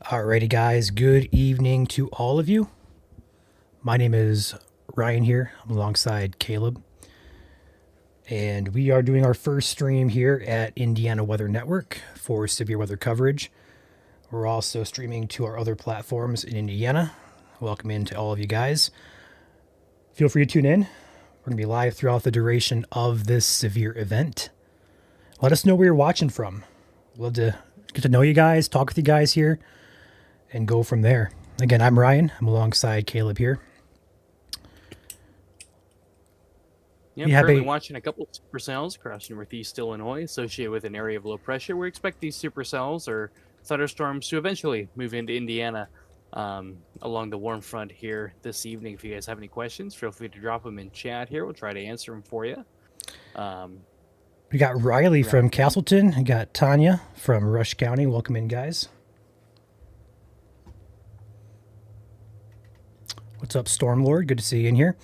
Alrighty, guys. Good evening to all of you. My name is Ryan here. I'm alongside Caleb. And we are doing our first stream here at Indiana Weather Network for severe weather coverage. We're also streaming to our other platforms in Indiana. Welcome in to all of you guys. Feel free to tune in. We're going to be live throughout the duration of this severe event. Let us know where you're watching from. Love to get to know you guys, talk with you guys here, and go from there. Again, I'm Ryan. I'm alongside Caleb here. Yeah, I'm currently watching a couple of supercells across northeast Illinois associated with an area of low pressure. We expect these supercells or thunderstorms to eventually move into Indiana along the warm front here this evening. If you guys have any questions, feel free to drop them in chat here. We'll try to answer them for you. We got Riley from Castleton. We got Tanya from Rush County. Welcome in, guys. What's up, Stormlord? Good to see you in here.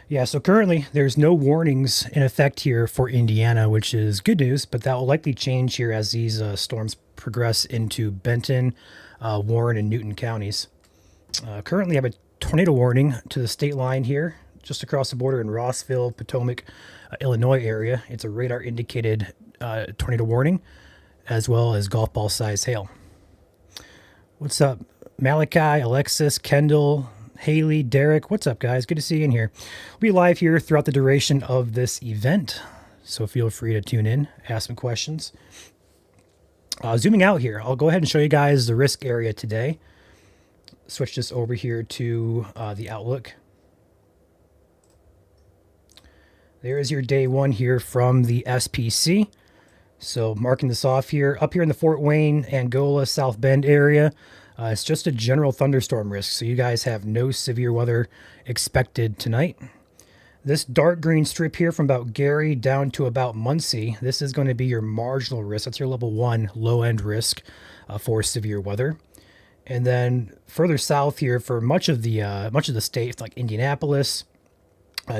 Yeah, so currently there's no warnings in effect here for Indiana, which is good news, but that will likely change here as these storms progress into Benton, Warren, and Newton counties. Currently, I have a tornado warning to the state line here, just across the border in Rossville, Potomac, Illinois area. It's a radar indicated tornado warning, as well as golf ball size hail. What's up, Malachi, Alexis, Kendall, Haley, Derek? What's up, guys? Good to see you in here. We'll be live here throughout the duration of this event, so feel free to tune in, ask some questions. Zooming out here, I'll go ahead and show you guys the risk area today. Switch this over here to the Outlook. There is your day one here from the SPC. So marking this off here, up here in the Fort Wayne, Angola, South Bend area, it's just a general thunderstorm risk. So you guys have no severe weather expected tonight. This dark green strip here from about Gary down to about Muncie, this is going to be your marginal risk. That's your level 1 low end risk for severe weather. And then further south here for much of the state, like Indianapolis,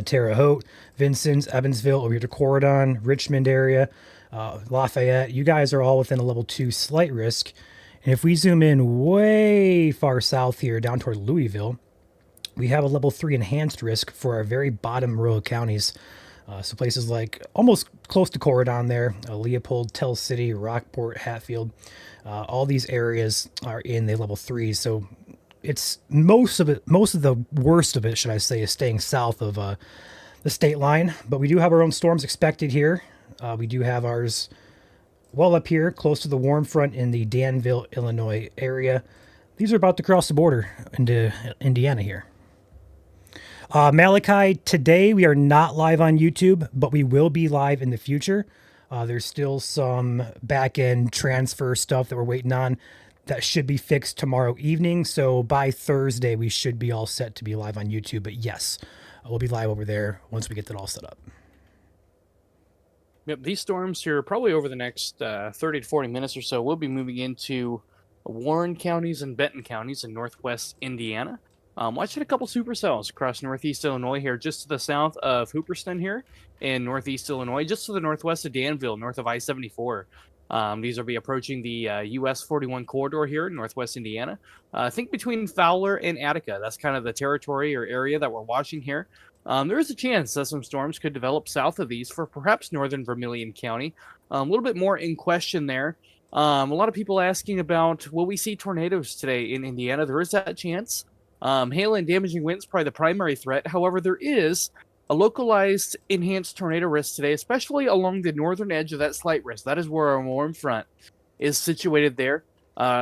Terre Haute, Vincennes, Evansville, over here to Corridon, Richmond area, Lafayette, you guys are all within a level 2 slight risk. And if we zoom in way far south here down toward Louisville, we have a level 3 enhanced risk for our very bottom row of counties. So places like almost close to Corridon there, Leopold, Tell City, Rockport, Hatfield, all these areas are in the level 3. So it's most of the worst of it, should I say, is staying south of the state line. But we do have our own storms expected here. We do have ours well up here, close to the warm front in the Danville, Illinois area. These are about to cross the border into Indiana here. Malachi, today we are not live on YouTube, but we will be live in the future. There's still some back-end transfer stuff that we're waiting on that should be fixed tomorrow evening. So by Thursday, we should be all set to be live on YouTube. But yes, we'll be live over there once we get that all set up. Yep, these storms here probably over the next 30 to 40 minutes or so will be moving into Warren counties and Benton counties in northwest Indiana. Watching a couple supercells across northeast Illinois here, just to the south of Hooperston here in northeast Illinois, just to the northwest of Danville, north of I-74. These will be approaching the US 41 corridor here in northwest Indiana. I think between Fowler and Attica, that's kind of the territory or area that we're watching here. There is a chance that some storms could develop south of these for perhaps northern Vermilion County. A little bit more in question there. A lot of people asking about, will we see tornadoes today in Indiana? There is that chance. Hail and damaging winds probably the primary threat. However, there is a localized enhanced tornado risk today, especially along the northern edge of that slight risk. That is where our warm front is situated there.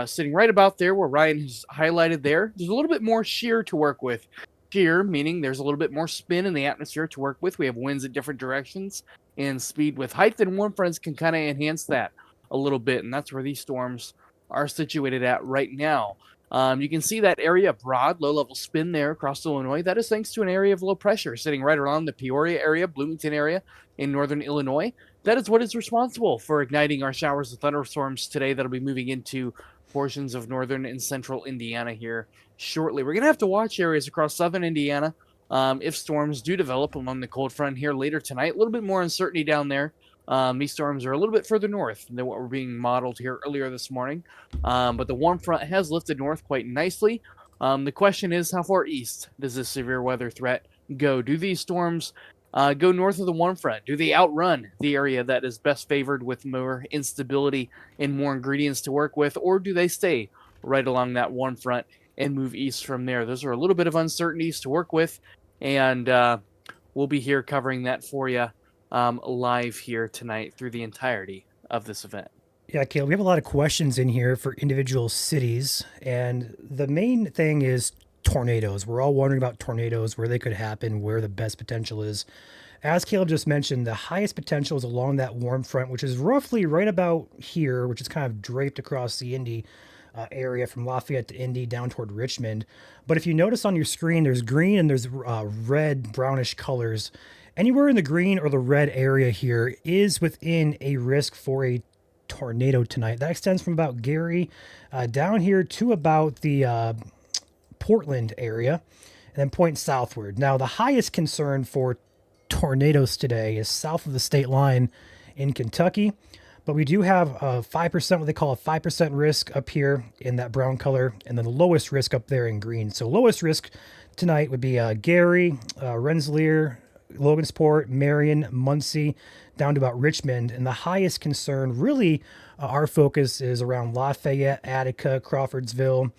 Sitting right about there where Ryan has highlighted there. There's a little bit more shear to work with. Shear, meaning there's a little bit more spin in the atmosphere to work with. We have winds in different directions and speed with height, and warm fronts can kind of enhance that a little bit, and that's where these storms are situated at right now. You can see that area of broad, low-level spin there across Illinois. That is thanks to an area of low pressure sitting right around the Peoria area, Bloomington area in northern Illinois. That is what is responsible for igniting our showers of thunderstorms today that'll be moving into portions of northern and central Indiana here shortly. We're going to have to watch areas across southern Indiana if storms do develop along the cold front here later tonight. A little bit more uncertainty down there. These storms are a little bit further north than what were being modeled here earlier this morning, but the warm front has lifted north quite nicely. The question is, how far east does this severe weather threat go? Do these storms go north of the warm front? Do they outrun the area that is best favored with more instability and more ingredients to work with, or do they stay right along that warm front and move east from there? Those are a little bit of uncertainties to work with, and we'll be here covering that for you live here tonight through the entirety of this event. Yeah, Caleb, we have a lot of questions in here for individual cities, and the main thing is tornadoes. We're all wondering about tornadoes, where they could happen, where the best potential is. As Caleb just mentioned, the highest potential is along that warm front, which is roughly right about here, which is kind of draped across the Indy area from Lafayette to Indy down toward Richmond. But if you notice on your screen, there's green and there's red, brownish colors. Anywhere in the green or the red area here is within a risk for a tornado tonight. That extends from about Gary down here to about the Portland area and then points southward. Now, the highest concern for tornadoes today is south of the state line in Kentucky, but we do have a 5%, what they call a 5% risk up here in that brown color, and then the lowest risk up there in green. So lowest risk tonight would be Gary, Rensselaer, Logansport, Marion, Muncie, down to about Richmond. And the highest concern, really, our focus is around Lafayette, Attica, Crawfordsville,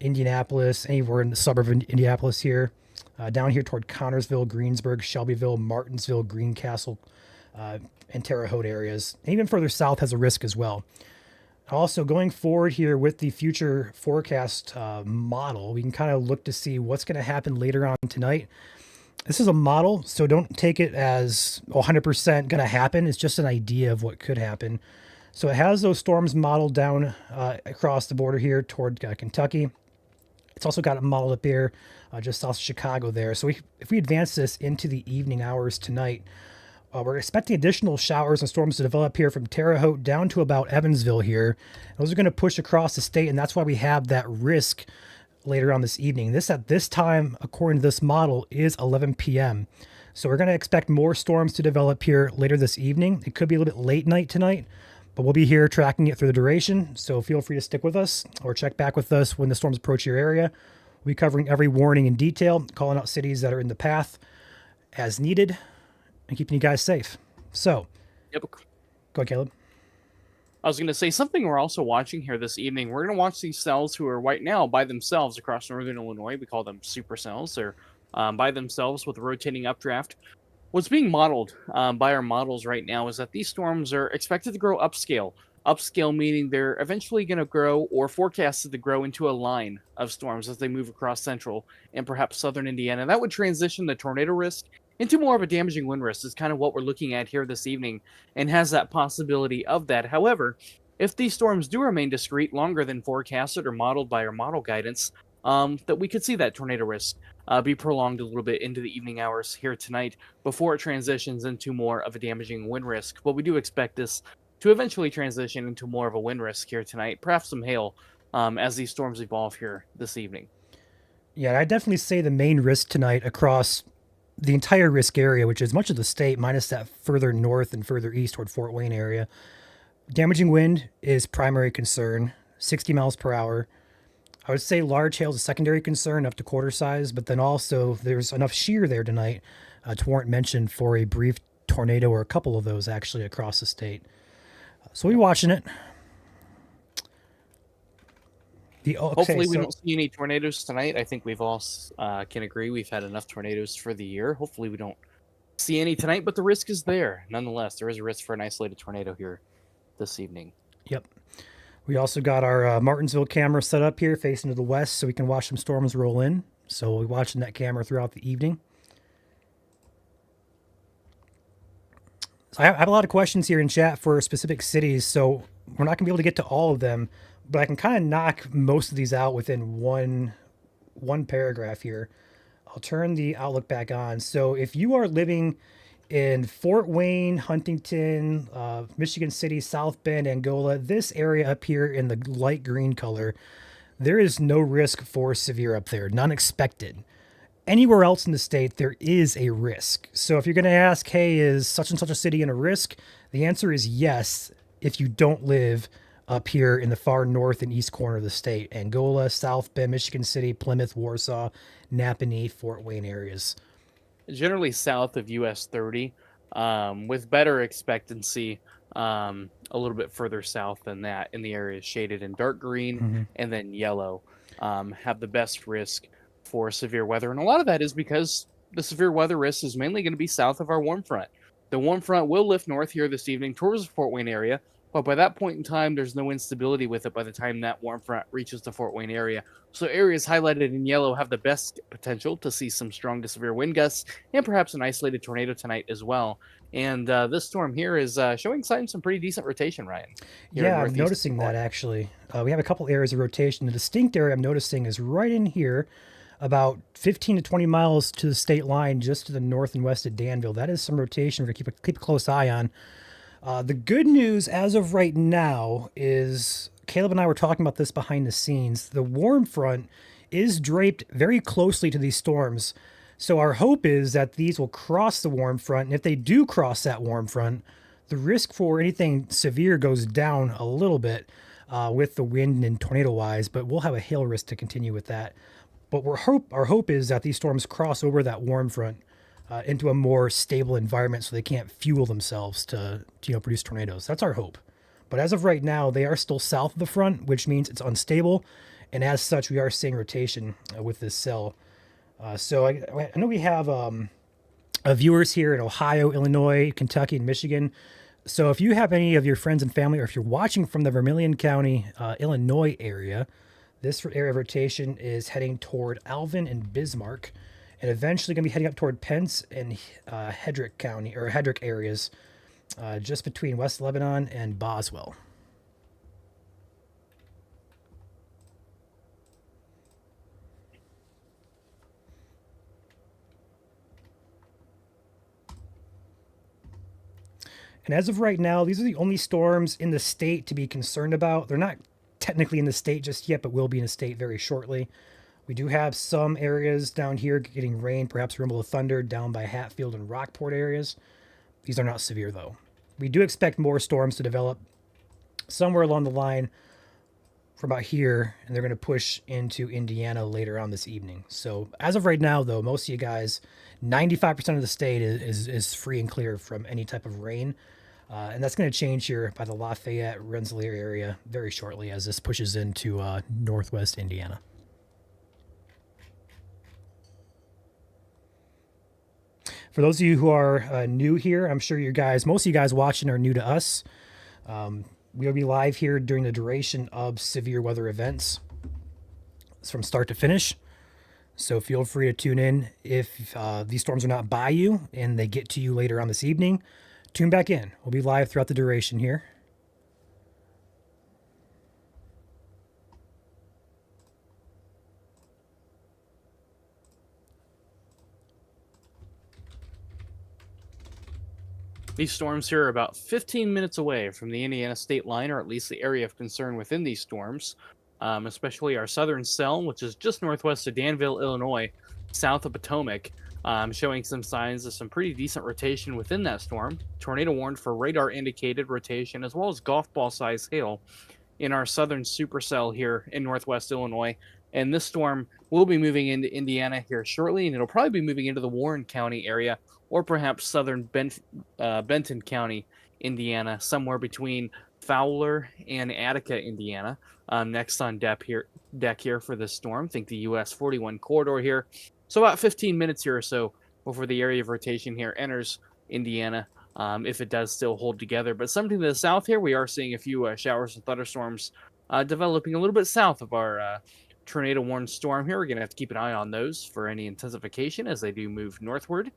Indianapolis, anywhere in the suburb of Indianapolis here, down here toward Connorsville, Greensburg, Shelbyville, Martinsville, Greencastle, and Terre Haute areas. And even further south has a risk as well. Also, going forward here with the future forecast model, we can kind of look to see what's going to happen later on tonight. This is a model, so don't take it as 100% going to happen. It's just an idea of what could happen. So it has those storms modeled down across the border here toward Kentucky. It's also got it modeled up here just south of Chicago there. So if we advance this into the evening hours tonight, we're expecting additional showers and storms to develop here from Terre Haute down to about Evansville here. Those are going to push across the state, and that's why we have that risk later on this evening. This at this time, according to this model, is 11 p.m. So we're going to expect more storms to develop here later this evening. It could be a little bit late night tonight, but we'll be here tracking it through the duration. So feel free to stick with us or check back with us when the storms approach your area. We'll be covering every warning in detail, calling out cities that are in the path as needed, and keeping you guys safe. So, Yep. Go ahead, Caleb. I was going to say something we're also watching here this evening. We're going to watch these cells who are right now by themselves across northern Illinois. We call them supercells. They're by themselves with a rotating updraft. What's being modeled by our models right now is that these storms are expected to grow upscale. Upscale meaning they're eventually going to grow or forecasted to grow into a line of storms as they move across central and perhaps southern Indiana. That would transition the tornado risk into more of a damaging wind risk is kind of what we're looking at here this evening and has that possibility of that. However, if these storms do remain discrete longer than forecasted or modeled by our model guidance, that we could see that tornado risk be prolonged a little bit into the evening hours here tonight before it transitions into more of a damaging wind risk. But we do expect this to eventually transition into more of a wind risk here tonight, perhaps some hail as these storms evolve here this evening. Yeah, I definitely say the main risk tonight across the entire risk area, which is much of the state, minus that further north and further east toward Fort Wayne area. Damaging wind is primary concern, 60 miles per hour. I would say large hail is a secondary concern, up to quarter size, but then also there's enough shear there tonight to warrant mention for a brief tornado or a couple of those actually across the state. So we're watching it. Hopefully we don't see any tornadoes tonight. I think we've all can agree we've had enough tornadoes for the year. Hopefully we don't see any tonight, but the risk is there. Nonetheless, there is a risk for an isolated tornado here this evening. Yep. We also got our Martinsville camera set up here facing to the west so we can watch some storms roll in. So we'll be watching that camera throughout the evening. So I have a lot of questions here in chat for specific cities, so we're not going to be able to get to all of them, but I can kind of knock most of these out within one paragraph here. I'll turn the Outlook back on. So if you are living in Fort Wayne, Huntington, Michigan City, South Bend, Angola, this area up here in the light green color, there is no risk for severe up there, none expected. anywhere else in the state, there is a risk. So if you're going to ask, hey, is such and such a city in a risk? The answer is yes, if you don't live up here in the far north and east corner of the state. Angola, South Bend, Michigan City, Plymouth, Warsaw, Napanee, Fort Wayne areas. Generally south of US 30, with better expectancy a little bit further south than that in the areas shaded in dark green and then yellow, have the best risk for severe weather. And a lot of that is because the severe weather risk is mainly going to be south of our warm front. The warm front will lift north here this evening towards the Fort Wayne area, but by that point in time, there's no instability with it by the time that warm front reaches the Fort Wayne area. So areas highlighted in yellow have the best potential to see some strong to severe wind gusts and perhaps an isolated tornado tonight as well. And this storm here is showing signs of some pretty decent rotation, Ryan. Yeah, I'm noticing that actually. We have a couple areas of rotation. The distinct area I'm noticing is right in here, about 15 to 20 miles to the state line, just to the north and west of Danville. That is some rotation we're going to keep a close eye on. The good news as of right now is Caleb and I were talking about this behind the scenes. The warm front is draped very closely to these storms. So our hope is that these will cross the warm front. And if they do cross that warm front, the risk for anything severe goes down a little bit with the wind and tornado wise, but we'll have a hail risk to continue with that. But our hope is that these storms cross over that warm front into a more stable environment so they can't fuel themselves to produce tornadoes. That's our hope. But as of right now, they are still south of the front, which means it's unstable. And as such, we are seeing rotation with this cell. So I know we have viewers here in Ohio, Illinois, Kentucky, and Michigan. So if you have any of your friends and family, or if you're watching from the Vermilion County, Illinois area, this area of rotation is heading toward Alvin and Bismarck, and eventually going to be heading up toward Pence and Hedrick County, or Hedrick areas, just between West Lebanon and Boswell. And as of right now, these are the only storms in the state to be concerned about. They're not technically in the state just yet, but will be in the state very shortly. We do have some areas down here getting rain, perhaps rumble of thunder down by Hatfield and Rockport areas. These are not severe, though. We do expect more storms to develop somewhere along the line from about here, and they're going to push into Indiana later on this evening. So as of right now, though, most of you guys, 95% of the state is free and clear from any type of rain. And that's going to change here by the Lafayette, Rensselaer area very shortly as this pushes into northwest Indiana. For those of you who are new here, I'm sure most of you guys watching are new to us. We'll be live here during the duration of severe weather events. It's from start to finish. So feel free to tune in if these storms are not by you and they get to you later on this evening. Tune back in. We'll be live throughout the duration here. These storms here are about 15 minutes away from the Indiana state line, or at least the area of concern within these storms, especially our southern cell, which is just northwest of Danville, Illinois, south of Potomac, showing some signs of some pretty decent rotation within that storm. Tornado warned for radar-indicated rotation, as well as golf ball-size hail in our southern supercell here in northwest Illinois. And this storm will be moving into Indiana here shortly, and it'll probably be moving into the Warren County area, or perhaps southern Benton County, Indiana, somewhere between Fowler and Attica, Indiana. Next on deck here for this storm. Think the US 41 corridor here. So about 15 minutes here or so before the area of rotation here enters Indiana, if it does still hold together. But something to the south here, we are seeing a few showers and thunderstorms developing a little bit south of our tornado warned storm here. We're going to have to keep an eye on those for any intensification as they do move northward.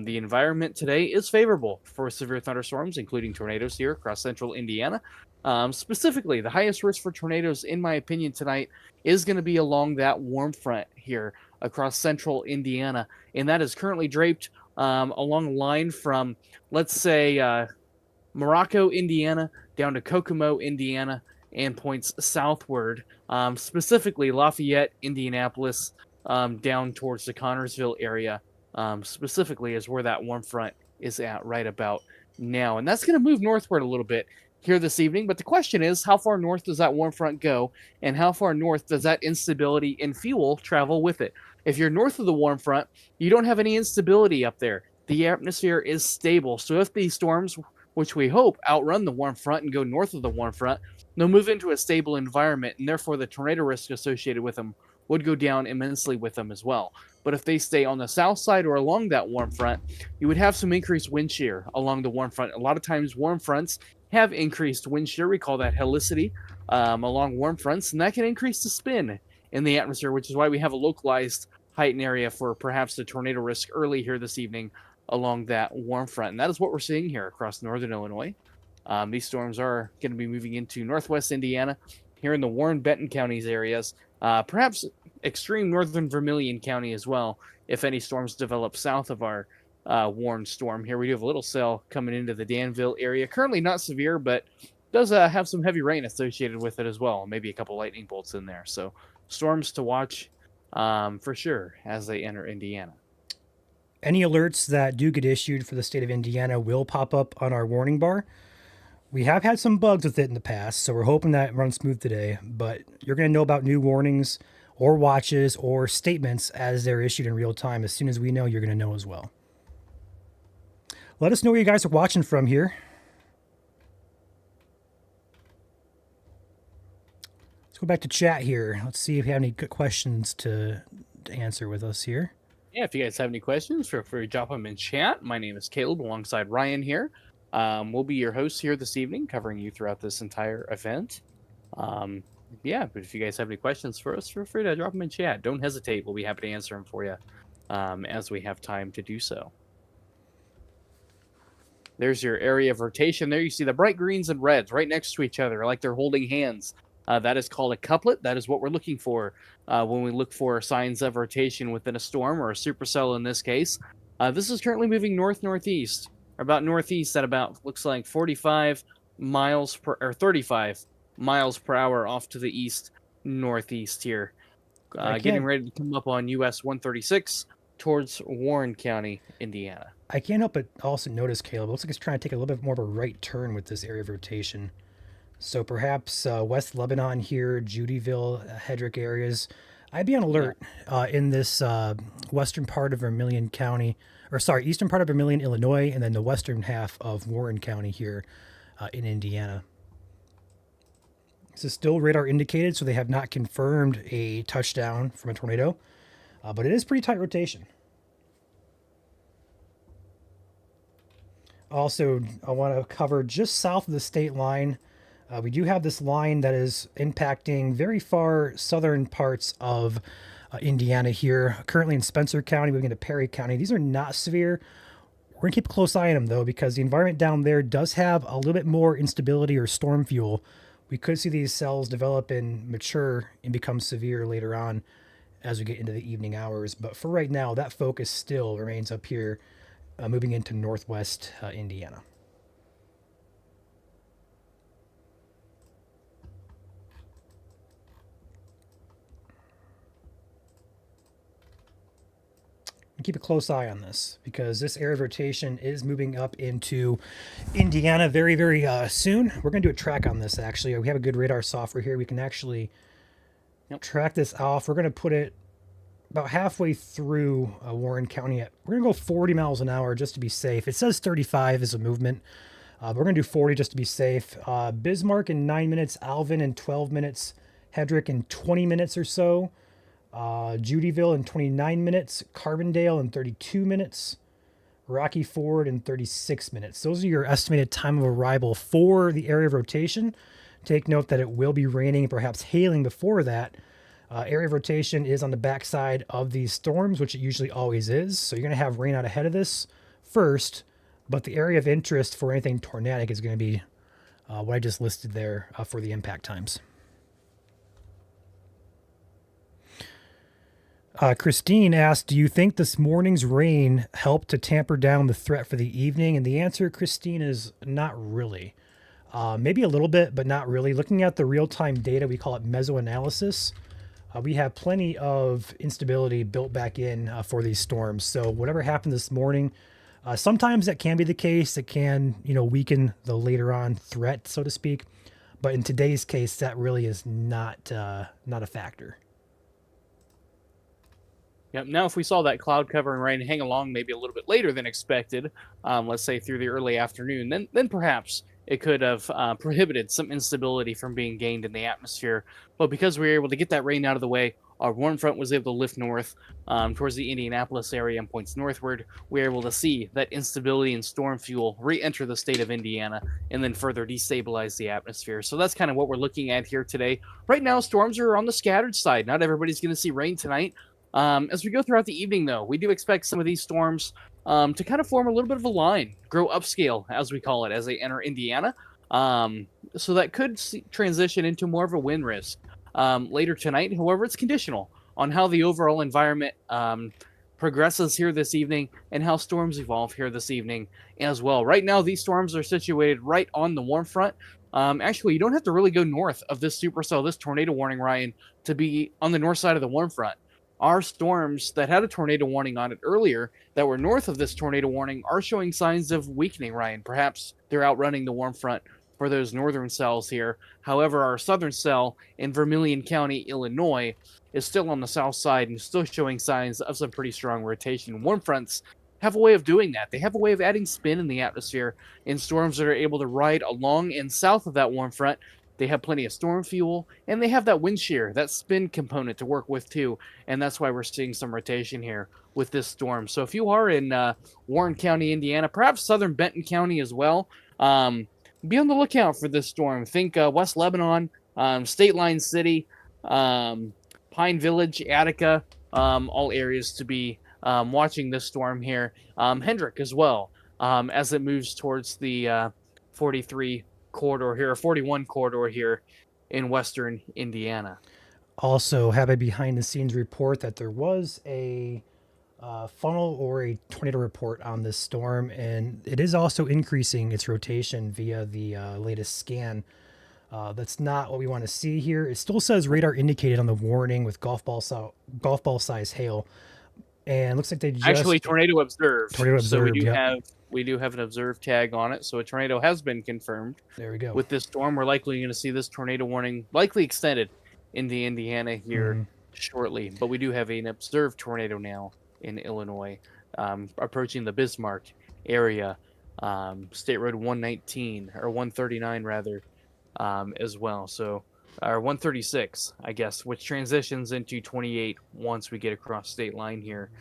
The environment today is favorable for severe thunderstorms, including tornadoes here across central Indiana. Specifically, the highest risk for tornadoes, in my opinion, tonight is going to be along that warm front here across central Indiana. And that is currently draped along a line from, let's say, Morocco, Indiana, down to Kokomo, Indiana, and points southward, specifically Lafayette, Indianapolis, down towards the Connorsville area, specifically is where that warm front is at right about now. And that's going to move northward a little bit here this evening. But the question is, how far north does that warm front go? And how far north does that instability in fuel travel with it? If you're north of the warm front, you don't have any instability up there. The atmosphere is stable. So if these storms, which we hope outrun the warm front and go north of the warm front, they'll move into a stable environment, and therefore the tornado risk associated with them would go down immensely with them as well. But if they stay on the south side or along that warm front, you would have some increased wind shear along the warm front. A lot of times warm fronts have increased wind shear. We call that helicity along warm fronts, and that can increase the spin in the atmosphere, which is why we have a localized heightened area for perhaps the tornado risk early here this evening along that warm front. And that is what we're seeing here across northern Illinois. These storms are going to be moving into northwest Indiana, here in the Warren, Benton counties areas, perhaps extreme northern Vermilion County as well, if any storms develop south of our Warren storm. Here we do have a little cell coming into the Danville area. Currently not severe, but does have some heavy rain associated with it as well. Maybe a couple lightning bolts in there. So storms to watch for sure as they enter Indiana. Any alerts that do get issued for the state of Indiana will pop up on our warning bar. We have had some bugs with it in the past, so we're hoping that it runs smooth today, but you're going to know about new warnings or watches or statements as they're issued in real time. As soon as we know, you're going to know as well. Let us know where you guys are watching from here. Let's go back to chat here. Let's see if we have any good questions to answer with us here. Yeah, if you guys have any questions, feel free to drop them in chat. My name is Caleb alongside Ryan here. We'll be your hosts here this evening, covering you throughout this entire event. Yeah, but if you guys have any questions for us, feel free to drop them in chat. Don't hesitate. We'll be happy to answer them for you as we have time to do so. There's your area of rotation. There you see the bright greens and reds right next to each other, like they're holding hands. That is called a couplet. That is what we're looking for when we look for signs of rotation within a storm, or a supercell in this case. This is currently moving north-northeast, or about northeast at about, looks like 35 miles per, or 35 miles per hour off to the east-northeast here. Getting ready to come up on US 136 towards Warren County, Indiana. I can't help but also notice, Caleb, it looks like it's trying to take a little bit more of a right turn with this area of rotation. So perhaps West Lebanon here, Judyville, Hedrick areas. I'd be on alert in this western part of Vermilion County, or sorry, eastern part of Vermilion, Illinois, and then the western half of Warren County here in Indiana. This is still radar indicated, so they have not confirmed a touchdown from a tornado, but it is pretty tight rotation. Also, I want to cover just south of the state line. We do have this line that is impacting very far southern parts of Indiana here. Currently in Spencer County, moving into Perry County. These are not severe. We're going to keep a close eye on them, though, because the environment down there does have a little bit more instability or storm fuel. We could see these cells develop and mature and become severe later on as we get into the evening hours. But for right now, that focus still remains up here, moving into northwest Indiana. Keep a close eye on this, because this area of rotation is moving up into Indiana very, very soon. We're going to do a track on this, actually. We have a good radar software here. We can actually track this off. We're going to put it about halfway through Warren County. We're going to go 40 miles an hour just to be safe. It says 35 is a movement. We're going to do 40 just to be safe. Bismarck in 9 minutes, Alvin in 12 minutes, Hedrick in 20 minutes or so. Judyville in 29 minutes, Carbondale in 32 minutes, Rocky Ford in 36 minutes. Those are your estimated time of arrival for the area of rotation. Take note that it will be raining and perhaps hailing before that. Area of rotation is on the backside of these storms, which it usually always is. So you're going to have rain out ahead of this first, but the area of interest for anything tornadic is going to be what I just listed there for the impact times. Christine asked, do you think this morning's rain helped to tamper down the threat for the evening? And the answer, Christine, is not really. Maybe a little bit, but not really. Looking at the real-time data, we call it mesoanalysis. we have plenty of instability built back in for these storms. So whatever happened this morning, sometimes that can be the case. It can, weaken the later on threat, so to speak. But in today's case, that really is not not a factor. Yep. Now, if we saw that cloud cover and rain hang along maybe a little bit later than expected, let's say through the early afternoon, then perhaps it could have prohibited some instability from being gained in the atmosphere. But because we were able to get that rain out of the way, our warm front was able to lift north towards the Indianapolis area and points northward. We were able to see that instability and storm fuel re-enter the state of Indiana and then further destabilize the atmosphere. So that's kind of what we're looking at here today. Right now, storms are on the scattered side. Not everybody's going to see rain tonight. As we go throughout the evening, though, we do expect some of these storms to kind of form a little bit of a line, grow upscale, as we call it, as they enter Indiana. So that could transition into more of a wind risk later tonight. However, it's conditional on how the overall environment progresses here this evening and how storms evolve here this evening as well. Right now, these storms are situated right on the warm front. Actually, you don't have to really go north of this supercell, this tornado warning, Ryan, to be on the north side of the warm front. Our storms that had a tornado warning on it earlier that were north of this tornado warning are showing signs of weakening, Ryan. Perhaps they're outrunning the warm front for those northern cells here. However, our southern cell in Vermilion County, Illinois, is still on the south side and still showing signs of some pretty strong rotation. Warm fronts have a way of doing that. They have a way of adding spin in the atmosphere in storms that are able to ride along and south of that warm front. They have plenty of storm fuel, and they have that wind shear, that spin component to work with too, and that's why we're seeing some rotation here with this storm. So if you are in Warren County, Indiana, perhaps southern Benton County as well, be on the lookout for this storm. Think West Lebanon, State Line City, Pine Village, Attica, all areas to be watching this storm here. Hendrick as well, as it moves towards the 43 corridor here, or 41 corridor here in western Indiana. Also, have a behind the scenes report that there was a funnel or a tornado report on this storm, and it is also increasing its rotation via the latest scan. That's not what we want to see here. It still says radar indicated on the warning with golf ball size hail, and it looks like they just Actually tornado observed. Tornado So observed, yep. we do have an observed tag on it. So a tornado has been confirmed. There we go. With this storm, we're likely going to see this tornado warning likely extended into Indiana here shortly. But we do have an observed tornado now in Illinois, approaching the Bismarck area, State Road 119 or 139 rather, as well. So, or 136, I guess, which transitions into 28 once we get across state line here.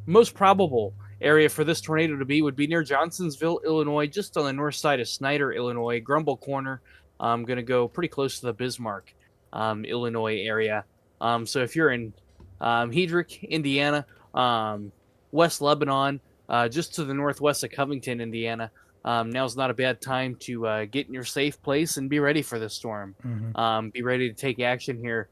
Most probable area for this tornado to be would be near Johnsonsville, Illinois, just on the north side of Snyder, Illinois. Grumble Corner. I'm going to go pretty close to the Bismarck, Illinois area. So if you're in Hedrick, Indiana, West Lebanon, just to the northwest of Covington, Indiana, now's not a bad time to get in your safe place and be ready for this storm. Be ready to take action here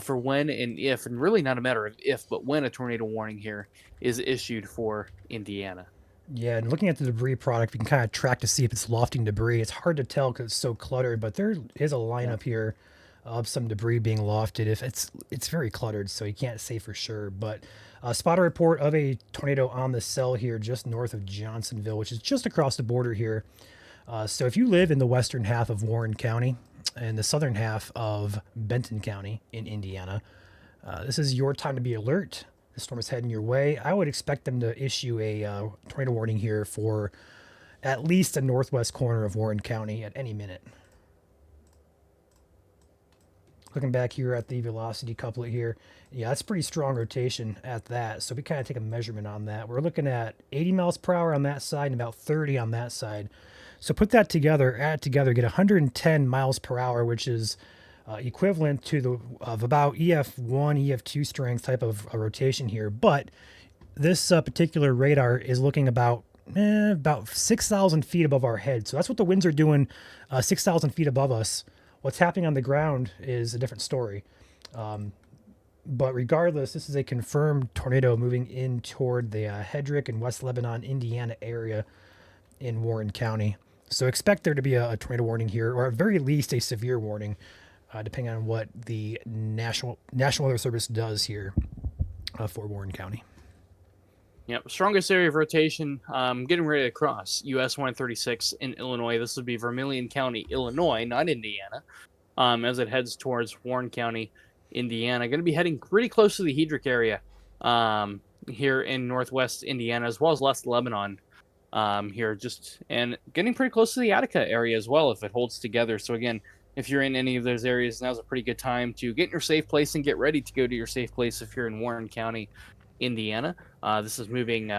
for when and if, and really not a matter of if, but when a tornado warning here is issued for Indiana. Yeah, and looking at the debris product, we can kind of track to see if it's lofting debris. It's hard to tell because it's so cluttered, but there is a lineup here of some debris being lofted. If it's very cluttered, so you can't say for sure. But spot a report of a tornado on the cell here just north of Johnsonville, which is just across the border here. So if you live in the western half of Warren County and the southern half of Benton County in Indiana, this is your time to be alert. The storm is heading your way. I would expect them to issue a tornado warning here for at least the northwest corner of Warren County at any minute. Looking back here at the velocity couplet here, yeah, that's pretty strong rotation at that. So we kind of take a measurement on that. We're looking at 80 miles per hour on that side and about 30 on that side. So put that together, add it together, get 110 miles per hour, which is equivalent to the of about EF1, EF2 strength type of a rotation here. But this particular radar is looking about 6,000 feet above our head. So that's what the winds are doing, 6,000 feet above us. What's happening on the ground is a different story. But regardless, this is a confirmed tornado moving in toward the Hedrick and West Lebanon, Indiana area in Warren County. So expect there to be a tornado warning here, or at very least a severe warning. depending on what the National Weather Service does here for Warren County. Yep, strongest area of rotation, getting ready to cross US 136 in Illinois. This would be Vermilion County, Illinois, not Indiana, as it heads towards Warren County, Indiana. Going to be heading pretty close to the Hedrick area here in northwest Indiana, as well as West Lebanon here, and getting pretty close to the Attica area as well if it holds together. So again, if you're in any of those areas, now's a pretty good time to get in your safe place and get ready to go to your safe place if you're in Warren County, Indiana. This is moving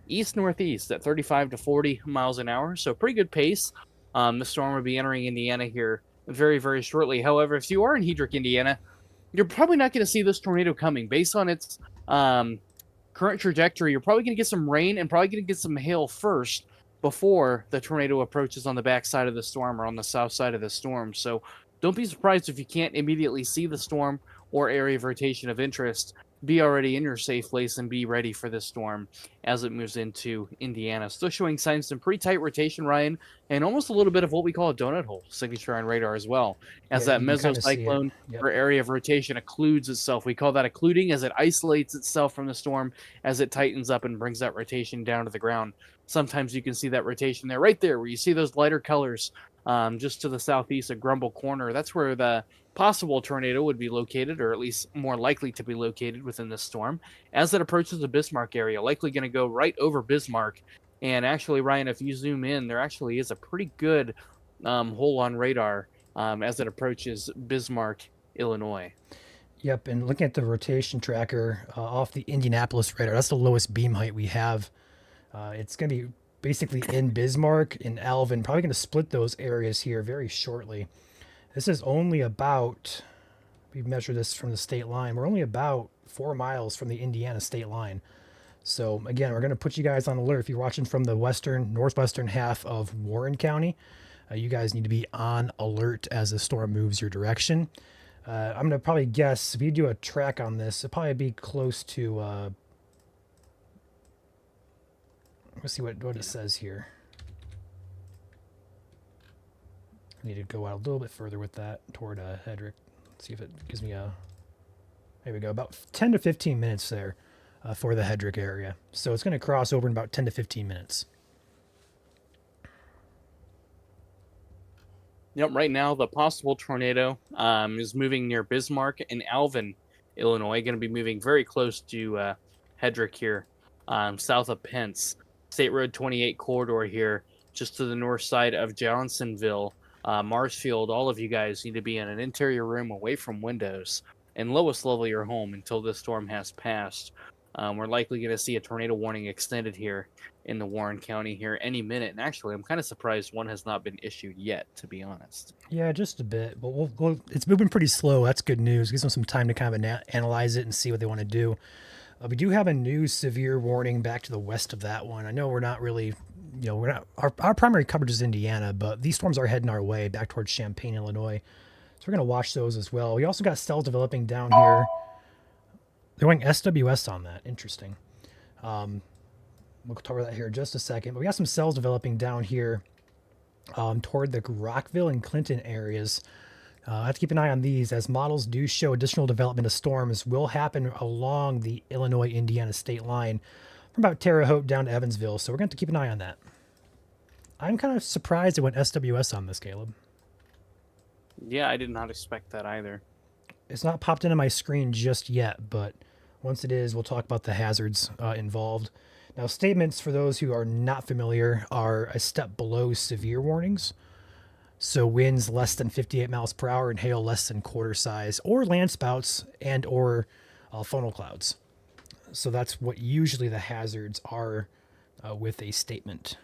east-northeast at 35 to 40 miles an hour, so pretty good pace. The storm will be entering Indiana here very, very shortly. However, if you are in Hedrick, Indiana, you're probably not going to see this tornado coming. Based on its current trajectory, you're probably going to get some rain and probably going to get some hail first before the tornado approaches on the back side of the storm or on the south side of the storm. So don't be surprised if you can't immediately see the storm or area of rotation of interest. Be already in your safe place and be ready for this storm as it moves into Indiana. Still showing signs of some pretty tight rotation, Ryan, and almost a little bit of what we call a donut hole signature on radar as well, as that mesocyclone or area of rotation occludes itself. We call that occluding, as it isolates itself from the storm as it tightens up and brings that rotation down to the ground. Sometimes you can see that rotation there, right there, where you see those lighter colors just to the southeast of Grumble Corner. That's where the possible tornado would be located, or at least more likely to be located within the storm. As it approaches the Bismarck area, likely going to go right over Bismarck. And actually, Ryan, if you zoom in, there actually is a pretty good hole on radar as it approaches Bismarck, Illinois. Yep, and looking at the rotation tracker off the Indianapolis radar, that's the lowest beam height we have. It's going to be basically in Bismarck and Alvin, probably going to split those areas here very shortly. This is only about, we measure this from the state line, we're only about 4 miles from the Indiana state line. So again, we're going to put you guys on alert. If you're watching from the northwestern half of Warren County, you guys need to be on alert as the storm moves your direction. I'm going to probably guess, if you do a track on this, it'll probably be close to, let's see what it says here. I need to go out a little bit further with that toward Hedrick. See if it gives me a, there we go, about 10 to 15 minutes there for the Hedrick area. So it's going to cross over in about 10 to 15 minutes. Yep, right now the possible tornado is moving near Bismarck and Alvin, Illinois. Going to be moving very close to Hedrick here, south of Pence. State Road 28 corridor here, just to the north side of Johnsonville. Marshfield, all of you guys need to be in an interior room away from windows and lowest level of your home until this storm has passed. We're likely going to see a tornado warning extended here in the Warren County here any minute. And actually, I'm kind of surprised one has not been issued yet, to be honest. Yeah, just a bit. But it's moving pretty slow. That's good news. Gives them some time to kind of analyze it and see what they want to do. We do have a new severe warning back to the west of that one. I know we're not really, our primary coverage is Indiana, but these storms are heading our way back towards Champaign, Illinois. So we're going to watch those as well. We also got cells developing down here. They're going SWS on that. Interesting. We'll cover that here in just a second. But we got some cells developing down here toward the Rockville and Clinton areas. I have to keep an eye on these, as models do show additional development of storms will happen along the Illinois-Indiana state line from about Terre Haute down to Evansville. So we're going to have to keep an eye on that. I'm kind of surprised it went SWS on this, Caleb. Yeah, I did not expect that either. It's not popped into my screen just yet, but once it is, we'll talk about the hazards involved. Now, statements for those who are not familiar are a step below severe warnings. So winds less than 58 miles per hour and hail less than quarter size, or land spouts and or funnel clouds. So that's what usually the hazards are with a statement.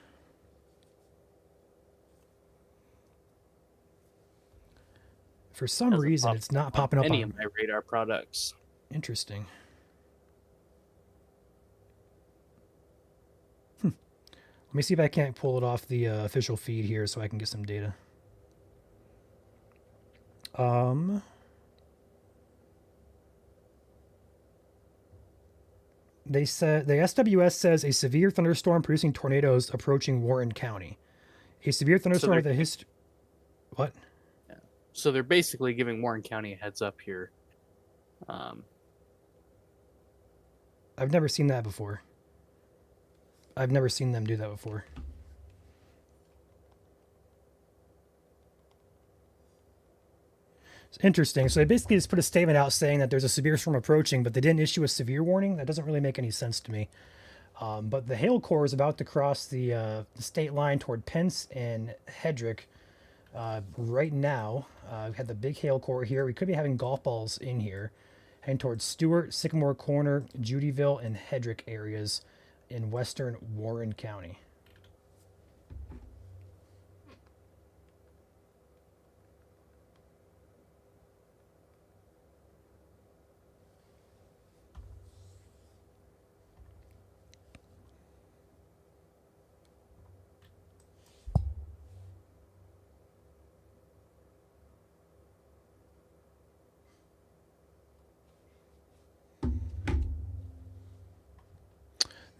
For some reason, it's not popping up on any of my radar products. Interesting. Let me see if I can't pull it off the official feed here so I can get some data. They said the SWS says a severe thunderstorm producing tornadoes approaching Warren County. A severe thunderstorm with a history. What? So they're basically giving Warren County a heads up here. Um, I've never seen that before. I've never seen them do that before. It's interesting. So they basically just put a statement out saying that there's a severe storm approaching, but they didn't issue a severe warning. That doesn't really make any sense to me. But the hail core is about to cross the state line toward Pence and Hedrick right now. We've had the big hail core here. We could be having golf balls in here, heading towards Stewart, Sycamore Corner, Judyville, and Hedrick areas in western Warren County.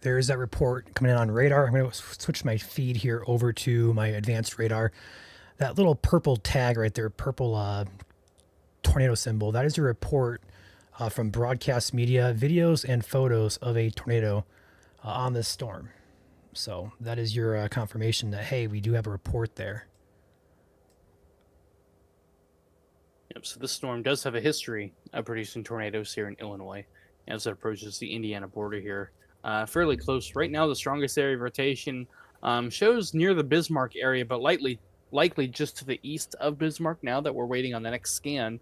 There's that report coming in on radar. I'm going to switch my feed here over to my advanced radar. That little purple tag right there, purple tornado symbol, that is a report from broadcast media, videos and photos of a tornado on this storm. So that is your confirmation that, hey, we do have a report there. Yep, so this storm does have a history of producing tornadoes here in Illinois as it approaches the Indiana border here. Fairly close. Right now, the strongest area of rotation shows near the Bismarck area, but likely just to the east of Bismarck now that we're waiting on the next scan,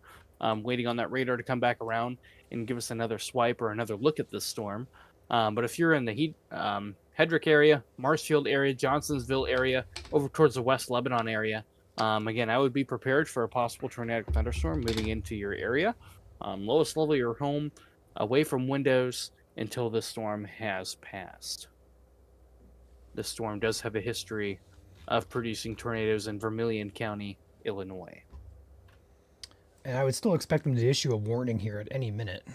waiting on that radar to come back around and give us another swipe or another look at this storm. But if you're in the Hedrick area, Marshfield area, Johnsonsville area, over towards the West Lebanon area, again, I would be prepared for a possible tornadic thunderstorm moving into your area. Lowest level of your home, away from windows until the storm has passed. The storm does have a history of producing tornadoes in Vermilion County, Illinois. And I would still expect them to issue a warning here at any minute.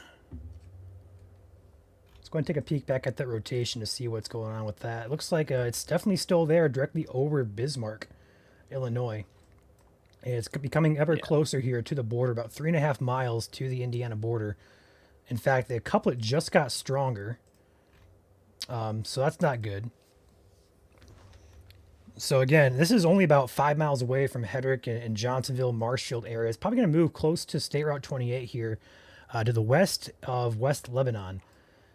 Let's go and take a peek back at that rotation to see what's going on with that. It looks like it's definitely still there directly over Bismarck, Illinois. And it's becoming ever closer here to the border, about 3.5 miles to the Indiana border. In fact, the couplet just got stronger. So that's not good. So again, this is only about 5 miles away from Hedrick and Johnsonville, Marshfield area. It's probably going to move close to State Route 28 here to the west of West Lebanon.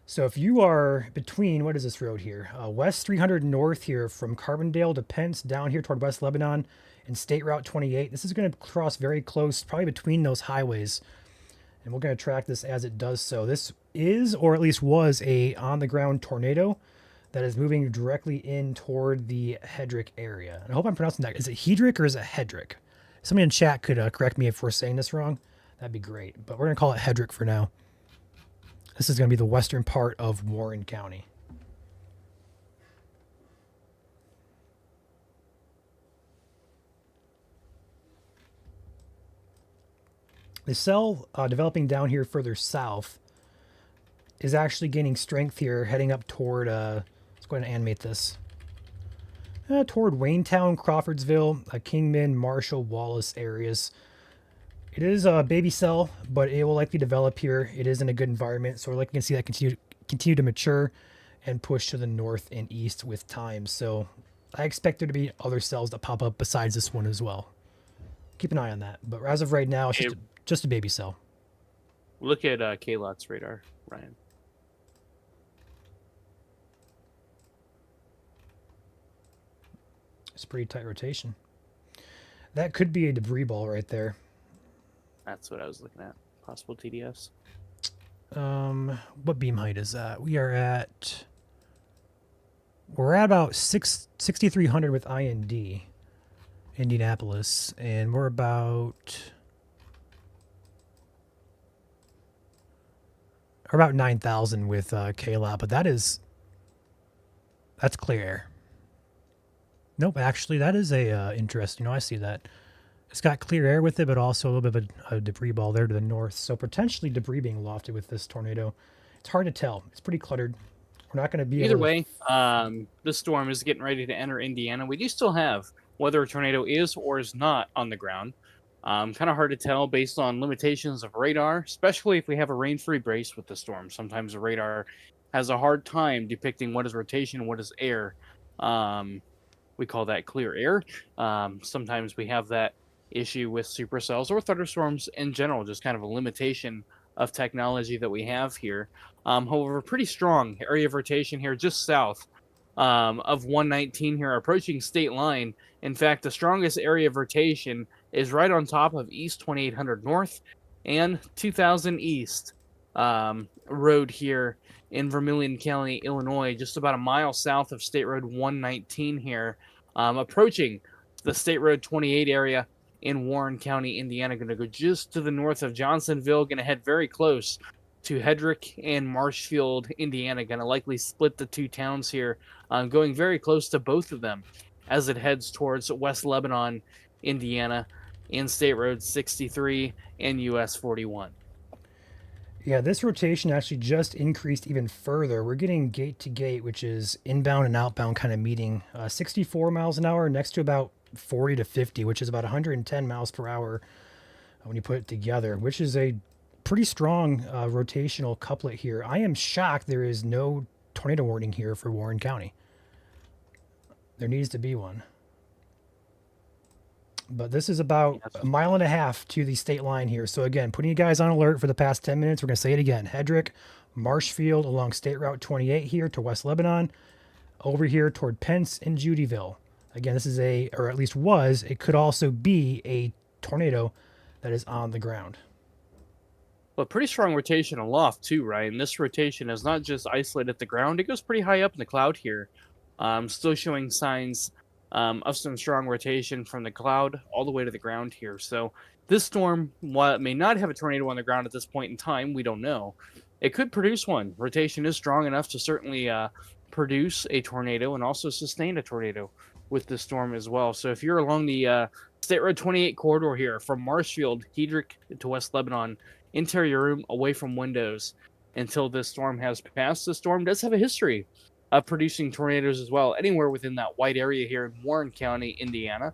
So if you are between, what is this road here? West 300 north here from Carbondale to Pence down here toward West Lebanon and State Route 28. This is going to cross very close, probably between those highways. And we're going to track this as it does so. This is, or at least was, a on-the-ground tornado that is moving directly in toward the Hedrick area. And I hope I'm pronouncing that. Is it Hedrick or is it Hedrick? Somebody in chat could correct me if we're saying this wrong. That'd be great. But we're going to call it Hedrick for now. This is going to be the western part of Warren County. The cell developing down here further south is actually gaining strength here, heading up toward, let's go ahead and animate this, toward Waynetown, Crawfordsville, Kingman, Marshall, Wallace areas. It is a baby cell, but it will likely develop here. It is in a good environment, so we're likely going to see that continue to mature and push to the north and east with time. So I expect there to be other cells that pop up besides this one as well. Keep an eye on that. But as of right now, it's just a baby cell. Look at K-Lot's radar, Ryan. It's a pretty tight rotation. That could be a debris ball right there. That's what I was looking at. Possible TDS. What beam height is that? We're at about 6,300 with IND, Indianapolis, and we're about 9,000 with KLOT, but that's clear air. Nope, actually, that is a interesting. I see that. It's got clear air with it, but also a little bit of a debris ball there to the north. So potentially debris being lofted with this tornado. It's hard to tell. It's pretty cluttered. We're not going to be either way. This storm is getting ready to enter Indiana. We do still have whether a tornado is or is not on the ground. Kind of hard to tell based on limitations of radar, especially if we have a rain-free brace with the storm. Sometimes the radar has a hard time depicting what is rotation and what is air. Um, we call that clear air. Sometimes we have that issue with supercells or thunderstorms in general, just kind of a limitation of technology that we have here. However, pretty strong area of rotation here just south of 119 here, approaching state line. In fact, the strongest area of rotation is right on top of East 2800 North and 2000 East Road here in Vermilion County, Illinois, just about a mile south of State Road 119 here, approaching the State Road 28 area in Warren County, Indiana. Going to go just to the north of Johnsonville, going to head very close to Hedrick and Marshfield, Indiana. Going to likely split the two towns here, going very close to both of them as it heads towards West Lebanon, Indiana, in State Road 63 and US 41. Yeah, this rotation actually just increased even further. We're getting gate to gate, which is inbound and outbound kind of meeting. 64 miles an hour next to about 40 to 50, which is about 110 miles per hour when you put it together, which is a pretty strong rotational couplet here. I am shocked there is no tornado warning here for Warren County. There needs to be one. But this is about a mile and a half to the state line here. So again, putting you guys on alert for the past 10 minutes. We're going to say it again. Hedrick, Marshfield along State Route 28 here to West Lebanon. Over here toward Pence and Judyville. Again, this is a, or at least was, it could also be a tornado that is on the ground. But pretty strong rotation aloft too, Ryan. This rotation is not just isolated at the ground. It goes pretty high up in the cloud here. Still showing signs of some strong rotation from the cloud all the way to the ground here. So this storm, while it may not have a tornado on the ground at this point in time, we don't know. It could produce one. Rotation is strong enough to certainly produce a tornado and also sustain a tornado with this storm as well. So if you're along the State Road 28 corridor here from Marshfield, Hedrick to West Lebanon, interior room away from windows until this storm has passed. The storm does have a history of producing tornadoes as well, anywhere within that white area here in Warren County, Indiana.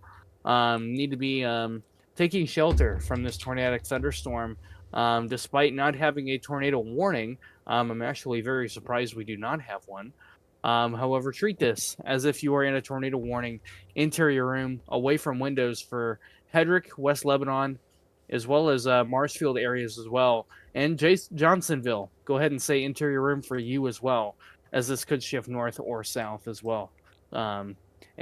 Need to be taking shelter from this tornadic thunderstorm. Despite not having a tornado warning, I'm actually very surprised we do not have one. However, treat this as if you are in a tornado warning, interior room, away from windows for Hedrick, West Lebanon, as well as Marshfield areas as well. And Johnsonville, go ahead and say interior room for you as well, as this could shift north or south as well. And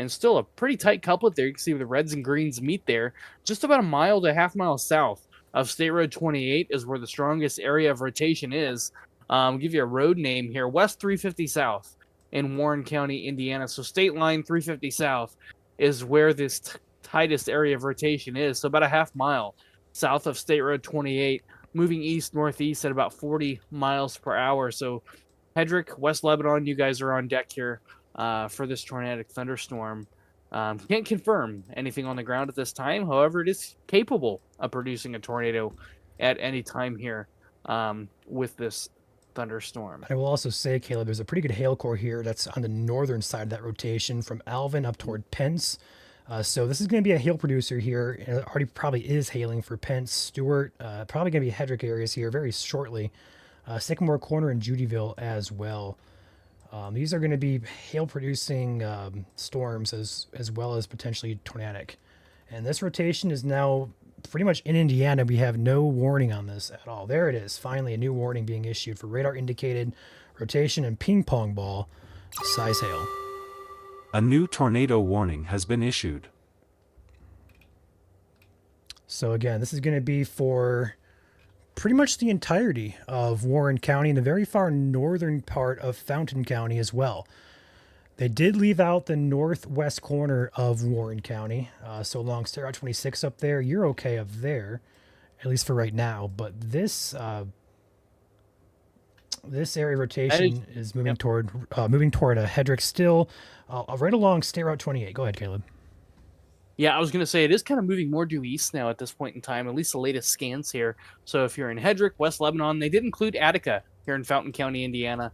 still a pretty tight couplet there. You can see the reds and greens meet there. Just about a mile to a half mile south of State Road 28 is where the strongest area of rotation is. I'll give you a road name here, West 350 South in Warren County, Indiana. So State Line 350 South is where this tightest area of rotation is. So about a half mile south of State Road 28, moving east-northeast at about 40 miles per hour. So Hedrick, West Lebanon, you guys are on deck here for this tornadic thunderstorm. Can't confirm anything on the ground at this time. However, it is capable of producing a tornado at any time here with this thunderstorm. I will also say, Caleb, there's a pretty good hail core here that's on the northern side of that rotation from Alvin up toward Pence. So this is going to be a hail producer here. It already probably is hailing for Pence, Stewart, probably going to be Hedrick areas here very shortly. Sycamore Corner and Judyville as well. These are going to be hail-producing storms as well as potentially tornadic. And this rotation is now pretty much in Indiana. We have no warning on this at all. There it is. Finally, a new warning being issued for radar-indicated rotation and ping pong ball size hail. A new tornado warning has been issued. So again, this is going to be for pretty much the entirety of Warren County and the very far northern part of Fountain County as well. They did leave out the northwest corner of Warren County. So along State Route 26 up there, you're okay up there, at least for right now. But this this area rotation is moving toward a Hedrick still, right along State Route 28. Go ahead, Caleb. Yeah, I was going to say it is kind of moving more due east now at this point in time, at least the latest scans here. So if you're in Hedrick, West Lebanon, they did include Attica here in Fountain County, Indiana.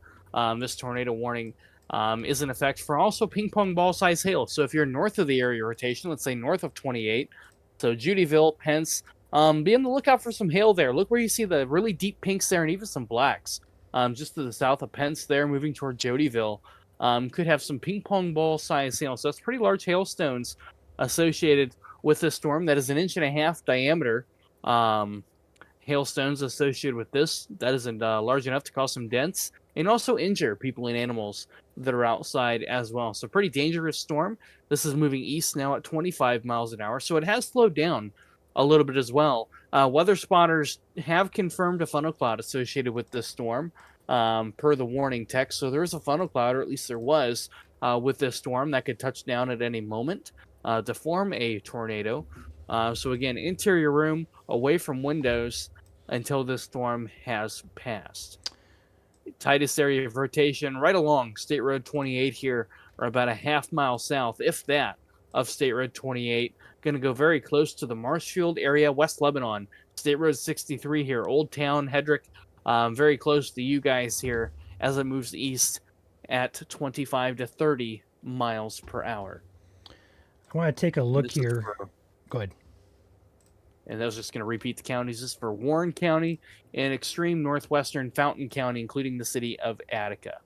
This tornado warning is in effect for also ping pong ball size hail. So if you're north of the area rotation, let's say north of 28, So Judyville, Pence, be on the lookout for some hail there. Look where you see the really deep pinks there and even some blacks. Just to the south of Pence there, moving toward Jodyville. Could have some ping pong ball size hail. So that's pretty large hailstones associated with this storm. That is 1.5 inch diameter. Hailstones associated with this. That isn't large enough to cause some dents and also injure people and animals that are outside as well. So pretty dangerous storm. This is moving east now at 25 miles an hour. So it has slowed down a little bit as well. Weather spotters have confirmed a funnel cloud associated with this storm per the warning text. So there is a funnel cloud, or at least there was, with this storm that could touch down at any moment to form a tornado. So again, interior room, away from windows until this storm has passed. Tightest area of rotation right along State Road 28 here, or about a half mile south, if that, of State Road 28. Going to go very close to the Marshfield area, West Lebanon. State Road 63 here, Old Town, Hedrick, very close to you guys here as it moves east at 25 to 30 miles per hour. I want to take a look here. Go ahead. And I was just going to repeat the counties. This is for Warren County and extreme northwestern Fountain County, including the city of Attica.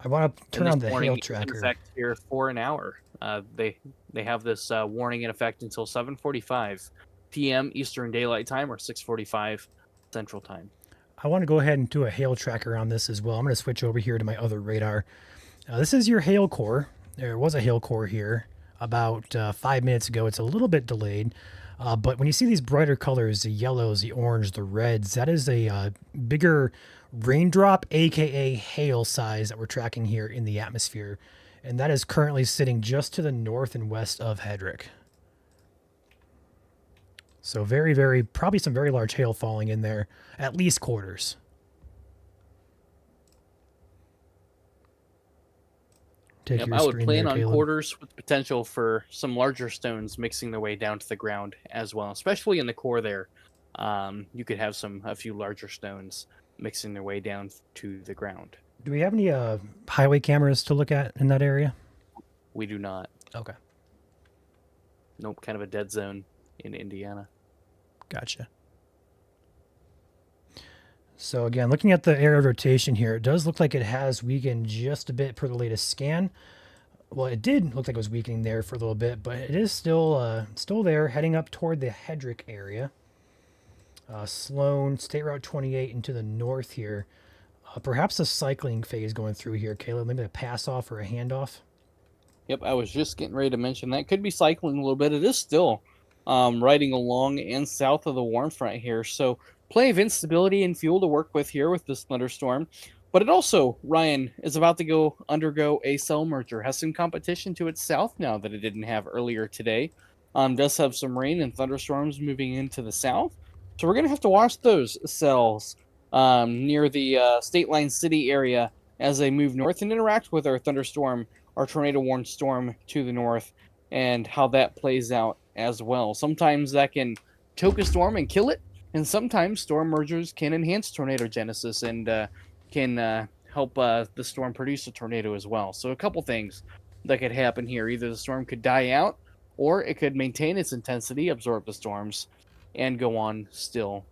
I want to turn on the hail In tracker. effect here for an hour. They have this warning in effect until 7:45 p.m. Eastern Daylight Time or 6:45 Central Time. I want to go ahead and do a hail tracker on this as well. I'm going to switch over here to my other radar. This is your hail core. There was a hail core here about 5 minutes ago. It's a little bit delayed. But when you see these brighter colors, the yellows, the orange, the reds, that is a bigger raindrop, aka hail size that we're tracking here in the atmosphere. And that is currently sitting just to the north and west of Hedrick. So probably some very large hail falling in there, at least quarters. Yep, I would plan on quarters with potential for some larger stones mixing their way down to the ground as well, especially in the core there. You could have a few larger stones mixing their way down to the ground. Do we have any highway cameras to look at in that area? We do not. Okay. Nope, kind of a dead zone in Indiana. Gotcha. So again, looking at the area of rotation here, it does look like it has weakened just a bit per the latest scan. Well, it did look like it was weakening there for a little bit, but it is still there, heading up toward the Hedrick area. Sloan, State Route 28 into the north here. Perhaps a cycling phase going through here, Caleb. Maybe a pass off or a handoff. Yep, I was just getting ready to mention that. Could be cycling a little bit. It is still riding along and south of the warm front here. So plenty of instability and fuel to work with here with this thunderstorm. But it also, Ryan, is about to undergo a cell merger. Has some competition to its south now that it didn't have earlier today. Does have some rain and thunderstorms moving into the south. So we're going to have to watch those cells near the State Line City area as they move north and interact with our thunderstorm, our tornado-warned storm to the north, and how that plays out as well. Sometimes that can choke a storm and kill it, and sometimes storm mergers can enhance tornado genesis and can help the storm produce a tornado as well. So a couple things that could happen here. Either the storm could die out, or it could maintain its intensity, absorb the storms, and go on still,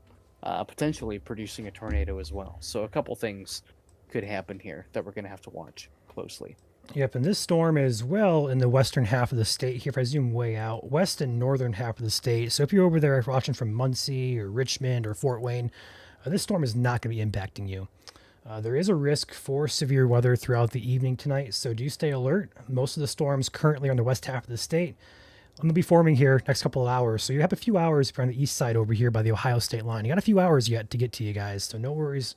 potentially producing a tornado as well. So a couple things could happen here that we're going to have to watch closely. Yep, and this storm is well in the western half of the state here. If I zoom way out, west and northern half of the state. So if you're over there watching from Muncie or Richmond or Fort Wayne, this storm is not going to be impacting you. There is a risk for severe weather throughout the evening tonight, so do stay alert. Most of the storms currently are on the west half of the state. I'm going to be forming here next couple of hours, so you have a few hours if you're on the east side over here by the Ohio state line. You got a few hours yet to get to you guys, so no worries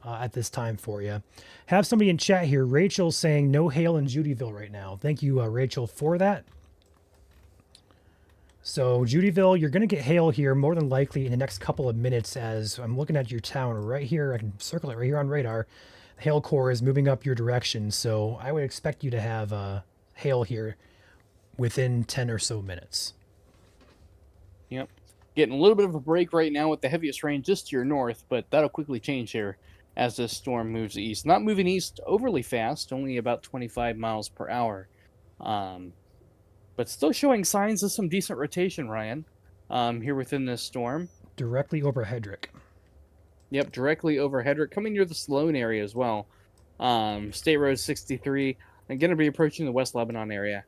at this time for you. Have somebody in chat here, Rachel, saying no hail in Judyville right now. Thank you, Rachel, for that. So Judyville, you're going to get hail here more than likely in the next couple of minutes as I'm looking at your town right here. I can circle it right here on radar. The hail core is moving up your direction, so I would expect you to have hail here within 10 or so minutes. Yep. Getting a little bit of a break right now with the heaviest rain just to your north, but that'll quickly change here as this storm moves east. Not moving east overly fast, only about 25 miles per hour. but still showing signs of some decent rotation, Ryan, here within this storm. Directly over Hedrick. Yep, directly over Hedrick, coming near the Sloan area as well. State Road 63, and going to be approaching the West Lebanon area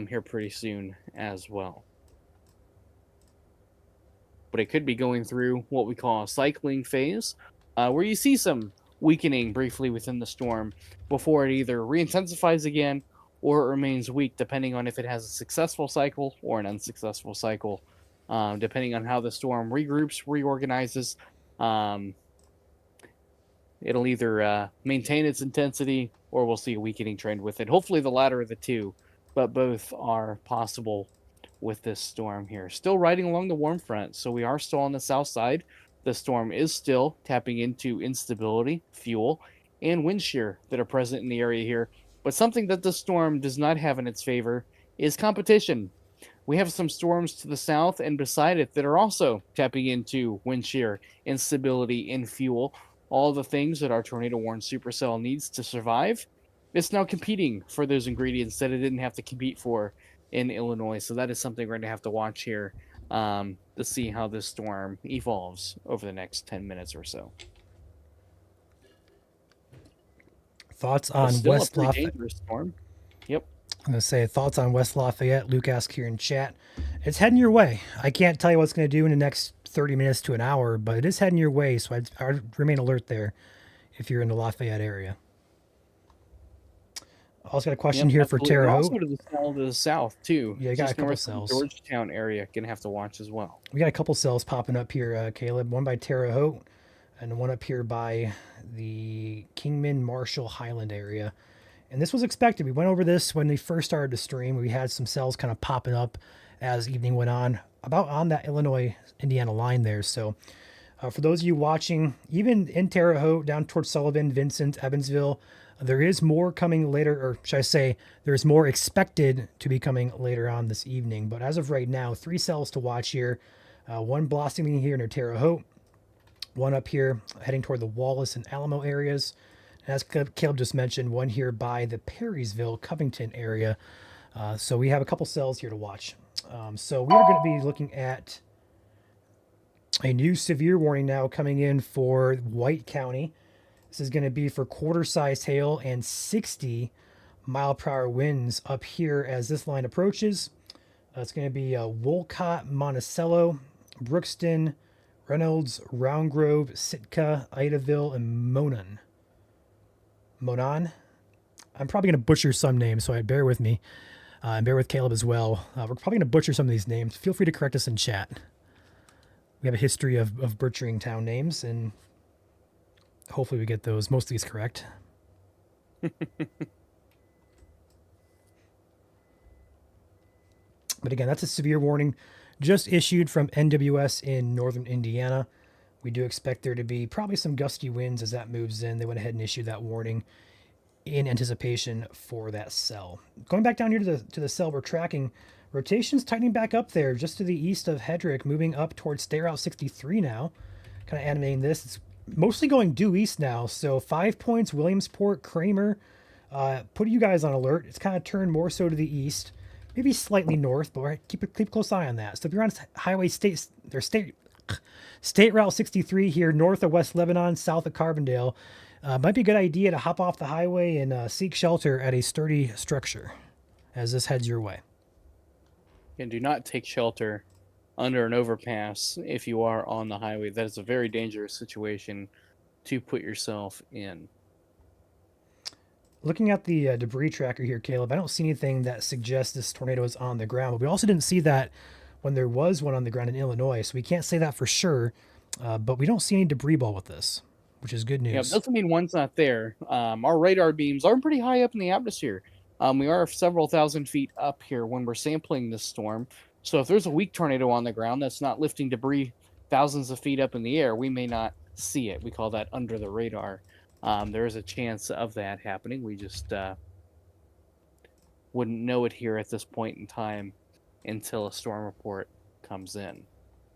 here pretty soon as well. But it could be going through what we call a cycling phase, where you see some weakening briefly within the storm before it either re-intensifies again or it remains weak, depending on if it has a successful cycle or an unsuccessful cycle, depending on how the storm regroups, reorganizes. It'll either maintain its intensity or we'll see a weakening trend with it. Hopefully the latter of the two, but both are possible with this storm here. Still riding along the warm front, so we are still on the south side. The storm is still tapping into instability, fuel, and wind shear that are present in the area here. But something that the storm does not have in its favor is competition. We have some storms to the south and beside it that are also tapping into wind shear, instability, and fuel. All the things that our tornado-warned supercell needs to survive. It's now competing for those ingredients that it didn't have to compete for in Illinois. So that is something we're going to have to watch here to see how this storm evolves over the next 10 minutes or so. Thoughts But on still West a pretty Lafayette? dangerous storm. Yep. I'm going to say thoughts on West Lafayette. Luke asked here in chat. It's heading your way. I can't tell you what it's going to do in the next 30 minutes to an hour, but it is heading your way. So I'd remain alert there if you're in the Lafayette area. Also got a question here for absolutely. Terre And Haute. also to the south too. Yeah, you got a just couple north cells. of Georgetown area. Gonna have to watch as well. We got a couple cells popping up here, Caleb. One by Terre Haute and one up here by the Kingman Marshall Highland area. And this was expected. We went over this when we first started the stream. We had some cells kind of popping up as evening went on, about on that Illinois-Indiana line there. So for those of you watching, even in Terre Haute, down towards Sullivan, Vincent, Evansville, there is more coming later, or should I say, there's more expected to be coming later on this evening. But as of right now, 3 cells to watch here. One blossoming here near Terre Haute, one up here heading toward the Wallace and Alamo areas. And as Caleb just mentioned, one here by the Perrysville, Covington area. So we have a couple cells here to watch. So we are going to be looking at a new severe warning now coming in for White County. This is going to be for quarter-sized hail and 60-mile-per-hour winds up here as this line approaches. It's going to be Wolcott, Monticello, Brookston, Reynolds, Round Grove, Sitka, Idaville, and Monon. Monon? I'm probably going to butcher some names, so bear with me. And bear with Caleb as well. We're probably going to butcher some of these names. Feel free to correct us in chat. We have a history of butchering town names, and hopefully we get most of these correct. But again, that's a severe warning just issued from NWS in northern Indiana. We do expect there to be probably some gusty winds as that moves in. They went ahead and issued that warning in anticipation for that cell. Going back down here to the cell we're tracking, rotation's tightening back up there just to the east of Hedrick, moving up towards State Route 63 now. Kind of animating this. It's mostly going due east now, so 5 Points, Williamsport, Kramer, put you guys on alert. It's kind of turned more so to the east, maybe slightly north, but keep a close eye on that. So if you're on State Route 63 here, north of West Lebanon, south of Carbondale, might be a good idea to hop off the highway and seek shelter at a sturdy structure as this heads your way. And do not take shelter under an overpass if you are on the highway. That is a very dangerous situation to put yourself in. Looking at the debris tracker here, Caleb, I don't see anything that suggests this tornado is on the ground, but we also didn't see that when there was one on the ground in Illinois, so we can't say that for sure, but we don't see any debris ball with this, which is good news. Yeah, doesn't mean one's not there. Our radar beams are pretty high up in the atmosphere. We are several thousand feet up here when we're sampling this storm. So if there's a weak tornado on the ground that's not lifting debris thousands of feet up in the air, we may not see it. We call that under the radar. There is a chance of that happening. We just wouldn't know it here at this point in time until a storm report comes in.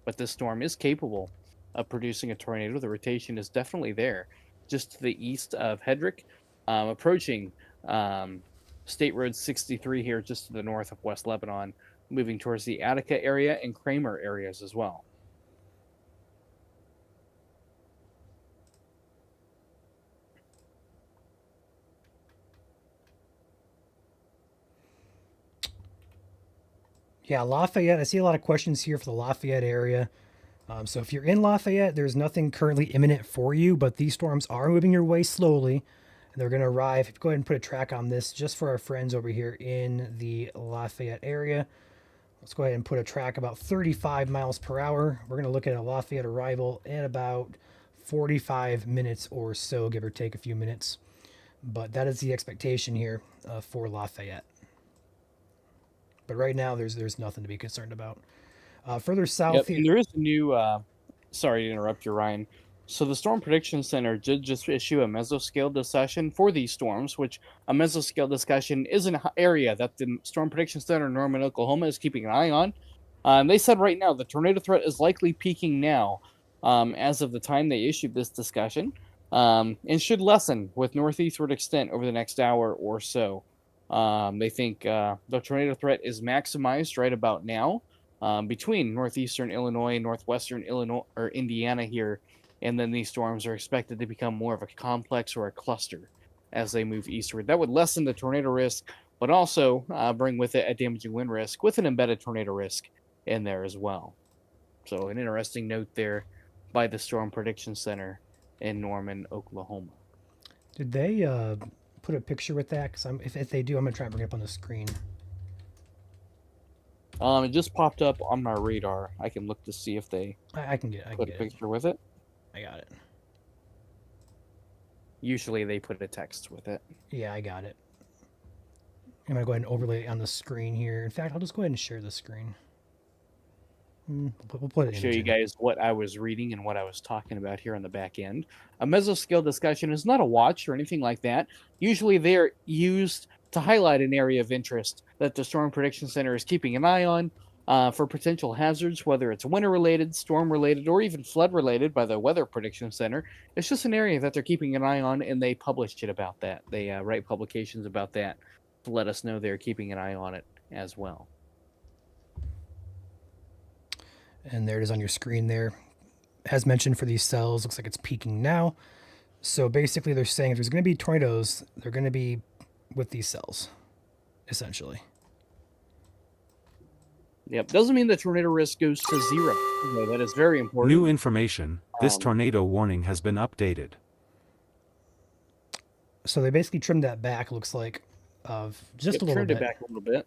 But this storm is capable of producing a tornado. The rotation is definitely there, just to the east of Hedrick, approaching State Road 63 here just to the north of West Lebanon, moving towards the Attica area and Kramer areas as well. Yeah, Lafayette. I see a lot of questions here for the Lafayette area. So if you're in Lafayette, there's nothing currently imminent for you, but these storms are moving your way slowly, and they're going to arrive. Go ahead and put a track on this just for our friends over here in the Lafayette area. Let's go ahead and put a track about 35 miles per hour. We're going to look at a Lafayette arrival in about 45 minutes or so, give or take a few minutes. But that is the expectation here for Lafayette. But right now, there's nothing to be concerned about. Further south Yep, here. and there is a new. Sorry to interrupt you, Ryan. So the Storm Prediction Center did just issue a mesoscale discussion for these storms, which a mesoscale discussion is an area that the Storm Prediction Center in Norman, Oklahoma is keeping an eye on. They said right now the tornado threat is likely peaking now as of the time they issued this discussion and should lessen with northeastward extent over the next hour or so. They think the tornado threat is maximized right about now. Between northeastern Illinois and northwestern Illinois or Indiana here, and then these storms are expected to become more of a complex or a cluster as they move eastward. That would lessen the tornado risk, but also bring with it a damaging wind risk with an embedded tornado risk in there as well. So an interesting note there by the Storm Prediction Center in Norman, Oklahoma. Did they put a picture with that? Because if they do, I'm going to try and bring it up on the screen. It just popped up on my radar. I can look to see if they I can get put a picture with it. I got it. Usually they put a text with it. Yeah, I got it. I'm going to go ahead and overlay it on the screen here. In fact, I'll just go ahead and share the screen. We'll put it Show you guys what I was reading and what I was talking about here on the back end. A mesoscale discussion is not a watch or anything like that. Usually they're used to highlight an area of interest that the Storm Prediction Center is keeping an eye on for potential hazards, whether it's winter-related, storm-related, or even flood-related by the Weather Prediction Center. It's just an area that they're keeping an eye on, and they publish it about that. They write publications about that to let us know they're keeping an eye on it as well. And there it is on your screen there. As mentioned for these cells, looks like it's peaking now. So basically they're saying if there's going to be tornadoes, they're going to be with these cells, essentially. Yep, doesn't mean the tornado risk goes to zero. No, that is very important. New information. This tornado warning has been updated. So they basically trimmed that back, looks like, of just a little trimmed bit. it back a little bit.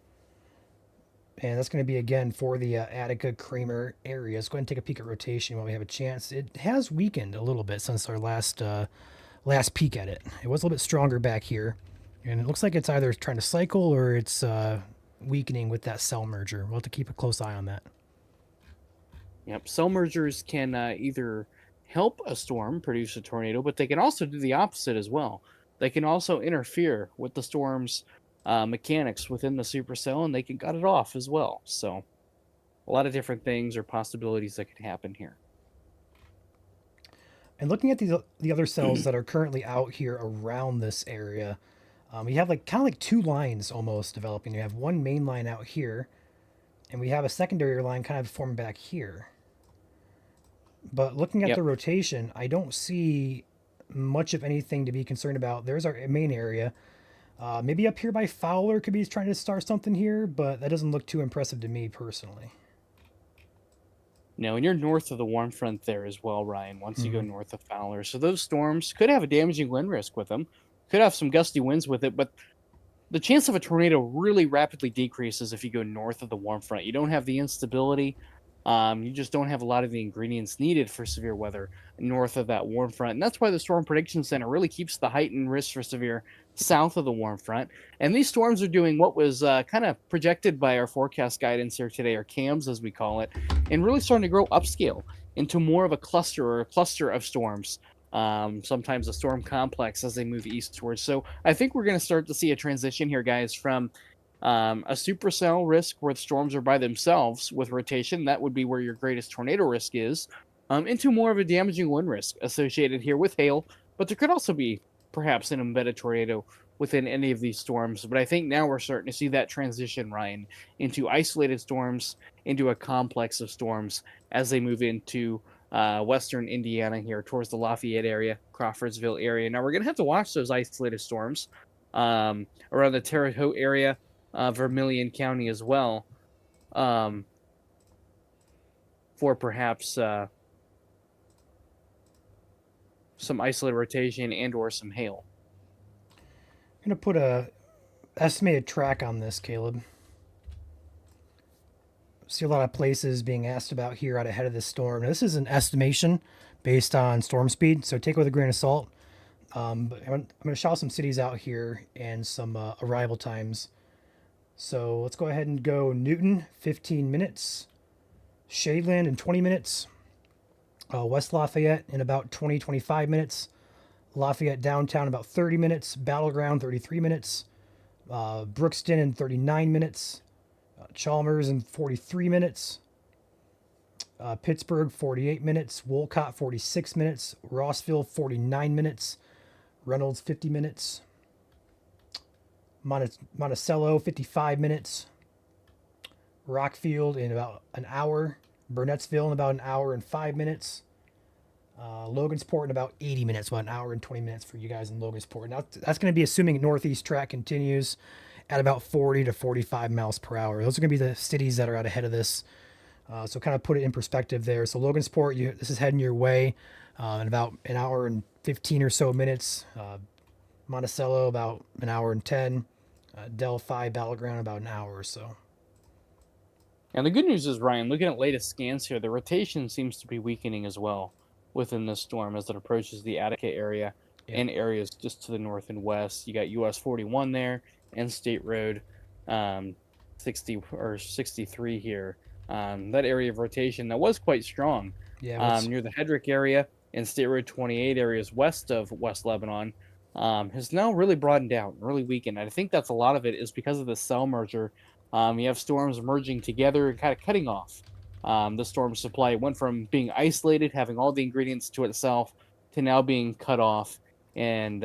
And that's going to be, again, for the Attica Kramer area. Let's go ahead and take a peek at rotation while we have a chance. It has weakened a little bit since our last peek at it. It was a little bit stronger back here. And it looks like it's either trying to cycle or it's weakening with that cell merger. We'll have to keep a close eye on that. Yep, cell mergers can either help a storm produce a tornado, but they can also do the opposite as well. They can also interfere with the storm's mechanics within the supercell, and they can cut it off as well. So a lot of different things or possibilities that could happen here. And looking at the other cells that are currently out here around this area, we have kind of like two lines almost developing. You have one main line out here, and we have a secondary line kind of forming back here. But looking at the rotation, I don't see much of anything to be concerned about. There's our main area. Maybe up here by Fowler could be trying to start something here, but that doesn't look too impressive to me personally. No, and you're north of the warm front there as well, Ryan, once you go north of Fowler. So those storms could have a damaging wind risk with them, could have some gusty winds with it, but the chance of a tornado really rapidly decreases if you go north of the warm front. You don't have the instability. You just don't have a lot of the ingredients needed for severe weather north of that warm front. And that's why the Storm Prediction Center really keeps the heightened risk for severe south of the warm front. And these storms are doing what was kind of projected by our forecast guidance here today, or CAMS as we call it, and really starting to grow upscale into more of a cluster of storms. Sometimes a storm complex as they move eastwards. So I think we're going to start to see a transition here, guys, from a supercell risk where the storms are by themselves with rotation. That would be where your greatest tornado risk is, into more of a damaging wind risk associated here with hail. But there could also be perhaps an embedded tornado within any of these storms. But I think now we're starting to see that transition, Ryan, into isolated storms, into a complex of storms as they move into western Indiana here towards the Lafayette area, Crawfordsville area. Now we're going to have to watch those isolated storms around the Terre Haute area, Vermilion County as well, for perhaps some isolated rotation and or some hail. I'm going to put a estimated track on this, Caleb. See a lot of places being asked about here out ahead of this storm. Now, this is an estimation based on storm speed, so take it with a grain of salt. But I'm going to shout some cities out here and some arrival times. So let's go ahead and go Newton, 15 minutes. Shadeland in 20 minutes. West Lafayette in about 25 minutes. Lafayette downtown about 30 minutes. Battleground, 33 minutes. Brookston in 39 minutes. Chalmers in 43 minutes. Pittsburgh, 48 minutes. Wolcott, 46 minutes. Rossville, 49 minutes. Reynolds, 50 minutes. Monticello, 55 minutes. Rockfield in about an hour. Burnettsville in about an hour and 5 minutes. Logansport in about 80 minutes, about an hour and 20 minutes for you guys in Logansport. Now, that's going to be assuming northeast track continues at about 40 to 45 miles per hour. Those are going to be the cities that are out ahead of this. So kind of put it in perspective there. So Logansport, this is heading your way in about an hour and 15 or so minutes. Monticello, about an hour and 10. Delphi, Battleground, about an hour or so. And the good news is, Ryan, looking at latest scans here, the rotation seems to be weakening as well within this storm as it approaches the Attica area and areas just to the north and west. You got US 41 there and State Road 60 or 63 here. That area of rotation that was quite strong near the Hedrick area and State Road 28 areas west of West Lebanon has now really broadened out, really weakened. And I think that's a lot of it is because of the cell merger. You have storms merging together and kind of cutting off the storm supply. It went from being isolated, having all the ingredients to itself, to now being cut off and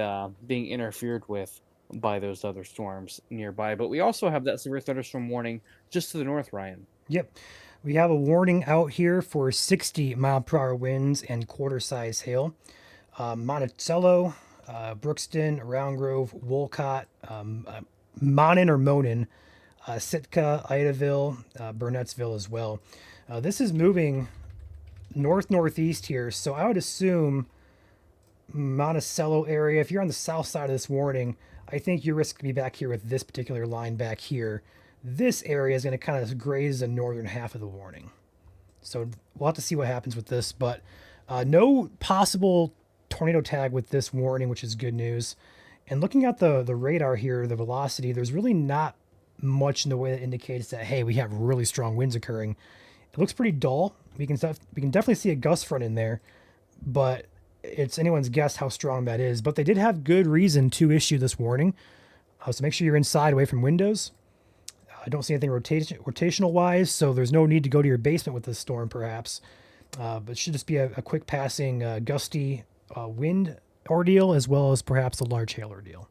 being interfered with by those other storms nearby. But we also have that severe thunderstorm warning just to the north, Ryan. Yep. We have a warning out here for 60 mile per hour winds and quarter size hail. Monticello, Brookston, Round Grove, Wolcott, Monin or Monin, Sitka, Idaville, Burnettsville as well. This is moving northeast here, so I would assume Monticello area. If you're on the south side of this warning, I think your risk could be back here with this particular line back here. This area is going to kind of graze the northern half of the warning. So we'll have to see what happens with this, but no possible tornado tag with this warning, which is good news. And looking at the radar here, the velocity, there's really not much in the way that indicates that, hey, we have really strong winds occurring. It looks pretty dull. We can definitely see a gust front in there, but it's anyone's guess how strong that is. But they did have good reason to issue this warning. So make sure you're inside, away from windows. I don't see anything rotational wise, so there's no need to go to your basement with this storm, perhaps. But it should just be a quick passing gusty wind ordeal, as well as perhaps a large hail ordeal.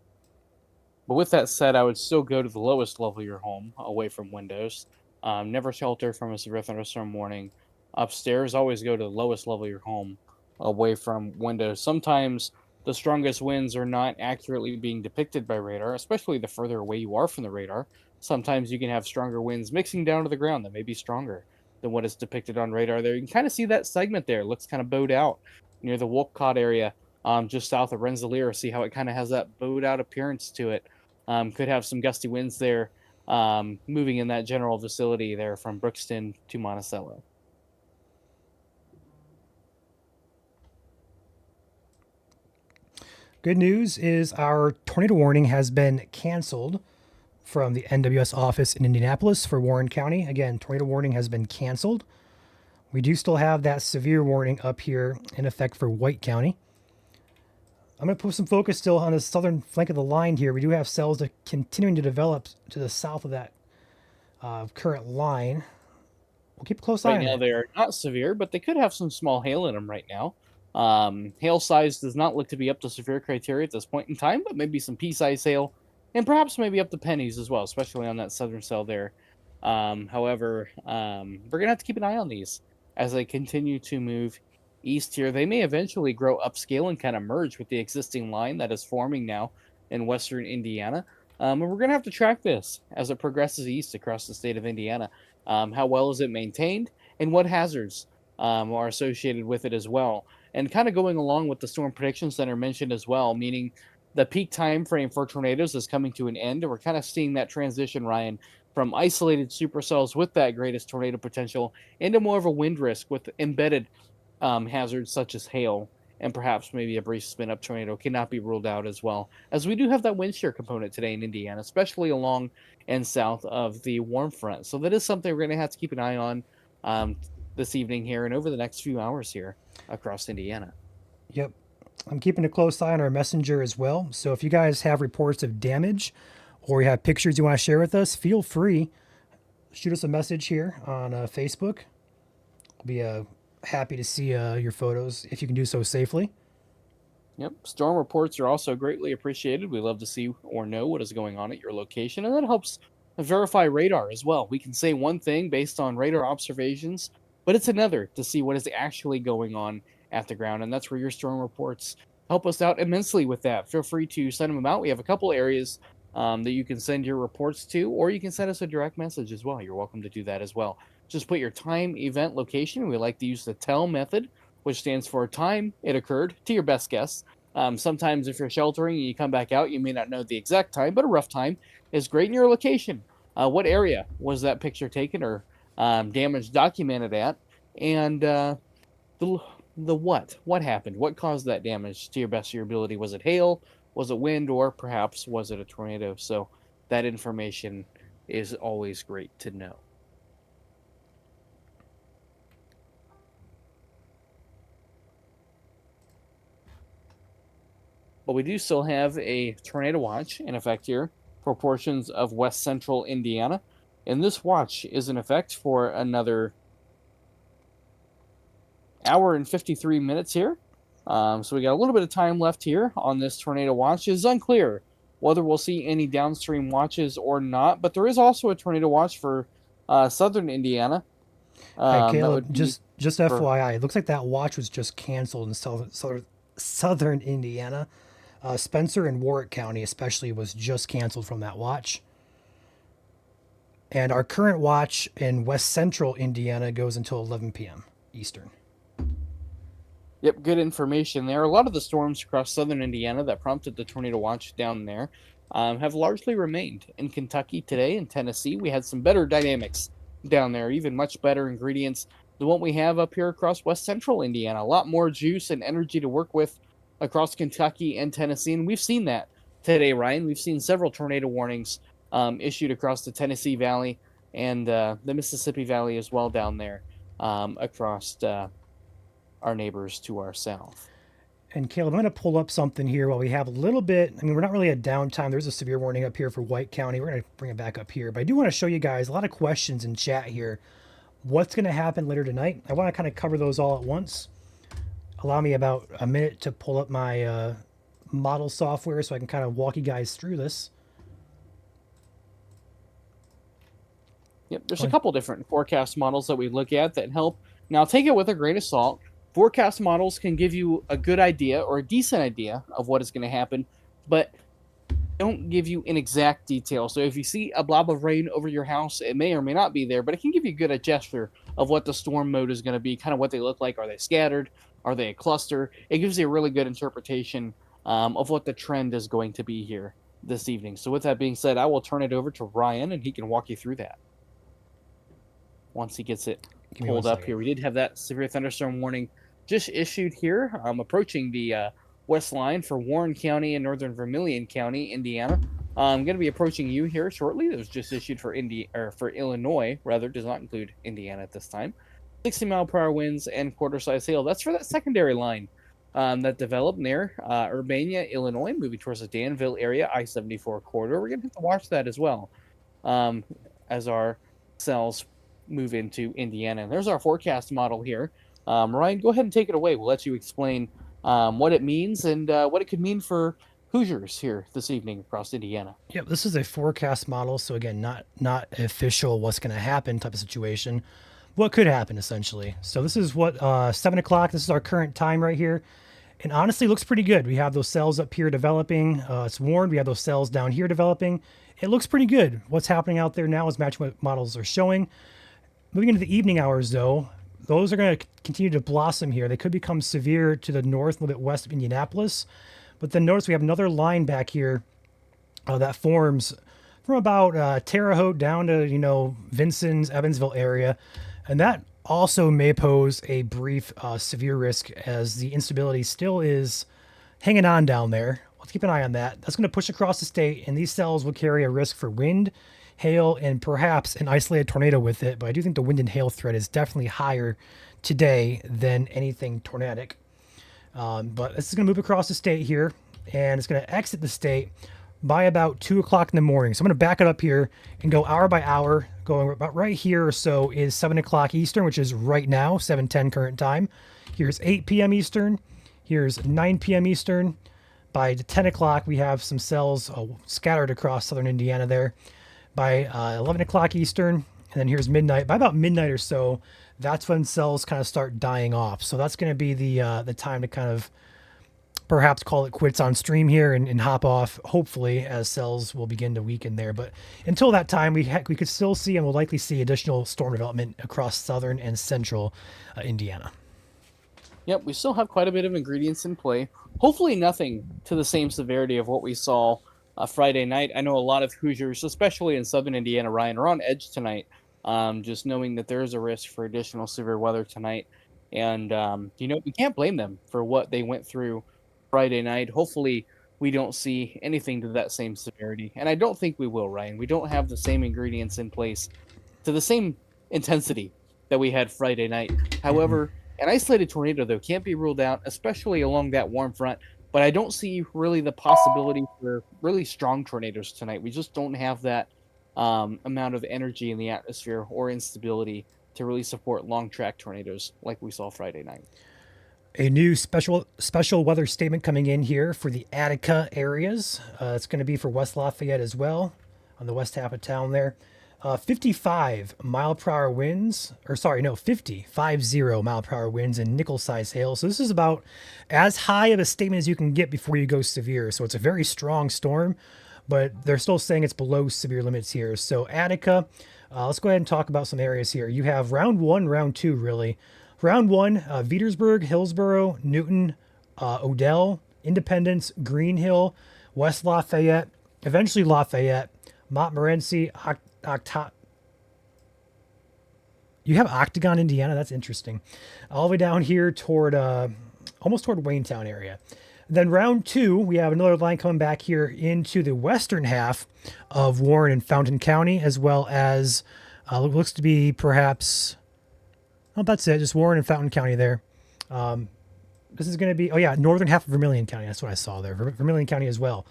But with that said, I would still go to the lowest level of your home, away from windows. Never shelter from a severe thunderstorm warning. Upstairs, always go to the lowest level of your home, away from windows. Sometimes the strongest winds are not accurately being depicted by radar, especially the further away you are from the radar. Sometimes you can have stronger winds mixing down to the ground that may be stronger than what is depicted on radar there. You can kind of see that segment there. It looks kind of bowed out near the Wolcott area, just south of Rensselaer. See how it kind of has that bowed out appearance to it. Could have some gusty winds there, moving in that general vicinity there from Brookston to Monticello. Good news is our tornado warning has been canceled from the NWS office in Indianapolis for Warren County. Again, tornado warning has been canceled. We do still have that severe warning up here in effect for White County. I'm going to put some focus still on the southern flank of the line here. We do have cells that continuing to develop to the south of that current line. We'll keep a close eye on Right now, it. they are not severe, but they could have some small hail in them right now. Hail size does not look to be up to severe criteria at this point in time, but maybe some pea-size hail, and perhaps maybe up to pennies as well, especially on that southern cell there. However, we're gonna have to keep an eye on these as they continue to move east here. They may eventually grow upscale and kind of merge with the existing line that is forming now in western Indiana. And we're gonna have to track this as it progresses east across the state of Indiana. How well is it maintained, and what hazards are associated with it as well? And kind of going along with the Storm Prediction Center mentioned as well, meaning the peak time frame for tornadoes is coming to an end, and we're kind of seeing that transition, Ryan, from isolated supercells with that greatest tornado potential into more of a wind risk with embedded hazards such as hail, and perhaps maybe a brief spin up tornado cannot be ruled out as well, as we do have that wind shear component today in Indiana, especially along and south of the warm front. So that is something we're going to have to keep an eye on this evening here and over the next few hours here across Indiana. Yep. I'm keeping a close eye on our messenger as well. So if you guys have reports of damage or you have pictures you want to share with us, feel free. Shoot us a message here on Facebook. We'll be happy to see your photos if you can do so safely. Yep. Storm reports are also greatly appreciated. We love to see or know what is going on at your location, and that helps verify radar as well. We can say one thing based on radar observations, but it's another to see what is actually going on at the ground, and that's where your storm reports help us out immensely with that. Feel free to send them out. We have a couple areas that you can send your reports to, or you can send us a direct message as well. You're welcome to do that as well. Just put your time, event, location. We like to use the TELL method, which stands for time it occurred to your best guess. Sometimes if you're sheltering and you come back out, you may not know the exact time, but a rough time is great in your location. What area was that picture taken or damage documented at? And the what happened? What caused that damage to your best of your ability? Was it hail? Was it wind? Or perhaps was it a tornado? So that information is always great to know. But we do still have a tornado watch in effect here for portions of west central Indiana. And this watch is in effect for another hour and 53 minutes here. So we got a little bit of time left here on this tornado watch. It's unclear whether we'll see any downstream watches or not, but there is also a tornado watch for southern Indiana. Hey, Caleb, just FYI, it looks like that watch was just canceled in southern Indiana. Spencer and Warwick County especially was just canceled from that watch. And our current watch in west central Indiana goes until 11 p.m. Eastern. Yep, good information there. A lot of the storms across southern Indiana that prompted the tornado watch down there have largely remained in Kentucky today and Tennessee. We had some better dynamics down there, even much better ingredients than what we have up here across west central Indiana. A lot more juice and energy to work with across Kentucky and Tennessee, and we've seen that today, Ryan. We've seen several tornado warnings issued across the Tennessee Valley and the Mississippi Valley as well down there across our neighbors to our south. And Caleb, I'm going to pull up something here while we have a little bit. I mean, we're not really at downtime. There's a severe warning up here for White County. We're going to bring it back up here. But I do want to show you guys a lot of questions in chat here. What's going to happen later tonight? I want to kind of cover those all at once. Allow me about a minute to pull up my model software so I can kind of walk you guys through this. Yep, there's a couple different forecast models that we look at that help. Now, take it with a grain of salt. Forecast models can give you a good idea or a decent idea of what is going to happen, but don't give you an exact detail. So if you see a blob of rain over your house, it may or may not be there, but it can give you a good gesture of what the storm mode is going to be, kind of what they look like. Are they scattered? Are they a cluster? It gives you a really good interpretation of what the trend is going to be here this evening. So with that being said, I will turn it over to Ryan, and he can walk you through that once he gets it pulled up here. We did have that severe thunderstorm warning just issued here. I'm approaching the west line for Warren County and northern Vermilion County, Indiana. I'm going to be approaching you here shortly. That was just issued for Illinois, rather, does not include Indiana at this time. 60-mile-per-hour winds and quarter-size hail. That's for that secondary line that developed near Urbana, Illinois, moving towards the Danville area, I-74 corridor. We're going to have to watch that as well as our cells move into Indiana. And there's our forecast model here Ryan, go ahead and take it away. We'll let you explain what it means and what it could mean for Hoosiers here this evening across Indiana. Yep, this is a forecast model, so again, not official what's going to happen type of situation. What could happen essentially. So this is what 7 o'clock. This is our current time right here, and honestly, looks pretty good. We have those cells up here developing. It's warned. We have those cells down here developing. It looks pretty good. What's happening out there now is matching what models are showing. Moving into the evening hours, though, those are going to continue to blossom here. They could become severe to the north, a little bit west of Indianapolis. But then notice we have another line back here that forms from about Terre Haute down to, Vincennes, Evansville area. And that also may pose a brief severe risk as the instability still is hanging on down there. Let's keep an eye on that. That's going to push across the state, and these cells will carry a risk for wind, hail, and perhaps an isolated tornado with it. But I do think the wind and hail threat is definitely higher today than anything tornadic. But this is going to move across the state here, and it's going to exit the state by about 2 o'clock in the morning. So I'm going to back it up here and go hour by hour. Going about right here or so is 7 o'clock Eastern, which is right now, 7:10 current time. Here's 8 p.m. Eastern. Here's 9 p.m. Eastern. By 10 o'clock, we have some cells scattered across southern Indiana there. By 11 o'clock Eastern, and then here's midnight. By about midnight or so, that's when cells kind of start dying off. So that's going to be the time to kind of perhaps call it quits on stream here and hop off, hopefully, as cells will begin to weaken there. But until that time, we could still see and will likely see additional storm development across southern and central Indiana. Yep, we still have quite a bit of ingredients in play. Hopefully nothing to the same severity of what we saw Friday night. I know a lot of Hoosiers, especially in southern Indiana, Ryan, are on edge tonight, just knowing that there is a risk for additional severe weather tonight. And, we can't blame them for what they went through Friday night. Hopefully we don't see anything to that same severity. And I don't think we will, Ryan. We don't have the same ingredients in place to the same intensity that we had Friday night. However, an isolated tornado, though, can't be ruled out, especially along that warm front. But I don't see really the possibility for really strong tornadoes tonight. We just don't have that amount of energy in the atmosphere or instability to really support long track tornadoes like we saw Friday night. A new special weather statement coming in here for the Attica areas. It's going to be for West Lafayette as well, on the west half of town there. 55 mile per hour winds, 50 mile per hour winds and nickel size hail. So this is about as high of a statement as you can get before you go severe. So it's a very strong storm, but they're still saying it's below severe limits here. So Attica, let's go ahead and talk about some areas here. You have round one, round two, really. Round one, Petersburg, Hillsborough, Newton, Odell, Independence, Green Hill, West Lafayette, eventually Lafayette, Montmorency, you have Octagon, Indiana. That's interesting. All the way down here toward almost toward Waynetown area. Then round two, we have another line coming back here into the western half of Warren and Fountain County, as well as looks to be perhaps. Oh, that's it. Just Warren and Fountain County there. This is going to be, northern half of Vermilion County. That's what I saw there. Vermilion County as well.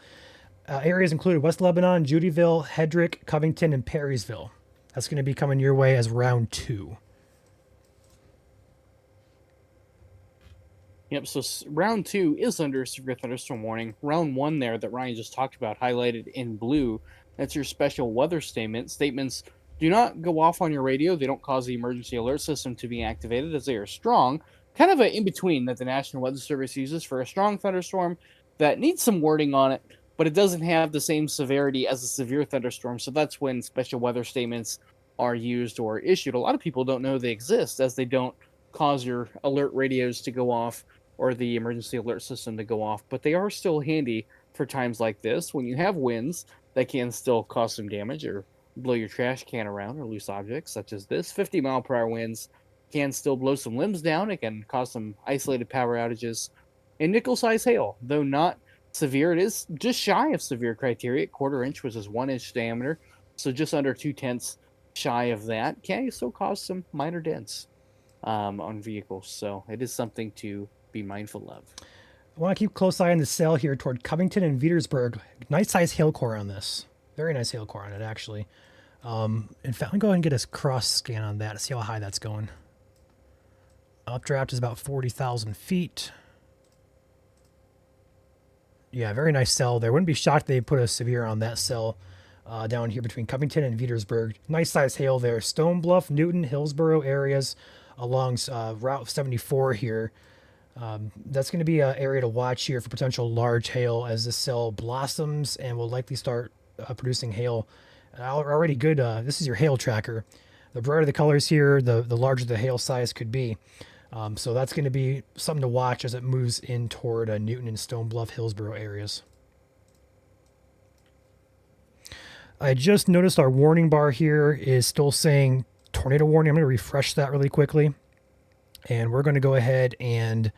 Areas included West Lebanon, Judyville, Hedrick, Covington, and Perrysville. That's going to be coming your way as round two. Yep, so round two is under severe thunderstorm warning. Round one there that Ryan just talked about, highlighted in blue, that's your special weather statement. Statements do not go off on your radio. They don't cause the emergency alert system to be activated as they are strong. Kind of an in-between that the National Weather Service uses for a strong thunderstorm that needs some wording on it, but it doesn't have the same severity as a severe thunderstorm. So that's when special weather statements are used or issued. A lot of people don't know they exist, as they don't cause your alert radios to go off or the emergency alert system to go off, but they are still handy for times like this when you have winds that can still cause some damage or blow your trash can around or loose objects such as this. 50 mile per hour winds can still blow some limbs down. It can cause some isolated power outages. And nickel size hail, though not severe, it is just shy of severe criteria. Quarter inch, which is 1 inch diameter, so just under 2/10 shy of that, can still cause some minor dents on vehicles. So it is something to be mindful of. I want to keep a close eye on the cell here toward Covington and Petersburg. Nice size hail core on this. Very nice hail core on it, actually. In fact, let me go ahead and get a cross scan on that to see how high that's going. Updraft is about 40,000 feet. Yeah, very nice cell there. Wouldn't be shocked if they put a severe on that cell down here between Covington and Petersburg. Nice size hail there. Stone Bluff, Newton, Hillsborough areas along Route 74 here. That's going to be an area to watch here for potential large hail as this cell blossoms and will likely start producing hail. Already good. This is your hail tracker. The brighter the colors here, the larger the hail size could be. So that's going to be something to watch as it moves in toward Newton and Stone Bluff, Hillsborough areas. I just noticed our warning bar here is still saying tornado warning. I'm going to refresh that really quickly. And we're going to go ahead and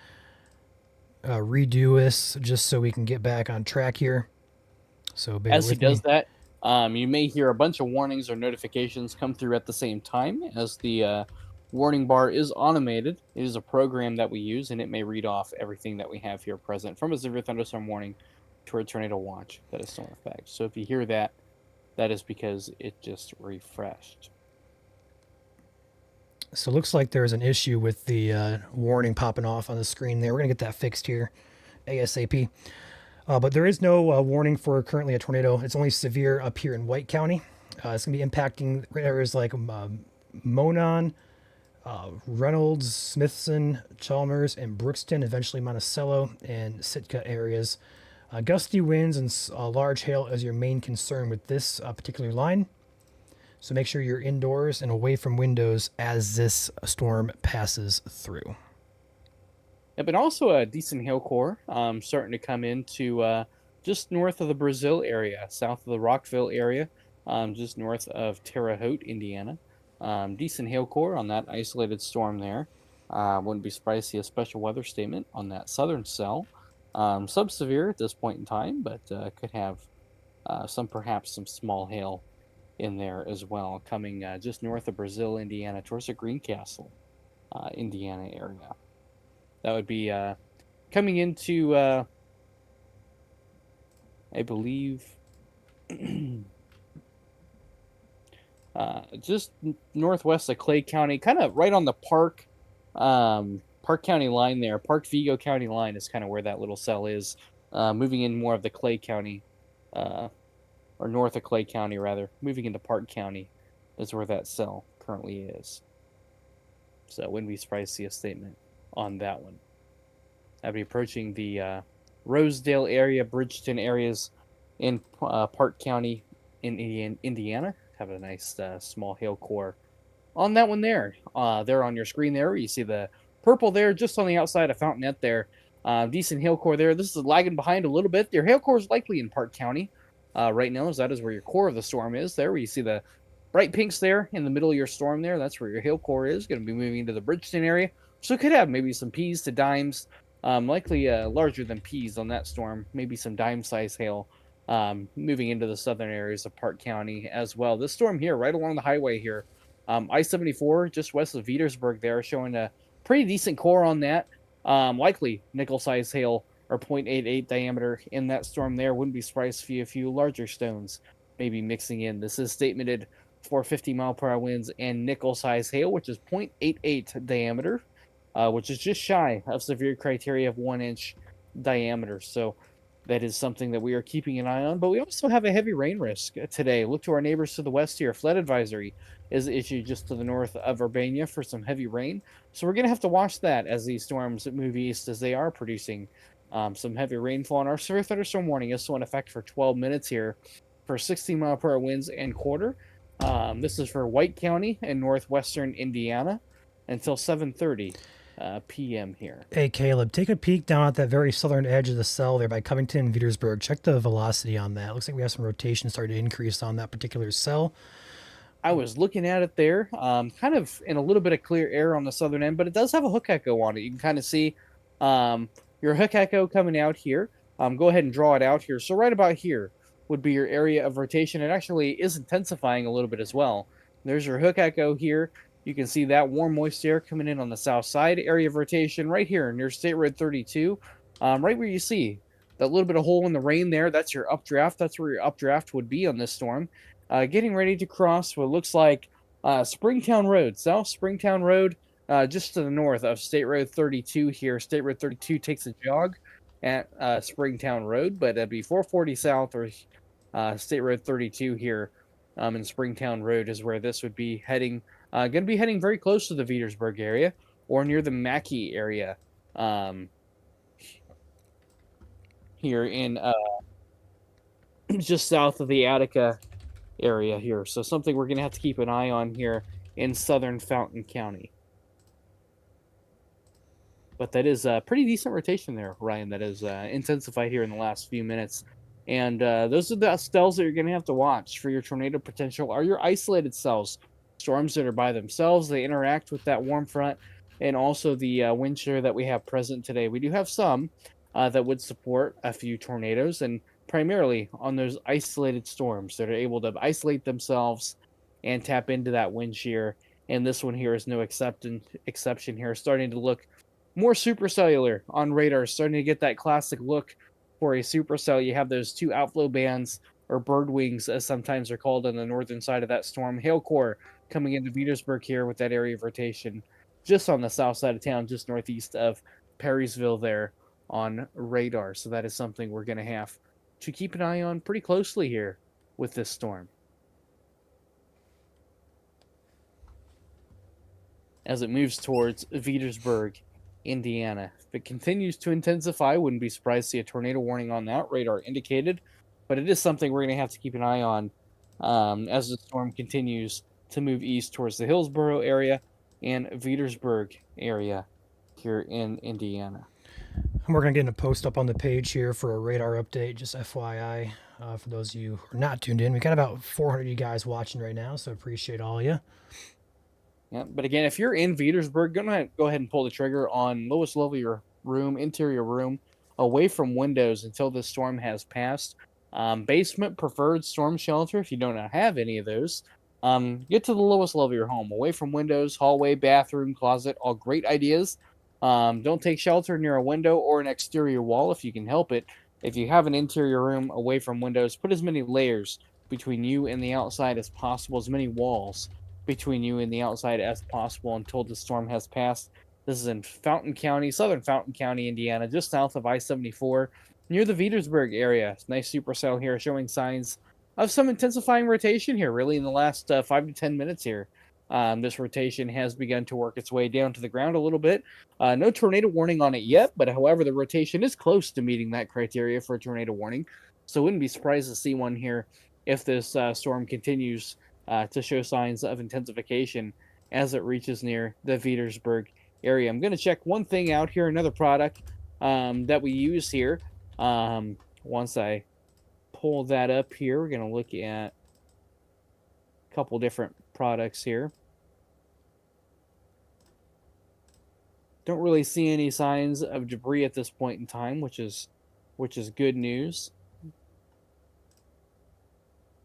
redo this just so we can get back on track here. So bear As he with me. does that, you may hear a bunch of warnings or notifications come through at the same time as the warning bar is automated. It is a program that we use, and it may read off everything that we have here present from a severe thunderstorm warning to a tornado watch that is still in effect. So if you hear that, that is because it just refreshed. So it looks like there's an issue with the warning popping off on the screen there. We're going to get that fixed here ASAP. But there is no warning for currently a tornado. It's only severe up here in White County. It's going to be impacting areas like Monon, Reynolds, Smithson, Chalmers, and Brookston, eventually Monticello and Sitka areas. Gusty winds and large hail is your main concern with this particular line. So make sure you're indoors and away from windows as this storm passes through. Yeah, but also a decent hail core starting to come into just north of the Brazil area, south of the Rockville area, just north of Terre Haute, Indiana. Decent hail core on that isolated storm there. Wouldn't be surprised to see a special weather statement on that southern cell. Subsevere at this point in time, but could have perhaps some small hail in there as well, coming just north of Brazil, Indiana, towards the Greencastle, Indiana area. That would be coming into, I believe, just northwest of Clay County, kind of right on the Park County line there. Park Vigo County line is kind of where that little cell is. Moving in more of the Clay County, or north of Clay County, rather. Moving into Park County is where that cell currently is. So wouldn't be surprised to see a statement on that one. I'd be approaching the Rosedale area, Bridgeton areas in Park County in Indiana. Have a nice small hail core on that one there. There on your screen there, you see the purple there just on the outside of Fountainette there. Decent hail core there. This is lagging behind a little bit. Your hail core is likely in Park County right now, as that is where your core of the storm is. There, where you see the bright pinks there in the middle of your storm there. That's where your hail core is. Going to be moving into the Bridgeton area. So it could have maybe some peas to dimes, likely larger than peas on that storm. Maybe some dime-size hail moving into the southern areas of Park County as well. This storm here, right along the highway here, I-74, just west of Petersburg there, showing a pretty decent core on that. Likely nickel-size hail or 0.88 diameter in that storm there. Wouldn't be surprised to see a few larger stones maybe mixing in. This is statemented for 50-mile-per-hour winds and nickel-size hail, which is 0.88 diameter, which is just shy of severe criteria of 1-inch diameter. So that is something that we are keeping an eye on. But we also have a heavy rain risk today. Look to our neighbors to the west here. Flood advisory is issued just to the north of Urbana for some heavy rain. So we're going to have to watch that as these storms move east, as they are producing some heavy rainfall. And our severe thunderstorm warning is still in effect for 12 minutes here for 60-mile-per-hour winds and quarter. This is for White County and northwestern Indiana until 7:30 p.m. here. Hey, Caleb, take a peek down at that very southern edge of the cell there by Covington and Petersburg. Check the velocity on that. Looks like we have some rotation starting to increase on that particular cell. I was looking at it there, kind of in a little bit of clear air on the southern end, but it does have a hook echo on it. You can kind of see your hook echo coming out here. Go ahead and draw it out here. So right about here would be your area of rotation. It actually is intensifying a little bit as well. There's your hook echo here. You can see that warm, moist air coming in on the south side. Area of rotation right here near State Road 32. Right where you see that little bit of hole in the rain there, that's your updraft. That's where your updraft would be on this storm. Getting ready to cross what looks like Springtown Road, South Springtown Road, just to the north of State Road 32 here. State Road 32 takes a jog at Springtown Road, but that'd be 440 south or State Road 32 here in Springtown Road is where this would be heading. Going to be heading very close to the Veedersburg area or near the Mackey area here in just south of the Attica area here. So something we're going to have to keep an eye on here in southern Fountain County. But that is a pretty decent rotation there, Ryan, that is intensified here in the last few minutes. And those are the cells that you're going to have to watch for your tornado potential are your isolated cells. Storms that are by themselves, they interact with that warm front, and also the wind shear that we have present today. We do have some that would support a few tornadoes, and primarily on those isolated storms that are able to isolate themselves and tap into that wind shear. And this one here is no exception here, starting to look more supercellular on radar, starting to get that classic look for a supercell. You have those two outflow bands, or bird wings as sometimes they're called, on the northern side of that storm. Hail core coming into Veedersburg here with that area of rotation just on the south side of town, just northeast of Perrysville there on radar. So that is something we're going to have to keep an eye on pretty closely here with this storm. As it moves towards Veedersburg, Indiana. If it continues to intensify, wouldn't be surprised to see a tornado warning on that, radar indicated, but it is something we're going to have to keep an eye on as the storm continues to move east towards the Hillsborough area and Veedersburg area here in Indiana. And we're going to get a post up on the page here for a radar update, just FYI, for those of you who are not tuned in. We got about 400 of you guys watching right now, so appreciate all of you. Yeah, but again, if you're in Veedersburg, go ahead and pull the trigger on lowest level of your room, interior room, away from windows until the storm has passed. Basement preferred storm shelter if you don't have any of those. Get to the lowest level of your home, away from windows, hallway, bathroom, closet, all great ideas. Don't take shelter near a window or an exterior wall if you can help it. If you have an interior room away from windows, put as many layers between you and the outside as possible, as many walls between you and the outside as possible until the storm has passed. This is in Fountain County, southern Fountain County, Indiana, just south of I-74, near the Veedersburg area. Nice supercell here showing signs of some intensifying rotation here, really, in the last 5 to 10 minutes here. This rotation has begun to work its way down to the ground a little bit. No tornado warning on it yet, but however, the rotation is close to meeting that criteria for a tornado warning. So wouldn't be surprised to see one here if this storm continues to show signs of intensification as it reaches near the Veedersburg area. I'm going to check one thing out here, another product that we use here. Once I pull that up here, we're going to look at a couple different products here. Don't really see any signs of debris at this point in time, which is good news.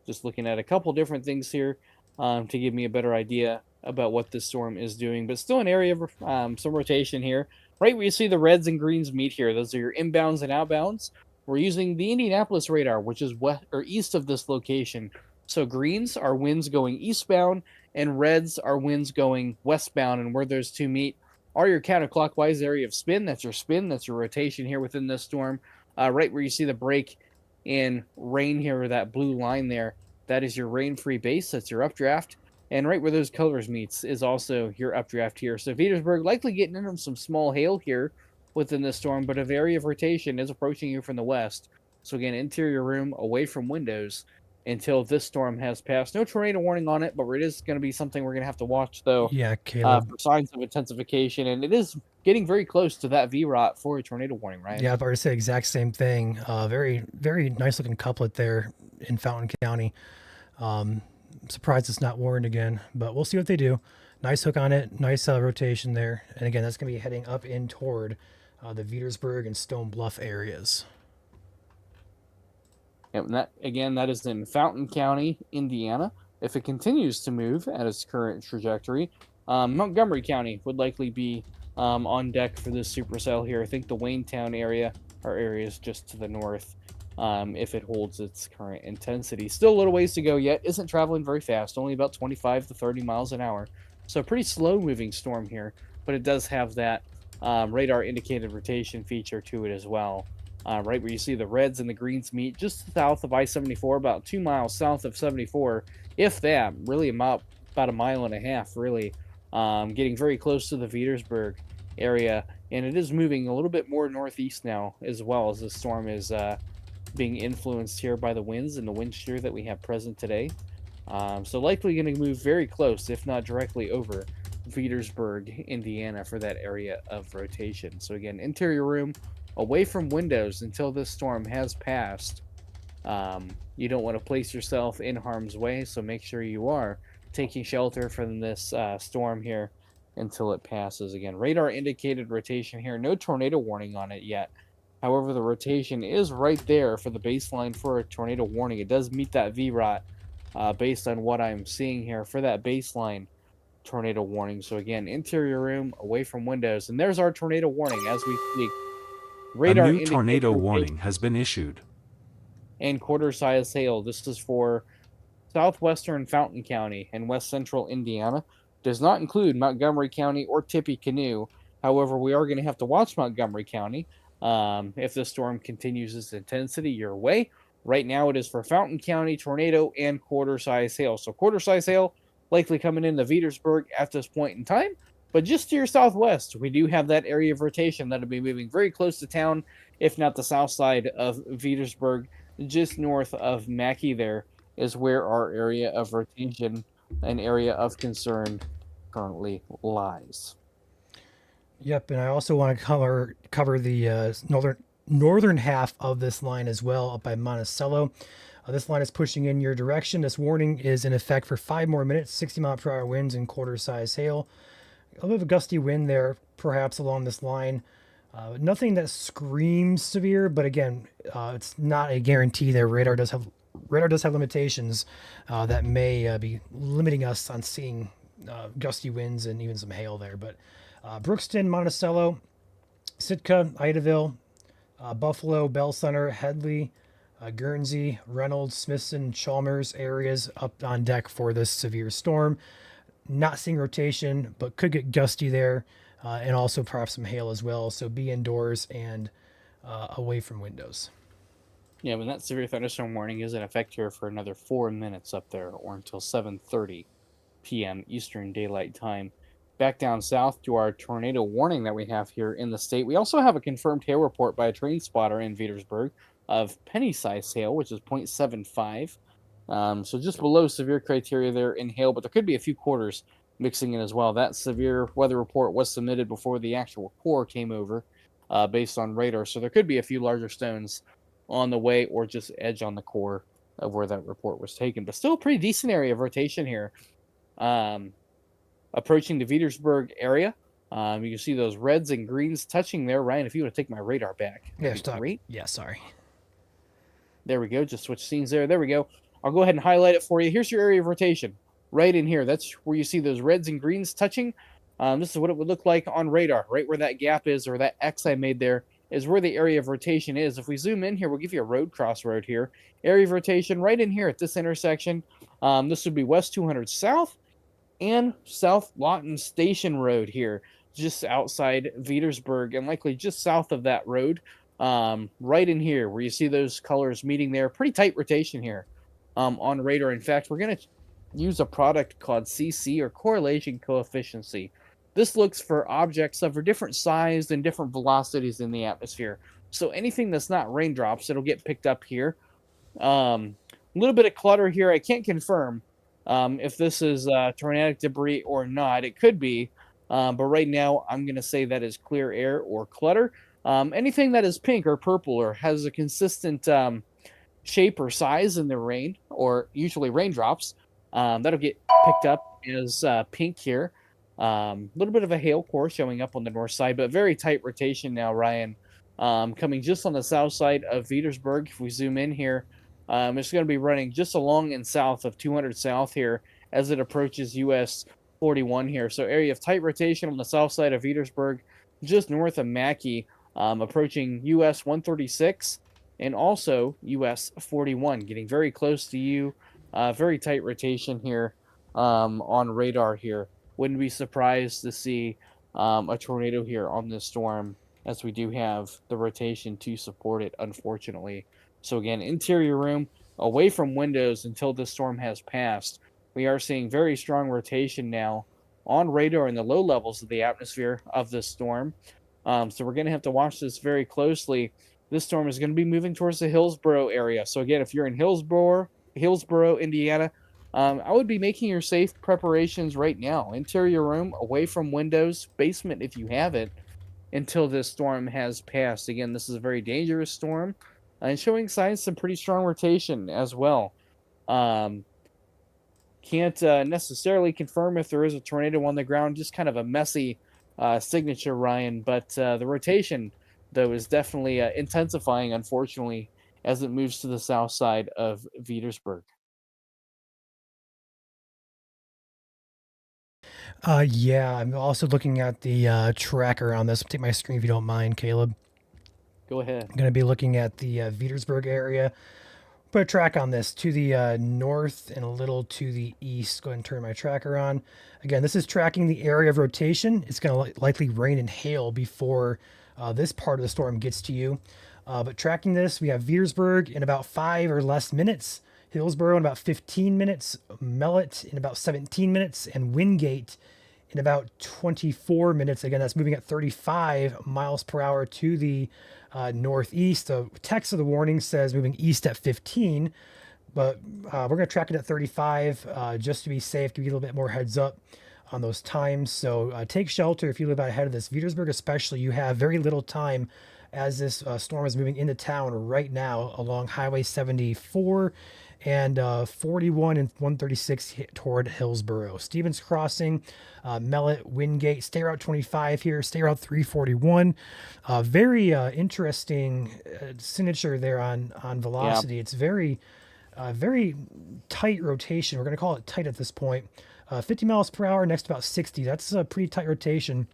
Just looking at a couple different things here to give me a better idea about what this storm is doing, but still an area of some rotation here. Right where you see the reds and greens meet here, those are your inbounds and outbounds. We're using the Indianapolis radar, which is west or east of this location. So greens are winds going eastbound, and reds are winds going westbound, and where those two meet are your counterclockwise area of spin. That's your rotation here within this storm. Right where you see the break in rain here, or that blue line there, that is your rain-free base. That's your updraft. And right where those colors meets is also your updraft here. So Veedersburg likely getting into some small hail here within this storm, but a area of rotation is approaching you from the west. So again, interior room away from windows until this storm has passed. No tornado warning on it, but it is going to be something we're going to have to watch, though. Yeah, Caleb. For signs of intensification, and it is getting very close to that VROT for a tornado warning, right? Yeah, I've already said exact same thing. Very, very nice looking couplet there in Fountain County. Surprised it's not warned again, but we'll see what they do. Nice hook on it, nice rotation there. And again, that's going to be heading up in toward the Veedersburg and Stone Bluff areas. And that is in Fountain County, Indiana. If it continues to move at its current trajectory, Montgomery County would likely be on deck for this supercell here. I think the Waynetown area are areas just to the north. If it holds its current intensity. Still a little ways to go yet. Isn't traveling very fast, only about 25 to 30 miles an hour. So a pretty slow moving storm here. but it does have that radar indicated rotation feature to it as well. Right where you see the reds and the greens meet, just south of I-74, about 2 miles south of 74, if that, really about a mile and a half, really, getting very close to the Petersburg area, and it is moving a little bit more northeast now as well, as the storm is being influenced here by the winds and the wind shear that we have present today. So likely going to move very close, if not directly over Petersburg, Indiana, for that area of rotation. So again, interior room, away from windows until this storm has passed. You don't want to place yourself in harm's way, so make sure you are taking shelter from this storm here until it passes. Again, radar indicated rotation here. No tornado warning on it yet. However, the rotation is right there for the baseline for a tornado warning. It does meet that VROT based on what I'm seeing here for that baseline tornado warning. So again, interior room, away from windows. And there's our tornado warning as we speak. A new tornado warning has been issued. And quarter-size hail. This is for southwestern Fountain County and west central Indiana. Does not include Montgomery County or Tippecanoe. However, we are going to have to watch Montgomery County if the storm continues its intensity your way. Right now it is for Fountain County, tornado, and quarter-size hail. So quarter-size hail likely coming into Petersburg at this point in time. But just to your southwest, we do have that area of rotation that'll be moving very close to town, if not the south side of Petersburg, just north of Mackay. There is where our area of rotation, an area of concern, currently lies. Yep, and I also want to cover the northern half of this line as well, up by Monticello. This line is pushing in your direction. This warning is in effect for 5 more minutes, 60-mile-per-hour winds and quarter-size hail. A little bit of a gusty wind there, perhaps, along this line. Nothing that screams severe, but again, it's not a guarantee. Their radar does have limitations that may be limiting us on seeing gusty winds and even some hail there. But Brookston, Monticello, Sitka, Idaville, Buffalo, Bell Center, Headley, Guernsey, Reynolds, Smithson, Chalmers areas up on deck for this severe storm. Not seeing rotation, but could get gusty there, and also perhaps some hail as well. So be indoors and away from windows. Yeah, but that severe thunderstorm warning is in effect here for another 4 minutes up there, or until 7:30 p.m. Eastern Daylight Time. Back down south to our tornado warning that we have here in the state. We also have a confirmed hail report by a train spotter in Petersburg of penny-sized hail, which is 0.75. So just below severe criteria there in hail, but there could be a few quarters mixing in as well. That severe weather report was submitted before the actual core came over based on radar. So there could be a few larger stones on the way or just edge on the core of where that report was taken. But still a pretty decent area of rotation here. Approaching the Petersburg area. You can see those reds and greens touching there. Ryan, if you want to take my radar back. Yeah, stop. Great. Yeah, sorry. There we go. Just switch scenes there. There we go. I'll go ahead and highlight it for you. Here's your area of rotation. Right in here. That's where you see those reds and greens touching. This is what it would look like on radar. Right where that gap is, or that X I made there, is where the area of rotation is. If we zoom in here, we'll give you a road crossroad here. Area of rotation right in here at this intersection. This would be West 200 South and South Lawton Station Road here, just outside Petersburg, and likely just south of that road. Right in here where you see those colors meeting there. Pretty tight rotation here on radar. In fact, we're going to use a product called CC, or correlation coefficient. This looks for objects of a different size and different velocities in the atmosphere. So anything that's not raindrops, it'll get picked up here. A little bit of clutter here. I can't confirm if this is tornadic debris or not. It could be, but right now I'm going to say that is clear air or clutter. Anything that is pink or purple or has a consistent shape or size in the rain, or usually raindrops, that'll get picked up as pink here. A little bit of a hail core showing up on the north side, but very tight rotation now, Ryan. Coming just on the south side of Petersburg. If we zoom in here, it's going to be running just along and south of 200 South here as it approaches US 41 here. So area of tight rotation on the south side of Petersburg, just north of Mackay, approaching US 136 and also US 41, getting very close to you. Very tight rotation here on radar here. Wouldn't be surprised to see a tornado here on this storm, as we do have the rotation to support it, unfortunately. So again, interior room, away from windows until this storm has passed. We are seeing very strong rotation now on radar in the low levels of the atmosphere of this storm. So we're going to have to watch this very closely. This storm is going to be moving towards the Hillsborough area. So again, if you're in Hillsborough, Indiana, I would be making your safe preparations right now. Interior room, away from windows, basement if you have it, until this storm has passed. Again, this is a very dangerous storm and showing signs of some pretty strong rotation as well. Can't necessarily confirm if there is a tornado on the ground, just kind of a messy signature, Ryan. But the rotation, though, is definitely intensifying, unfortunately, as it moves to the south side of Petersburg. Yeah, I'm also looking at the tracker on this. Take my screen if you don't mind, Caleb. Go ahead. I'm going to be looking at the Petersburg area. Put a track on this to the north and a little to the east. Go ahead and turn my tracker on. Again, this is tracking the area of rotation. It's going to likely rain and hail before this part of the storm gets to you. But tracking this, we have Petersburg in about 5 or less minutes, Hillsborough in about 15 minutes, Millet in about 17 minutes, and Wingate in about 24 minutes. Again, that's moving at 35 miles per hour to the northeast. The text of the warning says moving east at 15, but we're going to track it at 35 just to be safe, to give you a little bit more heads up on those times. So take shelter if you live out ahead of this. Petersburg especially, you have very little time as this storm is moving into town right now along Highway 74 and 41 and 136 toward Hillsborough. Stevens Crossing, Millet, Wingate, stay route 25 here, stay route 341. Very interesting signature there on velocity. Yeah. It's very tight rotation. We're going to call it tight at this point. 50 miles per hour, next about 60. That's a pretty tight rotation.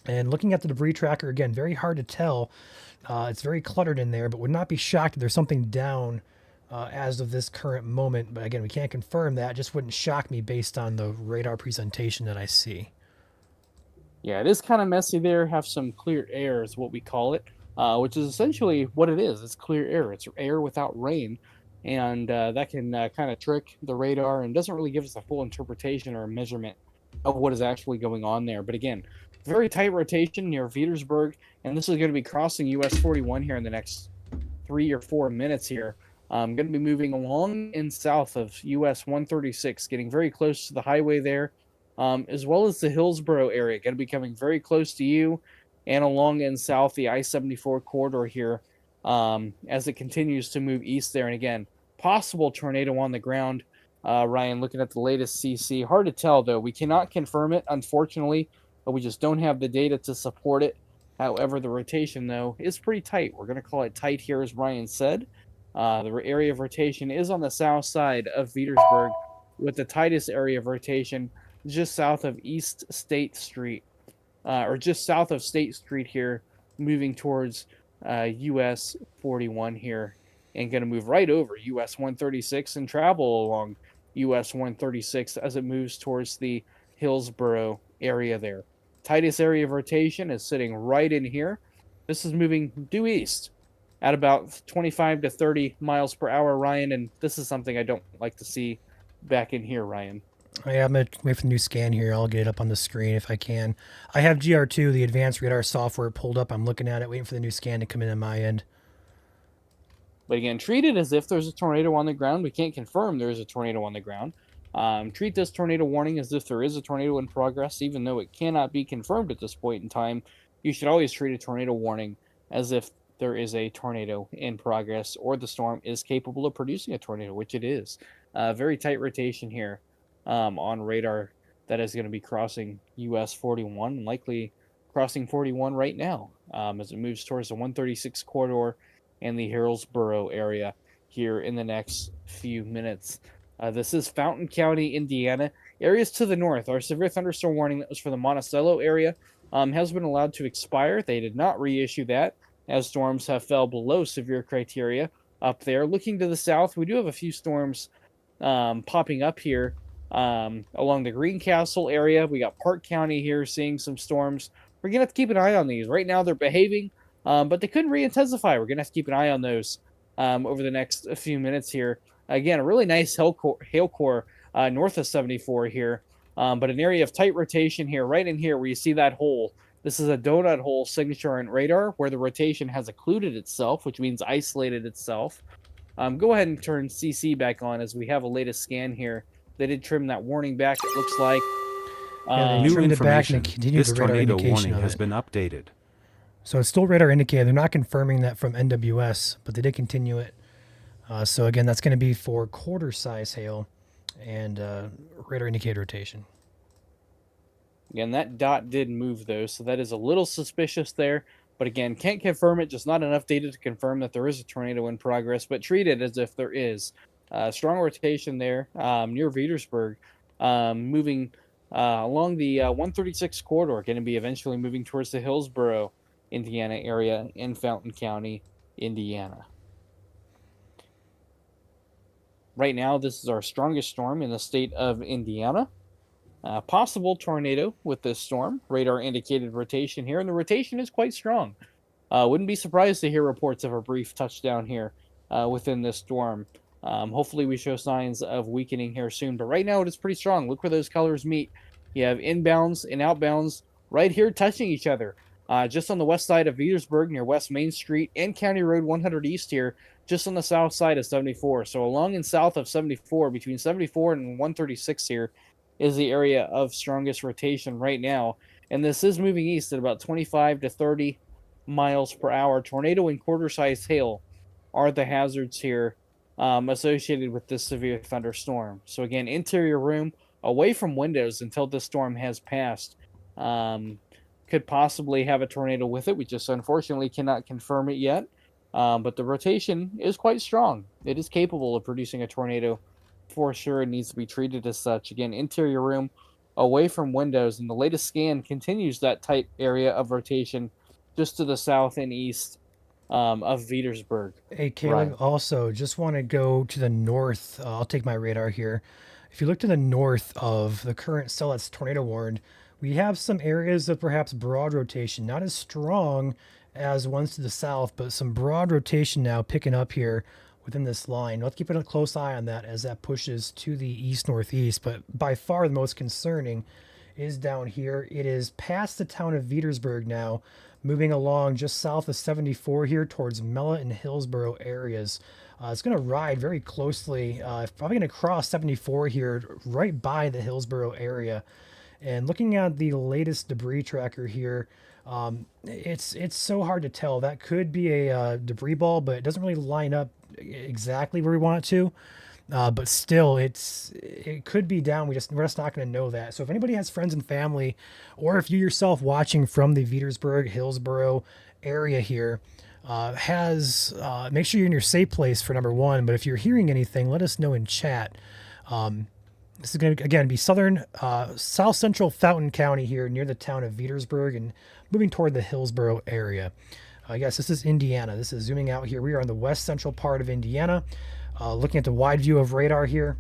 And looking at the debris tracker, again, very hard to tell. It's very cluttered in there, but would not be shocked if there's something down as of this current moment. But again, we can't confirm that. It just wouldn't shock me based on the radar presentation that I see. Yeah, it is kind of messy there. Have some clear air is what we call it, which is essentially what it is. It's clear air. It's air without rain. And that can kind of trick the radar and doesn't really give us a full interpretation or measurement of what is actually going on there. But again, very tight rotation near Petersburg, and this is going to be crossing US 41 here in the next 3 or 4 minutes here. Going to be moving along and south of US 136, getting very close to the highway there, as well as the Hillsborough area. Going to be coming very close to you and along and south the I-74 corridor here as it continues to move east there. And again, possible tornado on the ground. Ryan, looking at the latest CC, hard to tell though. We cannot confirm it, unfortunately, but we just don't have the data to support it. However, the rotation though is pretty tight. We're going to call it tight here, as Ryan said. The area of rotation is on the south side of Petersburg, with the tightest area of rotation just south of East State Street, or just south of State Street here, moving towards US 41 here, and going to move right over US 136 and travel along US 136 as it moves towards the Hillsborough area there. Tightest area of rotation is sitting right in here. This is moving due east at about 25 to 30 miles per hour, Ryan, and this is something I don't like to see back in here, Ryan. Yeah, I'm going to wait for the new scan here. I'll get it up on the screen if I can. I have GR2, the advanced radar software, pulled up. I'm looking at it, waiting for the new scan to come in on my end. But again, treat it as if there's a tornado on the ground. We can't confirm there is a tornado on the ground. Treat this tornado warning as if there is a tornado in progress, even though it cannot be confirmed at this point in time. You should always treat a tornado warning as if there is a tornado in progress or the storm is capable of producing a tornado, which it is. Very tight rotation here on radar that is going to be crossing US 41, likely crossing 41 right now as it moves towards the 136 corridor and the Hillsborough area here in the next few minutes. This is Fountain County, Indiana. Areas to the north, our severe thunderstorm warning that was for the Monticello area has been allowed to expire. They did not reissue that, as storms have fell below severe criteria up there. Looking to the south, we do have a few storms popping up here along the Greencastle area. We got Park County here seeing some storms. We're going to have to keep an eye on these. Right now they're behaving, but they could re-intensify. We're going to have to keep an eye on those over the next few minutes here. Again, a really nice hail core north of 74 here, but an area of tight rotation here, right in here where you see that hole. This is a donut hole signature on radar where the rotation has occluded itself, which means isolated itself. Go ahead and turn CC back on as we have a latest scan here. They did trim that warning back, it looks like. Yeah, they New trimmed it back and information. they continued This the radar tornado indication warning of has it. been updated. So it's still radar indicated. They're not confirming that from NWS, but they did continue it. So again, that's going to be for quarter size hail and radar indicated rotation. Again, that dot did move though, so that is a little suspicious there. But again, can't confirm it, just not enough data to confirm that there is a tornado in progress, but treat it as if there is. Strong rotation there near Petersburg, moving along the 136 corridor, going to be eventually moving towards the Hillsborough, Indiana area in Fountain County, Indiana. Right now, this is our strongest storm in the state of Indiana. Possible tornado with this storm. Radar indicated rotation here, and the rotation is quite strong. Wouldn't be surprised to hear reports of a brief touchdown here within this storm. Hopefully we show signs of weakening here soon, but right now it is pretty strong. Look where those colors meet. You have inbounds and outbounds right here touching each other. Just on the west side of Petersburg near West Main Street and County Road 100 East here, just on the south side of 74. So along and south of 74, between 74 and 136 here, is the area of strongest rotation right now. And this is moving east at about 25 to 30 miles per hour. Tornado and quarter-sized hail are the hazards here associated with this severe thunderstorm. So again, interior room, away from windows until this storm has passed. Could possibly have a tornado with it. We just unfortunately cannot confirm it yet. But the rotation is quite strong. It is capable of producing a tornado for sure. It needs to be treated as such. Again, interior room, away from windows, and the latest scan continues that tight area of rotation just to the south and east of Petersburg. Hey, Caleb, Right. also just want to go to the north. I'll take my radar here. If you look to the north of the current cell that's tornado warned, we have some areas of perhaps broad rotation, not as strong as ones to the south, but some broad rotation now picking up here within this line. Let's keep a close eye on that as that pushes to the east-northeast, but by far the most concerning is down here. It is past the town of Petersburg now, moving along just south of 74 here towards Mella and Hillsborough areas. It's going to ride very closely, probably going to cross 74 here right by the Hillsborough area. And looking at the latest debris tracker here, it's so hard to tell. That could be a debris ball, but it doesn't really line up exactly where we want it to. But still, it could be down. We're just not going to know that. So if anybody has friends and family, or if you yourself watching from the Petersburg, Hillsborough area here, make sure you're in your safe place for number one. But if you're hearing anything, let us know in chat. This is going to, again, be south central Fountain County here near the town of Petersburg and moving toward the Hillsborough area. Yes, this is Indiana. This is zooming out here. We are on the west central part of Indiana. Looking at the wide view of radar here,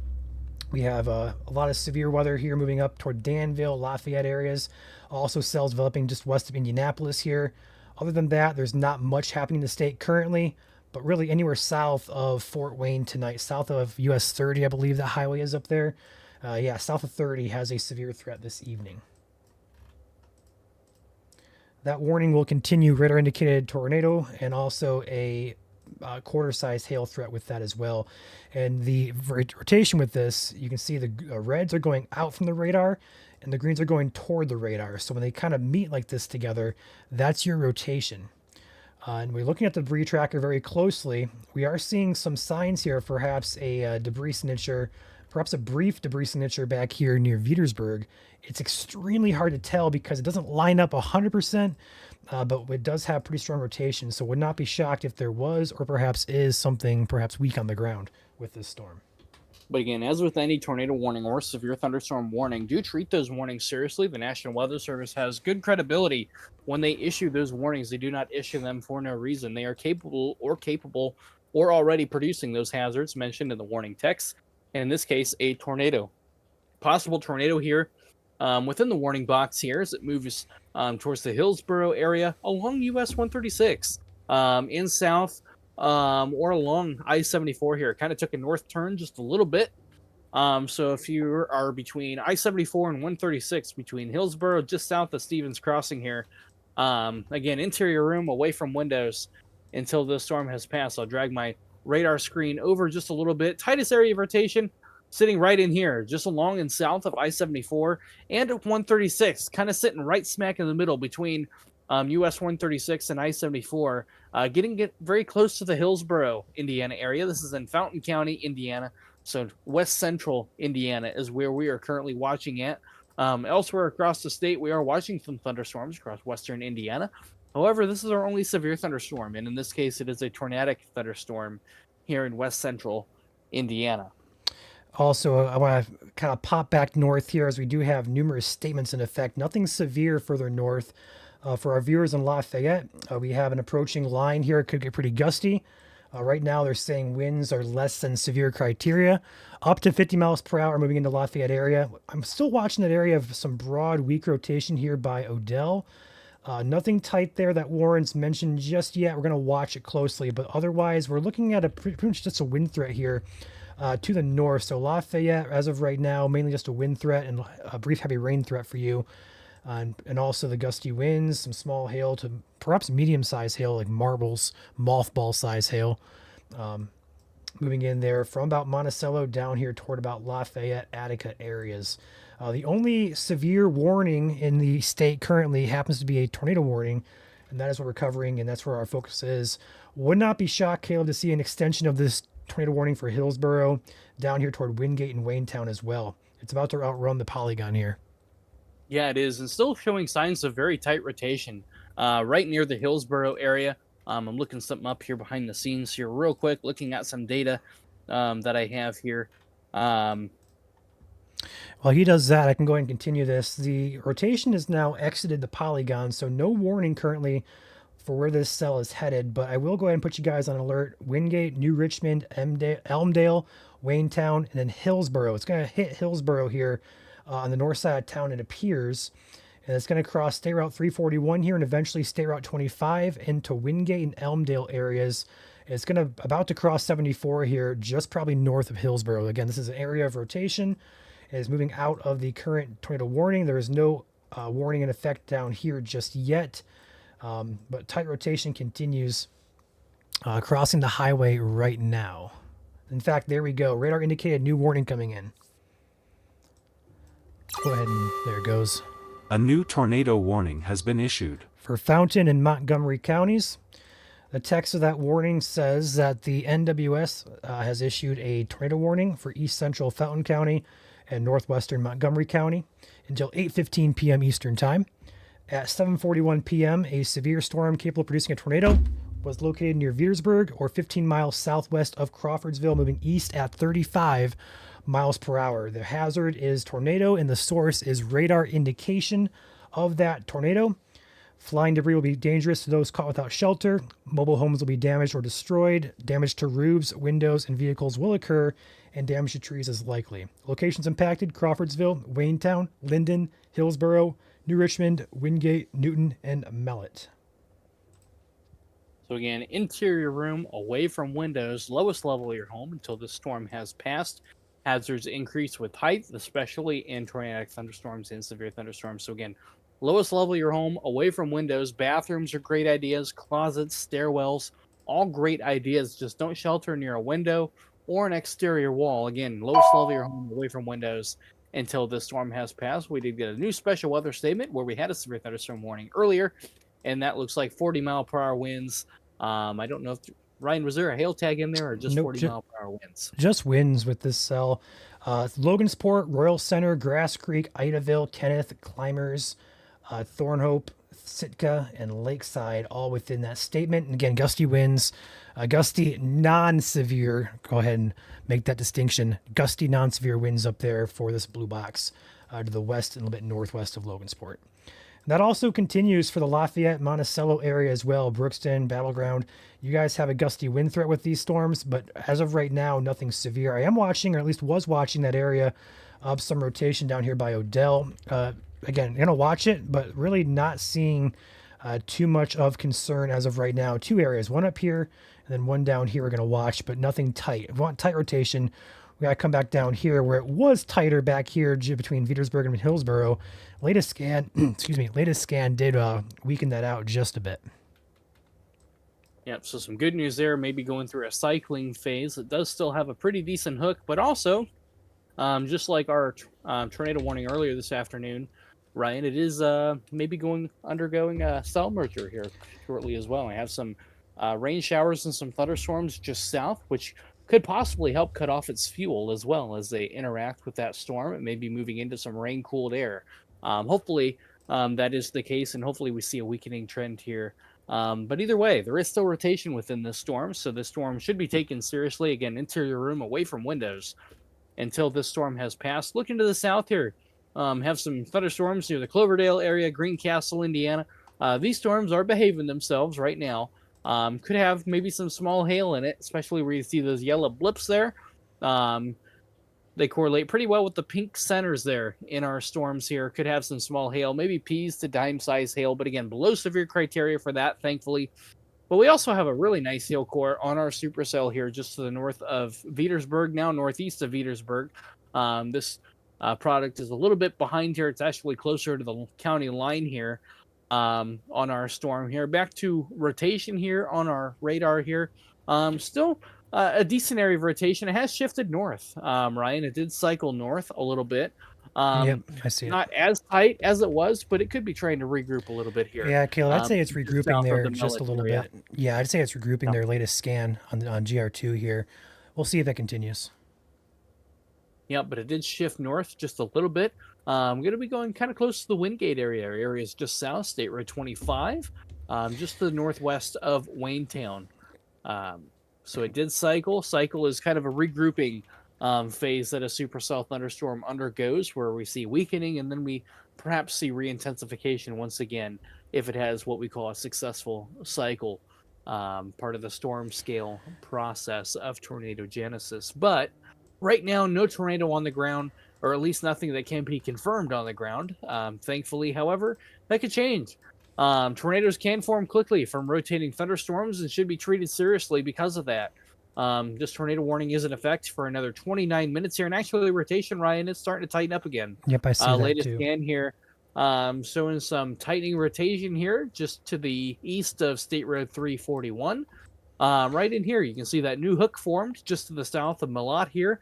we have a lot of severe weather here moving up toward Danville, Lafayette areas. Also cells developing just west of Indianapolis here. Other than that, there's not much happening in the state currently, but really anywhere south of Fort Wayne tonight, south of US 30, I believe that highway is up there. Yeah, south of 30 has a severe threat this evening. That warning will continue. Radar indicated tornado and also a quarter-sized hail threat with that as well. And the rotation with this, you can see the reds are going out from the radar and the greens are going toward the radar. So when they kind of meet like this together, that's your rotation. And we're looking at the debris tracker very closely. We are seeing some signs here, perhaps a debris signature, perhaps a brief debris signature back here near Petersburg. It's extremely hard to tell because it doesn't line up 100%, but it does have pretty strong rotation. So would not be shocked if there was or perhaps is something perhaps weak on the ground with this storm. But again, as with any tornado warning or severe thunderstorm warning, do treat those warnings seriously. The National Weather Service has good credibility when they issue those warnings. They do not issue them for no reason. They are capable or already producing those hazards mentioned in the warning text. And in this case, a tornado possible tornado here within the warning box here as it moves towards the Hillsborough area along US 136 in south or along I-74 here. It kind of took a north turn just a little bit. So if you are between I-74 and 136, between Hillsborough, just south of Stevens Crossing here, again, interior room away from windows until the storm has passed. I'll drag my radar screen over just a little bit. Tightest area of rotation sitting right in here, just along and south of I-74 and 136, kind of sitting right smack in the middle between US 136 and I-74, getting very close to the Hillsborough, Indiana area. This is in Fountain County, Indiana. So west central Indiana is where we are currently watching at. Elsewhere across the state, we are watching some thunderstorms across western Indiana. However, this is our only severe thunderstorm, and in this case, it is a tornadic thunderstorm here in west central Indiana. Also, I want to kind of pop back north here as we do have numerous statements in effect. Nothing severe further north. For our viewers in Lafayette, we have an approaching line here. It could get pretty gusty. Right now, they're saying winds are less than severe criteria, up to 50 miles per hour moving into Lafayette area. I'm still watching that area of some broad, weak rotation here by Odell. Nothing tight there that warrants mention just yet. We're going to watch it closely, but otherwise, we're looking at a pretty much just a wind threat here to the north. So Lafayette, as of right now, mainly just a wind threat and a brief heavy rain threat for you. And also the gusty winds, some small hail to perhaps medium-sized hail, like marbles, mothball-size hail. Moving in there from about Monticello down here toward about Lafayette, Attica areas. The only severe warning in the state currently happens to be a tornado warning, and that is what we're covering, and that's where our focus is. Would not be shocked, Caleb, to see an extension of this tornado warning for Hillsborough down here toward Wingate and Waynetown as well. It's about to outrun the polygon here. Yeah, it is, and still showing signs of very tight rotation right near the Hillsborough area. I'm looking something up here behind the scenes here real quick, looking at some data that I have here. While he does that, I can go ahead and continue this. The rotation has now exited the polygon, so no warning currently for where this cell is headed, but I will go ahead and put you guys on alert. Wingate, New Richmond, Elmdale, Waynetown, and then Hillsborough. It's going to hit Hillsborough here on the north side of town, it appears. And it's going to cross State Route 341 here and eventually State Route 25 into Wingate and Elmdale areas. It's going to about to cross 74 here, just probably north of Hillsborough. Again, this is an area of rotation. It is moving out of the current tornado warning. There is no warning in effect down here just yet. But tight rotation continues crossing the highway right now. In fact, there we go. Radar indicated new warning coming in. Go ahead and there it goes. A new tornado warning has been issued. For Fountain and Montgomery counties, the text of that warning says that the NWS has issued a tornado warning for east central Fountain County and northwestern Montgomery County until 8:15 p.m. Eastern Time. At 7:41 p.m., a severe storm capable of producing a tornado was located near Viersburg or 15 miles southwest of Crawfordsville, moving east at 35 miles per hour. The hazard is tornado, and the source is radar indication of that tornado. Flying debris will be dangerous to those caught without shelter. Mobile homes will be damaged or destroyed. Damage to roofs, windows, and vehicles will occur, and damage to trees is likely. Locations impacted: Crawfordsville, Waynetown, Linden, Hillsborough, New Richmond, Wingate, Newton, and Mellett. So again, interior room away from windows, lowest level of your home until the storm has passed. Hazards increase with height, especially in tornadic thunderstorms and severe thunderstorms. So again, lowest level of your home, away from windows. Bathrooms are great ideas. Closets, stairwells, all great ideas. Just don't shelter near a window or an exterior wall. Again, lowest level of your home, away from windows until this storm has passed. We did get a new special weather statement where we had a severe thunderstorm warning earlier, and that looks like 40-mile-per-hour winds. I don't know if Ryan, was there a hail tag in there or just 40-mile-per-hour winds? Just winds with this cell. Logansport, Royal Center, Grass Creek, Idaville, Kenneth, Climbers, Thornhope, Sitka, and Lakeside, all within that statement. And again, gusty winds, gusty non-severe. Go ahead and make that distinction. Gusty non-severe winds up there for this blue box to the west and a little bit northwest of Logansport. That also continues for the Lafayette, Monticello area as well. Brookston, Battleground. You guys have a gusty wind threat with these storms, but as of right now, nothing severe. I am watching, or at least was watching, that area of some rotation down here by Odell. Again, going to watch it, but really not seeing too much of concern as of right now. Two areas, one up here and then one down here we're going to watch, but nothing tight. If we want tight rotation, we got to come back down here where it was tighter back here between Petersburg and Hillsboro. Latest scan, latest scan did weaken that out just a bit. Yep, so some good news there, maybe going through a cycling phase. It does still have a pretty decent hook, but also, just like our tornado warning earlier this afternoon, Ryan, it is maybe undergoing a cell merger here shortly as well. I have some rain showers and some thunderstorms just south, which could possibly help cut off its fuel as well as they interact with that storm. It may be moving into some rain-cooled air. Hopefully, that is the case, and hopefully we see a weakening trend here. But either way, there is still rotation within this storm, so this storm should be taken seriously. Again, interior room away from windows until this storm has passed. Looking to the south here, have some thunderstorms near the Cloverdale area, Greencastle, Indiana. These storms are behaving themselves right now. Could have maybe some small hail in it, especially where you see those yellow blips there. They correlate pretty well with the pink centers there in our storms here. Could have some small hail, maybe peas to dime-size hail, but again, below severe criteria for that, thankfully. But we also have a really nice hail core on our supercell here just to the north of Petersburg, now northeast of Petersburg. This product is a little bit behind here. It's actually closer to the county line here on our storm here. Back to rotation here on our radar here. Still a decent area of rotation. It has shifted north, Ryan. It did cycle north a little bit. Yep, I see it. Not as tight as it was, but it could be trying to regroup a little bit here. Yeah, Caleb, I'd say it's regrouping south of there the just a Mellick little area. bit. Yeah, I'd say it's regrouping their latest scan on GR2 here. We'll see if that continues. Yep, but it did shift north just a little bit. I'm going to be going kind of close to the Wingate area. Our area is just south, State Road 25, just to the northwest of Waynetown. So it did cycle. Cycle is kind of a regrouping phase that a supercell thunderstorm undergoes, where we see weakening and then we perhaps see re-intensification once again if it has what we call a successful cycle, part of the storm scale process of tornado genesis. But right now, no tornado on the ground, or at least nothing that can be confirmed on the ground. Thankfully, however, that could change. Tornadoes can form quickly from rotating thunderstorms and should be treated seriously because of that. This tornado warning is in effect for another 29 minutes here, and actually rotation, Ryan, is starting to tighten up again. Yep, I see that Latest too. scan here, showing some tightening rotation here just to the east of State Road 341. Right in here, you can see that new hook formed just to the south of Malott here,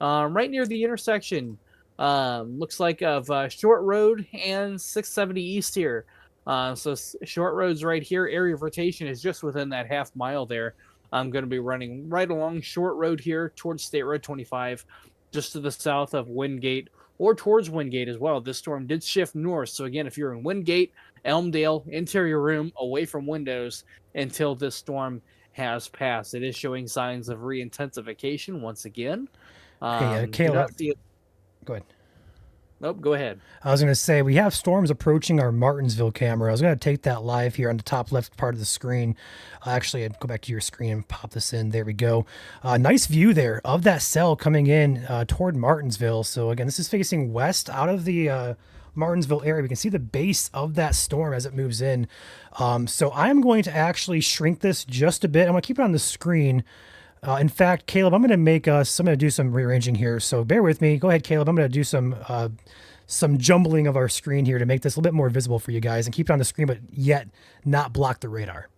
right near the intersection. Looks like of Short Road and 670 East here. So Short Road's right here. Area of rotation is just within that half mile there. I'm going to be running right along Short Road here towards State Road 25, just to the south of Wingate, or towards Wingate as well. This storm did shift north. So again, if you're in Wingate, Elmdale, interior room, away from windows until this storm has passed. It is showing signs of re-intensification once again. Hey, Do Caleb, not see it. go ahead. Nope, go ahead. I was going to say, we have storms approaching our Martinsville camera. I was going to take that live here on the top left part of the screen. Actually, I'd go back to your screen and pop this in. There we go. Nice view there of that cell coming in toward Martinsville. So again, this is facing west out of the Martinsville area. We can see the base of that storm as it moves in. So I'm going to actually shrink this just a bit. I'm going to keep it on the screen. In fact, Caleb, I'm going to do some rearranging here. So bear with me. Go ahead, Caleb. I'm going to do some jumbling of our screen here to make this a little bit more visible for you guys and keep it on the screen, but yet not block the radar.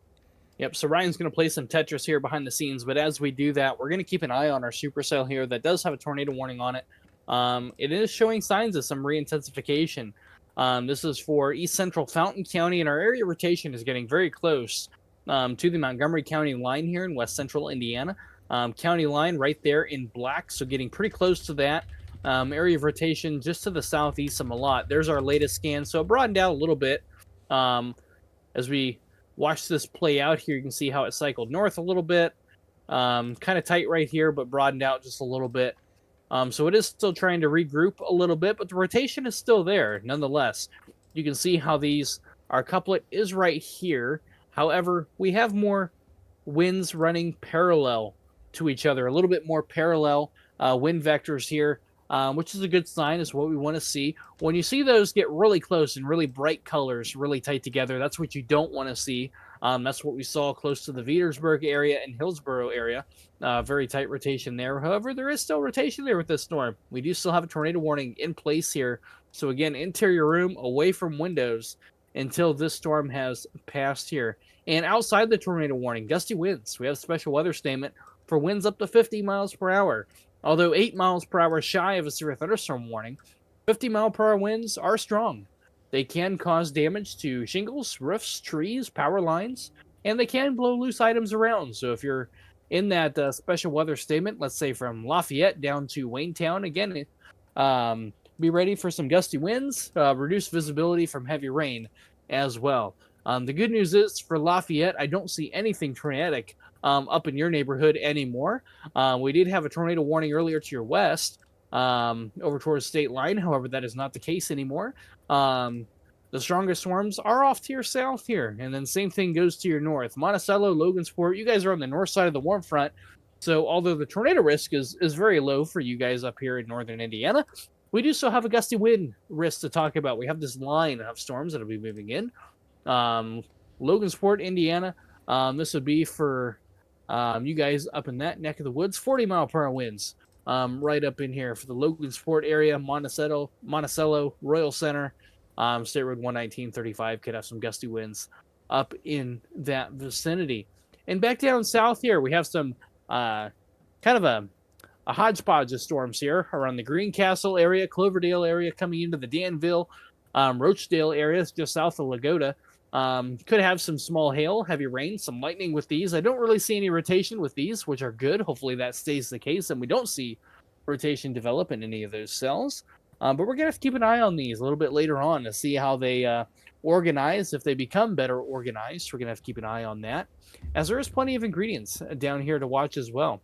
Yep, so Ryan's going to play some Tetris here behind the scenes, but as we do that, we're going to keep an eye on our supercell here that does have a tornado warning on it. It is showing signs of some re-intensification. This is for East Central Fountain County, and our area of rotation is getting very close to the Montgomery County line here in west central Indiana. County line right there in black, so getting pretty close to that. Area of rotation just to the southeast of Malott. There's our latest scan, so it broadened out a little bit. As we watch this play out here, you can see how it cycled north a little bit. Kind of tight right here, but broadened out just a little bit. So it is still trying to regroup a little bit, but the rotation is still there nonetheless. You can see how our couplet is right here. However, we have more winds running parallel to each other, a little bit more parallel wind vectors here which is a good sign. Is what we want to see. When you see those get really close and really bright colors, really tight together, that's what you don't want to see. That's what we saw close to the Petersburg area and Hillsborough area. Very tight rotation there. However, there is still rotation there with this storm. We do still have a tornado warning in place here. So again, interior room away from windows until this storm has passed here. And outside the tornado warning, gusty winds. We have a special weather statement for winds up to 50 miles per hour. Although 8 miles per hour shy of a severe thunderstorm warning, 50-mile-per-hour winds are strong. They can cause damage to shingles, roofs, trees, power lines, and they can blow loose items around. So if you're in that special weather statement, let's say from Lafayette down to Waynetown, again, be ready for some gusty winds, reduced visibility from heavy rain as well. The good news is for Lafayette, I don't see anything tornadic up in your neighborhood anymore. We did have a tornado warning earlier to your west over towards state line. However, that is not the case anymore. The strongest storms are off to your south here, and then same thing goes to your north. Monticello, Logansport, you guys are on the north side of the warm front. So although the tornado risk is very low for you guys up here in northern Indiana, we do still have a gusty wind risk to talk about. We have this line of storms that will be moving in. Logansport, Indiana, this would be for you guys up in that neck of the woods, 40-mile-per-hour winds right up in here for the Logansport area, Monticello, Royal Center, State Road 119-35 could have some gusty winds up in that vicinity. And back down south here, we have some kind of a hodgepodge of storms here around the Greencastle area, Cloverdale area, coming into the Danville, Rochdale area, just south of Lagoda. Could have some small hail, heavy rain, some lightning with these. I don't really see any rotation with these, which are good. Hopefully that stays the case and we don't see rotation develop in any of those cells. But we're going to have to keep an eye on these a little bit later on to see how they organize. If they become better organized, we're going to have to keep an eye on that, as there is plenty of ingredients down here to watch as well.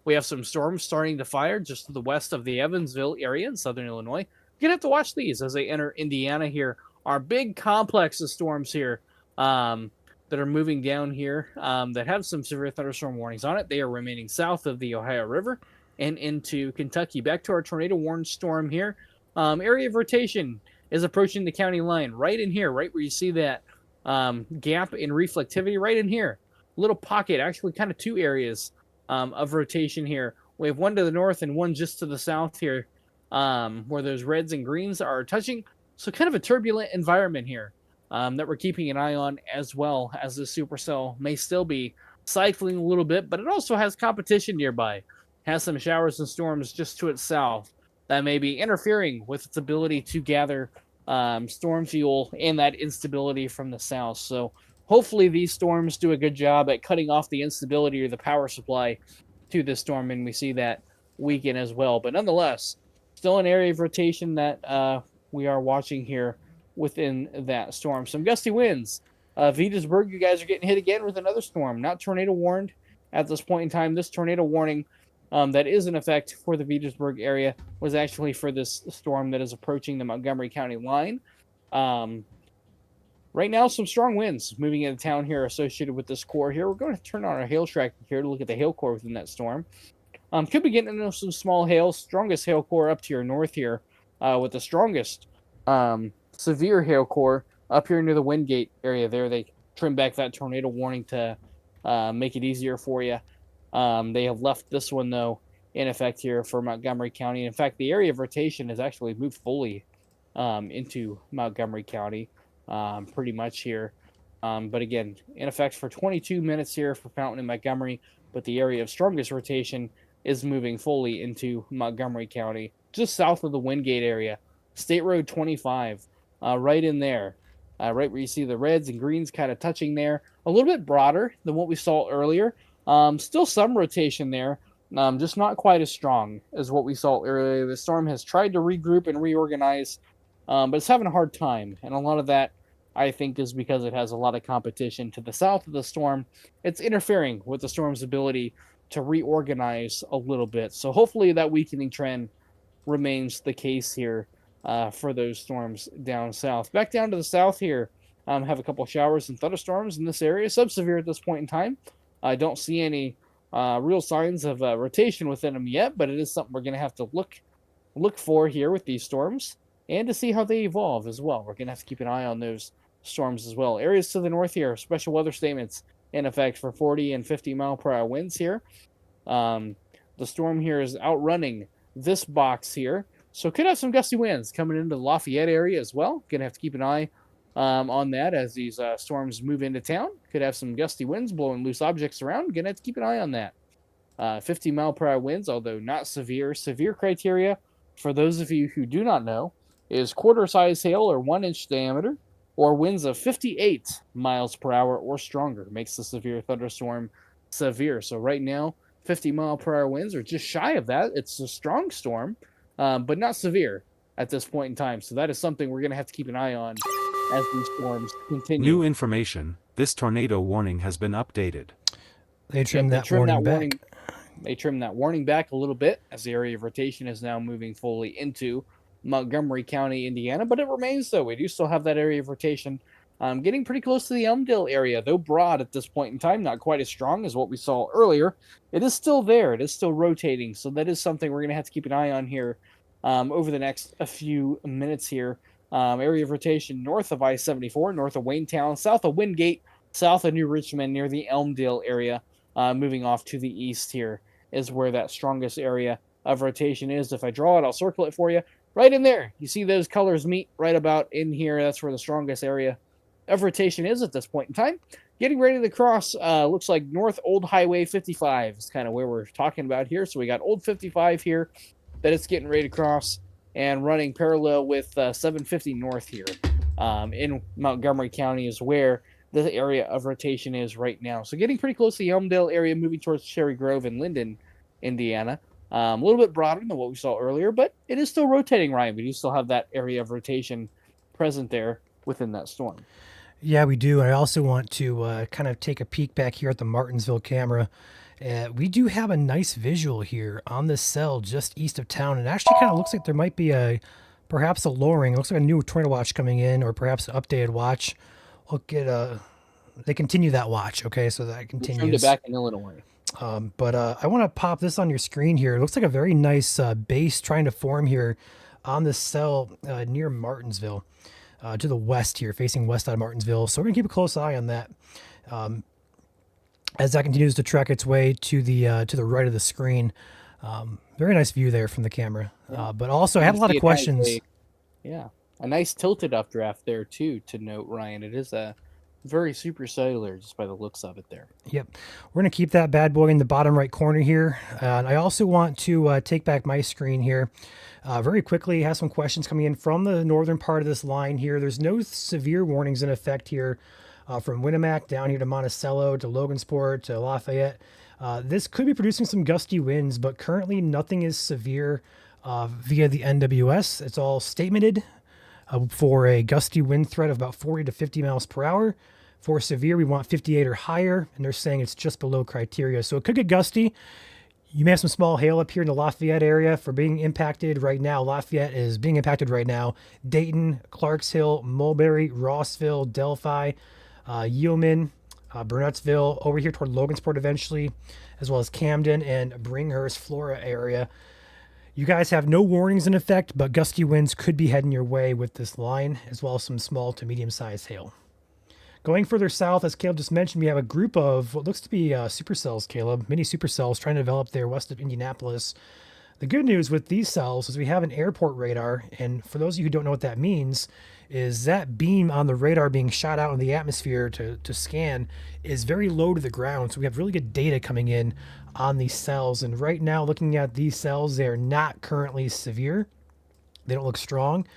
We have some storms starting to fire just to the west of the Evansville area in southern Illinois. You're going to have to watch these as they enter Indiana here. Our big complex of storms here that are moving down here that have some severe thunderstorm warnings on it. They are remaining south of the Ohio River and into Kentucky. Back to our tornado warned storm here. Area of rotation is approaching the county line right in here, right where you see that gap in reflectivity right in here. Little pocket, actually kind of two areas of rotation here. We have one to the north and one just to the south here where those reds and greens are touching. So kind of a turbulent environment here that we're keeping an eye on, as well as the supercell may still be cycling a little bit, but it also has competition nearby. Has some showers and storms just to its south that may be interfering with its ability to gather storm fuel and that instability from the south. So hopefully these storms do a good job at cutting off the instability or the power supply to this storm, and we see that weaken as well. But nonetheless, still an area of rotation that we are watching here within that storm. Some gusty winds. Petersburg, you guys are getting hit again with another storm. Not tornado warned at this point in time. This tornado warning that is in effect for the Petersburg area was actually for this storm that is approaching the Montgomery County line. Right now, some strong winds moving into town here associated with this core here. We're going to turn on our hail tracker here to look at the hail core within that storm. Could be getting into some small hail. Strongest hail core up to your north here with the strongest severe hail core up here near the Wingate area there. They trimmed back that tornado warning to make it easier for you. They have left this one, though, in effect here for Montgomery County. In fact, the area of rotation has actually moved fully into Montgomery County pretty much here. But again, in effect for 22 minutes here for Fountain and Montgomery, but the area of strongest rotation is moving fully into Montgomery County, just south of the Wingate area. State Road 25, right in there, right where you see the reds and greens kind of touching there. A little bit broader than what we saw earlier. Still some rotation there, just not quite as strong as what we saw earlier. The storm has tried to regroup and reorganize, but it's having a hard time. And a lot of that, I think, is because it has a lot of competition to the south of the storm. It's interfering with the storm's ability to reorganize a little bit. So hopefully that weakening trend remains the case here for those storms down south. Back down to the south here, have a couple showers and thunderstorms in this area. Subsevere at this point in time. I don't see any real signs of rotation within them yet, but it is something we're going to have to look look for here with these storms and to see how they evolve as well. We're going to have to keep an eye on those storms as well. Areas to the north here, special weather statements in effect for 40 and 50-mile-per-hour winds here. The storm here is outrunning this box here, so could have some gusty winds coming into the Lafayette area as well. Going to have to keep an eye on that as these storms move into town. Could have some gusty winds blowing loose objects around. Going to have to keep an eye on that. 50-mile-per-hour winds, although not severe. Severe criteria, for those of you who do not know, is quarter-size hail or 1-inch diameter, or winds of 58 miles per hour or stronger. Makes the severe thunderstorm severe. So right now, 50-mile-per-hour winds are just shy of that. It's a strong storm, but not severe at this point in time. So that is something we're going to have to keep an eye on as these storms continue. New information. This tornado warning has been updated. They trimmed that warning back. They trimmed that warning back a little bit as the area of rotation is now moving fully into Montgomery County, Indiana, but it remains though. We do still have that area of rotation getting pretty close to the Elmdale area, though broad at this point in time, not quite as strong as what we saw earlier. It is still there. It is still rotating, so that is something we're going to have to keep an eye on here over the next few minutes here. Area of rotation north of I-74, north of Waynetown, south of Wingate, south of New Richmond, near the Elmdale area. Moving off to the east here is where that strongest area of rotation is. If I draw it, I'll circle it for you. Right in there, you see those colors meet right about in here. That's where the strongest area of rotation is at this point in time. Getting ready to cross, looks like North Old Highway 55 is kind of where we're talking about here. So we got Old 55 here that it's getting ready to cross and running parallel with 750 North here in Montgomery County is where the area of rotation is right now. So getting pretty close to the Elmdale area, moving towards Cherry Grove and Linden, Indiana. A little bit broader than what we saw earlier, but it is still rotating, Ryan. We do still have that area of rotation present there within that storm. Yeah, we do. I also want to kind of take a peek back here at the Martinsville camera. We do have a nice visual here on this cell just east of town. It actually kind of looks like there might be perhaps a lowering. It looks like a new tornado watch coming in, or perhaps an updated watch. Look at they continue that watch. Okay, so that continues. We turned it back in Illinois. But I want to pop this on your screen here. It looks like a very nice base trying to form here on this cell near Martinsville, to the west here, facing west out of Martinsville. So we're gonna keep a close eye on that as that continues to trek its way to the right of the screen. Very nice view there from the camera. But also, I have a lot of questions. A nice tilted updraft there too. To note, Ryan, it is a very supercellular just by the looks of it there. Yep. We're going to keep that bad boy in the bottom right corner here. And I also want to take back my screen here very quickly. Have some questions coming in from the northern part of this line here. There's no severe warnings in effect here from Winnemac down here to Monticello to Logansport to Lafayette. This could be producing some gusty winds, but currently nothing is severe via the NWS. It's all statemented for a gusty wind threat of about 40 to 50 miles per hour. For severe, we want 58 or higher, and they're saying it's just below criteria. So it could get gusty. You may have some small hail up here in the Lafayette area for being impacted right now. Lafayette is being impacted right now. Dayton, Clarksville, Mulberry, Rossville, Delphi, Yeoman, Burnettsville, over here toward Logansport eventually, as well as Camden and Bringhurst, Flora area. You guys have no warnings in effect, but gusty winds could be heading your way with this line, as well as some small to medium-sized hail. Going further south, as Caleb just mentioned, we have a group of what looks to be supercells, Caleb, mini supercells trying to develop there west of Indianapolis. The good news with these cells is we have an airport radar, and for those of you who don't know what that means, is that beam on the radar being shot out in the atmosphere to scan is very low to the ground, so we have really good data coming in on these cells. And right now, looking at these cells, they're not currently severe. They don't look strong.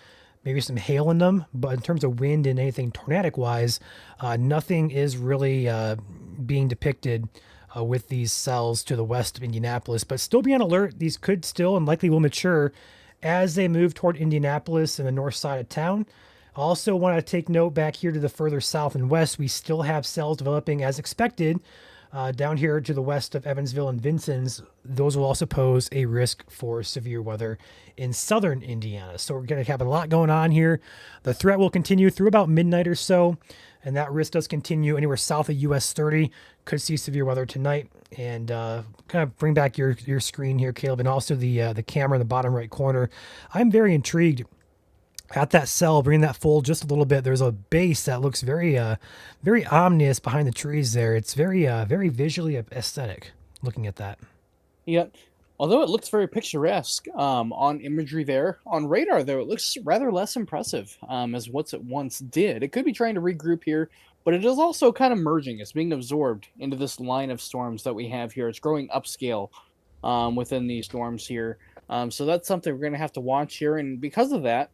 Maybe some hail in them, but in terms of wind and anything tornadic-wise, nothing is really being depicted with these cells to the west of Indianapolis. But still be on alert. These could still and likely will mature as they move toward Indianapolis and the north side of town. Also want to take note back here to the further south and west, we still have cells developing as expected down here to the west of Evansville and Vincennes. Those will also pose a risk for severe weather in southern Indiana. So we're going to have a lot going on here. The threat will continue through about midnight or so, and that risk does continue anywhere south of US 30. Could see severe weather tonight. And kind of bring back your screen here, Caleb, and also the camera in the bottom right corner. I'm very intrigued at that cell. Bring that full just a little bit. There's a base that looks very very ominous behind the trees there. It's very very visually aesthetic looking at that. Yeah. Although it looks very picturesque on imagery there, on radar though, it looks rather less impressive as what it once did. It could be trying to regroup here, but it is also kind of merging. It's being absorbed into this line of storms that we have here. It's growing upscale within these storms here. So that's something we're going to have to watch here. And because of that,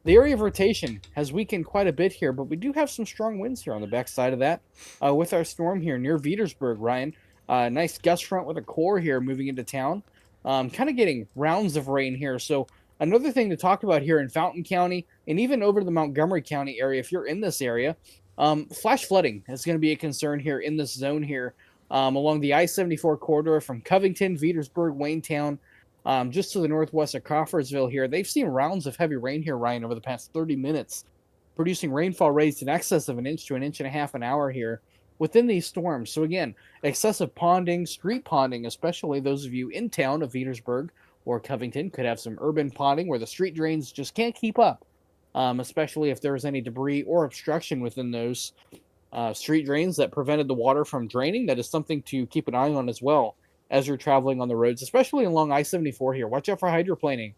the area of rotation has weakened quite a bit here, but we do have some strong winds here on the backside of that with our storm here near Petersburg, Ryan. Nice gust front with a core here moving into town. Kind of getting rounds of rain here. So another thing to talk about here in Fountain County and even over to the Montgomery County area, if you're in this area, flash flooding is going to be a concern here in this zone here along the I-74 corridor from Covington, Petersburg, Waynetown, just to the northwest of Crawfordsville here. They've seen rounds of heavy rain here, Ryan, over the past 30 minutes, producing rainfall rates in excess of an inch to an inch and a half an hour here within these storms. So again, excessive ponding, street ponding, especially those of you in town of Petersburg or Covington, could have some urban ponding where the street drains just can't keep up, especially if there is any debris or obstruction within those street drains that prevented the water from draining. That is something to keep an eye on as well as you're traveling on the roads, especially along I-74 here. Watch out for hydroplaning.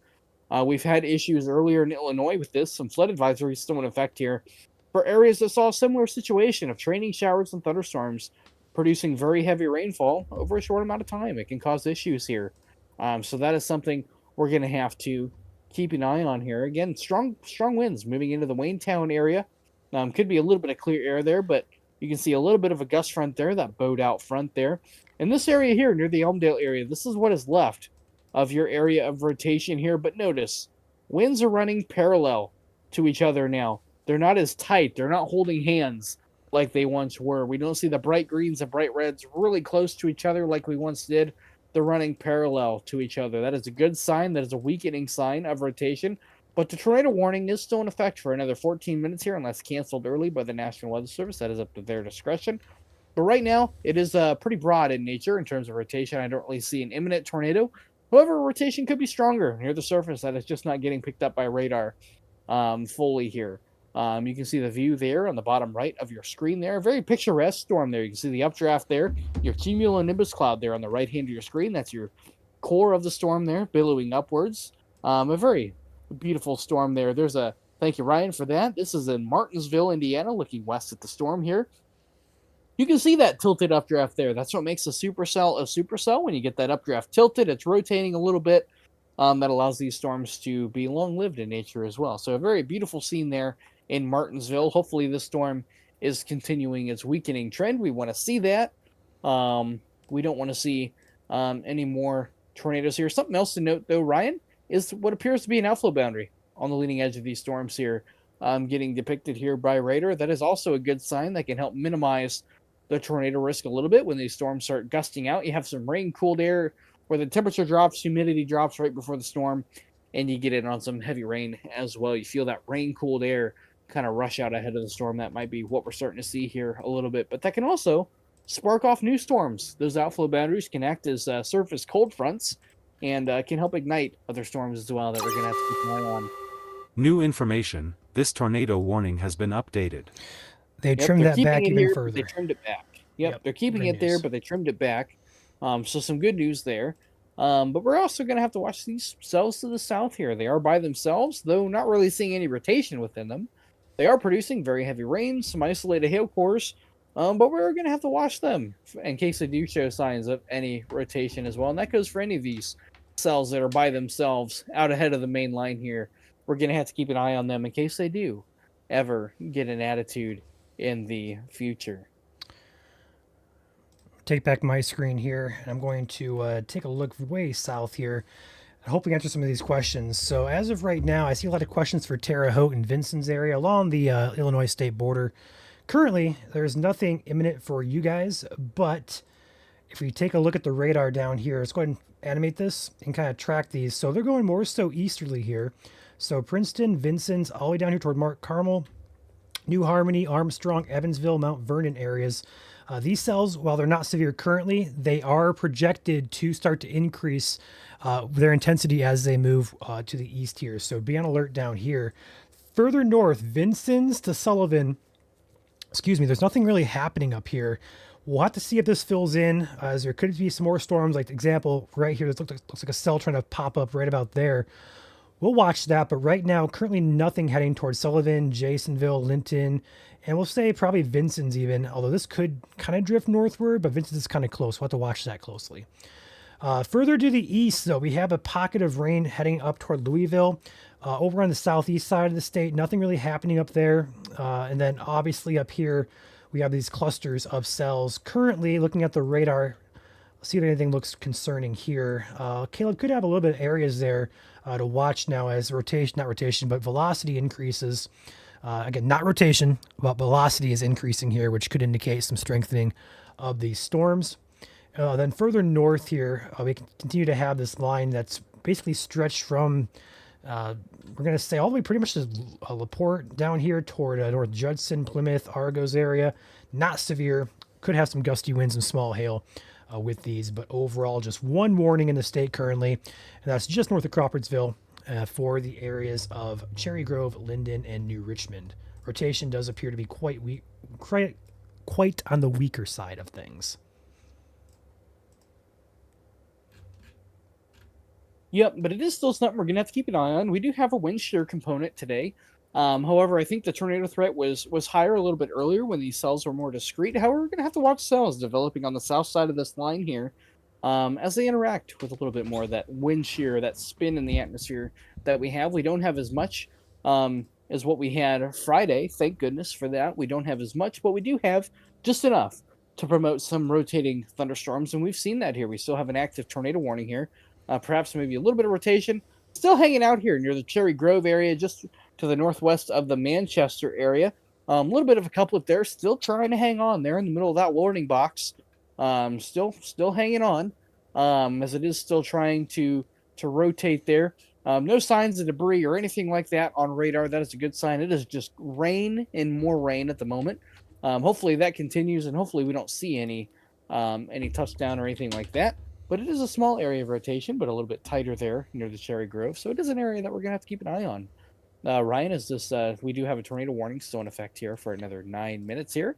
We've had issues earlier in Illinois with this. Some flood advisories still in effect here for areas that saw a similar situation of training showers and thunderstorms producing very heavy rainfall over a short amount of time. It can cause issues here. So that is something we're going to have to keep an eye on here. Again, strong winds moving into the Waynetown area. Could be a little bit of clear air there, but you can see a little bit of a gust front there, that bowed out front there. In this area here, near the Elmdale area, this is what is left of your area of rotation here. But notice, winds are running parallel to each other now. They're not as tight. They're not holding hands like they once were. We don't see the bright greens and bright reds really close to each other like we once did. They're running parallel to each other. That is a good sign. That is a weakening sign of rotation. But the tornado warning is still in effect for another 14 minutes here, unless canceled early by the National Weather Service. That is up to their discretion. But right now, it is pretty broad in nature in terms of rotation. I don't really see an imminent tornado. However, rotation could be stronger near the surface. That is just not getting picked up by radar fully here. You can see the view there on the bottom right of your screen there. Very picturesque storm there. You can see the updraft there. Your cumulonimbus cloud there on the right hand of your screen. That's your core of the storm there, billowing upwards. A very beautiful storm there. There's a thank you, Ryan, for that. This is in Martinsville, Indiana, looking west at the storm here. You can see that tilted updraft there. That's what makes a supercell. When you get that updraft tilted, it's rotating a little bit. That allows these storms to be long-lived in nature as well. So a very beautiful scene there in Martinsville. Hopefully this storm is continuing its weakening trend. We want to see that. We don't want to see any more tornadoes here. Something else to note, though, Ryan, is what appears to be an outflow boundary on the leading edge of these storms here getting depicted here by radar. That is also a good sign that can help minimize the tornado risk a little bit when these storms start gusting out. You have some rain-cooled air where the temperature drops, humidity drops right before the storm, and you get in on some heavy rain as well. You feel that rain-cooled air kind of rush out ahead of the storm. That might be what we're starting to see here a little bit. But that can also spark off new storms. Those outflow boundaries can act as surface cold fronts and can help ignite other storms as well that we're going to have to keep an eye on. New information. This tornado warning has been updated. They trimmed that back even further. They trimmed it back. Yep, they're keeping it there, but they trimmed it back. So some good news there. But we're also going to have to watch these cells to the south here. They are by themselves, though not really seeing any rotation within them. They are producing very heavy rain, some isolated hail cores, but we're going to have to watch them in case they do show signs of any rotation as well. And that goes for any of these cells that are by themselves out ahead of the main line here. We're going to have to keep an eye on them in case they do ever get an attitude in the future. Take back my screen here, and I'm going to take a look way south here. I hope we answer some of these questions. So as of right now, I see a lot of questions for Terre Haute and Vincennes area along the Illinois state border. Currently, there's nothing imminent for you guys, but if we take a look at the radar down here, let's go ahead and animate this and kind of track these. So they're going more so easterly here. So Princeton, Vincennes, all the way down here toward Mark Carmel. New Harmony, Armstrong, Evansville, Mount Vernon areas. These cells, while they're not severe currently, they are projected to start to increase their intensity as they move to the east here. So be on alert down here. Further north, Vincent's to Sullivan, there's nothing really happening up here. We'll have to see if this fills in, as there could be some more storms. Like, example, right here, this looks like a cell trying to pop up right about there. We'll watch that, but right now, currently nothing heading towards Sullivan, Jasonville, Linton, and we'll say probably Vincent's even, although this could kind of drift northward, but Vincent's is kind of close. We'll have to watch that closely. Further to the east, though, we have a pocket of rain heading up toward Louisville. Over on the southeast side of the state, nothing really happening up there. And then obviously up here, we have these clusters of cells. Currently, looking at the radar, see if anything looks concerning here. Caleb could have a little bit of areas there to watch now as velocity increases. Again, not rotation, but velocity is increasing here, which could indicate some strengthening of these storms. Then further north here, we can continue to have this line that's basically stretched from, we're going to say all the way pretty much to LaPorte down here toward North Judson, Plymouth, Argos area. Not severe, could have some gusty winds and small hail with these, but overall just one warning in the state currently, and that's just north of Crawfordsville for the areas of Cherry Grove, Linden, and New Richmond. Rotation does appear to be quite on the weaker side of things. Yep, but it is still something we're going to have to keep an eye on. We do have a wind shear component today. However, I think the tornado threat was higher a little bit earlier when these cells were more discrete. However, we're going to have to watch cells developing on the south side of this line here as they interact with a little bit more of that wind shear, that spin in the atmosphere that we have. We don't have as much as what we had Friday. Thank goodness for that. We don't have as much, but we do have just enough to promote some rotating thunderstorms, and we've seen that here. We still have an active tornado warning here. Perhaps maybe a little bit of rotation. Still hanging out here near the Cherry Grove area, just to the northwest of the Manchester area. A little bit of a couplet there, still trying to hang on there in the middle of that warning box. Still hanging on, as it is still trying to rotate there. No signs of debris or anything like that on radar. That is a good sign. It is just rain and more rain at the moment. Hopefully that continues, and hopefully we don't see any touchdown or anything like that. But it is a small area of rotation, but a little bit tighter there near the Cherry Grove. So it is an area that we're going to have to keep an eye on. Ryan, is this? We do have a tornado warning still in effect here for another 9 minutes here,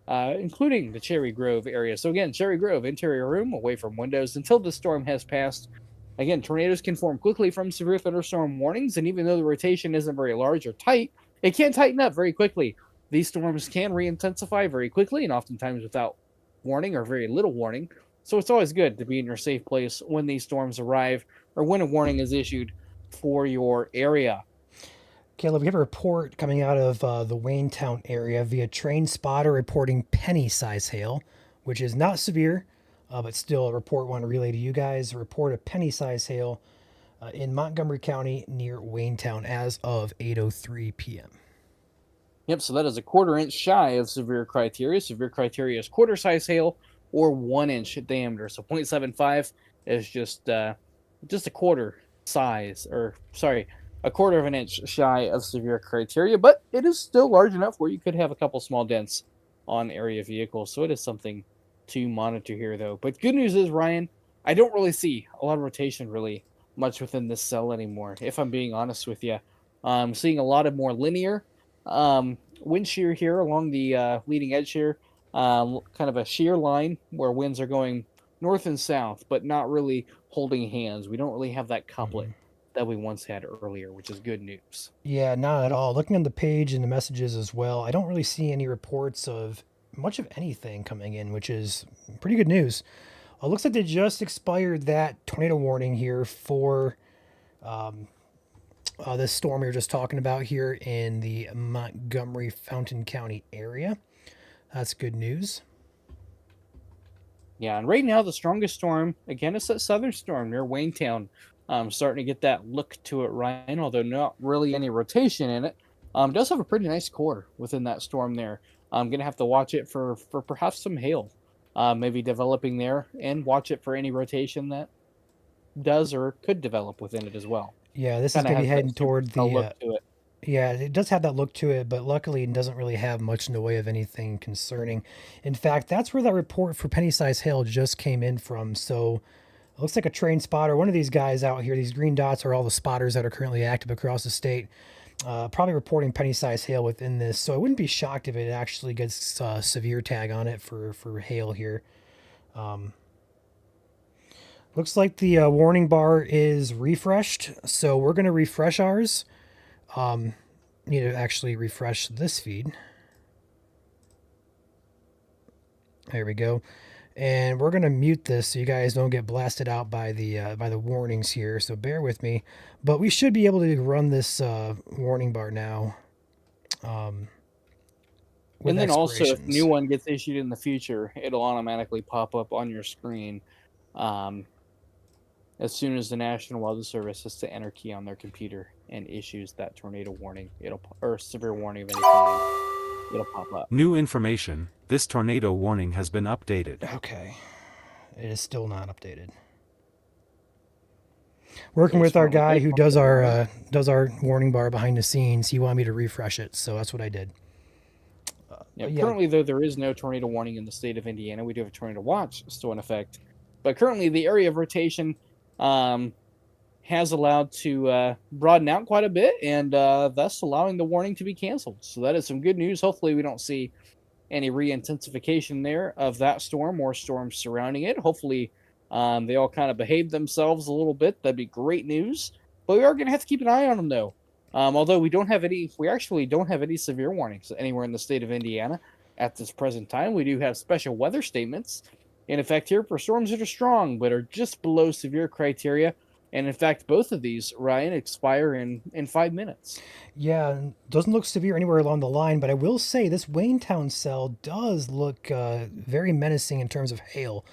including the Cherry Grove area. So again, Cherry Grove, interior room, away from windows until the storm has passed. Again, tornadoes can form quickly from severe thunderstorm warnings, and even though the rotation isn't very large or tight, it can tighten up very quickly. These storms can re-intensify very quickly, and oftentimes without warning or very little warning. So it's always good to be in your safe place when these storms arrive or when a warning is issued for your area. Caleb, we have a report coming out of the Waynetown area via Train Spotter reporting penny-size hail, which is not severe, but still a report want to relay to you guys. A report of penny-size hail in Montgomery County near Waynetown as of 8:03 p.m. Yep, so that is a 1/4 inch shy of severe criteria. Severe criteria is quarter-size hail or 1 inch diameter. So 0.75 is just a quarter size, or sorry, a 1/4 of an inch shy of severe criteria, but it is still large enough where you could have a couple small dents on area vehicles. So it is something to monitor here, though. But good news is, Ryan, I don't really see a lot of rotation really much within this cell anymore, if I'm being honest with you. I'm seeing a lot of more linear wind shear here along the leading edge here. Kind of a shear line where winds are going north and south, but not really holding hands. We don't really have that couplet that we once had earlier, which is good news. Yeah, not at all. Looking on the page and the messages as well, I don't really see any reports of much of anything coming in, which is pretty good news. It looks like they just expired that tornado warning here for this storm we were just talking about here in the Montgomery Fountain County area. That's good news. Yeah, and right now the strongest storm, again, is that southern storm near Waynetown. Starting to get that look to it, Ryan, although not really any rotation in it. Does have a pretty nice core within that storm there. I'm going to have to watch it for perhaps some hail maybe developing there, and watch it for any rotation that does or could develop within it as well. Yeah, this is Kinda going to be has that heading toward a look the to it. Yeah, it does have that look to it, but luckily it doesn't really have much in the way of anything concerning. In fact, that's where that report for penny size hail just came in from. So it looks like a train spotter. One of these guys out here, these green dots are all the spotters that are currently active across the state. Probably reporting penny size hail within this. So I wouldn't be shocked if it actually gets severe tag on it for hail here. Looks like the warning bar is refreshed. So we're going to refresh ours. Need to actually refresh this feed. There we go. And we're going to mute this so you guys don't get blasted out by the warnings here. So bear with me. But we should be able to run this warning bar now. And then also, if a new one gets issued in the future, it'll automatically pop up on your screen as soon as the National Weather Service has to enter key on their computer and issues that tornado warning, or severe warning of any kind, it'll pop up. New information. This tornado warning has been updated. Okay. It is still not updated. Working with our guy who does our warning bar behind the scenes, he wanted me to refresh it, so that's what I did. Currently, though, there is no tornado warning in the state of Indiana. We do have a tornado watch still in effect. But currently, the area of rotation has allowed to broaden out quite a bit, and thus allowing the warning to be canceled. So that is some good news. Hopefully, we don't see any re-intensification there of that storm or storms surrounding it. Hopefully, they all kind of behave themselves a little bit. That'd be great news. But we are going to have to keep an eye on them, though. Although we actually don't have any severe warnings anywhere in the state of Indiana at this present time. We do have special weather statements in effect here for storms that are strong but are just below severe criteria. And in fact, both of these, Ryan, expire in 5 minutes. Yeah, doesn't look severe anywhere along the line, but I will say this Waynetown cell does look very menacing in terms of hail.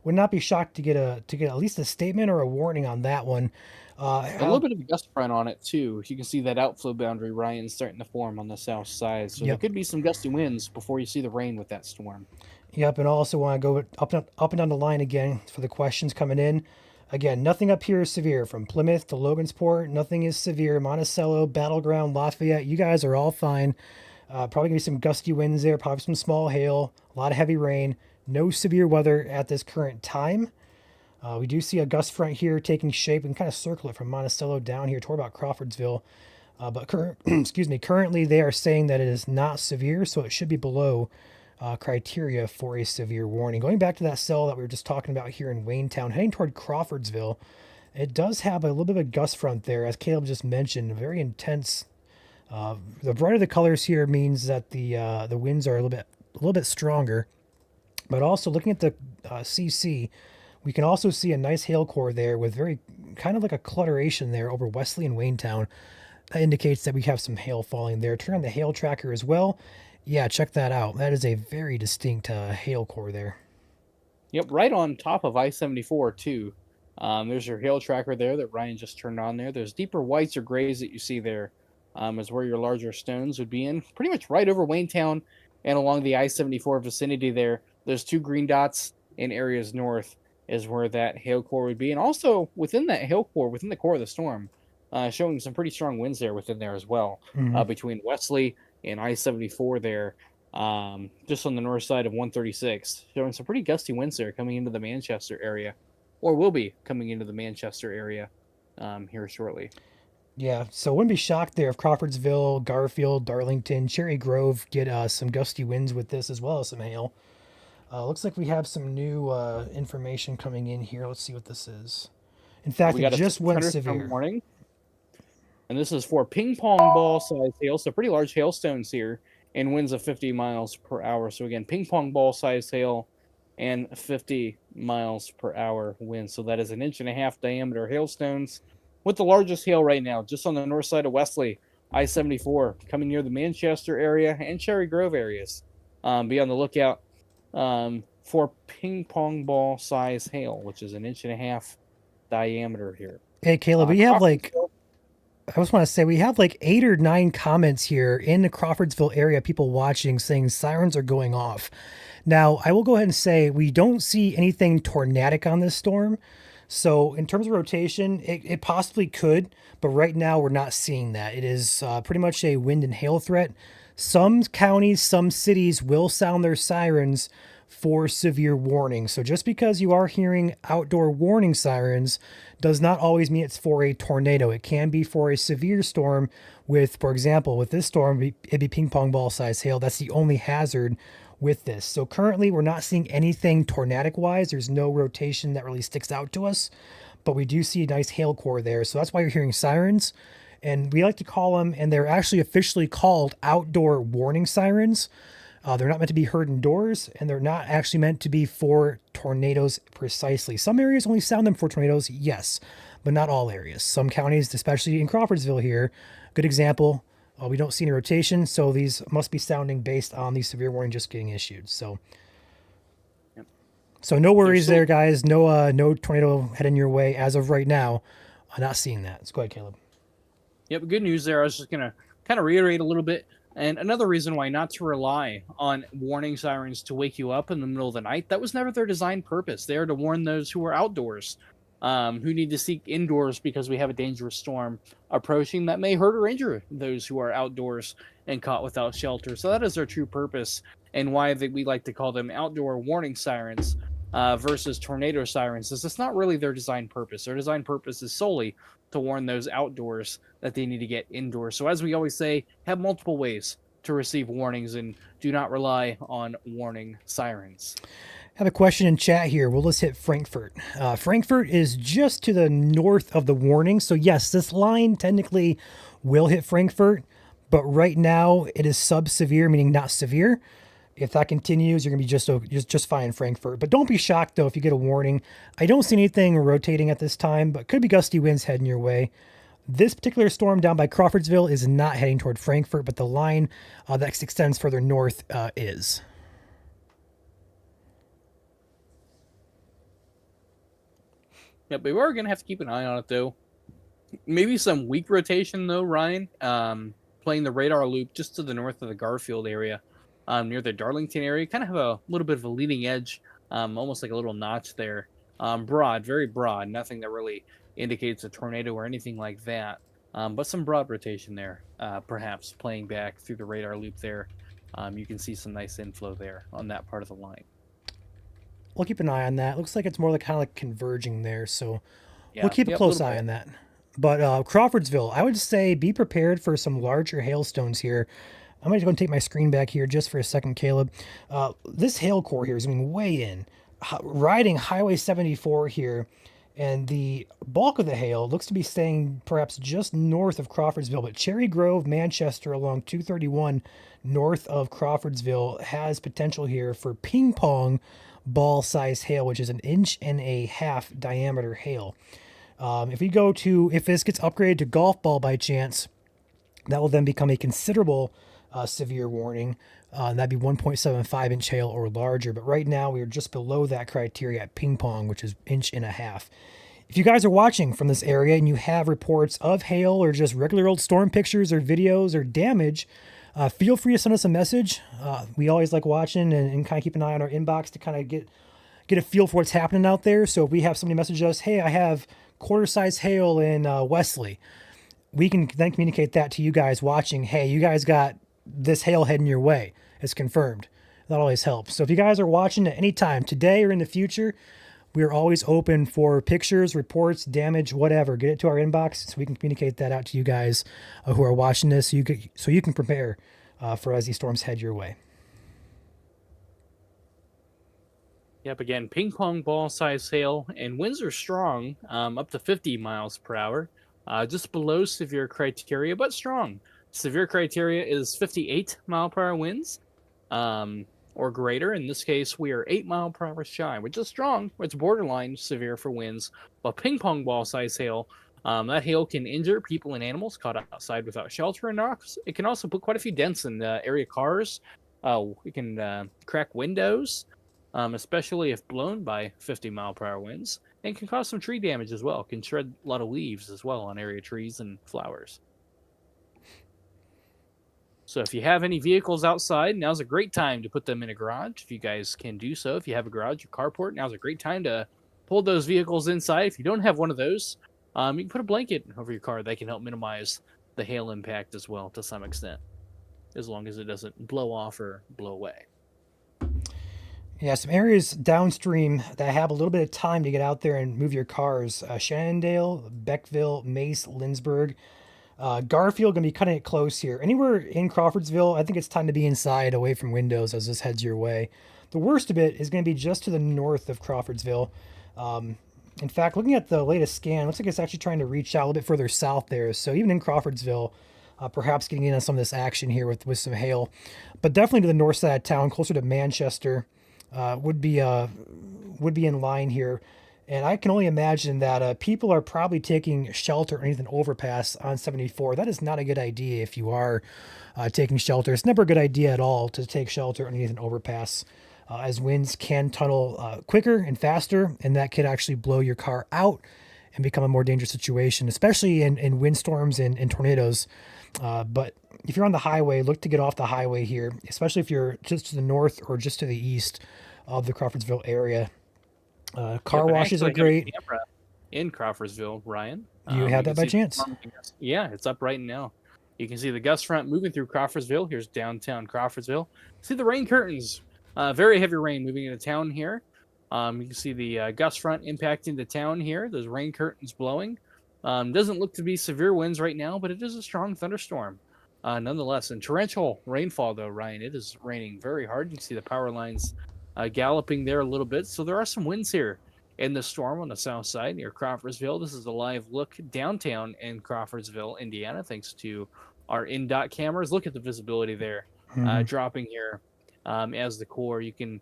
Would not be shocked to get at least a statement or a warning on that one. A little bit of a gust front on it too. You can see that outflow boundary, Ryan, starting to form on the south side. So there could be some gusty winds before you see the rain with that storm. Yep, and I also want to go up and down the line again for the questions coming in. Again, nothing up here is severe. From Plymouth to Logansport, nothing is severe. Monticello, Battleground, Lafayette, you guys are all fine. Probably going to be some gusty winds there, probably some small hail, a lot of heavy rain. No severe weather at this current time. We do see a gust front here taking shape and kind of circle it from Monticello down here toward about Crawfordsville. But currently they are saying that it is not severe, so it should be below criteria for a severe warning. Going back to that cell that we were just talking about here in Waynetown, heading toward Crawfordsville, it does have a little bit of a gust front there, as Caleb just mentioned, very intense. The brighter the colors here means that the winds are a little bit stronger. But also looking at the CC, we can also see a nice hail core there with very kind of like a clutteration there over Wesley and Waynetown. That indicates that we have some hail falling there. Turn on the hail tracker as well. Yeah, check that out. That is a very distinct hail core there. Yep, right on top of I-74 too. There's your hail tracker there that Ryan just turned on there. Those deeper whites or grays that you see there is where your larger stones would be in. Pretty much right over Waynetown and along the I-74 vicinity there. Those two green dots in areas north is where that hail core would be. And also within that hail core, within the core of the storm, showing some pretty strong winds there within there as well, between Wesley and I-74 there, just on the north side of 136, showing some pretty gusty winds there coming into the Manchester area, or will be coming into the Manchester area here shortly. Yeah, so wouldn't be shocked there if Crawfordsville, Garfield, Darlington, Cherry Grove get some gusty winds with this as well as some hail. Looks like we have some new information coming in here. Let's see what this is. In fact, it just went severe. Warning. And this is for ping pong ball size hail, so pretty large hailstones here, and winds of 50 miles per hour. So again, ping pong ball size hail and 50 miles per hour wind. So that is 1.5 inch diameter hailstones, with the largest hail right now just on the north side of Wesley, I-74, coming near the Manchester area and Cherry Grove areas. Be on the lookout for ping pong ball size hail, which is 1.5 inch diameter here. Hey, Caleb, we have like, I just want to say we have like 8 or 9 comments here in the Crawfordsville area, people watching saying sirens are going off. Now, I will go ahead and say we don't see anything tornadic on this storm. So in terms of rotation, it possibly could, but right now we're not seeing that. It is pretty much a wind and hail threat. Some counties, some cities will sound their sirens for severe warning. So just because you are hearing outdoor warning sirens does not always mean it's for a tornado. It can be for a severe storm with, for example, with this storm, it'd be ping pong ball size hail. That's the only hazard with this. So currently we're not seeing anything tornadic wise. There's no rotation that really sticks out to us, but we do see a nice hail core there. So that's why you're hearing sirens. And we like to call them, and they're actually officially called outdoor warning sirens. They're not meant to be heard indoors, and they're not actually meant to be for tornadoes precisely. Some areas only sound them for tornadoes, yes, but not all areas. Some counties, especially in Crawfordsville here, good example, we don't see any rotation, so these must be sounding based on the severe warning just getting issued. So, Yep. so no worries there, guys. No tornado heading your way as of right now. I'm not seeing that. Let's go ahead, Caleb. Yep, good news there. I was just going to kind of reiterate a little bit. And another reason why not to rely on warning sirens to wake you up in the middle of the night, that was never their design purpose. They are to warn those who are outdoors, who need to seek indoors because we have a dangerous storm approaching that may hurt or injure those who are outdoors and caught without shelter. So that is their true purpose, and why we like to call them outdoor warning sirens versus tornado sirens. Is it's not really their design purpose. Their design purpose is solely to warn those outdoors that they need to get indoors. So as we always say, have multiple ways to receive warnings and do not rely on warning sirens. I have a question in chat here. We'll just hit Frankfurt. Frankfurt is just to the north of the warning. So yes, this line technically will hit Frankfurt, but right now it is sub-severe, meaning not severe. If that continues, you're going to be just fine in Frankfurt. But don't be shocked, though, if you get a warning. I don't see anything rotating at this time, but could be gusty winds heading your way. This particular storm down by Crawfordsville is not heading toward Frankfurt, but the line that extends further north is. Yeah, but we are going to have to keep an eye on it, though. Maybe some weak rotation, though, Ryan. Playing the radar loop just to the north of the Garfield area. Near the Darlington area, kind of have a little bit of a leading edge, almost like a little notch there. Broad, very broad, nothing that really indicates a tornado or anything like that. But some broad rotation there, perhaps playing back through the radar loop there. You can see some nice inflow there on that part of the line. We'll keep an eye on that. Looks like it's more like kind of like converging there, so Yeah, we'll keep a close eye on that. But Crawfordsville, I would say be prepared for some larger hailstones here. I'm going to go and take my screen back here just for a second, Caleb. This hail core here is going way in. Riding Highway 74 here, and the bulk of the hail looks to be staying perhaps just north of Crawfordsville, but Cherry Grove, Manchester along 231 north of Crawfordsville has potential here for ping pong ball size hail, which is 1.5 inch diameter hail. If this gets upgraded to golf ball by chance, that will then become a considerable severe warning. That'd be 1.75 inch hail or larger. But right now we are just below that criteria at ping pong, which is 1.5 inches. If you guys are watching from this area and you have reports of hail or just regular old storm pictures or videos or damage, feel free to send us a message. We always like watching and kind of keep an eye on our inbox to kind of get a feel for what's happening out there. So if we have somebody message us, hey, I have quarter size hail in Wesley, we can then communicate that to you guys watching. Hey, you guys got this hail heading your way. It's confirmed. That always helps. So if you guys are watching at any time, today or in the future, we are always open for pictures, reports, damage, whatever. Get it to our inbox so we can communicate that out to you guys who are watching this so you can prepare for as these storms head your way. Yep, again, ping pong ball size hail, and winds are strong, up to 50 miles per hour, just below severe criteria, but strong. Severe criteria is 58 mile per hour winds or greater. In this case, we are 8 mile per hour shy, which is strong. It's borderline severe for winds. But ping pong ball size hail, that hail can injure people and animals caught outside without shelter and knocks. It can also put quite a few dents in area cars. It can crack windows, especially if blown by 50 mile per hour winds. And can cause some tree damage as well. It can shred a lot of leaves as well on area trees and flowers. So if you have any vehicles outside, now's a great time to put them in a garage. If you guys can do so, if you have a garage or carport, now's a great time to pull those vehicles inside. If you don't have one of those, you can put a blanket over your car. That can help minimize the hail impact as well to some extent, as long as it doesn't blow off or blow away. Yeah, some areas downstream that have a little bit of time to get out there and move your cars. Shenandoah, Beckville, Mace, Lindsborg. Garfield going to be cutting it close here. Anywhere in Crawfordsville, I think it's time to be inside, away from windows as this heads your way. The worst of it is going to be just to the north of Crawfordsville. In fact, looking at the latest scan, looks like it's actually trying to reach out a little bit further south there. So even in Crawfordsville, perhaps getting in on some of this action here with some hail. But definitely to the north side of town, closer to Manchester, would be in line here. And I can only imagine that people are probably taking shelter underneath an overpass on 74. That is not a good idea if you are taking shelter. It's never a good idea at all to take shelter underneath an overpass, as winds can tunnel quicker and faster, and that could actually blow your car out and become a more dangerous situation, especially in windstorms and tornadoes. But if you're on the highway, look to get off the highway here, especially if you're just to the north or just to the east of the Crawfordsville area. Car washes are great. In Crawfordsville, Ryan. You had that by chance? Yeah, it's up right now. You can see the gust front moving through Crawfordsville. Here's downtown Crawfordsville. See the rain curtains. Very heavy rain moving into town here. You can see the gust front impacting the town here. Those rain curtains blowing. Doesn't look to be severe winds right now, but it is a strong thunderstorm. Nonetheless, and torrential rainfall, though, Ryan. It is raining very hard. You can see the power lines galloping there a little bit. So there are some winds here in the storm on the south side near Crawfordsville. This is a live look downtown in Crawfordsville, Indiana, thanks to our in-dot cameras. Look at the visibility there dropping here as the core. You can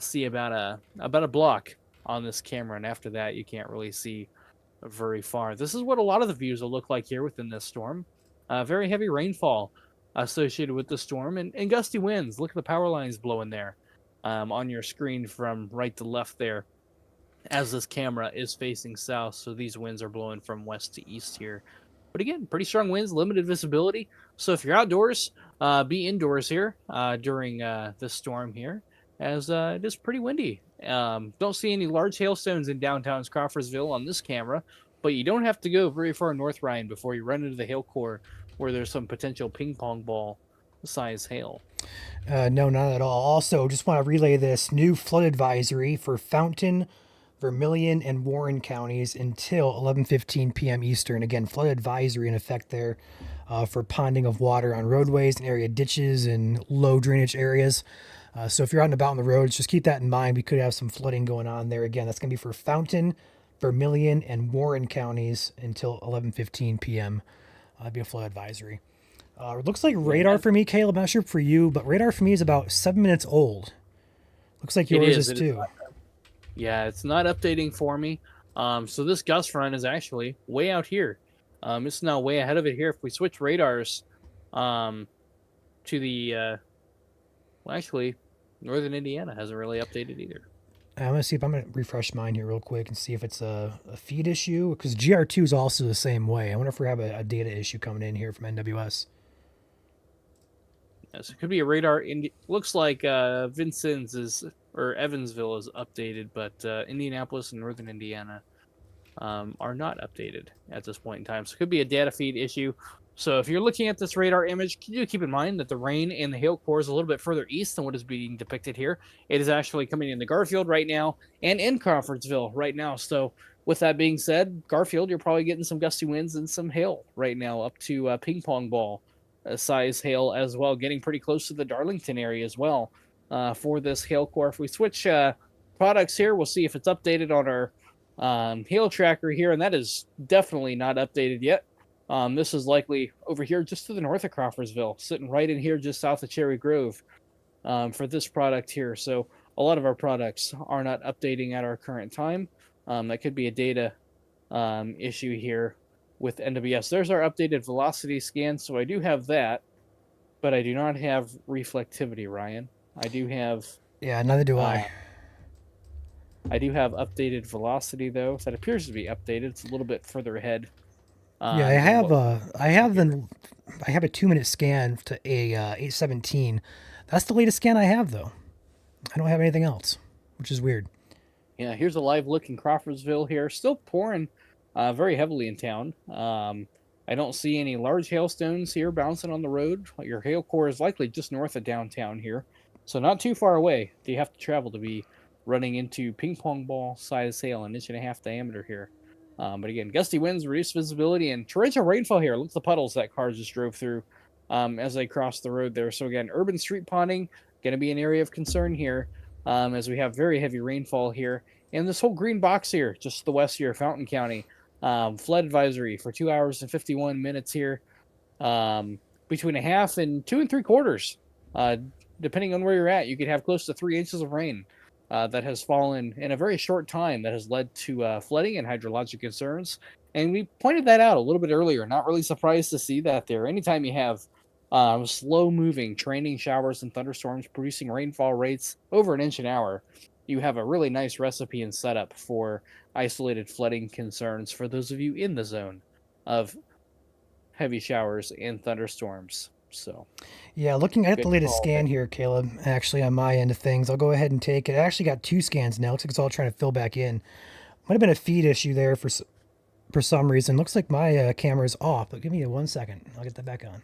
see about a block on this camera, and after that you can't really see very far. This is what a lot of the views will look like here within this storm. Very heavy rainfall associated with the storm and gusty winds. Look at the power lines blowing there on your screen from right to left there as this camera is facing south. So these winds are blowing from west to east here. But again, pretty strong winds, limited visibility. So if you're outdoors, be indoors here during this storm here, as it is pretty windy. Don't see any large hailstones in downtown Crawfordsville on this camera, but you don't have to go very far north, Ryan, before you run into the hail core where there's some potential ping pong ball size hail. No, not at all. Also, just want to relay this new flood advisory for Fountain, Vermilion, and Warren counties until 11:15 p.m. Eastern. Again, flood advisory in effect there for ponding of water on roadways and area ditches and low drainage areas. So if you're out and about on the roads, just keep that in mind. We could have some flooding going on there. Again, that's going to be for Fountain, Vermilion, and Warren counties until 11:15 p.m. That'd be a flood advisory. It looks like radar for me, Caleb. I'm not sure for you, but radar for me is about 7 minutes old. Looks like yours is too. Yeah, it's not updating for me. So this gust front is actually way out here. It's now way ahead of it here. If we switch radars to the, well, actually, northern Indiana hasn't really updated either. I'm going to refresh mine here real quick and see if it's a feed issue, because GR2 is also the same way. I wonder if we have a data issue coming in here from NWS. So it could be a radar. Looks like Vincennes or Evansville is updated, but Indianapolis and northern Indiana are not updated at this point in time. So it could be a data feed issue. So if you're looking at this radar image, do keep in mind that the rain and the hail core is a little bit further east than what is being depicted here. It is actually coming into Garfield right now and in Crawfordsville right now. So with that being said, Garfield, you're probably getting some gusty winds and some hail right now, up to ping pong ball size hail as well, getting pretty close to the Darlington area as well for this hail core. If we switch products here, we'll see if it's updated on our hail tracker here, and that is definitely not updated yet. This is likely over here just to the north of Crawfordsville, sitting right in here just south of Cherry Grove for this product here. So a lot of our products are not updating at our current time. That could be a data issue here with NWS. There's our updated velocity scan, so I do have that, but I do not have reflectivity, Ryan. I do have... Yeah, neither do I. I do have updated velocity, though. That appears to be updated. It's a little bit further ahead. Yeah, I have a 2-minute scan to a 817. That's the latest scan I have, though. I don't have anything else, which is weird. Yeah, here's a live look in Crawfordsville here. Still pouring very heavily in town. I don't see any large hailstones here bouncing on the road. Your hail core is likely just north of downtown here. So not too far away do you have to travel to be running into ping pong ball size hail, an inch and a half diameter here. But again, gusty winds, reduced visibility, and torrential rainfall here. Look at the puddles that cars just drove through as they crossed the road there. So again, urban street ponding going to be an area of concern here as we have very heavy rainfall here. And this whole green box here, just to the west here, Fountain County, flood advisory for 2 hours and 51 minutes here, between a half and 2 3/4. Depending on where you're at, you could have close to 3 inches of rain that has fallen in a very short time that has led to flooding and hydrologic concerns. And we pointed that out a little bit earlier. Not really surprised to see that there. Anytime you have slow-moving training showers and thunderstorms producing rainfall rates over an inch an hour, you have a really nice recipe and setup for isolated flooding concerns for those of you in the zone of heavy showers and thunderstorms. So, Yeah, looking at good the latest call scan there. here, Caleb, actually on my end of things, I'll go ahead and take it. I actually got 2 scans now. Looks like it's all trying to fill back in. Might have been a feed issue there for some reason. Looks like my camera is off, but give me 1 second. I'll get that back on.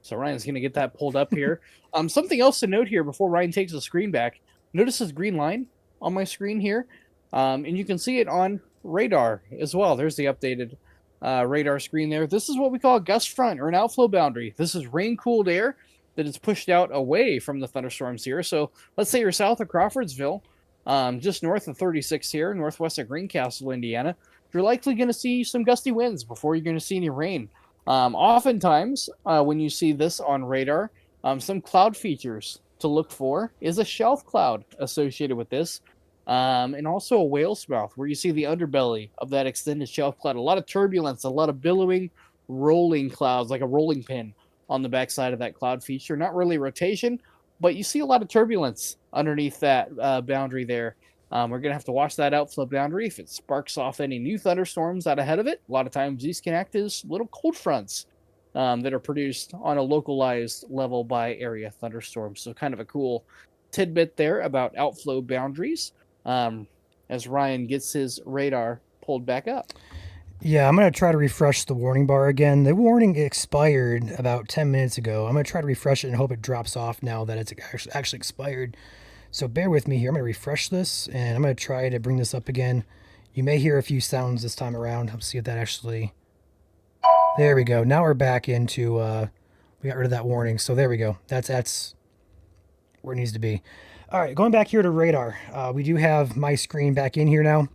So Ryan's going to get that pulled up here. Something else to note here before Ryan takes the screen back. Notice this green line on my screen here, and you can see it on radar as well. There's the updated radar screen there. This is what we call a gust front or an outflow boundary. This is rain-cooled air that is pushed out away from the thunderstorms here. So let's say you're south of Crawfordsville, just north of 36 here, northwest of Greencastle, Indiana. You're likely going to see some gusty winds before you're going to see any rain. Oftentimes, when you see this on radar, some cloud features to look for is a shelf cloud associated with this, and also a whale's mouth, where you see the underbelly of that extended shelf cloud. A lot of turbulence, a lot of billowing, rolling clouds, like a rolling pin on the backside of that cloud feature. Not really rotation, but you see a lot of turbulence underneath that boundary there. We're going to have to watch that outflow boundary if it sparks off any new thunderstorms out ahead of it. A lot of times these can act as little cold fronts that are produced on a localized level by area thunderstorms. So kind of a cool tidbit there about outflow boundaries as Ryan gets his radar pulled back up. Yeah, I'm going to try to refresh the warning bar again. The warning expired about 10 minutes ago. I'm going to try to refresh it and hope it drops off now that it's actually expired. So bear with me here. I'm going to refresh this, and I'm going to try to bring this up again. You may hear a few sounds this time around. Let's see if that actually... There we go. Now we're back into... we got rid of that warning. So there we go. That's where it needs to be. All right, going back here to radar. We do have my screen back in here now.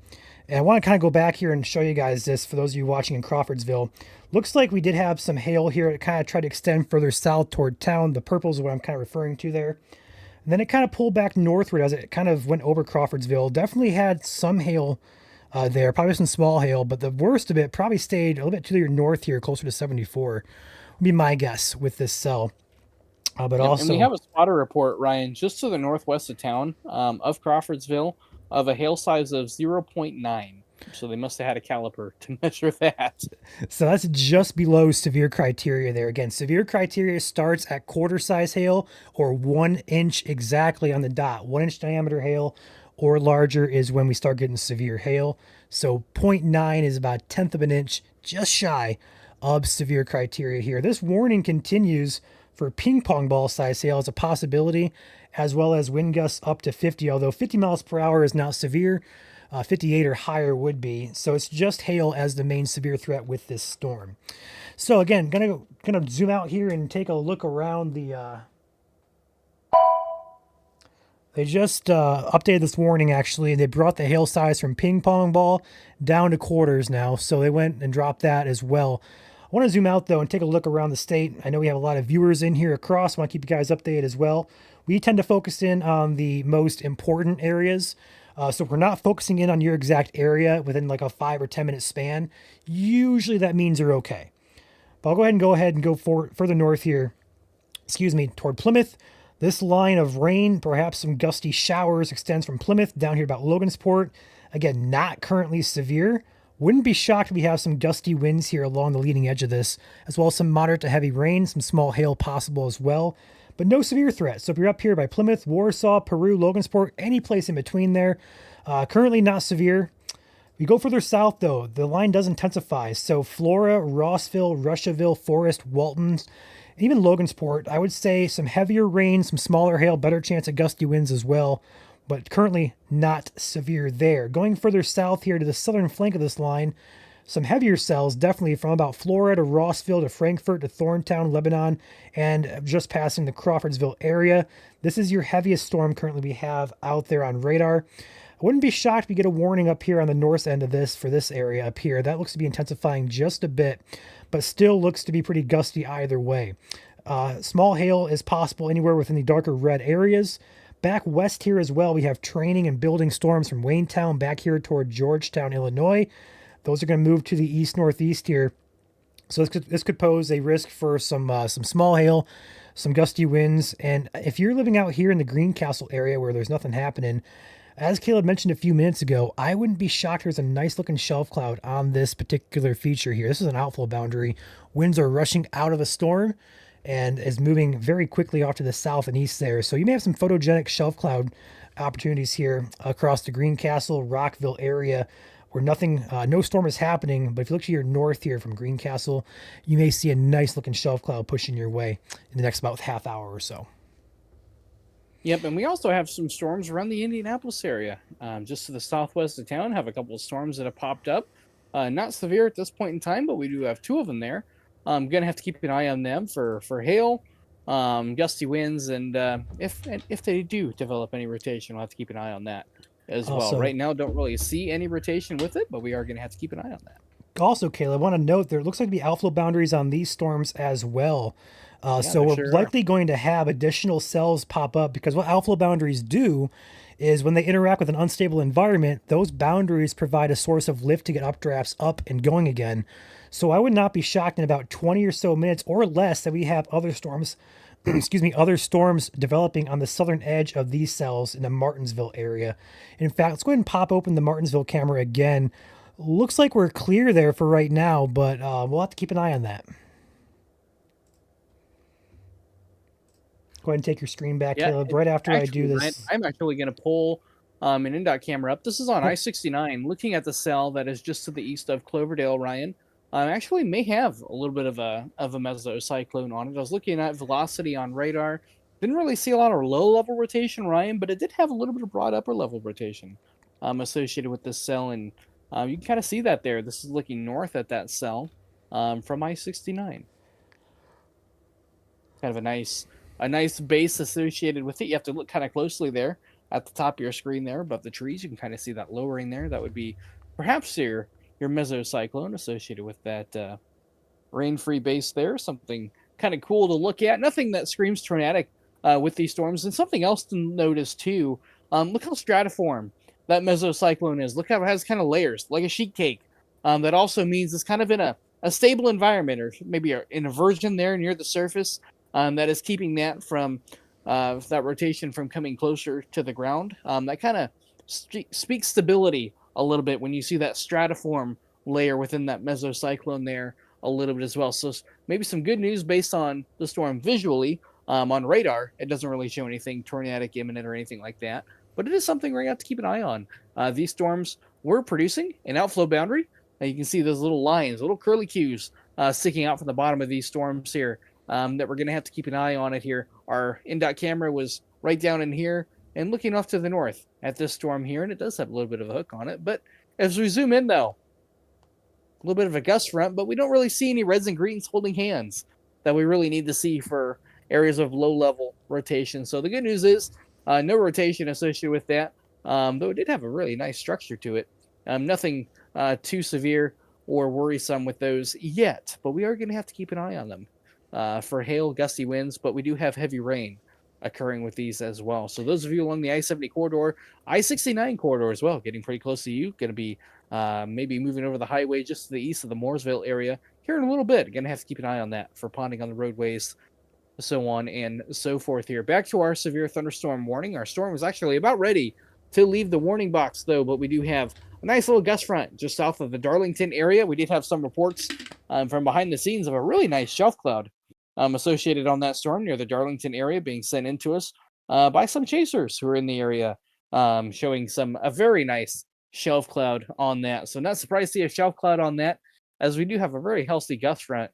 And I want to kind of go back here and show you guys this for those of you watching in Crawfordsville. Looks like we did have some hail here. It kind of tried to extend further south toward town. The purple is what I'm kind of referring to there. And then it kind of pulled back northward as it kind of went over Crawfordsville. Definitely had some hail there, probably some small hail, but the worst of it probably stayed a little bit to your north here, closer to 74, would be my guess with this cell. But also, and we have a spotter report, Ryan, just to the northwest of town of Crawfordsville of a hail size of 0.9. So they must have had a caliper to measure that. So that's just below severe criteria there. Again, severe criteria starts at quarter size hail or 1 inch exactly on the dot. 1 inch diameter hail or larger is when we start getting severe hail. So 0.9 is about 1/10 of an inch, just shy of severe criteria here. This warning continues for ping pong ball size hail as a possibility, as well as wind gusts up to 50, although 50 miles per hour is not severe. 58 or higher would be. So it's just hail as the main severe threat with this storm. So again, gonna zoom out here and take a look around the... They just updated this warning, actually. They brought the hail size from ping pong ball down to quarters now. So they went and dropped that as well. I want to zoom out, though, and take a look around the state. I know we have a lot of viewers in here across. I want to keep you guys updated as well. We tend to focus in on the most important areas. So if we're not focusing in on your exact area within like a 5 or 10 minute span, usually that means you're okay. But I'll go ahead and go further north here, toward Plymouth. This line of rain, perhaps some gusty showers, extends from Plymouth down here about Logansport. Again, not currently severe. Wouldn't be shocked if we have some gusty winds here along the leading edge of this, as well as some moderate to heavy rain, some small hail possible as well. But no severe threat. So if you're up here by Plymouth, Warsaw, Peru, Logansport, any place in between there, Currently not severe. We go further south, though, the line does intensify. So Flora, Rossville, Russiaville, Forest, Walton, even Logansport, I would say some heavier rain, some smaller hail, better chance of gusty winds as well, but currently not severe there. Going further south here to the southern flank of this line, some heavier cells definitely from about Flora to Rossville to Frankfurt to Thorntown, Lebanon, and just passing the Crawfordsville area. This is your heaviest storm currently we have out there on radar. I wouldn't be shocked if we get a warning up here on the north end of this for this area up here. That looks to be intensifying just a bit, but still looks to be pretty gusty either way. Small hail is possible anywhere within the darker red areas. Back west here as well, we have training and building storms from Waynetown back here toward Georgetown, Illinois. Those are going to move to the east-northeast here. So this could pose a risk for some small hail, some gusty winds. And if you're living out here in the Greencastle area where there's nothing happening, as Caleb mentioned a few minutes ago, I wouldn't be shocked there's a nice looking shelf cloud on this particular feature here. This is an outflow boundary. Winds are rushing out of the storm and is moving very quickly off to the south and east there. So you may have some photogenic shelf cloud opportunities here across the Greencastle, Rockville area where no storm is happening. But if you look to your north here from Greencastle, you may see a nice looking shelf cloud pushing your way in the next about half hour or so. Yep, and we also have some storms around the Indianapolis area. Just to the southwest of town, have a couple of storms that have popped up. Not severe at this point in time, but we do have two of them there. I'm going to have to keep an eye on them for hail, gusty winds, and if they do develop any rotation, we'll have to keep an eye on that as well. Right now, don't really see any rotation with it, but we are going to have to keep an eye on that. Also, Caleb, I want to note there looks like to be outflow boundaries on these storms as well. So we're likely going to have additional cells pop up because what outflow boundaries do is when they interact with an unstable environment, those boundaries provide a source of lift to get updrafts up and going again. So I would not be shocked in about 20 or so minutes or less that we have other storms, other storms developing on the southern edge of these cells in the Martinsville area. In fact, let's go ahead and pop open the Martinsville camera again. Looks like we're clear there for right now, but we'll have to keep an eye on that. Go ahead and take your screen back, Caleb. Right after I do this. I'm actually going to pull an in-dot camera up. This is on I-69, looking at the cell that is just to the east of Cloverdale, Ryan. Actually may have a little bit of a mesocyclone on it. I was looking at velocity on radar. Didn't really see a lot of low-level rotation, Ryan, but it did have a little bit of broad upper-level rotation associated with this cell. And you can kind of see that there. This is looking north at that cell from I-69. Kind of a nice base associated with it. You have to look kind of closely there at the top of your screen there above the trees. You can kind of see that lowering there. That would be perhaps your mesocyclone associated with that rain-free base there. Something kind of cool to look at. Nothing that screams tornadic with these storms. And something else to notice too, look how stratiform that mesocyclone is. Look how it has kind of layers, like a sheet cake. That also means it's kind of in a stable environment, or maybe an inversion there near the surface. That is keeping that from that rotation from coming closer to the ground. That kind of speaks stability a little bit when you see that stratiform layer within that mesocyclone there a little bit as well. So maybe some good news based on the storm visually on radar. It doesn't really show anything tornadic imminent or anything like that, but it is something we're going to have to keep an eye on. These storms were producing an outflow boundary. And you can see those little lines, little curly cues sticking out from the bottom of these storms here. That we're going to have to keep an eye on it here. Our in-dot camera was right down in here and looking off to the north at this storm here, and it does have a little bit of a hook on it. But as we zoom in, though, a little bit of a gust front, but we don't really see any reds and greens holding hands that we really need to see for areas of low-level rotation. So the good news is no rotation associated with that, though it did have a really nice structure to it. Nothing too severe or worrisome with those yet, but we are going to have to keep an eye on them. For hail, gusty winds, but we do have heavy rain occurring with these as well. So those of you along the I-70 corridor, I-69 corridor as well, getting pretty close to you, going to be maybe moving over the highway just to the east of the Mooresville area here in a little bit. Going to have to keep an eye on that for ponding on the roadways, so on and so forth here. Back to our severe thunderstorm warning. Our storm is actually about ready to leave the warning box, though, but we do have a nice little gust front just south of the Darlington area. We did have some reports from behind the scenes of a really nice shelf cloud associated on that storm near the Darlington area being sent into us by some chasers who are in the area showing a very nice shelf cloud on that. So not surprised to see a shelf cloud on that, as we do have a very healthy gust front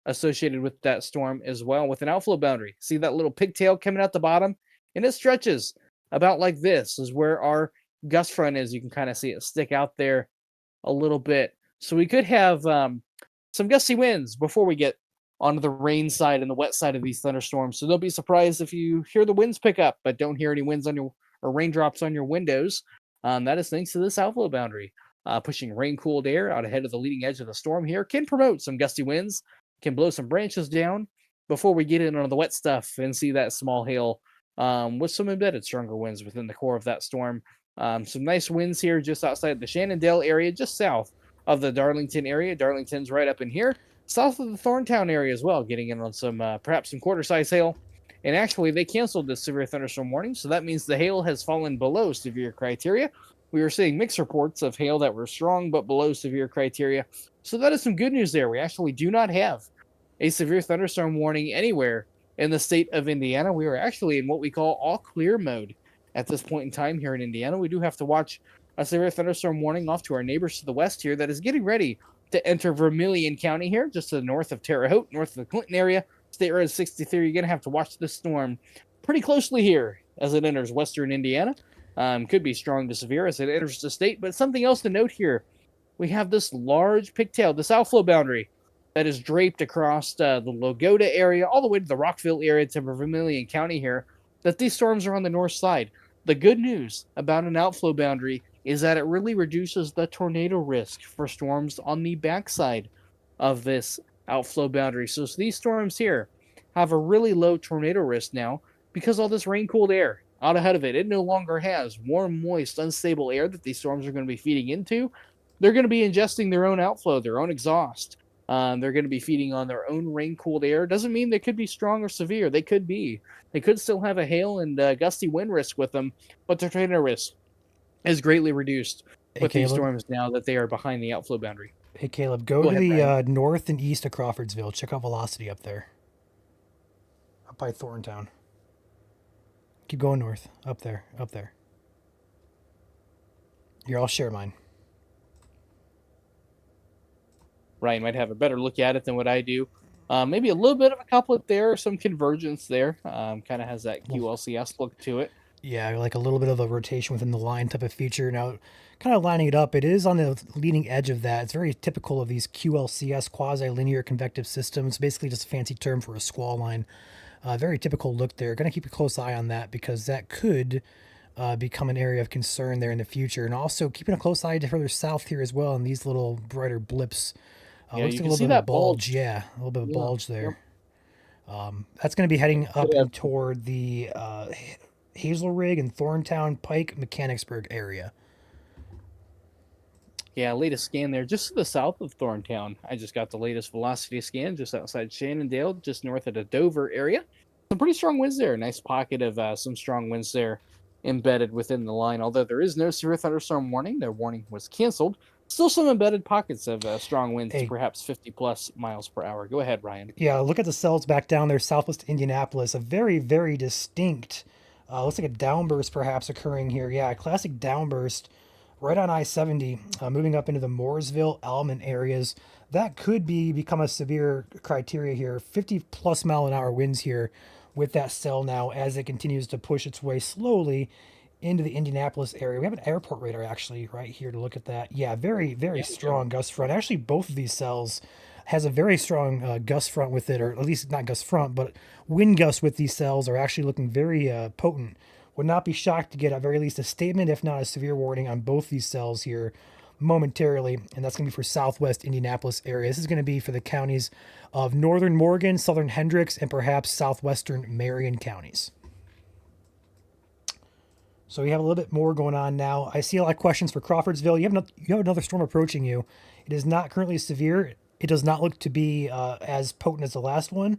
associated with that storm as well, with an outflow boundary. See that little pigtail coming out the bottom? And it stretches about like this is where our gust front is. You can kind of see it stick out there a little bit. So we could have some gusty winds before we get onto the rain side and the wet side of these thunderstorms. So don't be surprised if you hear the winds pick up, but don't hear any winds on your or raindrops on your windows. That is thanks to this outflow boundary. Pushing rain-cooled air out ahead of the leading edge of the storm here can promote some gusty winds, can blow some branches down before we get in on the wet stuff and see that small hail with some embedded stronger winds within the core of that storm. Some nice winds here just outside the Shenandoah area, just south of the Darlington area. Darlington's right up in here, south of the Thorntown area as well, getting in on some perhaps some quarter-size hail. And actually, they canceled this severe thunderstorm warning, so that means the hail has fallen below severe criteria. We were seeing mixed reports of hail that were strong but below severe criteria. So that is some good news there. We actually do not have a severe thunderstorm warning anywhere in the state of Indiana. We are actually in what we call all clear mode at this point in time here in Indiana. We do have to watch a severe thunderstorm warning off to our neighbors to the west here that is getting ready to enter Vermilion County here, just to the north of Terre Haute, north of the Clinton area. State Road 63, you're going to have to watch this storm pretty closely here as it enters western Indiana. Could be strong to severe as it enters the state, but something else to note here. We have this large pigtail, this outflow boundary that is draped across the Lagoda area, all the way to the Rockville area to Vermilion County here, that these storms are on the north side. The good news about an outflow boundary is that it really reduces the tornado risk for storms on the backside of this outflow boundary. So these storms here have a really low tornado risk now because all this rain-cooled air out ahead of it. It no longer has warm, moist, unstable air that these storms are going to be feeding into. They're going to be ingesting their own outflow, their own exhaust. They're going to be feeding on their own rain-cooled air. Doesn't mean they could be strong or severe. They could be. They could still have a hail and gusty wind risk with them, but their tornado risk is greatly reduced with these storms now that they are behind the outflow boundary. Hey, Caleb, go to the north and east of Crawfordsville. Check out velocity up there. Up by Thorntown. Keep going north. Up there. Up there. Here, I'll share mine. Ryan might have a better look at it than what I do. Maybe a little bit of a couplet there, some convergence there. Kind of has that QLCS look to it. Yeah, like a little bit of a rotation within the line type of feature. Now, kind of lining it up, it is on the leading edge of that. It's very typical of these QLCS, quasi-linear convective systems, basically just a fancy term for a squall line. Very typical look there. Going to keep a close eye on that because that could become an area of concern there in the future. And also keeping a close eye to further south here as well, and these little brighter blips. Yeah, looks you like a can little see bit that of a bulge. Yeah, a little bit of a bulge there. That's going to be heading up toward the Hazel Rig and Thorntown, Pike, Mechanicsburg area. Yeah, latest scan there, just to the south of Thorntown. I just got the latest velocity scan just outside Shenandoah, just north of the Dover area. Some pretty strong winds there. Nice pocket of some strong winds there embedded within the line. Although there is no severe thunderstorm warning, their warning was canceled. Still some embedded pockets of strong winds, perhaps 50 plus miles per hour. Go ahead, Ryan. Yeah, look at the cells back down there, southwest Indianapolis. A very, very distinct, looks like a downburst perhaps occurring here. Yeah, a classic downburst right on I-70, moving up into the Mooresville, Almond areas. That could become a severe criteria here. 50 plus mile an hour winds here with that cell now as it continues to push its way slowly into the Indianapolis area. We have an airport radar actually right here to look at that. Yeah, very, very strong gust front. Actually, both of these cells has a very strong gust front with it, or at least not gust front, but wind gusts with these cells are actually looking very potent. Would not be shocked to get at very least a statement, if not a severe warning, on both these cells here momentarily, and that's going to be for southwest Indianapolis area. This is going to be for the counties of northern Morgan, southern Hendricks, and perhaps southwestern Marion counties. So we have a little bit more going on now. I see a lot of questions for Crawfordsville. You have another storm approaching you. It is not currently severe. It does not look to be as potent as the last one.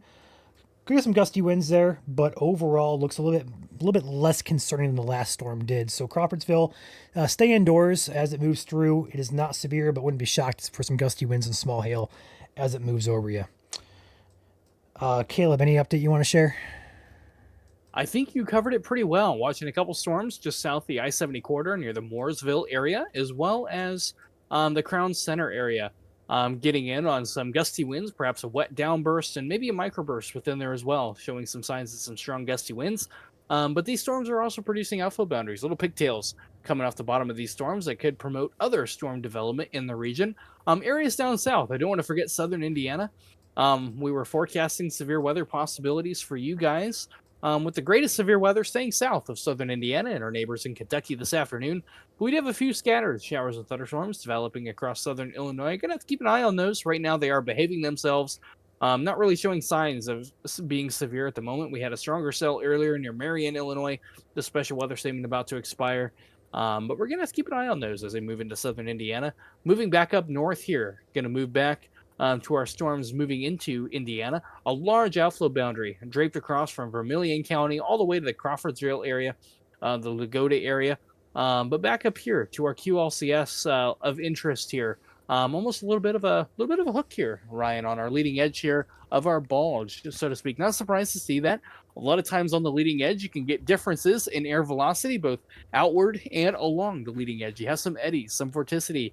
Could have some gusty winds there, but overall looks a little bit less concerning than the last storm did. So Crawfordsville, stay indoors as it moves through. It is not severe, but wouldn't be shocked for some gusty winds and small hail as it moves over you. Caleb, any update you want to share? I think you covered it pretty well. Watching a couple storms just south the I-70 corridor near the Mooresville area, as well as the Crown Center area. Getting in on some gusty winds, perhaps a wet downburst, and maybe a microburst within there as well, showing some signs of some strong gusty winds. But these storms are also producing outflow boundaries, little pigtails coming off the bottom of these storms that could promote other storm development in the region. Areas down south, I don't want to forget southern Indiana. We were forecasting severe weather possibilities for you guys, with the greatest severe weather staying south of southern Indiana and our neighbors in Kentucky this afternoon. But we have a few scattered showers and thunderstorms developing across southern Illinois. Gonna have to keep an eye on those. Right now, they are behaving themselves. Not really showing signs of being severe at the moment. We had a stronger cell earlier near Marion, Illinois. The special weather statement about to expire. But we're going to have to keep an eye on those as they move into southern Indiana. Moving back up north here. Going to move back to our storms moving into Indiana. A large outflow boundary draped across from Vermilion County all the way to the Crawfordsville area, the Lagoda area. But back up here to our QLCS of interest here. Almost a little bit of a hook here, Ryan, on our leading edge here of our bulge, so to speak. Not surprised to see that. A lot of times on the leading edge, you can get differences in air velocity, both outward and along the leading edge. You have some eddies, some vorticity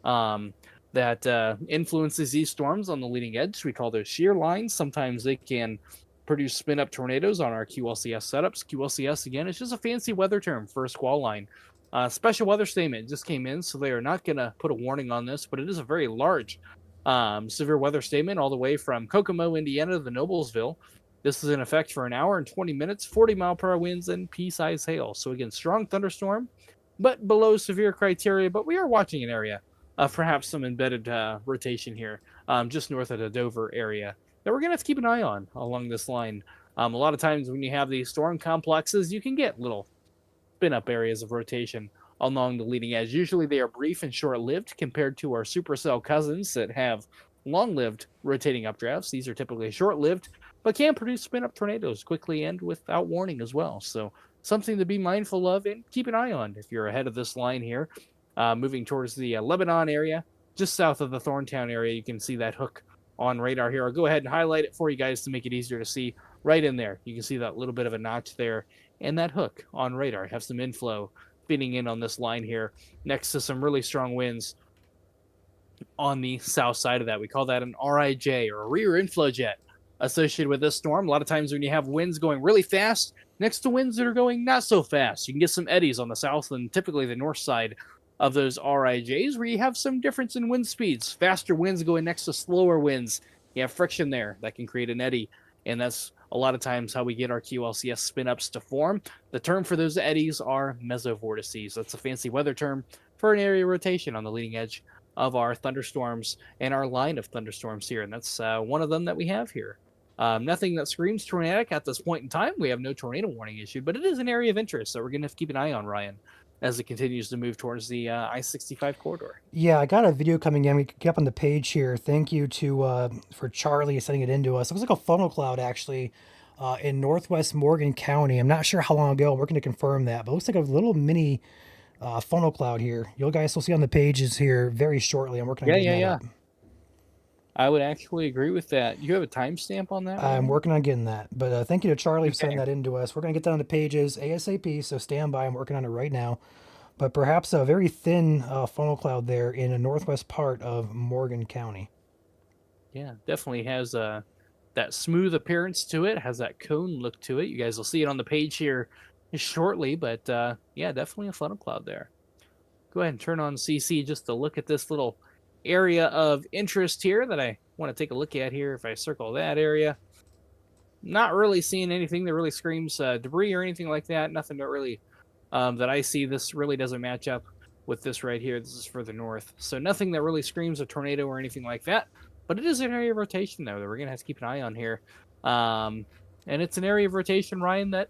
that influences these storms on the leading edge. We call those shear lines. Sometimes they can produce spin-up tornadoes on our QLCS setups. QLCS, again, it's just a fancy weather term for a squall line. Special weather statement just came in, so they are not going to put a warning on this, but it is a very large severe weather statement all the way from Kokomo, Indiana to the Noblesville. This is in effect for an hour and 20 minutes, 40-mile-per-hour winds and pea-size hail. So again, strong thunderstorm, but below severe criteria. But we are watching an area of perhaps some embedded rotation here, just north of the Dover area, that we're going to have to keep an eye on along this line. A lot of times when you have these storm complexes, you can get little spin-up areas of rotation along the leading edge. Usually they are brief and short-lived compared to our supercell cousins that have long-lived rotating updrafts. These are typically short-lived, but can produce spin-up tornadoes quickly and without warning as well. So something to be mindful of and keep an eye on if you're ahead of this line here. Moving towards the Lebanon area, just south of the Thorntown area, you can see that hook on radar here. I'll go ahead and highlight it for you guys to make it easier to see. Right in there, you can see that little bit of a notch there and that hook on radar. Have some inflow feeding in on this line here next to some really strong winds on the south side of that. We call that an RIJ, or a rear inflow jet, associated with this storm. A lot of times when you have winds going really fast next to winds that are going not so fast, you can get some eddies on the south and typically the north side of those RIJs, where you have some difference in wind speeds. Faster winds going next to slower winds. You have friction there that can create an eddy, and that's a lot of times how we get our QLCS spin-ups to form. The term for those eddies are mesovortices. That's a fancy weather term for an area rotation on the leading edge of our thunderstorms and our line of thunderstorms here, and that's one of them that we have here. Nothing that screams tornadic at this point in time. We have no tornado warning issued, but it is an area of interest that we're going to have to keep an eye on, Ryan, as it continues to move towards the I-65 corridor. Yeah, I got a video coming in. We can get up on the page here. Thank you to for Charlie sending it in to us. It looks like a funnel cloud, actually, in northwest Morgan County. I'm not sure how long ago. We're going to confirm that, but it looks like a little mini funnel cloud here. You guys will see on the pages here very shortly. I'm working on getting that up. I would actually agree with that. You have a timestamp on that? I'm working on getting that. But thank you to Charlie for sending that in to us. We're going to get that on the pages ASAP, so stand by. I'm working on it right now. But perhaps a very thin funnel cloud there in a northwest part of Morgan County. Yeah, definitely has that smooth appearance to it, has that cone look to it. You guys will see it on the page here shortly, but yeah, definitely a funnel cloud there. Go ahead and turn on CC just to look at this little area of interest here that I want to take a look at here. If I circle that area, not really seeing anything that really screams debris or anything like that. Nothing that really that I see. This really doesn't match up with this right here. This is further north, so nothing that really screams a tornado or anything like that. But it is an area of rotation, though, that we're gonna have to keep an eye on here. And it's an area of rotation, Ryan, that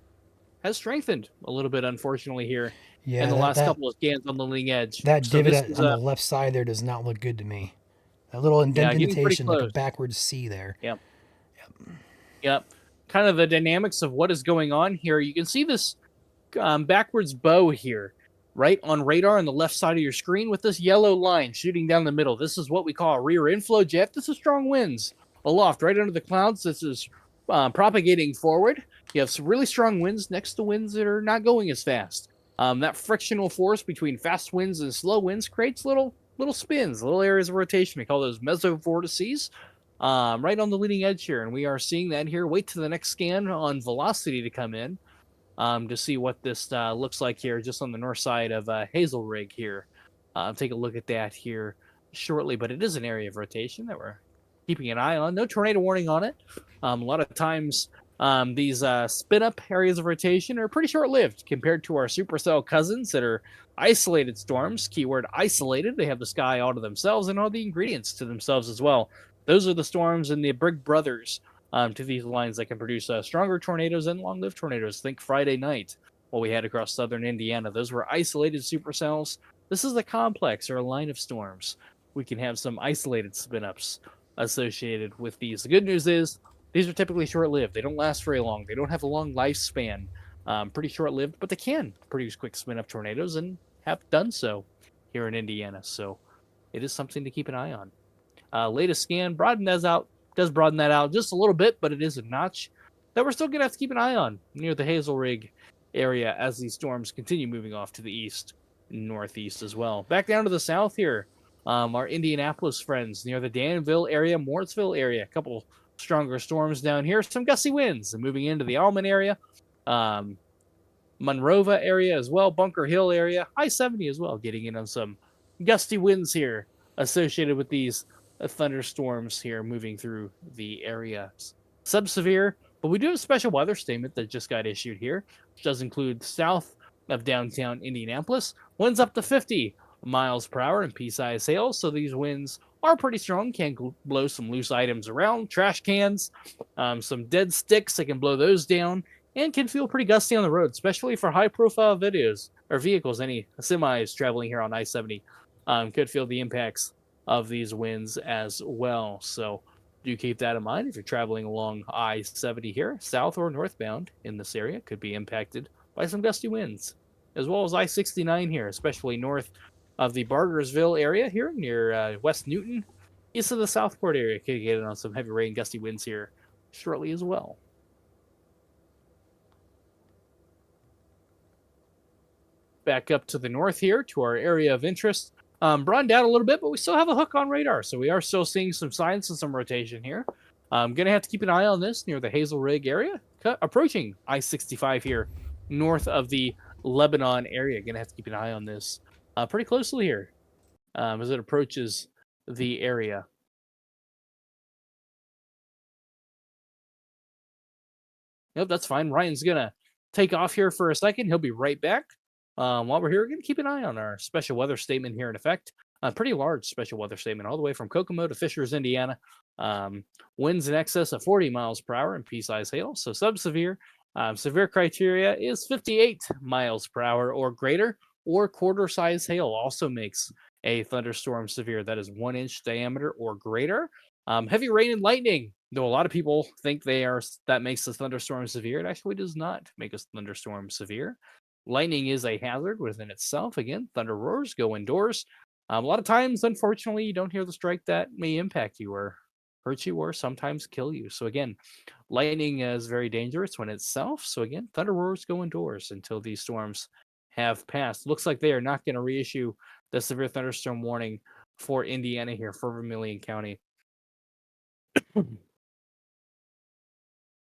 has strengthened a little bit, unfortunately, here. Yeah, in the last couple of scans on the leading edge. That divot on the left side there does not look good to me. A little indentation, like a backwards C there. Yep. Kind of the dynamics of what is going on here. You can see this backwards bow here, right on radar on the left side of your screen with this yellow line shooting down the middle. This is what we call a rear inflow jet. This is strong winds aloft, right under the clouds. This is propagating forward. You have some really strong winds next to winds that are not going as fast. That frictional force between fast winds and slow winds creates little spins, little areas of rotation. We call those mesovortices. Right on the leading edge here, and we are seeing that here. Wait to the next scan on velocity to come in to see what this looks like here, just on the north side of Hazel Rig here. Take a look at that here shortly, but it is an area of rotation that we're keeping an eye on. No tornado warning on it. A lot of times, these spin-up areas of rotation are pretty short-lived compared to our supercell cousins that are isolated storms. Keyword isolated. They have the sky all to themselves and all the ingredients to themselves as well. Those are the storms and the big brothers to these lines that can produce stronger tornadoes and long-lived tornadoes. Think Friday night, what we had across southern Indiana. Those were isolated supercells. This is a complex or a line of storms. We can have some isolated spin-ups associated with these. The good news is these are typically short-lived. They don't last very long. They don't have a long lifespan. Pretty short-lived, but they can produce quick spin-up tornadoes and have done so here in Indiana. So it is something to keep an eye on. Latest scan does broaden that out just a little bit, but it is a notch that we're still going to have to keep an eye on near the Hazel Rig area as these storms continue moving off to the east and northeast as well. Back down to the south here, our Indianapolis friends near the Danville area, Morrisville area, a couple stronger storms down here, some gusty winds, and moving into the Almond area, Monrovia area as well, Bunker Hill area, I-70 as well, getting in on some gusty winds here associated with these thunderstorms here moving through the area. Sub-severe, but we do have a special weather statement that just got issued here, which does include south of downtown Indianapolis, winds up to 50 miles per hour and pea-sized hail, so these winds are pretty strong, can blow some loose items around, trash cans, some dead sticks, that can blow those down, and can feel pretty gusty on the road, especially for high-profile videos or vehicles. Any semis traveling here on I-70 could feel the impacts of these winds as well. So do keep that in mind if you're traveling along I-70 here, south or northbound in this area, could be impacted by some gusty winds, as well as I-69 here, especially north of the Bargersville area here near West Newton, east of the Southport area. Could get in on some heavy rain, gusty winds here shortly as well. Back up to the north here to our area of interest. Broadened out a little bit, but we still have a hook on radar, so we are still seeing some signs and some rotation here. I'm going to have to keep an eye on this near the Hazel Rig area, approaching I-65 here, north of the Lebanon area. Going to have to keep an eye on this pretty closely here as it approaches the area. Nope, that's fine. Ryan's going to take off here for a second. He'll be right back. While we're here, we're going to keep an eye on our special weather statement here in effect. A pretty large special weather statement all the way from Kokomo to Fishers, Indiana. Winds in excess of 40 miles per hour and pea-sized hail. So sub-severe. Severe criteria is 58 miles per hour or greater, or quarter-size hail also makes a thunderstorm severe. That is 1 inch diameter or greater. Heavy rain and lightning, though a lot of people think that makes a thunderstorm severe, it actually does not make a thunderstorm severe. Lightning is a hazard within itself. Again, thunder roars, go indoors. A lot of times, unfortunately, you don't hear the strike that may impact you or hurt you or sometimes kill you. So again, lightning is very dangerous when itself. So again, thunder roars, go indoors until these storms have passed. Looks like they are not going to reissue the severe thunderstorm warning for Indiana here, for Vermilion County.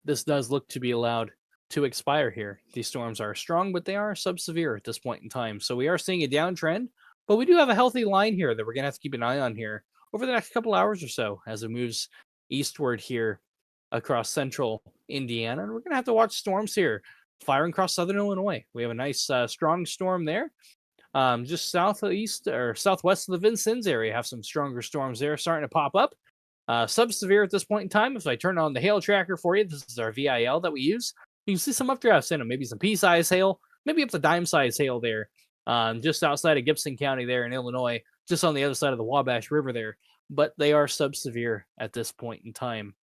This does look to be allowed to expire here. These storms are strong, but they are sub-severe at this point in time. So we are seeing a downtrend, but we do have a healthy line here that we're going to have to keep an eye on here over the next couple hours or so as it moves eastward here across central Indiana. And we're going to have to watch storms here firing across southern Illinois. We have a nice strong storm there. Just southeast or southwest of the Vincennes area, have some stronger storms there starting to pop up. Sub-severe at this point in time. If I turn on the hail tracker for you, this is our VIL that we use. You can see some updrafts in them, maybe some pea-sized hail, maybe up to dime-sized hail there, just outside of Gibson County there in Illinois, just on the other side of the Wabash River there. But they are sub-severe at this point in time.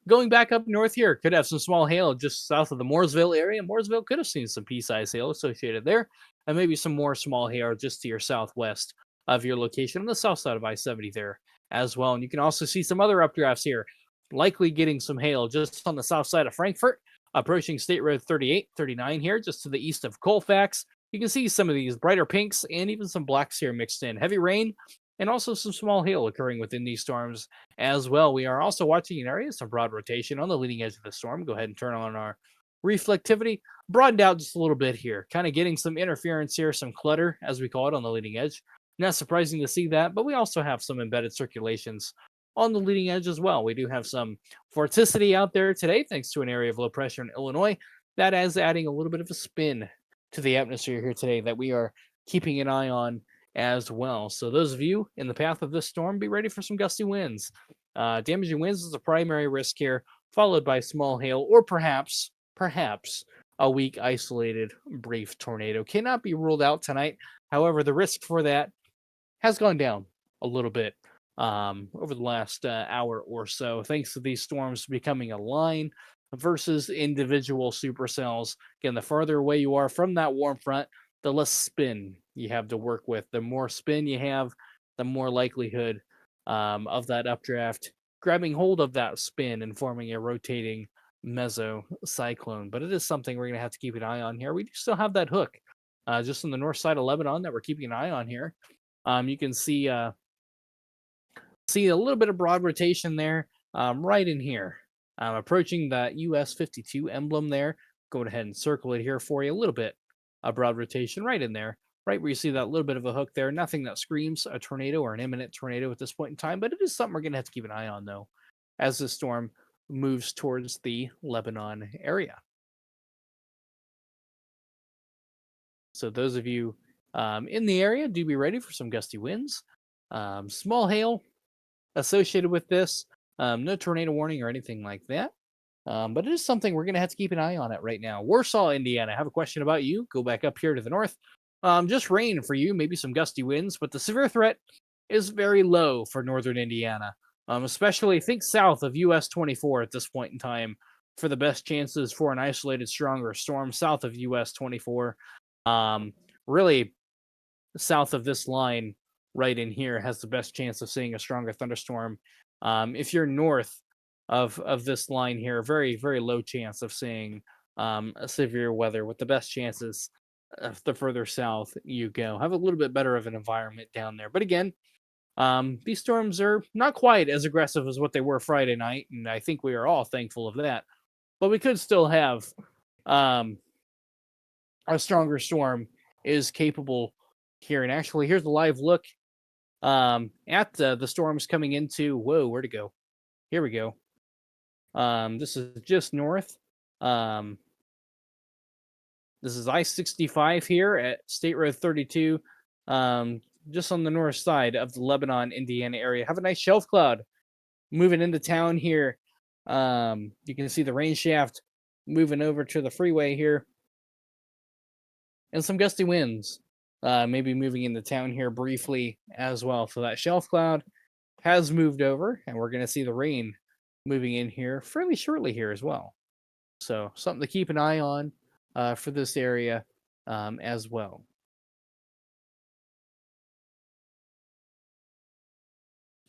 Going back up north here, could have some small hail just south of the Mooresville area. Mooresville could have seen some pea-sized hail associated there, and maybe some more small hail just to your southwest of your location on the south side of I-70 there as well. And you can also see some other updrafts here likely getting some hail just on the south side of Frankfurt, approaching State Road 38, 39 here, just to the east of Colfax. You can see some of these brighter pinks and even some blacks here mixed in. Heavy rain and also some small hail occurring within these storms as well. We are also watching an area, some broad rotation on the leading edge of the storm. Go ahead and turn on our reflectivity. Broadened out just a little bit here, kind of getting some interference here, some clutter, as we call it, on the leading edge. Not surprising to see that, but we also have some embedded circulations on the leading edge as well. We do have some vorticity out there today, thanks to an area of low pressure in Illinois. That is adding a little bit of a spin to the atmosphere here today that we are keeping an eye on as well. So those of you in the path of this storm, be ready for some gusty winds. Damaging winds is a primary risk here, followed by small hail or perhaps a weak isolated brief tornado. Cannot be ruled out tonight. However, the risk for that has gone down a little bit over the last hour or so, thanks to these storms becoming a line versus individual supercells. Again, the farther away you are from that warm front, the less spin you have to work with. The more spin you have, the more likelihood of that updraft grabbing hold of that spin and forming a rotating mesocyclone. But it is something we're going to have to keep an eye on here. We do still have that hook just on the north side of Lebanon that we're keeping an eye on here. You can see a little bit of broad rotation there right in here. Approaching that US 52 emblem there. Go ahead and circle it here for you. A little bit of broad rotation right in there, right where you see that little bit of a hook there. Nothing that screams a tornado or an imminent tornado at this point in time, but it is something we're going to have to keep an eye on, though, as the storm moves towards the Lebanon area. So those of you in the area, do be ready for some gusty winds. Small hail associated with this. No tornado warning or anything like that. But it is something we're going to have to keep an eye on it right now. Warsaw, Indiana. I have a question about you. Go back up here to the north. Just rain for you, maybe some gusty winds, but the severe threat is very low for northern Indiana. Especially think south of US 24 at this point in time for the best chances for an isolated stronger storm south of US 24. Really, south of this line right in here has the best chance of seeing a stronger thunderstorm. If you're north of this line here, very, very low chance of seeing a severe weather, with the best chances the further south you go. Have a little bit better of an environment down there. But again, these storms are not quite as aggressive as what they were Friday night, and I think we are all thankful of that. But we could still have a stronger storm is capable here. And actually, here's a live look at the storms coming into. Whoa, where'd it go? Here we go. This is just north. This is I-65 here at State Road 32. Just on the north side of the Lebanon, Indiana area. Have a nice shelf cloud moving into town here. You can see the rain shaft moving over to the freeway here. And some gusty winds maybe moving into town here briefly as well. So that shelf cloud has moved over, and we're going to see the rain moving in here fairly shortly here as well. So something to keep an eye on for this area as well.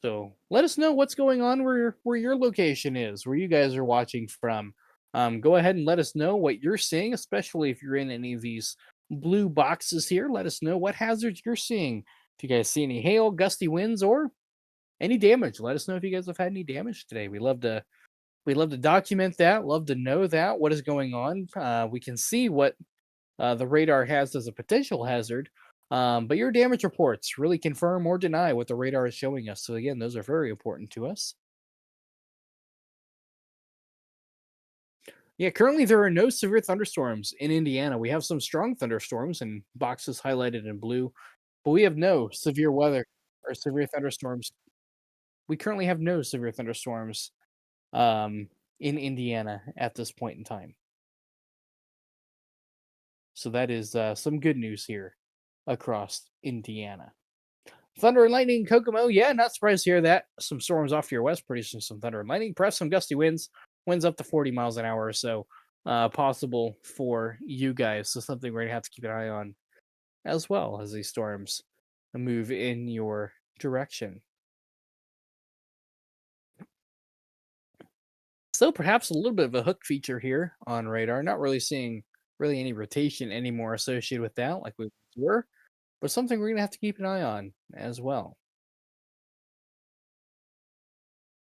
So let us know what's going on where your location is, where you guys are watching from. Go ahead and let us know what you're seeing, especially if you're in any of these blue boxes here. Let us know what hazards you're seeing. If you guys see any hail, gusty winds, or any damage, let us know if you guys have had any damage today. We love to document that. Love to know that what is going on. We can see what the radar has as a potential hazard. But your damage reports really confirm or deny what the radar is showing us. So again, those are very important to us. Yeah, currently there are no severe thunderstorms in Indiana. We have some strong thunderstorms and boxes highlighted in blue, but we have no severe weather or severe thunderstorms. We currently have no severe thunderstorms in Indiana at this point in time. So that is some good news here across Indiana. Thunder and lightning, Kokomo. Yeah, not surprised to hear that. Some storms off to your west, producing some thunder and lightning. Perhaps some gusty winds. Winds up to 40 miles an hour or so possible for you guys. So something we're going to have to keep an eye on as well as these storms move in your direction. Still, perhaps a little bit of a hook feature here on radar. Not really seeing really any rotation anymore associated with that, like we were, but something we're gonna have to keep an eye on as well.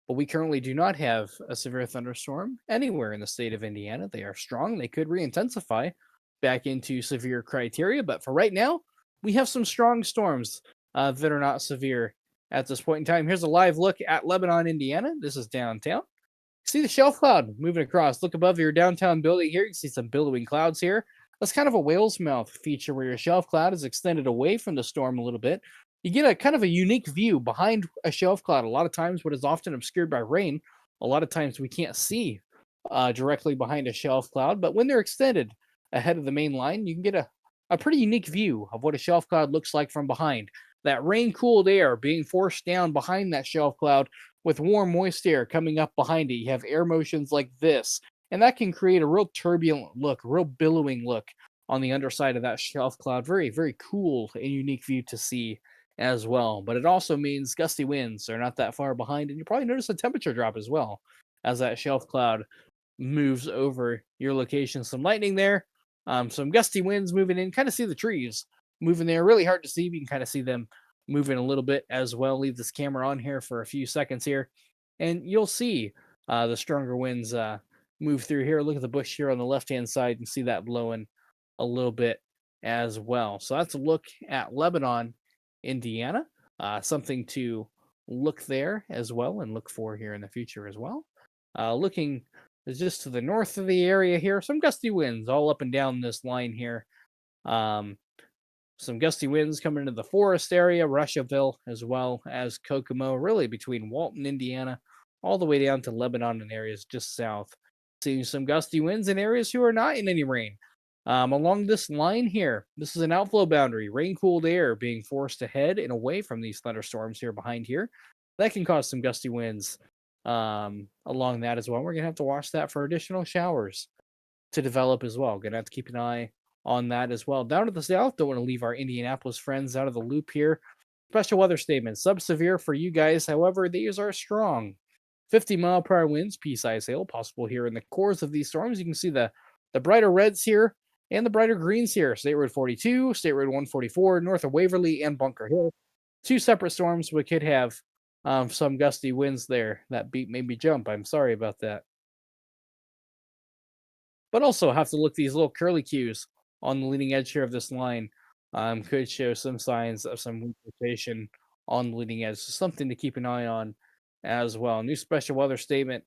But we currently do not have a severe thunderstorm anywhere in the state of Indiana. They are strong. They could re-intensify back into severe criteria, but for right now, we have some strong storms that are not severe at this point in time. Here's a live look at Lebanon, Indiana. This is downtown. See the shelf cloud moving across. Look above your downtown building here. You can see some billowing clouds here. That's kind of a whale's mouth feature where your shelf cloud is extended away from the storm a little bit. You get a kind of a unique view behind a shelf cloud. A lot of times, what is often obscured by rain, a lot of times we can't see directly behind a shelf cloud. But when they're extended ahead of the main line, you can get a pretty unique view of what a shelf cloud looks like from behind. That rain cooled air being forced down behind that shelf cloud with warm, moist air coming up behind it. You have air motions like this, and that can create a real turbulent look, a real billowing look on the underside of that shelf cloud. Very, very cool and unique view to see as well. But it also means gusty winds are not that far behind, and you probably notice a temperature drop as well as that shelf cloud moves over your location. Some lightning there, some gusty winds moving in. Kind of see the trees moving there. Really hard to see. You can kind of see them moving a little bit as well. Leave this camera on here for a few seconds here, and you'll see the stronger winds move through here. Look at the bush here on the left-hand side and see that blowing a little bit as well. So that's a look at Lebanon, Indiana. Something to look there as well and look for here in the future as well. Looking just to the north of the area here, some gusty winds all up and down this line here. Some gusty winds coming into the forest area, Russiaville, as well as Kokomo, really between Walton, Indiana, all the way down to Lebanon and areas just south. Seeing some gusty winds in areas who are not in any rain. Along this line here, this is an outflow boundary, rain-cooled air being forced ahead and away from these thunderstorms here behind here. That can cause some gusty winds along that as well. We're going to have to watch that for additional showers to develop as well. Going to have to keep an eye on that as well. Down to the south, don't want to leave our Indianapolis friends out of the loop here. Special weather statement, sub-severe for you guys. However, these are strong. 50-mile-per-hour winds, pea-size hail possible here in the cores of these storms. You can see the brighter reds here and the brighter greens here. State Road 42, State Road 144, north of Waverly and Bunker Hill. Two separate storms. We could have some gusty winds there. That beat made me jump. I'm sorry about that. But also have to look these little curly cues on the leading edge here of this line. Could show some signs of some wind rotation on the leading edge. So something to keep an eye on as well. New special weather statement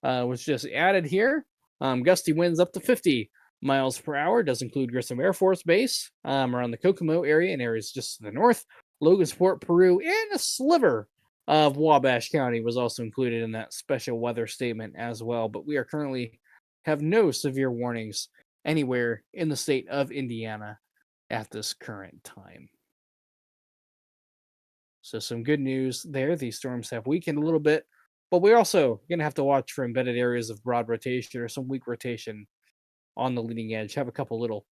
was just added here. Gusty winds up to 50 miles per hour. Does include Grissom Air Force Base around the Kokomo area and areas just to the north. Logansport, Peru, and a sliver of Wabash County was also included in that special weather statement as well. But we are currently have no severe warnings anywhere in the state of Indiana at this current time. So some good news there. These storms have weakened a little bit, but we're also going to have to watch for embedded areas of broad rotation or some weak rotation on the leading edge. Have a couple little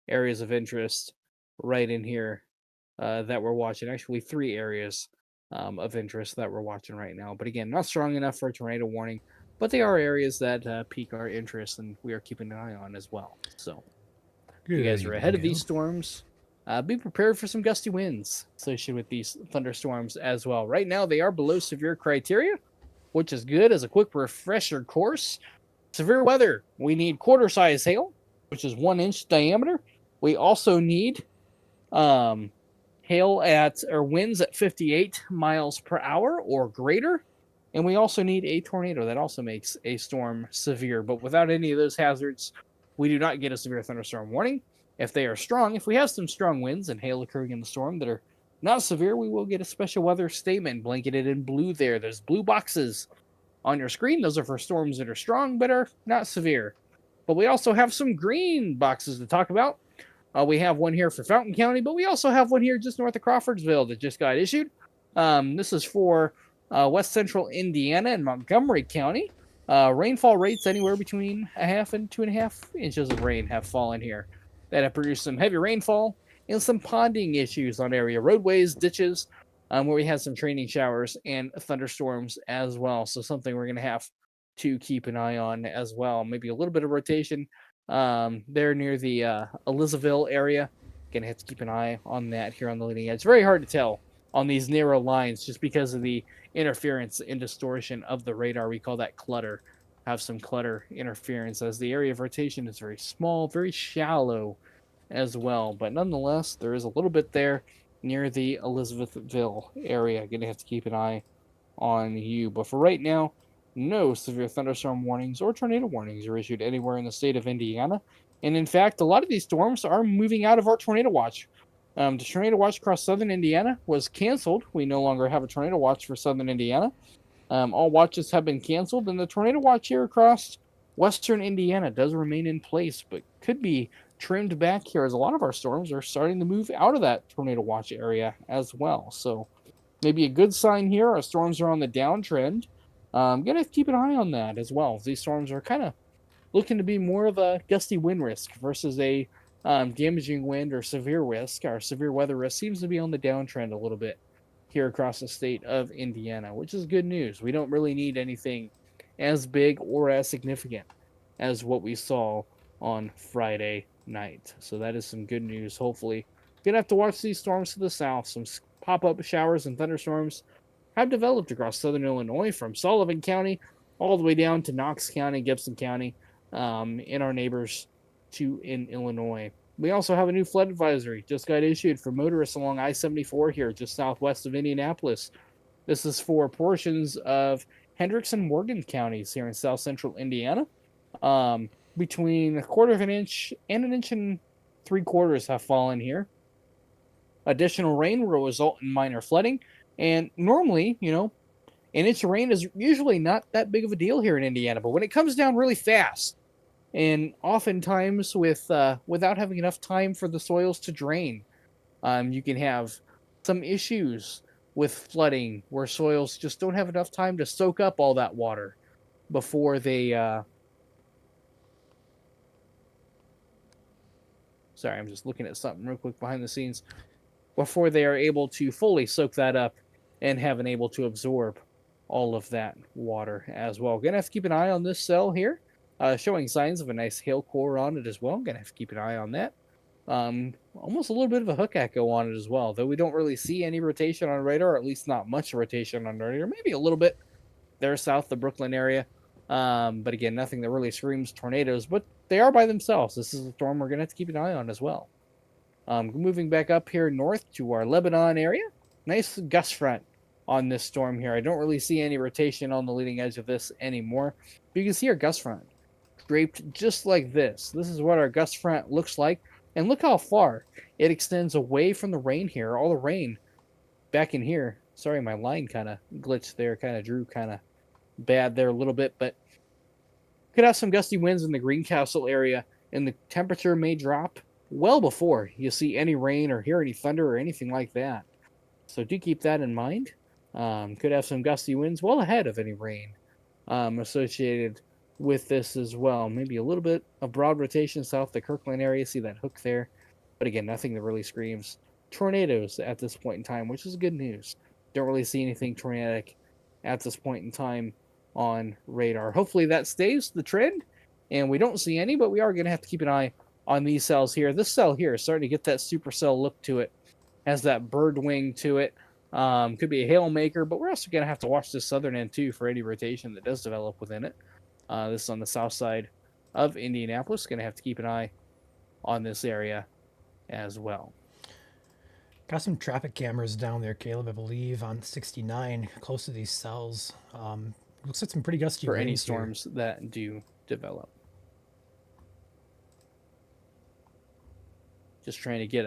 areas of interest right in here that we're watching. Actually, 3 areas of interest that we're watching right now. But again, not strong enough for a tornado warning, but they are areas that pique our interest and we are keeping an eye on as well. So you guys are ahead of these storms. Be prepared for some gusty winds associated with these thunderstorms as well. Right now, they are below severe criteria, which is good. As a quick refresher course, severe weather, we need quarter-size hail, which is 1 inch diameter. We also need hail or winds at 58 miles per hour or greater. And we also need a tornado. That also makes a storm severe. But without any of those hazards, we do not get a severe thunderstorm warning. If they are strong, if we have some strong winds and hail occurring in the storm that are not severe, we will get a special weather statement blanketed in blue there. There's blue boxes on your screen. Those are for storms that are strong but are not severe. But we also have some green boxes to talk about. We have one here for Fountain County, but we also have one here just north of Crawfordsville that just got issued. This is for west central Indiana and Montgomery County. Rainfall rates anywhere between 1/2 and 2.5 inches of rain have fallen here. That have produced some heavy rainfall and some ponding issues on area roadways, ditches, where we had some training showers and thunderstorms as well. So something we're going to have to keep an eye on as well. Maybe a little bit of rotation there near the Elizaville area. Gonna have to keep an eye on that here on the leading edge. Very hard to tell on these narrow lines just because of the interference and distortion of the radar. We call that clutter. Have some clutter interference as the area of rotation is very small, very shallow as well. But nonetheless, there is a little bit there near the Elizabethville area. Gonna have to keep an eye on you. But for right now, no severe thunderstorm warnings or tornado warnings are issued anywhere in the state of Indiana. And in fact, a lot of these storms are moving out of our tornado watch. The tornado watch across southern Indiana was canceled. We no longer have a tornado watch for southern Indiana. All watches have been canceled, and the tornado watch here across western Indiana does remain in place, but could be trimmed back here as a lot of our storms are starting to move out of that tornado watch area as well. So maybe a good sign here. Our storms are on the downtrend. Gonna have to keep an eye on that as well. These storms are kind of looking to be more of a gusty wind risk versus a damaging wind or severe risk. Our severe weather risk seems to be on the downtrend a little bit here across the state of Indiana, which is good news. We don't really need anything as big or as significant as what we saw on Friday night. So that is some good news. Hopefully, gonna have to watch these storms to the south. Some pop-up showers and thunderstorms have developed across southern Illinois from Sullivan County all the way down to Knox County, Gibson County, in our neighbors in Illinois. We also have a new flood advisory just got issued for motorists along I-74 here, just southwest of Indianapolis. This is for portions of Hendricks and Morgan counties here in south central Indiana. Between 1/4 of an inch and 1.75 inches have fallen here. Additional rain will result in minor flooding. And normally, an inch of rain is usually not that big of a deal here in Indiana. But when it comes down really fast, and oftentimes without having enough time for the soils to drain, you can have some issues with flooding where soils just don't have enough time to soak up all that water before they... Sorry, I'm just looking at something real quick behind the scenes. Before they are able to fully soak that up and have been able to absorb all of that water as well. Gonna have to keep an eye on this cell here. Showing signs of a nice hail core on it as well. Gonna have to keep an eye on that. Almost a little bit of a hook echo on it as well, though we don't really see any rotation on radar, or at least not much rotation on radar. Maybe a little bit there south the Brooklyn area. But again, nothing that really screams tornadoes, but they are by themselves. This is a storm we're gonna have to keep an eye on as well. Moving back up here north to our Lebanon area. Nice gust front on this storm here. I don't really see any rotation on the leading edge of this anymore. But you can see our gust front draped just like this. This is what our gust front looks like. And look how far it extends away from the rain here. All the rain back in here. Sorry, my line kind of glitched there. Kind of drew kind of bad there a little bit. But could have some gusty winds in the Greencastle area. And the temperature may drop well before you see any rain or hear any thunder or anything like that. So do keep that in mind. Could have some gusty winds well ahead of any rain associated with this as well. Maybe a little bit of broad rotation south the Kirkland area. See that hook there. But again, nothing that really screams tornadoes at this point in time, which is good news. Don't really see anything tornadic at this point in time on radar. Hopefully that stays the trend and we don't see any, but we are going to have to keep an eye on these cells here. This cell here is starting to get that supercell look to it. Has that bird wing to it. Could be a hail maker, but we're also going to have to watch the southern end too for any rotation that does develop within it. This is on the south side of Indianapolis. Going to have to keep an eye on this area as well. Got some traffic cameras down there, Caleb, I believe, on 69, close to these cells. Looks like some pretty gusty For winds any here. storms that do develop. Just trying to get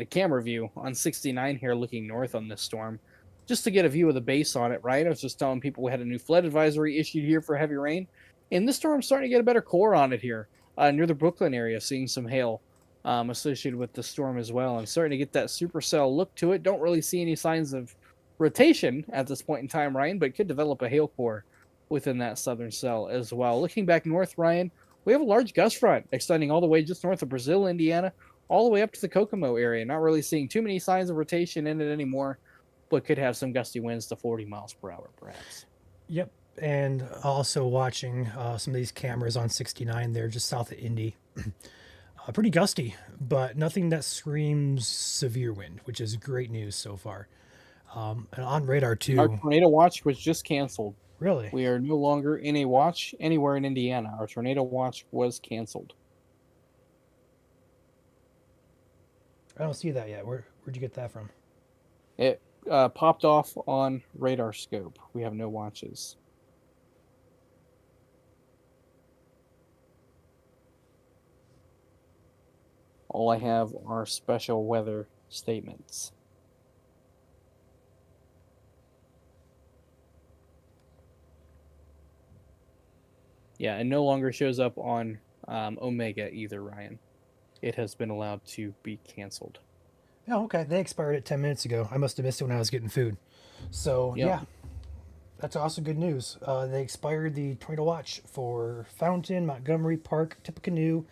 a camera view on 69 here, looking north on this storm, just to get a view of the base on it. Right, I was just telling people we had a new flood advisory issued here for heavy rain, and this storm's starting to get a better core on it here near the Brooklyn area. Seeing some hail associated with the storm as well, and starting to get that supercell look to it. Don't really see any signs of rotation at this point in time, Ryan, but could develop a hail core within that southern cell as well. Looking back north, Ryan, we have a large gust front extending all the way just north of Brazil, Indiana, all the way up to the Kokomo area. Not really seeing too many signs of rotation in it anymore, but could have some gusty winds to 40 miles per hour, perhaps. Yep. and also watching some of these cameras on 69 there just south of Indy. Pretty gusty, but nothing that screams severe wind, which is great news so far. And on radar Our too. tornado watch was just canceled. Really? We are no longer in a watch anywhere in Indiana. Our tornado watch was canceled. I don't see that yet. Where'd you get that from? It popped off on radar scope. We have no watches. All I have are special weather statements. Yeah, it no longer shows up on Omega either, Ryan. It has been allowed to be canceled. Oh, okay. They expired it 10 minutes ago. I must have missed it when I was getting food. So, Yep. yeah, that's also good news. They expired the tornado watch for Fountain, Montgomery Park, Tippecanoe,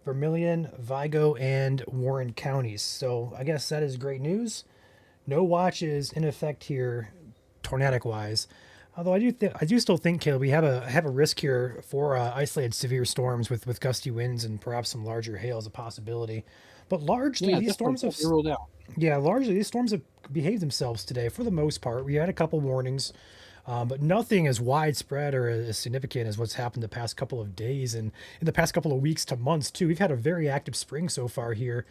Vermilion, Vigo, and Warren counties. So, I guess that is great news. No watches in effect here, tornadic wise. Although I do still think, Caleb, we have a risk here for isolated severe storms with gusty winds and perhaps some larger hail as a possibility. But largely, Yeah, these definitely storms have can't be ruled out. yeah, largely these storms have behaved themselves today for the most part. We had a couple warnings, but nothing as widespread or as significant as what's happened the past couple of days and in the past couple of weeks to months too. We've had a very active spring so far here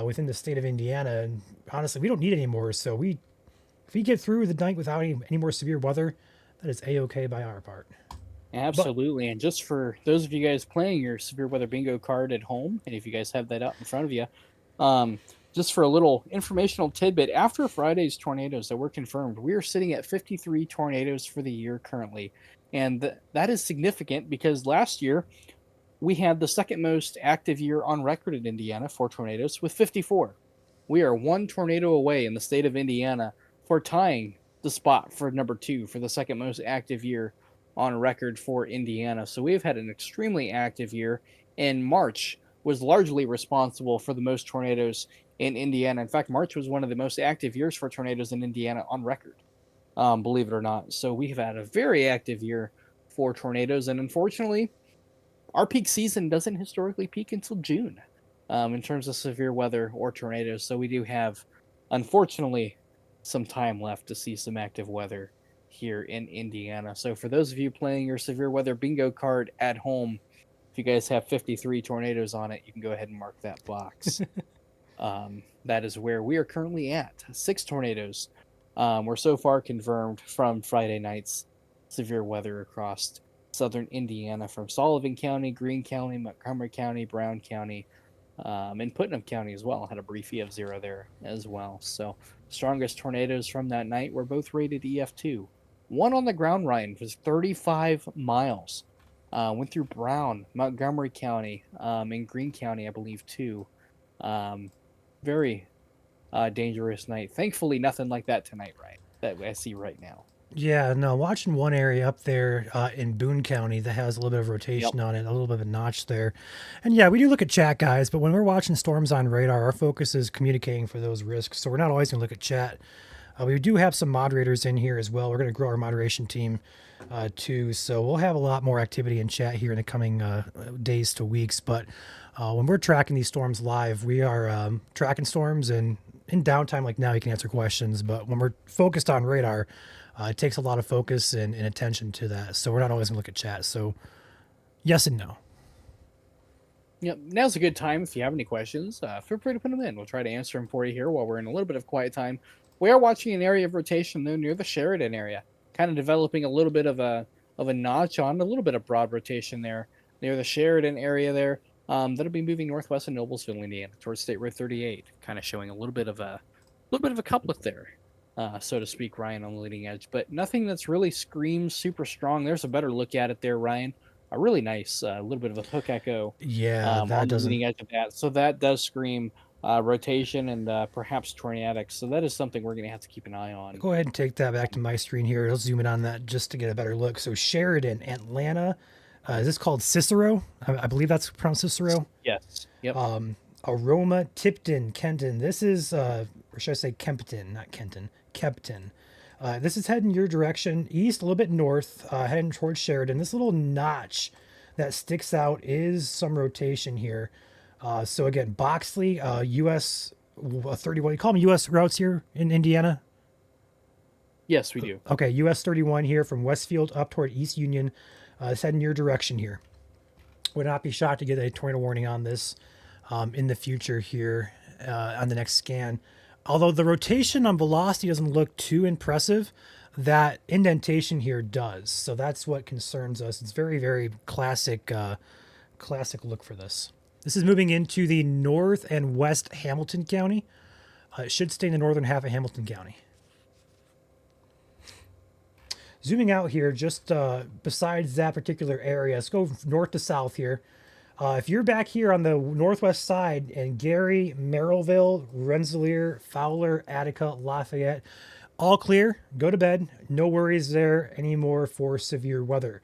within the state of Indiana, and honestly, we don't need any more. So if we get through the night without any more severe weather, that is a-okay by our part. Absolutely. And just for those of you guys playing your severe weather bingo card at home, and if you guys have that out in front of you, just for a little informational tidbit, after Friday's tornadoes that were confirmed, we are sitting at 53 tornadoes for the year currently. And that is significant because last year we had the second most active year on record in Indiana for tornadoes with 54. We are one tornado away in the state of Indiana for tying the spot for number 2 for the second most active year on record for Indiana. So we've had an extremely active year, and March was largely responsible for the most tornadoes in Indiana. In fact, March was one of the most active years for tornadoes in Indiana on record, believe it or not. So we have had a very active year for tornadoes, and unfortunately, our peak season doesn't historically peak until June in terms of severe weather or tornadoes. So we do have, unfortunately, some time left to see some active weather here in Indiana. So for those of you playing your severe weather bingo card at home, if you guys have 53 tornadoes on it, you can go ahead and mark that box. That is where we are currently at. 6 tornadoes were so far confirmed from Friday night's severe weather across southern Indiana, from Sullivan County, Greene County, Montgomery County, Brown County, and Putnam County as well. Had a brief EF 0 there as well. So strongest tornadoes from that night were both rated EF2. One on the ground, Ryan, was 35 miles. Went through Brown, Montgomery County, and Greene County, I believe, too. Very dangerous night. Thankfully, nothing like that tonight, right? That I see right now. Yeah, no, watching one area up there in Boone County that has a little bit of rotation on it, a little bit of a notch there. And yeah, we do look at chat, guys, but when we're watching storms on radar, our focus is communicating for those risks. So we're not always going to look at chat. We do have some moderators in here as well. We're going to grow our moderation team too. So we'll have a lot more activity in chat here in the coming days to weeks. But when we're tracking these storms live, we are tracking storms, and in downtime like now, you can answer questions. But when we're focused on radar, it takes a lot of focus and attention to that. So we're not always going to look at chat. So yes and no. Yep, now's a good time. If you have any questions, feel free to put them in. We'll try to answer them for you here while we're in a little bit of quiet time. We are watching an area of rotation, though, near the Sheridan area, kind of developing a little bit of a notch on, a little bit of broad rotation there near the Sheridan area there. That'll be moving northwest of Noblesville, Indiana, towards State Road 38, kind of showing a little bit of a couplet there, so to speak, Ryan, on the leading edge. But nothing that's really screams super strong. There's a better look at it there, Ryan. A really nice, a little bit of a hook echo. Yeah, that on doesn't. the leading edge of that. So that does scream rotation and perhaps tornadic. So that is something we're going to have to keep an eye on. Go ahead and take that back to my screen here. I'll zoom in on that just to get a better look. So Sheridan, Atlanta. Is this called Cicero? I believe that's pronounced Cicero. Yes. Yep. Aroma, Tipton, Kenton. This is, or should I say Kempton, not Kenton, Kempton. This is heading your direction, east, a little bit north, heading towards Sheridan. This little notch that sticks out is some rotation here. So again, Boxley, US 31. You call them US routes here in Indiana? Yes, we do. Okay, US 31 here from Westfield up toward East Union. It's heading your direction here. Would not be shocked to get a tornado warning on this in the future here on the next scan. Although the rotation on velocity doesn't look too impressive, that indentation here does. So that's what concerns us. It's very, very classic look for this. This is moving into the north and west Hamilton County. It should stay in the northern half of Hamilton County. Zooming out here, just besides that particular area, let's go north to south here. If you're back here on the northwest side and Gary, Merrillville, Rensselaer, Fowler, Attica, Lafayette, all clear, go to bed. No worries there anymore for severe weather.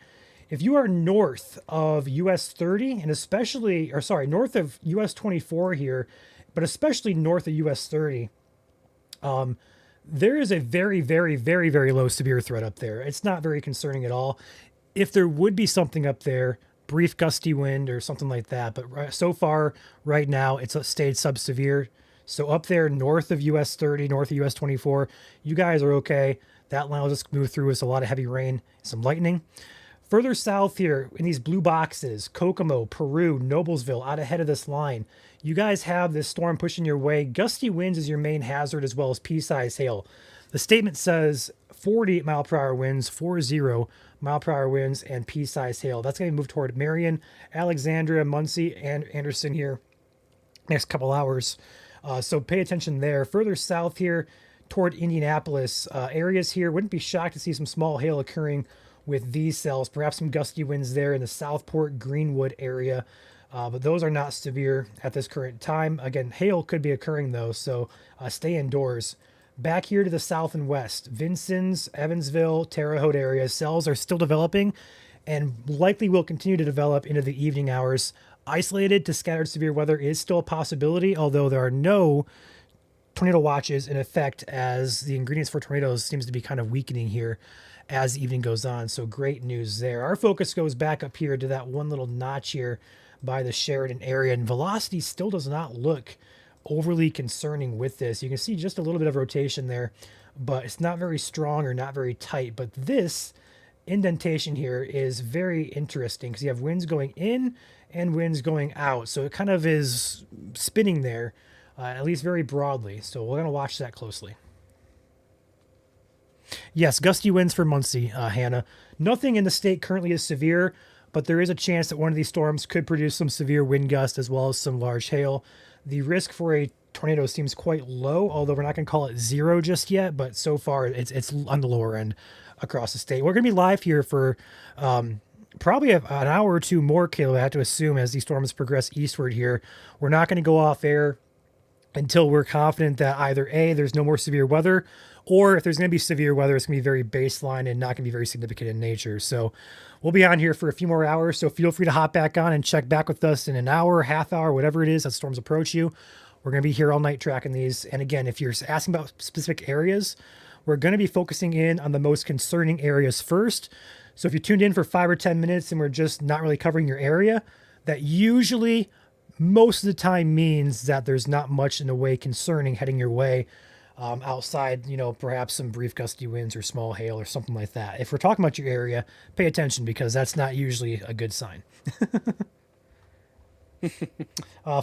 If you are north of US 30 and especially, or sorry, north of US 24 here, but especially north of US 30, there is a very, very, very, very low severe threat up there. It's not very concerning at all. If there would be something up there, brief gusty wind or something like that, but so far right now it's stayed sub-severe. So up there north of US 30, north of US 24, you guys are okay. That line will just move through with a lot of heavy rain, some lightning. Further south here in these blue boxes, Kokomo, Peru, Noblesville, out ahead of this line. You guys have this storm pushing your way. Gusty winds is your main hazard as well as pea-sized hail. The statement says 40 mile per hour winds, 40 mile per hour winds, and pea-sized hail. That's going to move toward Marion, Alexandria, Muncie, and Anderson here next couple hours. So pay attention there. Further south here toward Indianapolis, areas here, wouldn't be shocked to see some small hail occurring with these cells, perhaps some gusty winds there in the Southport, Greenwood area. But those are not severe at this current time. Again, hail could be occurring though, so stay indoors. Back here to the south and west, Vincennes, Evansville, Terre Haute area, cells are still developing and likely will continue to develop into the evening hours. Isolated to scattered severe weather is still a possibility, although there are no tornado watches in effect as the ingredients for tornadoes seems to be kind of weakening here as the evening goes on. So great news there. Our focus goes back up here to that one little notch here by the Sheridan area, and velocity still does not look overly concerning with this. You can see just a little bit of rotation there, but it's not very strong or not very tight. But this indentation here is very interesting because you have winds going in and winds going out. So it kind of is spinning there, at least very broadly. So we're going to watch that closely. Yes, gusty winds for Muncie, Hannah. Nothing in the state currently is severe, but there is a chance that one of these storms could produce some severe wind gusts as well as some large hail. The risk for a tornado seems quite low, although we're not going to call it zero just yet, but so far it's on the lower end across the state. We're going to be live here for probably an hour or two more, Caleb, I have to assume, as these storms progress eastward here. We're not going to go off air until we're confident that either A, there's no more severe weather, or if there's going to be severe weather, it's going to be very baseline and not going to be very significant in nature. So we'll be on here for a few more hours. So feel free to hop back on and check back with us in an hour, half hour, whatever it is that storms approach you. We're going to be here all night tracking these. And again, if you're asking about specific areas, we're going to be focusing in on the most concerning areas first. So if you tuned in for 5 or 10 minutes and we're just not really covering your area, that usually most of the time means that there's not much in the way concerning heading your way outside, perhaps some brief gusty winds or small hail or something like that. If we're talking about your area, pay attention because that's not usually a good sign.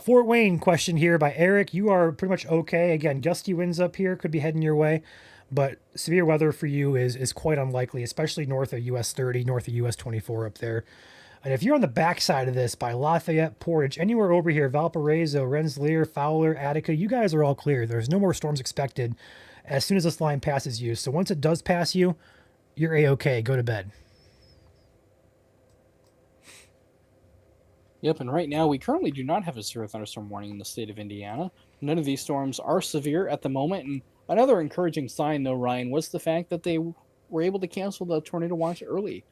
Fort Wayne question here by Eric. You are pretty much okay. Again, gusty winds up here could be heading your way, but severe weather for you is quite unlikely, especially north of US 30, north of US 24 up there. And if you're on the backside of this by Lafayette, Portage, anywhere over here, Valparaiso, Rensselaer, Fowler, Attica, you guys are all clear. There's no more storms expected as soon as this line passes you. So once it does pass you, you're A-okay. Go to bed. Yep, and right now we currently do not have a severe thunderstorm warning in the state of Indiana. None of these storms are severe at the moment, and another encouraging sign, though, Ryan, was the fact that they were able to cancel the tornado watch early.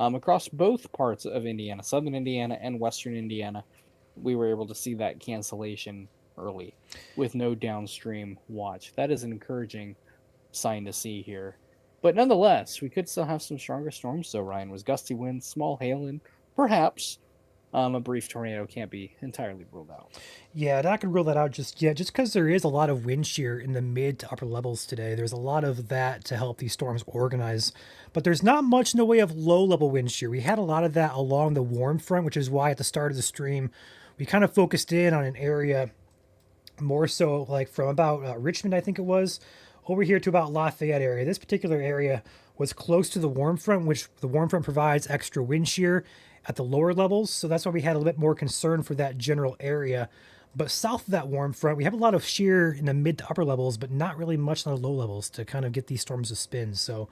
Across both parts of Indiana, southern Indiana and western Indiana, we were able to see that cancellation early with no downstream watch. That is an encouraging sign to see here. But nonetheless, we could still have some stronger storms. So Ryan was gusty winds, small hail, and perhaps a brief tornado can't be entirely ruled out. Yeah, not gonna rule that out just yet, just because there is a lot of wind shear in the mid to upper levels today. There's a lot of that to help these storms organize, but there's not much in the way of low level wind shear. We had a lot of that along the warm front, which is why at the start of the stream, we kind of focused in on an area more so like from about Richmond, I think it was, over here to about Lafayette area. This particular area was close to the warm front, which the warm front provides extra wind shear at the lower levels. So that's why we had a little bit more concern for that general area. But south of that warm front, we have a lot of shear in the mid to upper levels, but not really much on the low levels to kind of get these storms to spin. So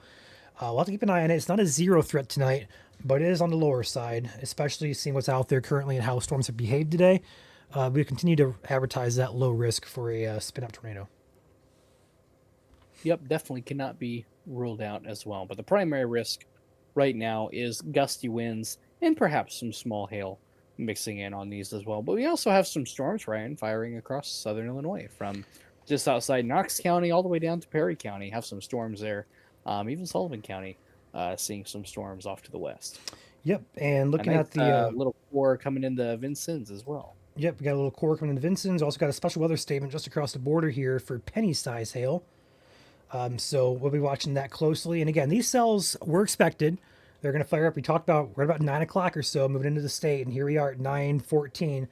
we'll have to keep an eye on it. It's not a zero threat tonight, but it is on the lower side, especially seeing what's out there currently and how storms have behaved today. We continue to advertise that low risk for a spin up tornado. Yep, definitely cannot be ruled out as well. But the primary risk right now is gusty winds and perhaps some small hail mixing in on these as well. But we also have some storms, Ryan, firing across southern Illinois from just outside Knox County all the way down to Perry County. Have some storms there. Even Sullivan County seeing some storms off to the west. Yep, and looking And at the little core coming into Vincennes as well. yep, we got a little core coming into Vincennes. Also got a special weather statement just across the border here for penny size hail. So we'll be watching that closely. And again, these cells were expected. They're going to fire up. We talked about we're about 9 o'clock or so moving into the state, and here we are at 9:14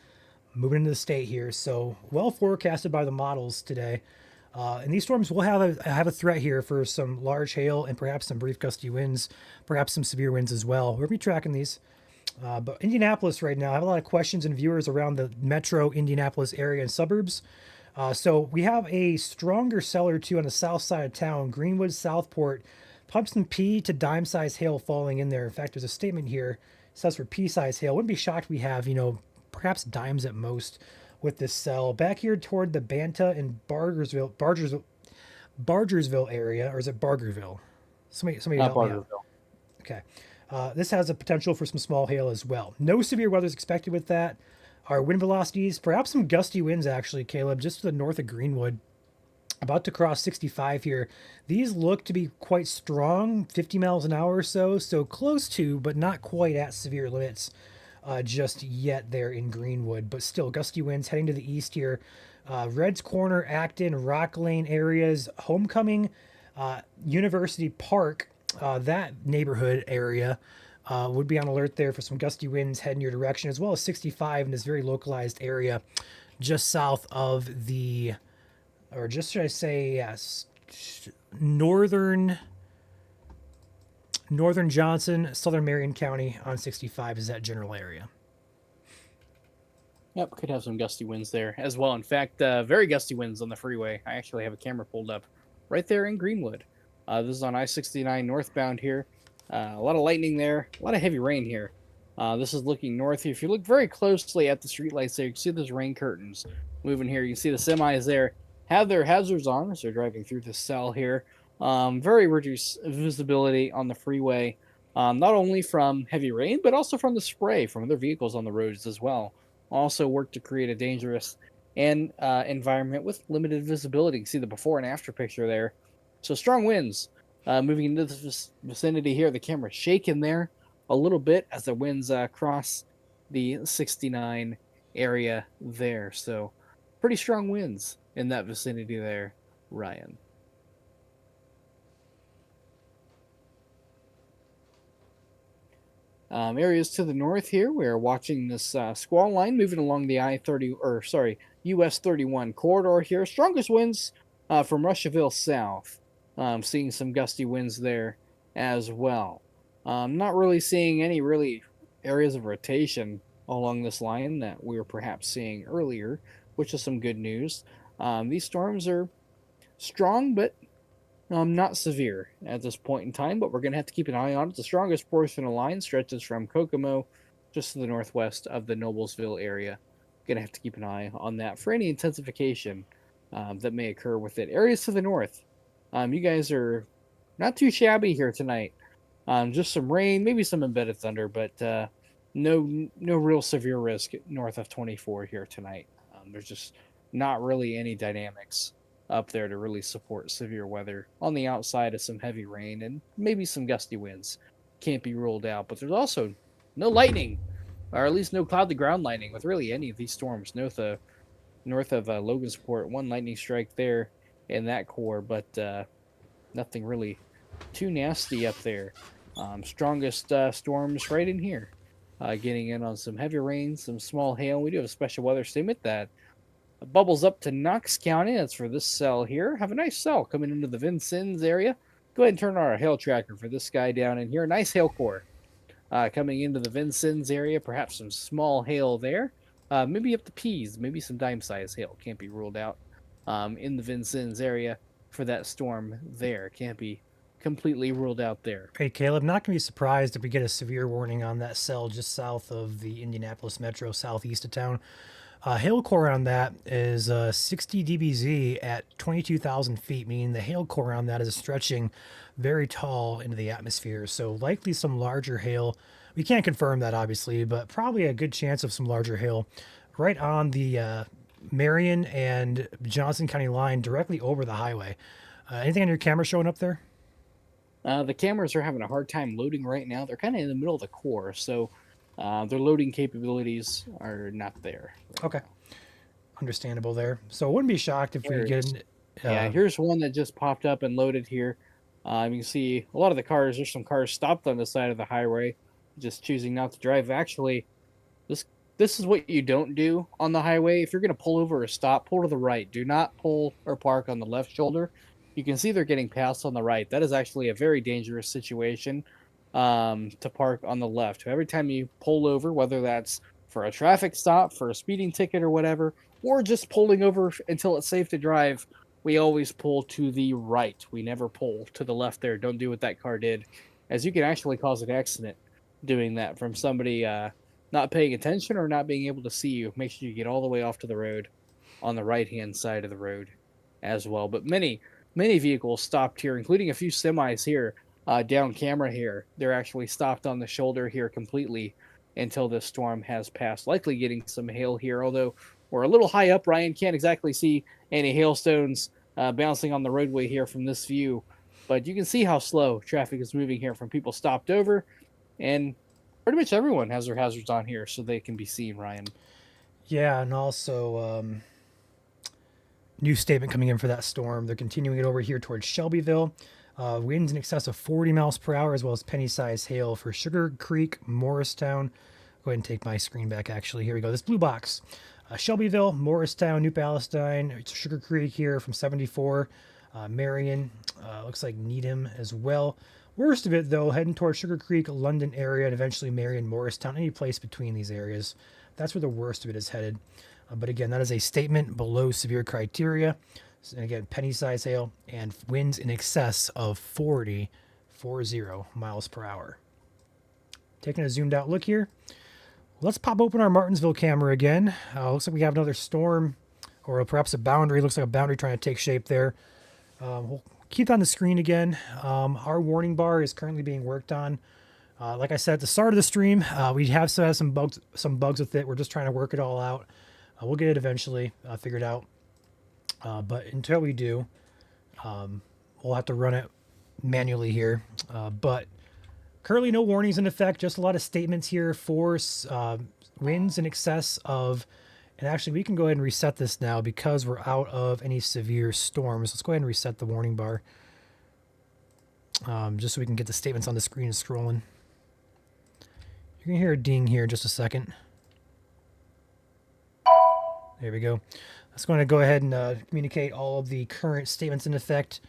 moving into the state here. So well forecasted by the models today. And these storms will have a threat here for some large hail and perhaps some brief gusty winds, perhaps some severe winds as well. We'll be tracking these. But Indianapolis right now, I have a lot of questions and viewers around the metro Indianapolis area and suburbs. So we have a stronger cell or two on the south side of town, Greenwood, Southport, Pumps P to dime size hail falling in there. In fact, there's a statement here. It says for P size hail. Wouldn't be shocked we have, perhaps dimes at most with this cell. Back here toward the Banta and Bargersville area, or is it Bargerville? Somebody help me out. Barterville. Okay. This has a potential for some small hail as well. No severe weather is expected with that. Our wind velocities, perhaps some gusty winds actually, Caleb, just to the north of Greenwood. About to cross 65 here. These look to be quite strong, 50 miles an hour or so. So close to, but not quite at severe limits just yet there in Greenwood. But still, gusty winds heading to the east here. Reds Corner, Acton, Rock Lane areas, Homecoming, University Park, that neighborhood area would be on alert there for some gusty winds heading your direction, as well as 65 in this very localized area just south of the, or just should I say, yes, northern Johnson, southern Marion County on 65 is that general area. Yep, could have some gusty winds there as well. In fact, very gusty winds on the freeway. I actually have a camera pulled up right there in Greenwood. This is on I-69 northbound here. A lot of lightning there, a lot of heavy rain here. This is looking north here. If you look very closely at the streetlights there, you can see those rain curtains moving here. You can see the semis there have their hazards on as they're driving through the cell here. Very reduced visibility on the freeway, not only from heavy rain, but also from the spray from other vehicles on the roads as well. Also work to create a dangerous environment with limited visibility. You can see the before and after picture there. So strong winds moving into this vicinity here. The camera's shaking there a little bit as the winds cross the 69 area there. So pretty strong winds in that vicinity there, Ryan. Areas to the north here, we're watching this squall line moving along the US 31 corridor here. Strongest winds from Russiaville south. Seeing some gusty winds there as well. Not really seeing any really areas of rotation along this line that we were perhaps seeing earlier, which is some good news. These storms are strong, but not severe at this point in time, but we're going to have to keep an eye on it. The strongest portion of the line stretches from Kokomo just to the northwest of the Noblesville area. Going to have to keep an eye on that for any intensification that may occur with it. Areas to the north. You guys are not too shabby here tonight. Just some rain, maybe some embedded thunder, but no real severe risk north of 24 here tonight. There's just not really any dynamics up there to really support severe weather on the outside of some heavy rain and maybe some gusty winds. Can't be ruled out, but there's also no lightning, or at least no cloud to ground lightning with really any of these storms north of Logansport. One lightning strike there in that core, but nothing really too nasty up there. Strongest storms right in here. Getting in on some heavy rain, some small hail. We do have a special weather statement that bubbles up to Knox County. That's for this cell here. Have a nice cell coming into the Vincennes area. Go ahead and turn on our hail tracker for this guy down in here. Nice hail core coming into the Vincennes area. Perhaps some small hail there. Maybe up to Peas. Maybe some dime-sized hail. Can't be ruled out in the Vincennes area for that storm there. Can't be completely ruled out there. Hey, Caleb, not going to be surprised if we get a severe warning on that cell just south of the Indianapolis Metro, southeast of town. Hail core on that is 60 dBz at 22,000 feet, meaning the hail core on that is stretching very tall into the atmosphere. So likely some larger hail. We can't confirm that, obviously, but probably a good chance of some larger hail right on the Marion and Johnson County line directly over the highway. Anything on your camera showing up there? The cameras are having a hard time loading right now. They're kind of in the middle of the core, so their loading capabilities are not there. Okay. Understandable there. So I wouldn't be shocked if we get an, Yeah, here's one that just popped up and loaded here. You can see a lot of the cars. There's some cars stopped on the side of the highway, just choosing not to drive. Actually, this is what you don't do on the highway. If you're going to pull over or stop, pull to the right. Do not pull or park on the left shoulder. You can see they're getting passed on the right. That is actually a very dangerous situation to park on the left. Every time you pull over, whether that's for a traffic stop, for a speeding ticket or whatever, or just pulling over until it's safe to drive, we always pull to the right. We never pull to the left there. Don't do what that car did, as you can actually cause an accident doing that from somebody not paying attention or not being able to see you. Make sure you get all the way off to the road on the right-hand side of the road as well. But many vehicles stopped here, including a few semis here, down camera here. They're actually stopped on the shoulder here completely until this storm has passed. Likely getting some hail here, although we're a little high up. Ryan can't exactly see any hailstones bouncing on the roadway here from this view. But you can see how slow traffic is moving here from people stopped over. And pretty much everyone has their hazards on here so they can be seen, Ryan. Yeah, and also new statement coming in for that storm. They're continuing it over here towards Shelbyville. Winds in excess of 40 miles per hour, as well as penny-sized hail for Sugar Creek, Morristown. Go ahead and take my screen back, actually. Here we go. This blue box. Shelbyville, Morristown, New Palestine, Sugar Creek here from 74. Marion, looks like Needham as well. Worst of it, though, heading towards Sugar Creek, London area, and eventually Marion, Morristown, any place between these areas. That's where the worst of it is headed. But again, that is a statement below severe criteria. And again, penny-sized hail and winds in excess of 40 miles per hour. Taking a zoomed out look here. Let's pop open our Martinsville camera again. Looks like we have another storm, or perhaps a boundary. Looks like a boundary trying to take shape there. We'll keep it on the screen again. Our warning bar is currently being worked on. Like I said at the start of the stream, we have some bugs with it. We're just trying to work it all out. We'll get it eventually figured out. But until we do, we'll have to run it manually here. But currently no warnings in effect, just a lot of statements here for winds in excess of, and actually we can go ahead and reset this now because we're out of any severe storms. Let's go ahead and reset the warning bar just so we can get the statements on the screen scrolling. You're going to hear a ding here in just a second. There we go. That's going to go ahead and communicate all of the current statements in effect.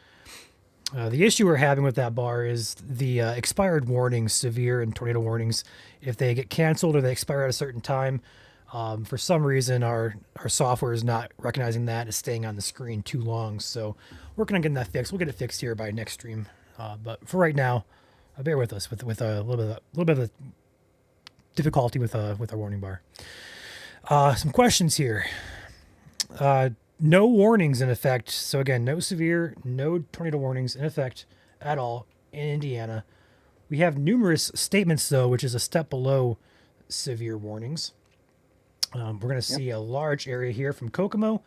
The issue we're having with that bar is the expired warnings, severe and tornado warnings. If they get canceled or they expire at a certain time, for some reason our software is not recognizing that. It's staying on the screen too long. So working on getting that fixed. We'll get it fixed here by next stream. But for right now, bear with us with a little bit of a difficulty with our warning bar. Some questions here. No warnings in effect. So again, no severe, no tornado warnings in effect at all in Indiana. We have numerous statements though, which is a step below severe warnings. We're going to see a large area here from Kokomo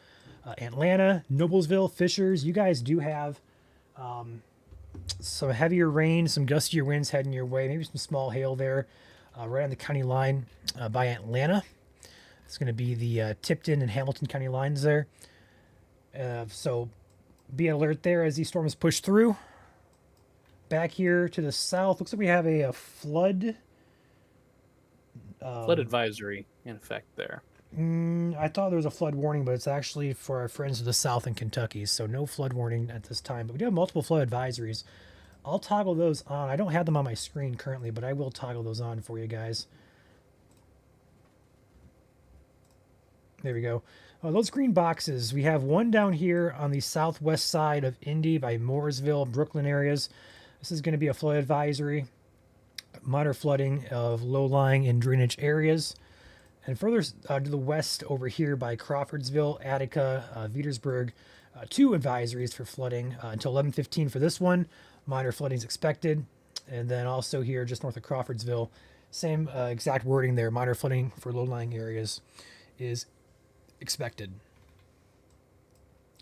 Atlanta, Noblesville, Fishers, you guys do have some heavier rain, some gustier winds heading your way, maybe some small hail there, right on the county line by Atlanta. It's going to be the Tipton and Hamilton County lines there. So be alert there as these storms push through. Back here to the south, looks like we have a flood. Flood advisory in effect there. I thought there was a flood warning, but it's actually for our friends to the south in Kentucky. So no flood warning at this time. But we do have multiple flood advisories. I'll toggle those on. I don't have them on my screen currently, but I will toggle those on for you guys. There we go. Those green boxes, we have one down here on the southwest side of Indy by Mooresville, Brooklyn areas. This is going to be a flood advisory. Minor flooding of low-lying and drainage areas. And further to the west over here by Crawfordsville, Attica, Vetersburg, 2 advisories for flooding until 11:15 for this one. Minor flooding is expected. And then also here just north of Crawfordsville, same exact wording there. Minor flooding for low-lying areas is expected.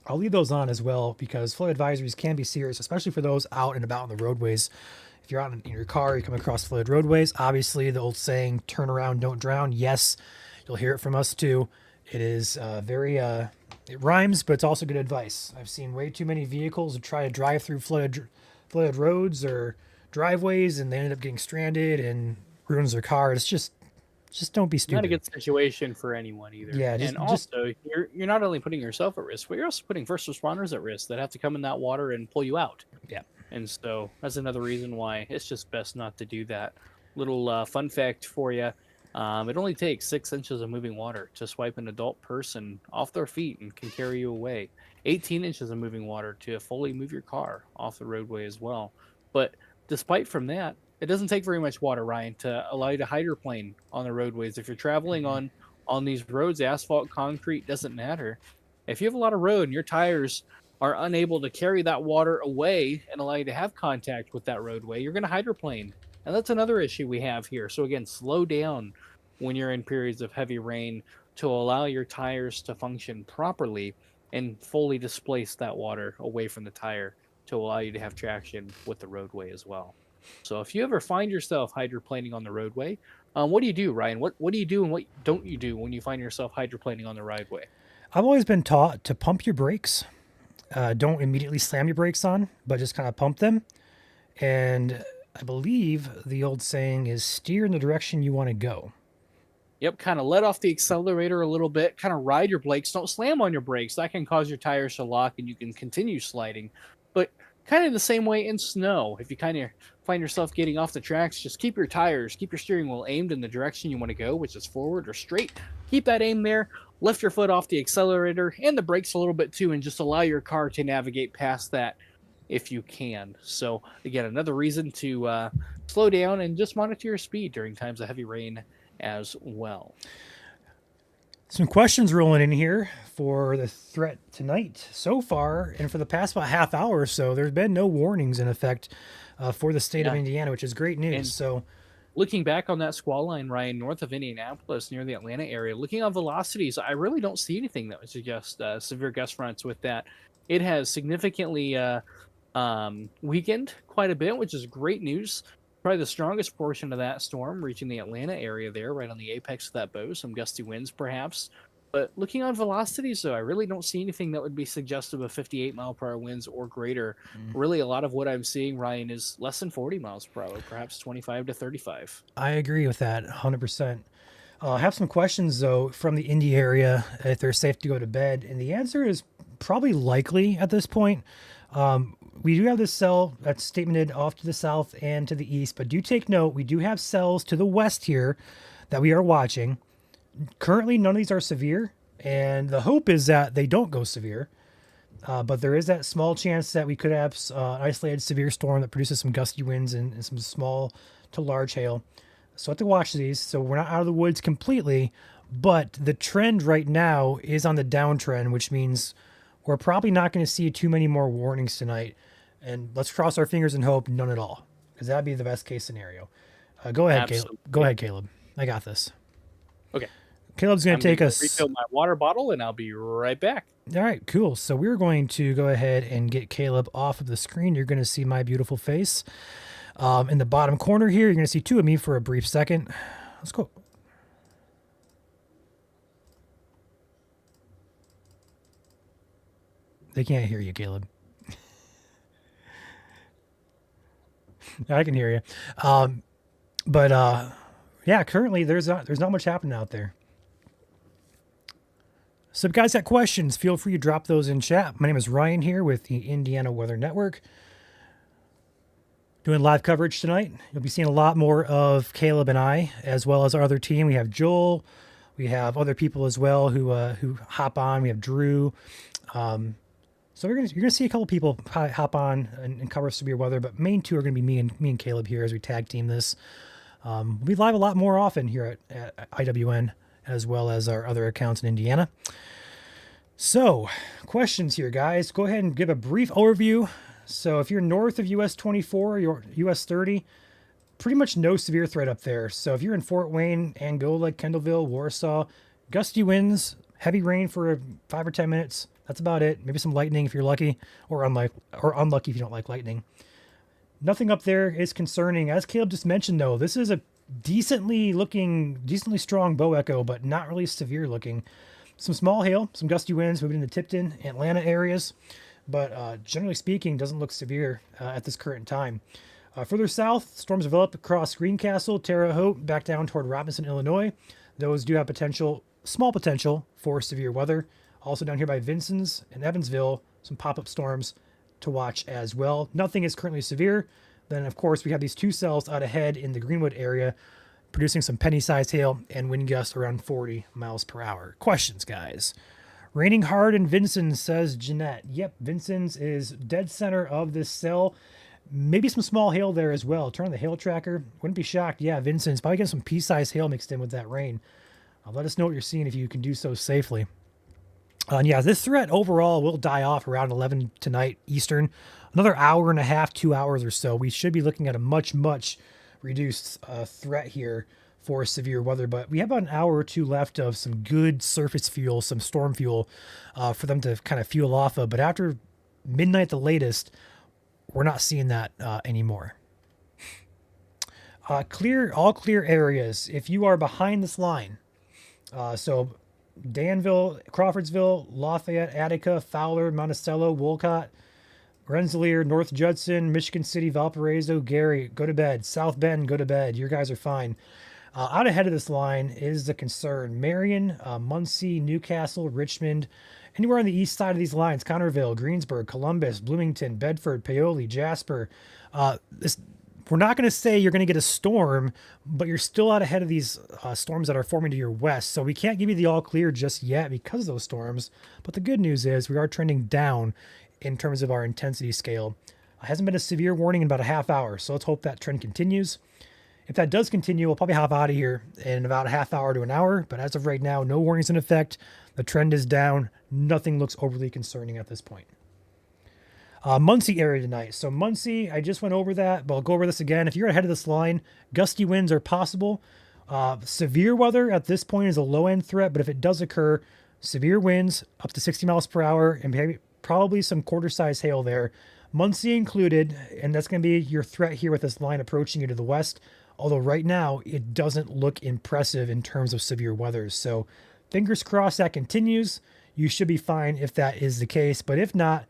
I'll leave those on as well because flood advisories can be serious, especially for those out and about on the roadways. If you're out in your car, you come across flooded roadways, obviously the old saying, turn around, don't drown. Yes, you'll hear it from us too. It is it rhymes, but it's also good advice. I've seen way too many vehicles try to drive through flooded roads or driveways, and they end up getting stranded and ruins their car. It's just don't be stupid. Not a good situation for anyone either. Yeah, and also you're not only putting yourself at risk, but you're also putting first responders at risk that have to come in that water and pull you out. Yeah. And so that's another reason why it's just best not to do that. Little fun fact for you. It only takes 6 inches of moving water to swipe an adult person off their feet and can carry you away. 18 inches of moving water to fully move your car off the roadway as well. But despite from that, it doesn't take very much water, Ryan, to allow you to hydroplane on the roadways. If you're traveling on these roads, asphalt, concrete, doesn't matter. If you have a lot of road and your tires are unable to carry that water away and allow you to have contact with that roadway, you're going to hydroplane. And that's another issue we have here. So again, slow down when you're in periods of heavy rain to allow your tires to function properly and fully displace that water away from the tire to allow you to have traction with the roadway as well. So if you ever find yourself hydroplaning on the roadway, what do you do, Ryan? What do you do and what don't you do when you find yourself hydroplaning on the roadway? I've always been taught to pump your brakes. Don't immediately slam your brakes on, but just kind of pump them. And I believe the old saying is steer in the direction you want to go. Yep, kind of let off the accelerator a little bit, kind of ride your brakes. Don't slam on your brakes. That can cause your tires to lock and you can continue sliding. But kind of the same way in snow. If you kind of find yourself getting off the tracks, just keep your steering wheel aimed in the direction you want to go, which is forward or straight. Keep that aim there. Lift your foot off the accelerator and the brakes a little bit too, and just allow your car to navigate past that if you can. So again, another reason to slow down and just monitor your speed during times of heavy rain as well. Some questions rolling in here for the threat tonight so far, and for the past about half hour or so, there's been no warnings in effect for the state of Indiana, which is great news. And so looking back on that squall line, Ryan, north of Indianapolis, near the Atlanta area, looking on velocities, I really don't see anything that would suggest severe gust fronts with that. It has significantly weakened quite a bit, which is great news. Probably the strongest portion of that storm reaching the Atlanta area there, right on the apex of that bow, some gusty winds perhaps. But looking on velocities, though, I really don't see anything that would be suggestive of 58 mile per hour winds or greater. Really, a lot of what I'm seeing, Ryan, is less than 40 miles per hour, perhaps 25 to 35. I agree with that 100%. I have some questions, though, from the Indy area, if they're safe to go to bed. And the answer is probably likely at this point. We do have this cell that's statemented off to the south and to the east, but do take note, we do have cells to the west here that we are watching. Currently, none of these are severe, and the hope is that they don't go severe. But there is that small chance that we could have an isolated severe storm that produces some gusty winds and some small to large hail. So I have to watch these. So we're not out of the woods completely, but the trend right now is on the downtrend, which means we're probably not going to see too many more warnings tonight. And let's cross our fingers and hope none at all, because that'd be the best case scenario. Go ahead, Caleb. Go ahead, Caleb. I got this. Okay. Caleb's going I'm to take gonna us. refill my water bottle, and I'll be right back. All right, cool. So we're going to go ahead and get Caleb off of the screen. You're going to see my beautiful face. In the bottom corner here, you're going to see two of me for a brief second. Let's go. They can't hear you, Caleb. I can hear you. Yeah, currently there's not much happening out there. So if you guys got questions, feel free to drop those in chat. My name is Ryan here with the Indiana Weather Network. Doing live coverage tonight. You'll be seeing a lot more of Caleb and I, as well as our other team. We have Joel. We have other people as well who hop on. We have Drew. So you're gonna see a couple people hop on and cover severe weather, but main two are gonna be me and Caleb here as we tag team this. We'll be live a lot more often here at IWN, as well as our other accounts in Indiana. So, questions here, guys. Go ahead and give a brief overview. So if you're north of US 24 or US 30, pretty much no severe threat up there. So if you're in Fort Wayne, Angola, Kendallville, Warsaw, gusty winds, heavy rain for 5 or 10 minutes. That's about it. Maybe some lightning if you're lucky, or unlucky if you don't like lightning. Nothing up there is concerning. As Caleb just mentioned, though, this is a decently strong bow echo, but not really severe looking. Some small hail, some gusty winds moving into Tipton, Atlanta areas, but generally speaking, doesn't look severe at this current time. Further south, storms develop across Greencastle, Terre Haute, back down toward Robinson, Illinois. Those do have small potential for severe weather. Also down here by Vincennes and Evansville, some pop-up storms to watch as well. Nothing is currently severe. Then, of course, we have these two cells out ahead in the Greenwood area, producing some penny-sized hail and wind gusts around 40 miles per hour. Questions, guys? Raining hard in Vincennes, says Jeanette. Yep, Vincennes is dead center of this cell. Maybe some small hail there as well. Turn on the hail tracker. Wouldn't be shocked. Yeah, Vincennes. Probably getting some pea-sized hail mixed in with that rain. Let us know what you're seeing if you can do so safely. Yeah, this threat overall will die off around 11 tonight Eastern. Another hour and a half, 2 hours or so. We should be looking at a much, much reduced threat here for severe weather. But we have about an hour or two left of some good surface fuel, some storm fuel for them to kind of fuel off of. But after midnight at the latest, we're not seeing that anymore. All clear areas. If you are behind this line, so Danville, Crawfordsville, Lafayette, Attica, Fowler, Monticello, Wolcott, Rensselaer, North Judson, Michigan City, Valparaiso, Gary, go to bed. South Bend, go to bed. You guys are fine. Out ahead of this line is the concern. Marion, Muncie, Newcastle, Richmond, anywhere on the east side of these lines, Connerville, Greensburg, Columbus, Bloomington, Bedford, Paoli, Jasper. We're not going to say you're going to get a storm, but you're still out ahead of these storms that are forming to your west. So we can't give you the all clear just yet because of those storms. But the good news is we are trending down in terms of our intensity scale. Hasn't been a severe warning in about a half hour. So let's hope that trend continues. If that does continue, we'll probably hop out of here in about a half hour to an hour. But as of right now, no warnings in effect. The trend is down. Nothing looks overly concerning at this point. Muncie area tonight. So Muncie, I just went over that, but I'll go over this again. If you're ahead of this line, gusty winds are possible. Severe weather at this point is a low-end threat, but if it does occur, severe winds up to 60 miles per hour and maybe probably some quarter-size hail there. Muncie included, and that's going to be your threat here with this line approaching you to the west. Although right now, it doesn't look impressive in terms of severe weather. So fingers crossed that continues. You should be fine if that is the case. But if not,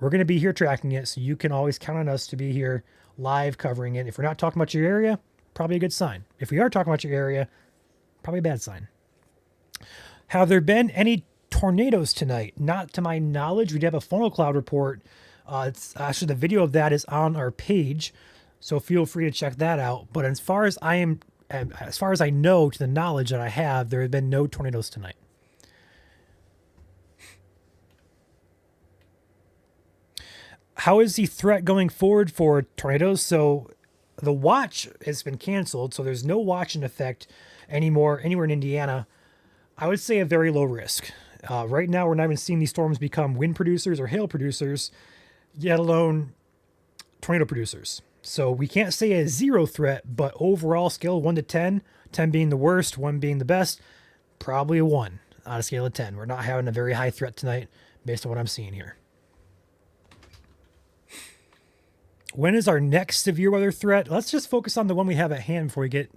we're going to be here tracking it. So you can always count on us to be here live covering it. If we're not talking about your area, probably a good sign. If we are talking about your area, probably a bad sign. Have there been any tornadoes tonight? Not to my knowledge. We do have a funnel cloud report. It's actually, the video of that is on our page, so feel free to check that out. But as far as I know, to the knowledge that I have, there have been no tornadoes tonight. How is the threat going forward for tornadoes? So the watch has been canceled, so there's no watch in effect anymore anywhere in Indiana. I would say a very low risk. Right now, we're not even seeing these storms become wind producers or hail producers, yet alone tornado producers. So we can't say a zero threat, but overall scale 1 to 10, 10 being the worst, 1 being the best, probably a 1 on a scale of 10. We're not having a very high threat tonight based on what I'm seeing here. When is our next severe weather threat? Let's just focus on the one we have at hand before we get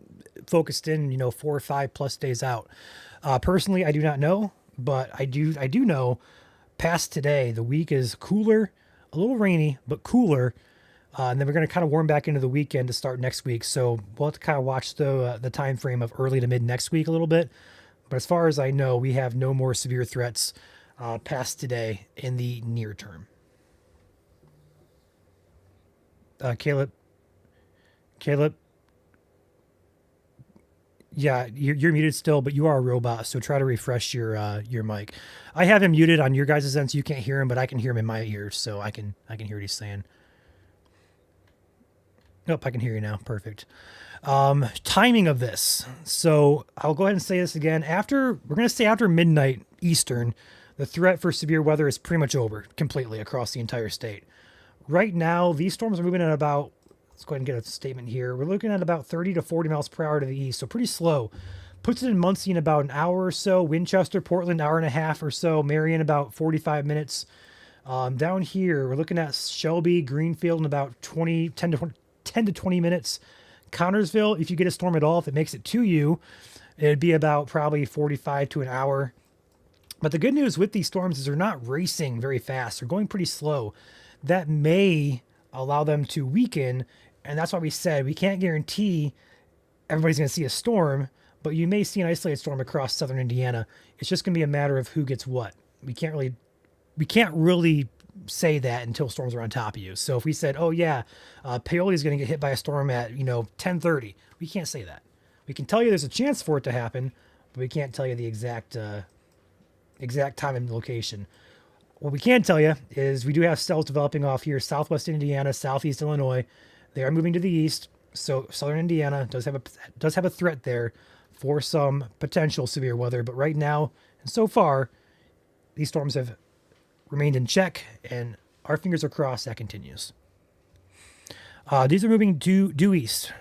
focused in, 4 or 5 plus days out. Personally, I do not know, but I do know past today, the week is cooler, a little rainy, but cooler. And then we're going to kind of warm back into the weekend to start next week. So we'll have to kind of watch the time frame of early to mid next week a little bit. But as far as I know, we have no more severe threats past today in the near term. Caleb, yeah, you're muted still, but you are a robot, so try to refresh your mic. I have him muted on your guys' end, so you can't hear him, but I can hear him in my ears, so I can hear what he's saying. Nope, I can hear you now. Perfect. Timing of this. So I'll go ahead and say this again. We're going to say after midnight Eastern, the threat for severe weather is pretty much over completely across the entire state. Right now, these storms are moving at about, let's go ahead and get a statement here. We're looking at about 30 to 40 miles per hour to the east, so pretty slow. Puts it in Muncie in about an hour or so. Winchester, Portland, hour and a half or so. Marion, about 45 minutes. Down here, we're looking at Shelby, Greenfield in about 10 to 20 minutes. Connorsville, if you get a storm at all, if it makes it to you, it'd be about probably 45 to an hour. But the good news with these storms is they're not racing very fast. They're going pretty slow. That may allow them to weaken, and that's why we said we can't guarantee everybody's going to see a storm, but you may see an isolated storm across southern Indiana. It's just going to be a matter of who gets what. We can't really say that until storms are on top of you. So if we said, oh yeah, Paoli is going to get hit by a storm at 10:30, we can't say that. We can tell you there's a chance for it to happen, but we can't tell you the exact time and location. What we can tell you is we do have cells developing off here, southwest Indiana, southeast Illinois. They are moving to the east, so southern Indiana does have a threat there for some potential severe weather. But right now, and so far, these storms have remained in check, and our fingers are crossed that continues. These are moving due east.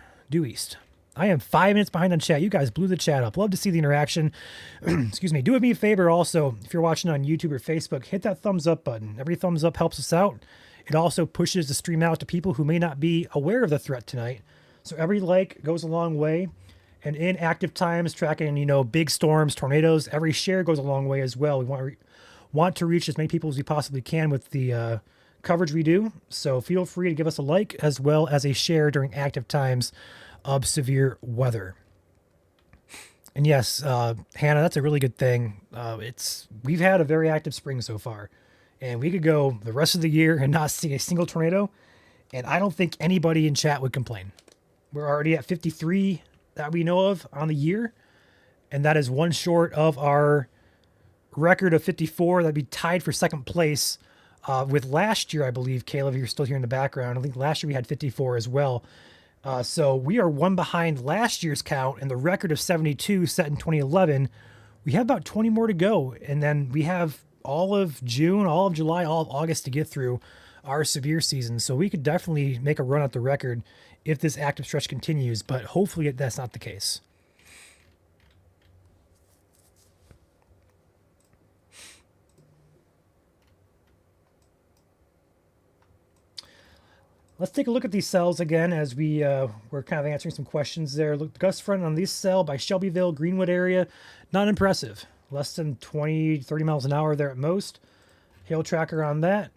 I am 5 minutes behind on chat. You guys blew the chat up. Love to see the interaction. Excuse me. Do me a favor also, if you're watching on YouTube or Facebook, hit that thumbs up button. Every thumbs up helps us out. It also pushes the stream out to people who may not be aware of the threat tonight. So every like goes a long way. And in active times, tracking, big storms, tornadoes, every share goes a long way as well. We want to reach as many people as we possibly can with the coverage we do. So feel free to give us a like as well as a share during active times of severe weather. And yes, Hannah, that's a really good thing. We've had a very active spring so far, and we could go the rest of the year and not see a single tornado, and I don't think anybody in chat would complain. We're already at 53 that we know of on the year, and that is one short of our record of 54. That'd be tied for second place with last year, I believe. Caleb, you're still here in the background. I think last year we had 54 as well. So we are one behind last year's count, and the record of 72 set in 2011. We have about 20 more to go, and then we have all of June, all of July, all of August to get through our severe season. So we could definitely make a run at the record if this active stretch continues, but hopefully that's not the case. Let's take a look at these cells again as we're kind of answering some questions there. Look, the gust front on this cell by Shelbyville, Greenwood area, not impressive. Less than 20, 30 miles an hour there at most. Hail tracker on that.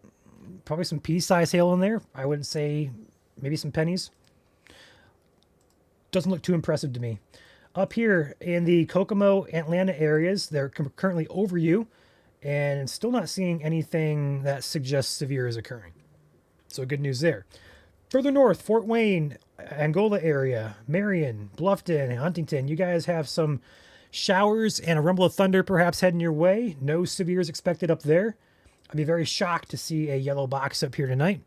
Probably some pea-size hail in there. I wouldn't say, maybe some pennies. Doesn't look too impressive to me. Up here in the Kokomo, Atlanta areas, they're currently over you, and still not seeing anything that suggests severe is occurring. So good news there. Further north, Fort Wayne, Angola area, Marion, Bluffton, Huntington, you guys have some showers and a rumble of thunder perhaps heading your way. No severes expected up there. I'd be very shocked to see a yellow box up here tonight.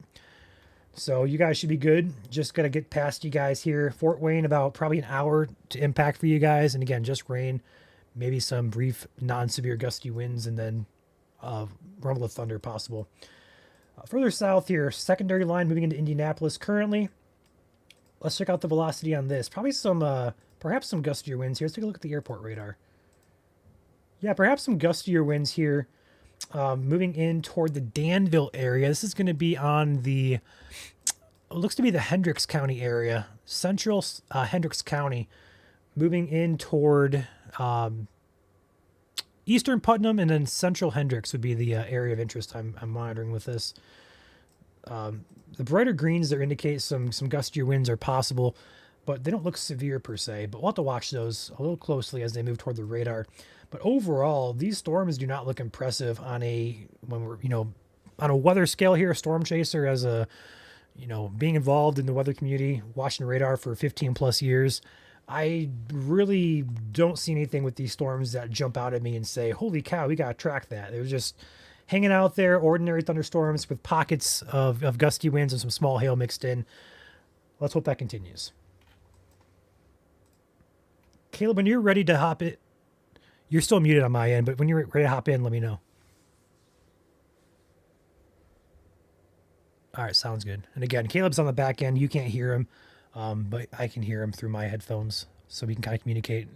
So you guys should be good. Just got to get past you guys here. Fort Wayne, about probably an hour to impact for you guys. And again, just rain, maybe some brief non-severe gusty winds, and then rumble of thunder possible. Further south here, secondary line moving into Indianapolis currently. Let's check out the velocity on this. Probably some, perhaps some gustier winds here. Let's take a look at the airport radar. Yeah, perhaps some gustier winds here. Moving in toward the Danville area. This is going to be on the, it looks to be the Hendricks County area, central Hendricks County, moving in toward eastern Putnam, and then central Hendricks would be the area of interest I'm monitoring with this. The brighter greens there indicate some gustier winds are possible, but they don't look severe per se. But we'll have to watch those a little closely as they move toward the radar. But overall, these storms do not look impressive on on a weather scale here. A storm chaser, as a being involved in the weather community, watching radar for 15 plus years, I really don't see anything with these storms that jump out at me and say, "Holy cow, we gotta track that." They're just hanging out there, ordinary thunderstorms with pockets of gusty winds and some small hail mixed in. Let's hope that continues. Caleb, when you're ready to hop it, you're still muted on my end, but when you're ready to hop in, let me know. All right, sounds good. And again, Caleb's on the back end. You can't hear him, but I can hear him through my headphones, so we can kind of communicate.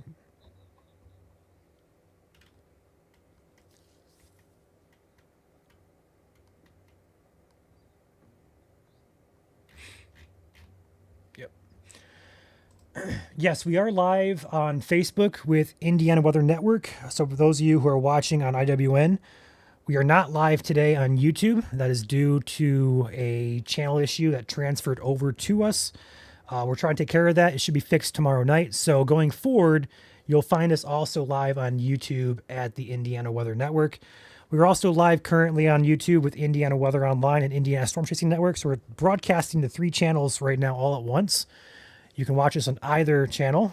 Yep. Yes, we are live on Facebook with Indiana Weather Network. So for those of you who are watching on IWN, we are not live today on YouTube. That is due to a channel issue that transferred over to us. We're trying to take care of that. It should be fixed tomorrow night. So going forward, you'll find us also live on YouTube at the Indiana Weather Network. We're also live currently on YouTube with Indiana Weather Online and Indiana Storm Chasing Network. So we're broadcasting the 3 channels right now all at once. You can watch us on either channel.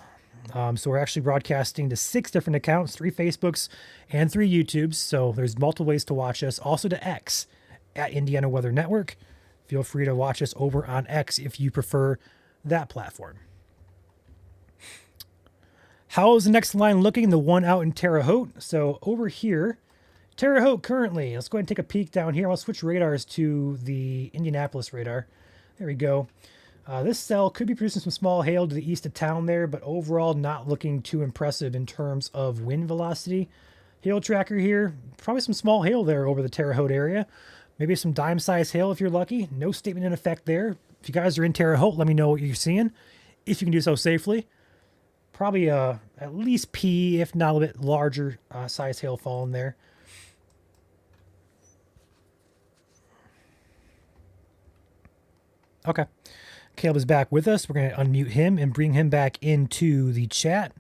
So we're actually broadcasting to 6 different accounts, 3 Facebooks and 3 YouTubes. So there's multiple ways to watch us. Also to X at Indiana Weather Network. Feel free to watch us over on X if you prefer that platform. How is the next line looking? The one out in Terre Haute. So over here, Terre Haute currently, let's go ahead and take a peek down here. I'll switch radars to the Indianapolis radar. There we go. This cell could be producing some small hail to the east of town there, but overall not looking too impressive in terms of wind velocity. Hail tracker here, probably some small hail there over the Terre Haute area. Maybe some dime-sized hail if you're lucky. No statement in effect there. If you guys are in Terre Haute, let me know what you're seeing, if you can do so safely. Probably at least P, if not a little bit larger size hail falling there. Okay. Caleb is back with us. We're going to unmute him and bring him back into the chat.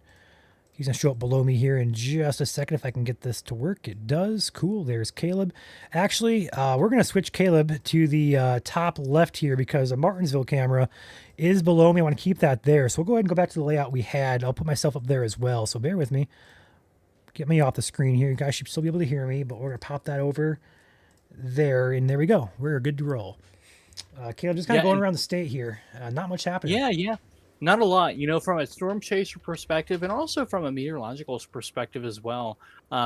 He's going to show up below me here in just a second if I can get this to work. It does. Cool. There's Caleb. Actually, we're going to switch Caleb to the top left here because a Martinsville camera is below me. I want to keep that there. So we'll go ahead and go back to the layout we had. I'll put myself up there as well. So bear with me. Get me off the screen here. You guys should still be able to hear me, but we're going to pop that over there. And there we go. We're good to roll. Caleb, just kind of going around the state here. Not much happening. Yeah. Not a lot, from a storm chaser perspective and also from a meteorological perspective as well.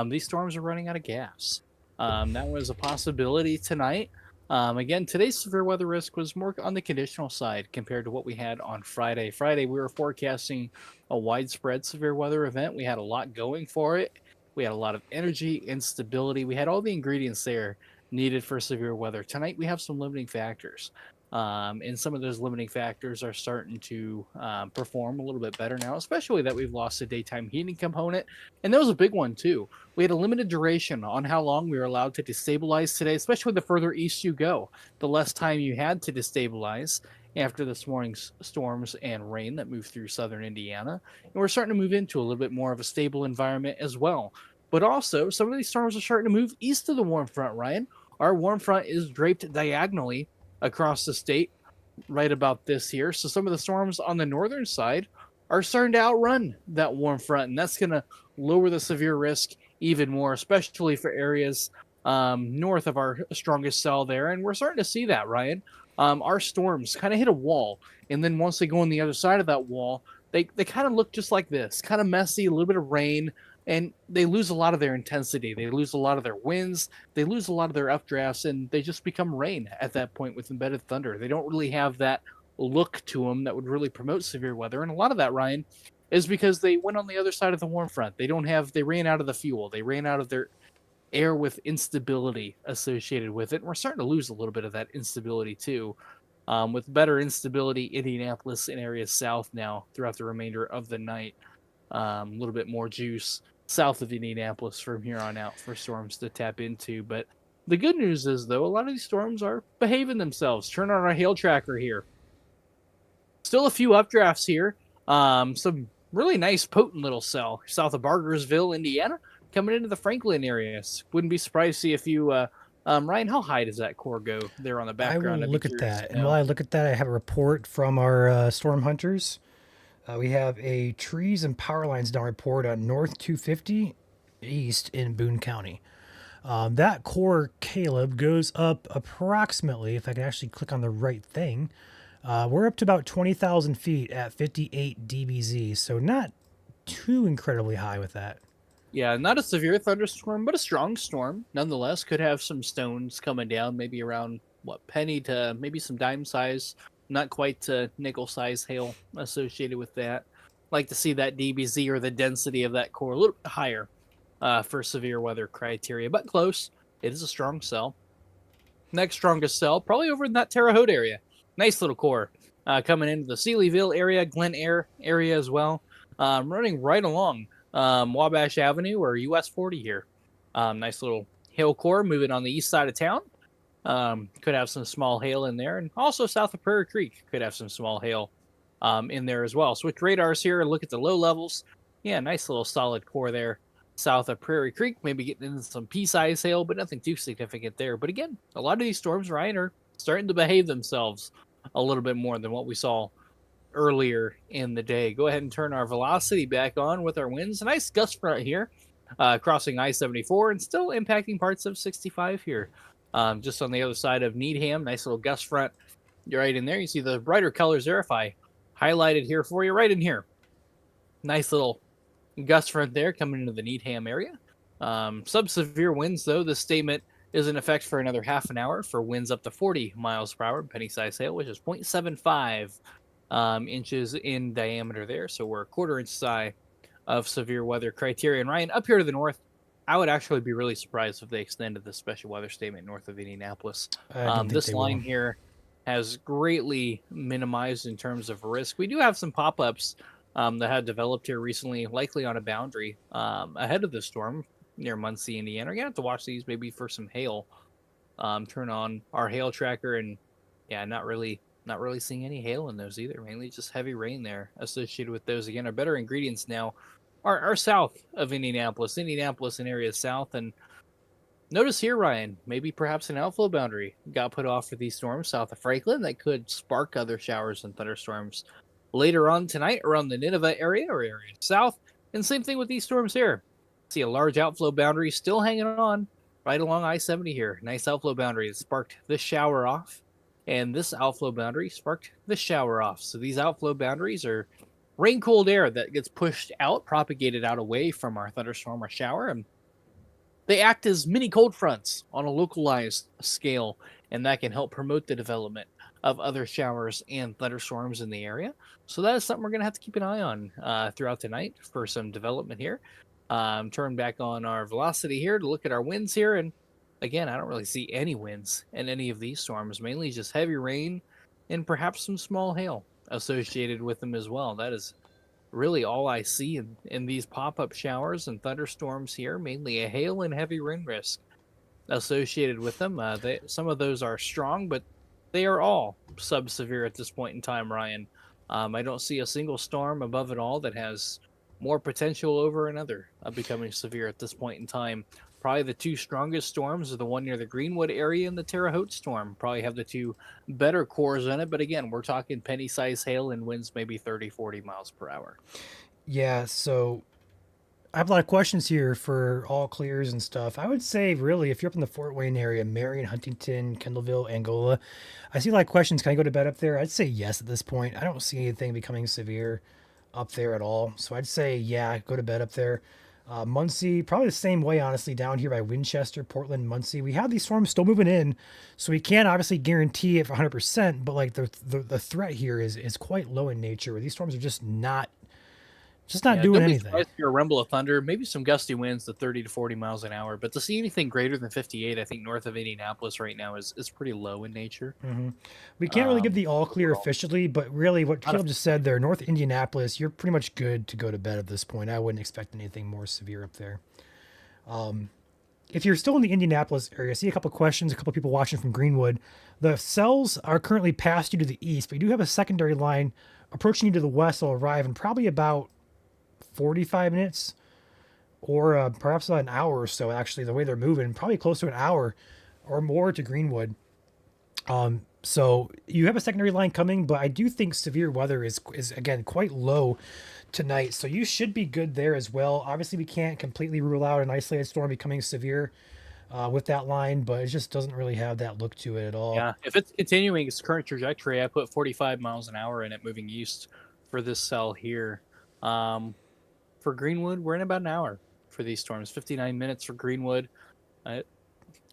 These storms are running out of gas. That was a possibility tonight. Again, today's severe weather risk was more on the conditional side compared to what we had on Friday. Friday, we were forecasting a widespread severe weather event. We had a lot going for it. We had a lot of energy, instability. We had all the ingredients there needed for severe weather. Tonight, we have some limiting factors. And some of those limiting factors are starting to perform a little bit better now, especially that we've lost the daytime heating component. And that was a big one, too. We had a limited duration on how long we were allowed to destabilize today, especially the further east you go, the less time you had to destabilize after this morning's storms and rain that moved through southern Indiana. And we're starting to move into a little bit more of a stable environment as well. But also, some of these storms are starting to move east of the warm front, Ryan. Our warm front is draped diagonally across the state right about this here. So some of the storms on the northern side are starting to outrun that warm front, and that's going to lower the severe risk even more, especially for areas north of our strongest cell there. And we're starting to see that, Ryan. Our storms kind of hit a wall, and then once they go on the other side of that wall, they kind of look just like this, kind of messy, a little bit of rain, and they lose a lot of their intensity. They lose a lot of their winds. They lose a lot of their updrafts, and they just become rain at that point with embedded thunder. They don't really have that look to them that would really promote severe weather. And a lot of that, Ryan, is because they went on the other side of the warm front. They ran out of the fuel. They ran out of their air with instability associated with it. And we're starting to lose a little bit of that instability too. With better instability, Indianapolis and areas south now throughout the remainder of the night. A little bit more juice south of Indianapolis from here on out for storms to tap into. But the good news is, though, a lot of these storms are behaving themselves. Turn on our hail tracker here. Still a few updrafts here. Some really nice, potent little cell south of Bargersville, Indiana, coming into the Franklin areas. Wouldn't be surprised to see a few. Ryan, how high does that core go there on the I background? will I'd be look at curious that. to And know. while I look at that, I have a report from our storm hunters. We have a trees and power lines down report on North 250 East in Boone County. That core, Caleb, goes up approximately, if I can actually click on the right thing, we're up to about 20,000 feet at 58 dBz, so not too incredibly high with that. Yeah, not a severe thunderstorm, but a strong storm. Nonetheless, could have some stones coming down, maybe around penny to maybe some dime size, not quite nickel size hail associated with that. Like to see that DBZ or the density of that core a little bit higher for severe weather criteria, but close. It is a strong cell. Next strongest cell, probably over in that Terre Haute area. Nice little core coming into the Sealyville area, Glen Eyre area as well. Running right along Wabash Avenue or US 40 here. Nice little hail core moving on the east side of town. Could have some small hail in there. And also south of Prairie Creek could have some small hail in there as well. Switch radars here and look at the low levels. Yeah, nice little solid core there. South of Prairie Creek, maybe getting into some pea-size hail, but nothing too significant there. But again, a lot of these storms, Ryan, are starting to behave themselves a little bit more than what we saw earlier in the day. Go ahead and turn our velocity back on with our winds. A nice gust front here, crossing I-74 and still impacting parts of 65 here. Just on the other side of Needham, nice little gust front. You're right in there. You see the brighter colors there. If I highlight it here for you, right in here. Nice little gust front there coming into the Needham area. Sub-severe winds, though. This statement is in effect for another half an hour for winds up to 40 miles per hour, penny size hail, which is 0.75 inches in diameter there. So we're a quarter inch high of severe weather criteria. And Ryan, up here to the north, I would actually be really surprised if they extended the special weather statement north of Indianapolis. I don't think This they line will. here has greatly minimized in terms of risk. We do have some pop-ups that had developed here recently, likely on a boundary ahead of the storm near Muncie, Indiana. We're gonna have to watch these maybe for some hail. Turn on our hail tracker, and yeah, not really seeing any hail in those either. Mainly just heavy rain there associated with those. Again, our better ingredients now are south of Indianapolis and areas south. And notice here, Ryan, maybe perhaps an outflow boundary got put off for these storms south of Franklin that could spark other showers and thunderstorms later on tonight around the Nineveh area or area south. And same thing with these storms here. See a large outflow boundary still hanging on right along I-70 here. Nice outflow boundary that sparked this shower off. And this outflow boundary sparked this shower off. So these outflow boundaries are rain-cooled air that gets pushed out, propagated out away from our thunderstorm or shower. And they act as mini cold fronts on a localized scale. And that can help promote the development of other showers and thunderstorms in the area. So that is something we're going to have to keep an eye on throughout the night for some development here. Turn back on our velocity here to look at our winds here. And again, I don't really see any winds in any of these storms, mainly just heavy rain and perhaps some small hail associated with them as well. That is really all I see in these pop-up showers and thunderstorms here, mainly a hail and heavy rain risk associated with them. Some of those are strong, but they are all sub-severe at this point in time, Ryan. I don't see a single storm above it all that has more potential over another of becoming severe at this point in time. Probably the two strongest storms are the one near the Greenwood area and the Terre Haute storm. Probably have the two better cores in it. But again, we're talking penny-size hail and winds maybe 30, 40 miles per hour. Yeah, so I have a lot of questions here for all clears and stuff. I would say, really, if you're up in the Fort Wayne area, Marion, Huntington, Kendallville, Angola, I see a lot of questions. Can I go to bed up there? I'd say yes at this point. I don't see anything becoming severe up there at all. So I'd say, yeah, go to bed up there. Muncie, probably the same way, honestly, down here by Winchester, Portland, Muncie. We have these storms still moving in, so we can't obviously guarantee it for 100%, but like the threat here is quite low in nature, where these storms are just Just not Yeah, doing don't be anything. surprised to hear a rumble of thunder, maybe some gusty winds to 30 to 40 miles an hour. But to see anything greater than 58, I think north of Indianapolis right now is pretty low in nature. We can't really give Um, the all clear overall, officially, but really what not a Caleb just said there, North Indianapolis, you're pretty much good to go to bed at this point. I wouldn't expect anything more severe up there. If you're still in the Indianapolis area, I see a couple questions, a couple people watching from Greenwood. The cells are currently past you to the east, but you do have a secondary line approaching you to the west. Will arrive in probably about 45 minutes or perhaps about an hour or so, actually, the way they're moving, probably close to an hour or more to Greenwood. So you have a secondary line coming, but I do think severe weather is again quite low tonight, so you should be good there as well. Obviously, we can't completely rule out an isolated storm becoming severe with that line, but it just doesn't really have that look to it at all. Yeah, if it's continuing its current trajectory, I put 45 miles an hour in it moving east for this cell here. For Greenwood, we're in about an hour for these storms, 59 minutes for Greenwood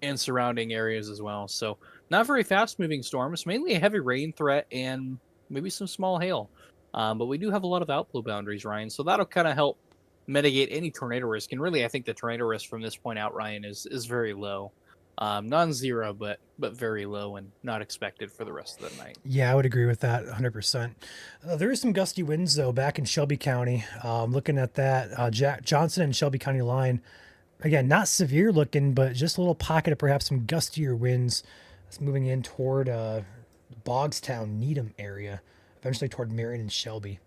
and surrounding areas as well. So not very fast moving storms, mainly a heavy rain threat and maybe some small hail. But we do have a lot of outflow boundaries, Ryan. So that'll kind of help mitigate any tornado risk. And really, I think the tornado risk from this point out, Ryan, is very low. Non-zero, but very low and not expected for the rest of the night. Yeah, I would agree with that 100%. There is some gusty winds, though, back in Shelby County. Looking at that, Jack Johnson and Shelby County line, again, not severe looking, but just a little pocket of perhaps some gustier winds. It's moving in toward Bogstown, Needham area, eventually toward Marion and Shelby.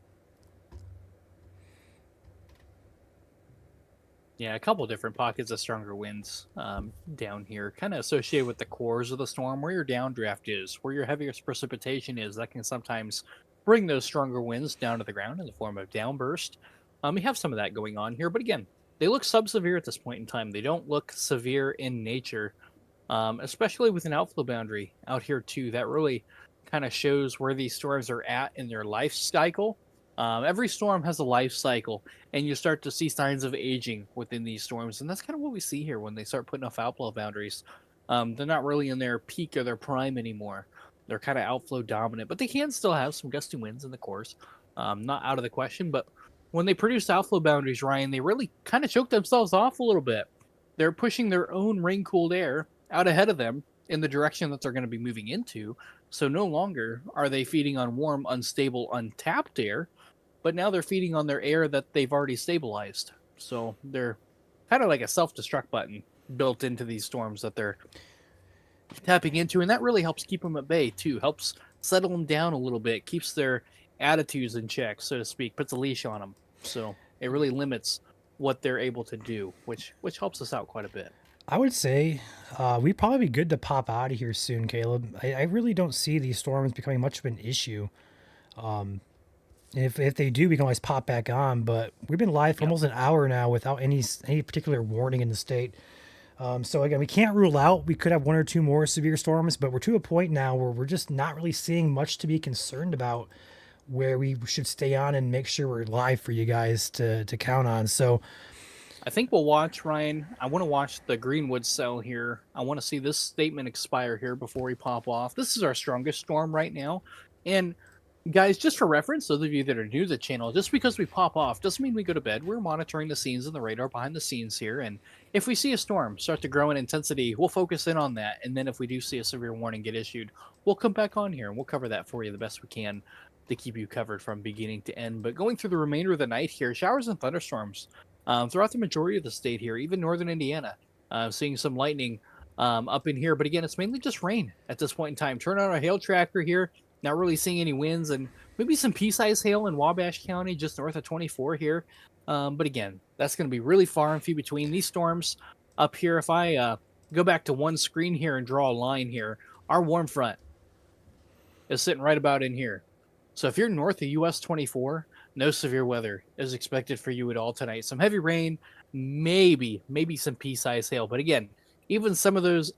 Yeah, a couple different pockets of stronger winds down here, kind of associated with the cores of the storm, where your downdraft is, where your heaviest precipitation is. That can sometimes bring those stronger winds down to the ground in the form of downburst. We have some of that going on here, but again, they look sub-severe at this point in time. They don't look severe in nature, especially with an outflow boundary out here too. That really kind of shows where these storms are at in their life cycle. Every storm has a life cycle, and you start to see signs of aging within these storms, and that's kind of what we see here when they start putting off outflow boundaries. They're not really in their peak or their prime anymore. They're kind of outflow dominant, but they can still have some gusty winds in the cores. Not out of the question, but when they produce outflow boundaries, Ryan, they really kind of choke themselves off a little bit. They're pushing their own rain-cooled air out ahead of them in the direction that they're going to be moving into. So no longer are they feeding on warm, unstable, untapped air, but now they're feeding on their air that they've already stabilized. So they're kind of like a self-destruct button built into these storms that they're tapping into, and that really helps keep them at bay too. Helps settle them down a little bit, keeps their attitudes in check, so to speak, puts a leash on them. So it really limits what they're able to do, which helps us out quite a bit. I would say we'd probably be good to pop out of here soon, Caleb. I really don't see these storms becoming much of an issue. If they do, we can always pop back on. But we've been live for almost an hour now without any particular warning in the state. So again, we can't rule out we could have one or two more severe storms, but we're to a point now where we're just not really seeing much to be concerned about, where we should stay on and make sure we're live for you guys to count on. So I think we'll watch, Ryan. I want to watch the Greenwood cell here. I want to see this statement expire here before we pop off. This is our strongest storm right now. And guys, just for reference, those of you that are new to the channel, just because we pop off doesn't mean we go to bed. We're monitoring the scenes and the radar behind the scenes here. And if we see a storm start to grow in intensity, we'll focus in on that. And then if we do see a severe warning get issued, we'll come back on here and we'll cover that for you the best we can to keep you covered from beginning to end. But going through the remainder of the night here, showers and thunderstorms throughout the majority of the state here, even northern Indiana. Seeing some lightning up in here. But again, it's mainly just rain at this point in time. Turn on our hail tracker here. Not really seeing any winds, and maybe some pea-sized hail in Wabash County, just north of 24 here. But again, that's going to be really far and few between. These storms up here, if I go back to one screen here and draw a line here, our warm front is sitting right about in here. So if you're north of US 24, no severe weather is expected for you at all tonight. Some heavy rain, maybe some pea-sized hail. But again, even some of those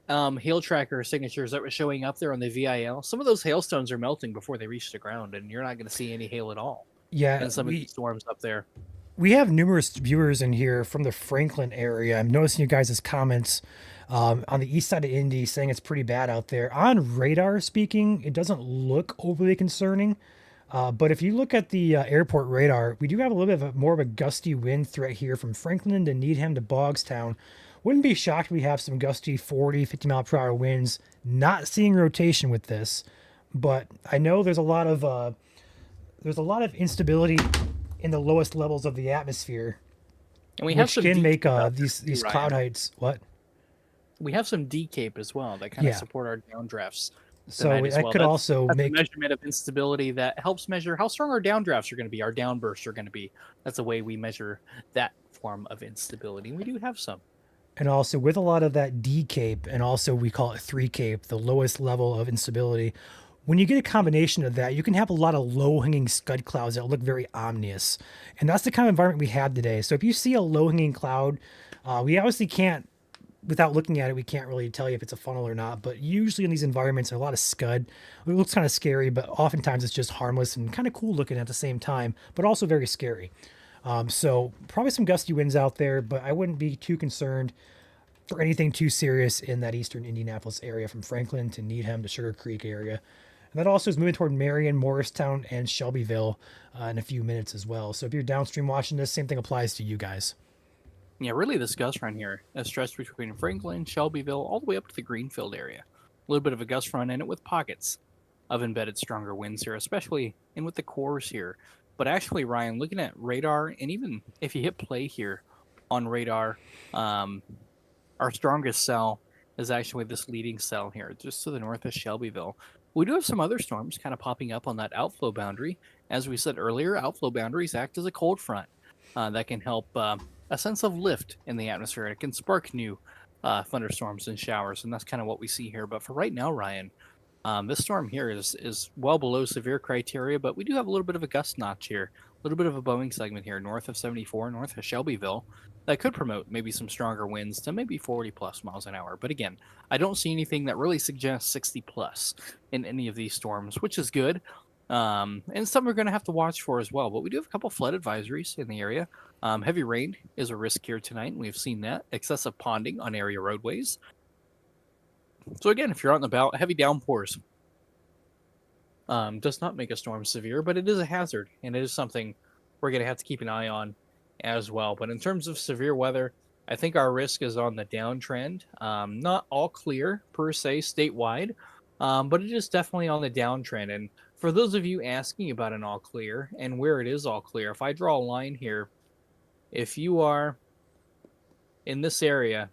hail tracker signatures that were showing up there on the VIL, some of those hailstones are melting before they reach the ground, and you're not going to see any hail at all. yeah, And some of these storms up there. we have numerous viewers in here from the Franklin area. I'm noticing you guys' comments on the east side of Indy saying it's pretty bad out there. On radar speaking, it doesn't look overly concerning. But if you look at the airport radar, we do have a little bit of more of a gusty wind threat here from Franklin to Needham to Bogstown. Wouldn't be shocked if we have some gusty 40, 50 mile per hour winds. Not seeing rotation with this, but I know there's a lot of instability in the lowest levels of the atmosphere, And we have which some can make decape these Ryan. cloud heights. What? We have some decape as well that kind of Yeah. support our downdrafts. So Tonight as that well. could also That's a make measurement of instability that helps measure how strong our downdrafts are going to be, our downbursts are going to be. That's the way we measure that form of instability. And we do have some. And also with a lot of that D cape, and also we call it 3 cape, the lowest level of instability. When you get a combination of that, you can have a lot of low hanging scud clouds that look very ominous. And that's the kind of environment we have today. So if you see a low hanging cloud, we obviously can't, without looking at it, we can't really tell you if it's a funnel or not. But usually in these environments, there's a lot of scud. It looks kind of scary, but oftentimes it's just harmless and kind of cool looking at the same time, but also very scary. So probably some gusty winds out there, but I wouldn't be too concerned for anything too serious in that eastern Indianapolis area from Franklin to Needham to Sugar Creek area. And that also is moving toward Marion, Morristown, and Shelbyville in a few minutes as well. So if you're downstream watching this, same thing applies to you guys. Yeah, really, this gust front here is stretched between Franklin, Shelbyville, all the way up to the Greenfield area. A little bit of a gust front in it with pockets of embedded stronger winds here, especially in with the cores here. But actually, Ryan, looking at radar, and even if you hit play here on radar, our strongest cell is actually this leading cell here, just to the north of Shelbyville. We do have some other storms kind of popping up on that outflow boundary. As we said earlier, outflow boundaries act as a cold front that can help a sense of lift in the atmosphere. It can spark new thunderstorms and showers, and that's kind of what we see here. But for right now, Ryan, this storm here is well below severe criteria, but we do have a little bit of a gust notch here, a little bit of a Boeing segment here north of 74, north of Shelbyville, that could promote maybe some stronger winds to maybe 40 plus miles an hour. But again, I don't see anything that really suggests 60 plus in any of these storms, which is good. And some we're going to have to watch for as well. But we do have a couple flood advisories in the area. Heavy rain is a risk here tonight, and we've seen that. Excessive ponding on area roadways. So again, if you're out and about, heavy downpours does not make a storm severe, but it is a hazard, and it is something we're going to have to keep an eye on as well. But in terms of severe weather, I think our risk is on the downtrend. Not all clear per se statewide, but it is definitely on the downtrend. And for those of you asking about an all clear and where it is all clear, if I draw a line here, if you are in this area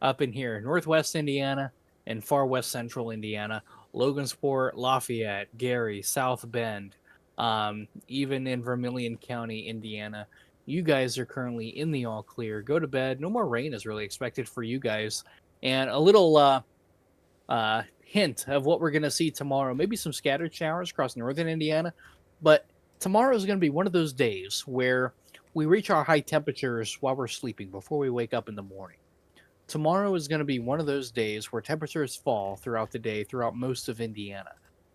up in here, northwest Indiana and far west central Indiana, Logansport, Lafayette, Gary, South Bend, even in Vermilion County, Indiana, you guys are currently in the all clear. Go to bed. No more rain is really expected for you guys. And a little hint of what we're going to see tomorrow. Maybe some scattered showers across northern Indiana. But tomorrow is going to be one of those days where we reach our high temperatures while we're sleeping before we wake up in the morning. Tomorrow is going to be one of those days where temperatures fall throughout the day, throughout most of Indiana.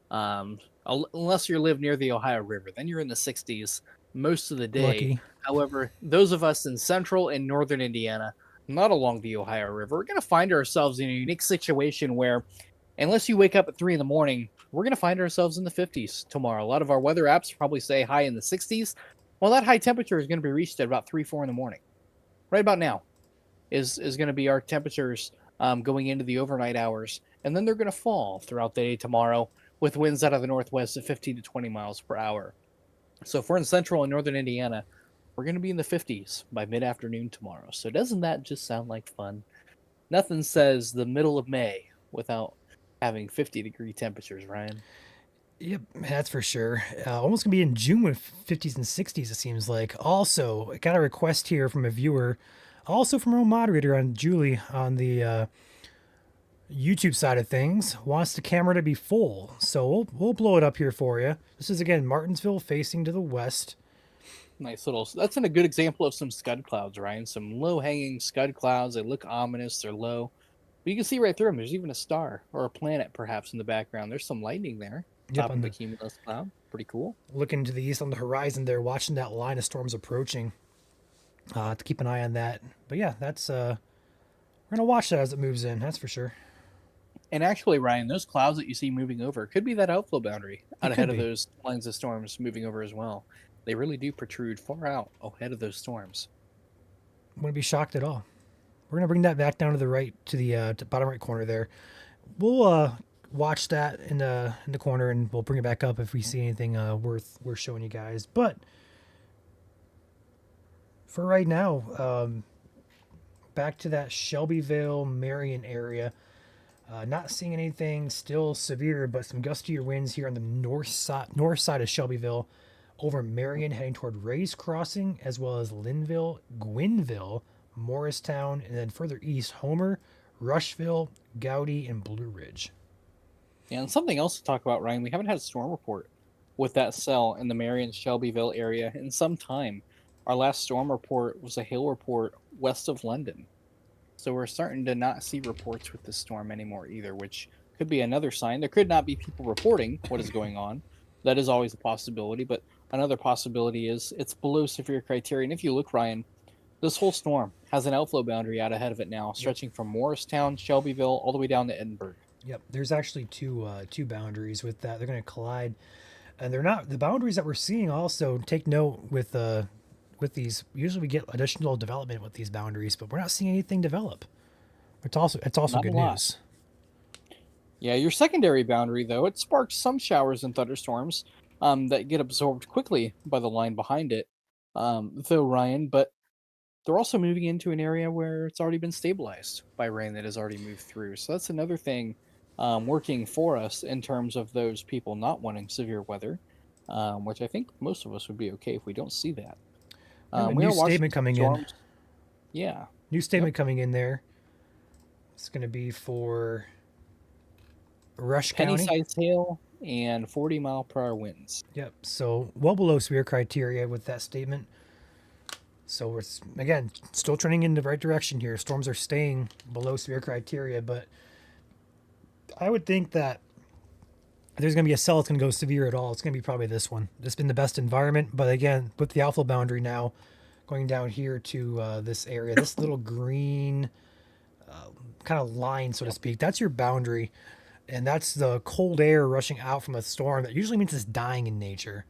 Unless you live near the Ohio River, then you're in the 60s most of the day. Lucky. However, those of us in central and northern Indiana, not along the Ohio River, we're going to find ourselves in a unique situation where, unless you wake up at 3 in the morning, we're going to find ourselves in the 50s tomorrow. A lot of our weather apps probably say high in the 60s. Well, that high temperature is going to be reached at about 3, 4 in the morning. Right about now is going to be our temperatures going into the overnight hours. And then they're going to fall throughout the day tomorrow with winds out of the northwest of 15 to 20 miles per hour. So if we're in central and northern Indiana, we're going to be in the 50s by mid-afternoon tomorrow. So doesn't that just sound like fun? Nothing says the middle of May without having 50-degree temperatures, Ryan. Yep, that's for sure. Almost gonna be in June with 50s and 60s, it seems like. Also, I got a request here from a viewer, also from our own moderator on Julie on the YouTube side of things, wants the camera to be full. So we'll blow it up here for you. This is again Martinsville facing to the west. Nice little. That's a good example of some scud clouds, Ryan. Some low-hanging scud clouds. They look ominous. They're low, but you can see right through them. There's even a star or a planet, perhaps, in the background. There's some lightning there. Yep, Top of the cumulus cloud. Pretty cool. Looking to the east on the horizon there, watching that line of storms approaching. To keep an eye on that. But yeah, that's we're gonna watch that as it moves in. That's for sure. And actually, Ryan, those clouds that you see moving over could be that outflow boundary out It ahead could of be. those lines of storms moving over as well. They really do protrude far out ahead of those storms. Wouldn't be shocked at all. We're gonna bring that back down to the right, to the bottom right corner there. We'll watch that in the corner, and we'll bring it back up if we see anything worth showing you guys. But for right now, back to that Shelbyville, Marion area. Not seeing anything still severe, but some gustier winds here on the north side of Shelbyville, over Marion, heading toward Ray's Crossing, as well as Linville, Gwynville, Morristown, and then further east, Homer, Rushville, Gowdy, and Blue Ridge. Yeah, and something else to talk about, Ryan. We haven't had a storm report with that cell in the Marion Shelbyville area in some time. Our last storm report was a hail report west of London. So we're starting to not see reports with this storm anymore either, which could be another sign. There could not be people reporting what is going on. That is always a possibility, but another possibility is it's below severe criteria. And if you look, Ryan, this whole storm has an outflow boundary out ahead of it now, stretching from Morristown, Shelbyville, all the way down to Edinburgh. Yep, there's actually two boundaries with that. They're going to collide, and they're not the boundaries that we're seeing. Also, take note with these. Usually, we get additional development with these boundaries, but we're not seeing anything develop. It's also Not a good lot. news. Yeah, your secondary boundary, though, it sparks some showers and thunderstorms that get absorbed quickly by the line behind it, though, Ryan, but they're also moving into an area where it's already been stabilized by rain that has already moved through. So that's another thing working for us in terms of those people not wanting severe weather, which I think most of us would be okay if we don't see that. We have a We new are watching statement coming in. storms. Yeah. New statement coming in there. It's going to be for Rush County. Penny-sized hail and 40-mile-per-hour winds. Yep. So well below severe criteria with that statement. So we're again still trending in the right direction here. Storms are staying below severe criteria, but I would think that if there's going to be a cell that's going to go severe at all, it's going to be probably this one. It's been the best environment, but again, with the outflow boundary now going down here to this area, this little green kind of line, so to speak, that's your boundary, and that's the cold air rushing out from a storm. That usually means it's dying in nature.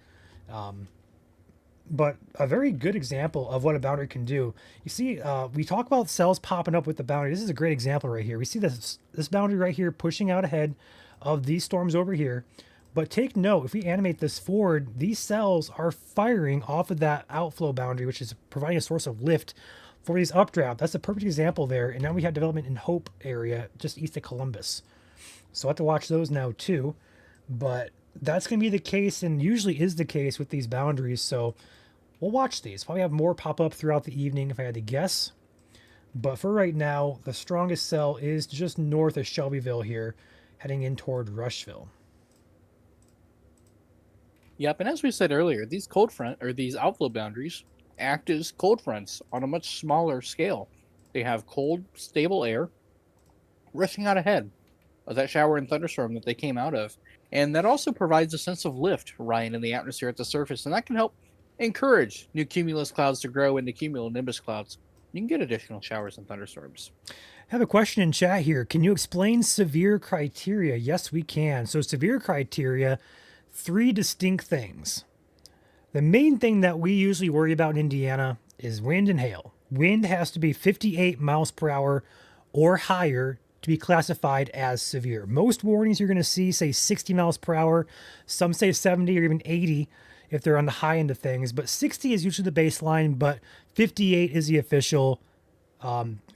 But a very good example of what a boundary can do. You see, we talk about cells popping up with the boundary. This is a great example right here. We see this boundary right here pushing out ahead of these storms over here. But take note, if we animate this forward, these cells are firing off of that outflow boundary, which is providing a source of lift for these updraft. That's a perfect example there. And now we have development in Hope area, just east of Columbus. So I have to watch those now too. But that's going to be the case, and usually is the case with these boundaries. So we'll watch these. Probably have more pop up throughout the evening if I had to guess. But for right now, the strongest cell is just north of Shelbyville here, heading in toward Rushville. Yep, and as we said earlier, these cold front or these outflow boundaries act as cold fronts on a much smaller scale. They have cold, stable air rushing out ahead of that shower and thunderstorm that they came out of. And that also provides a sense of lift, Ryan, in the atmosphere at the surface, and that can help encourage new cumulus clouds to grow into cumulonimbus clouds. You can get additional showers and thunderstorms. I have a question in chat here. Can you explain severe criteria? Yes, we can. So severe criteria, three distinct things. The main thing that we usually worry about in Indiana is wind and hail. Wind has to be 58 miles per hour or higher to be classified as severe. Most warnings you're going to see say 60 miles per hour. Some say 70 or even 80 if they're on the high end of things. But 60 is usually the baseline, but 58 is the official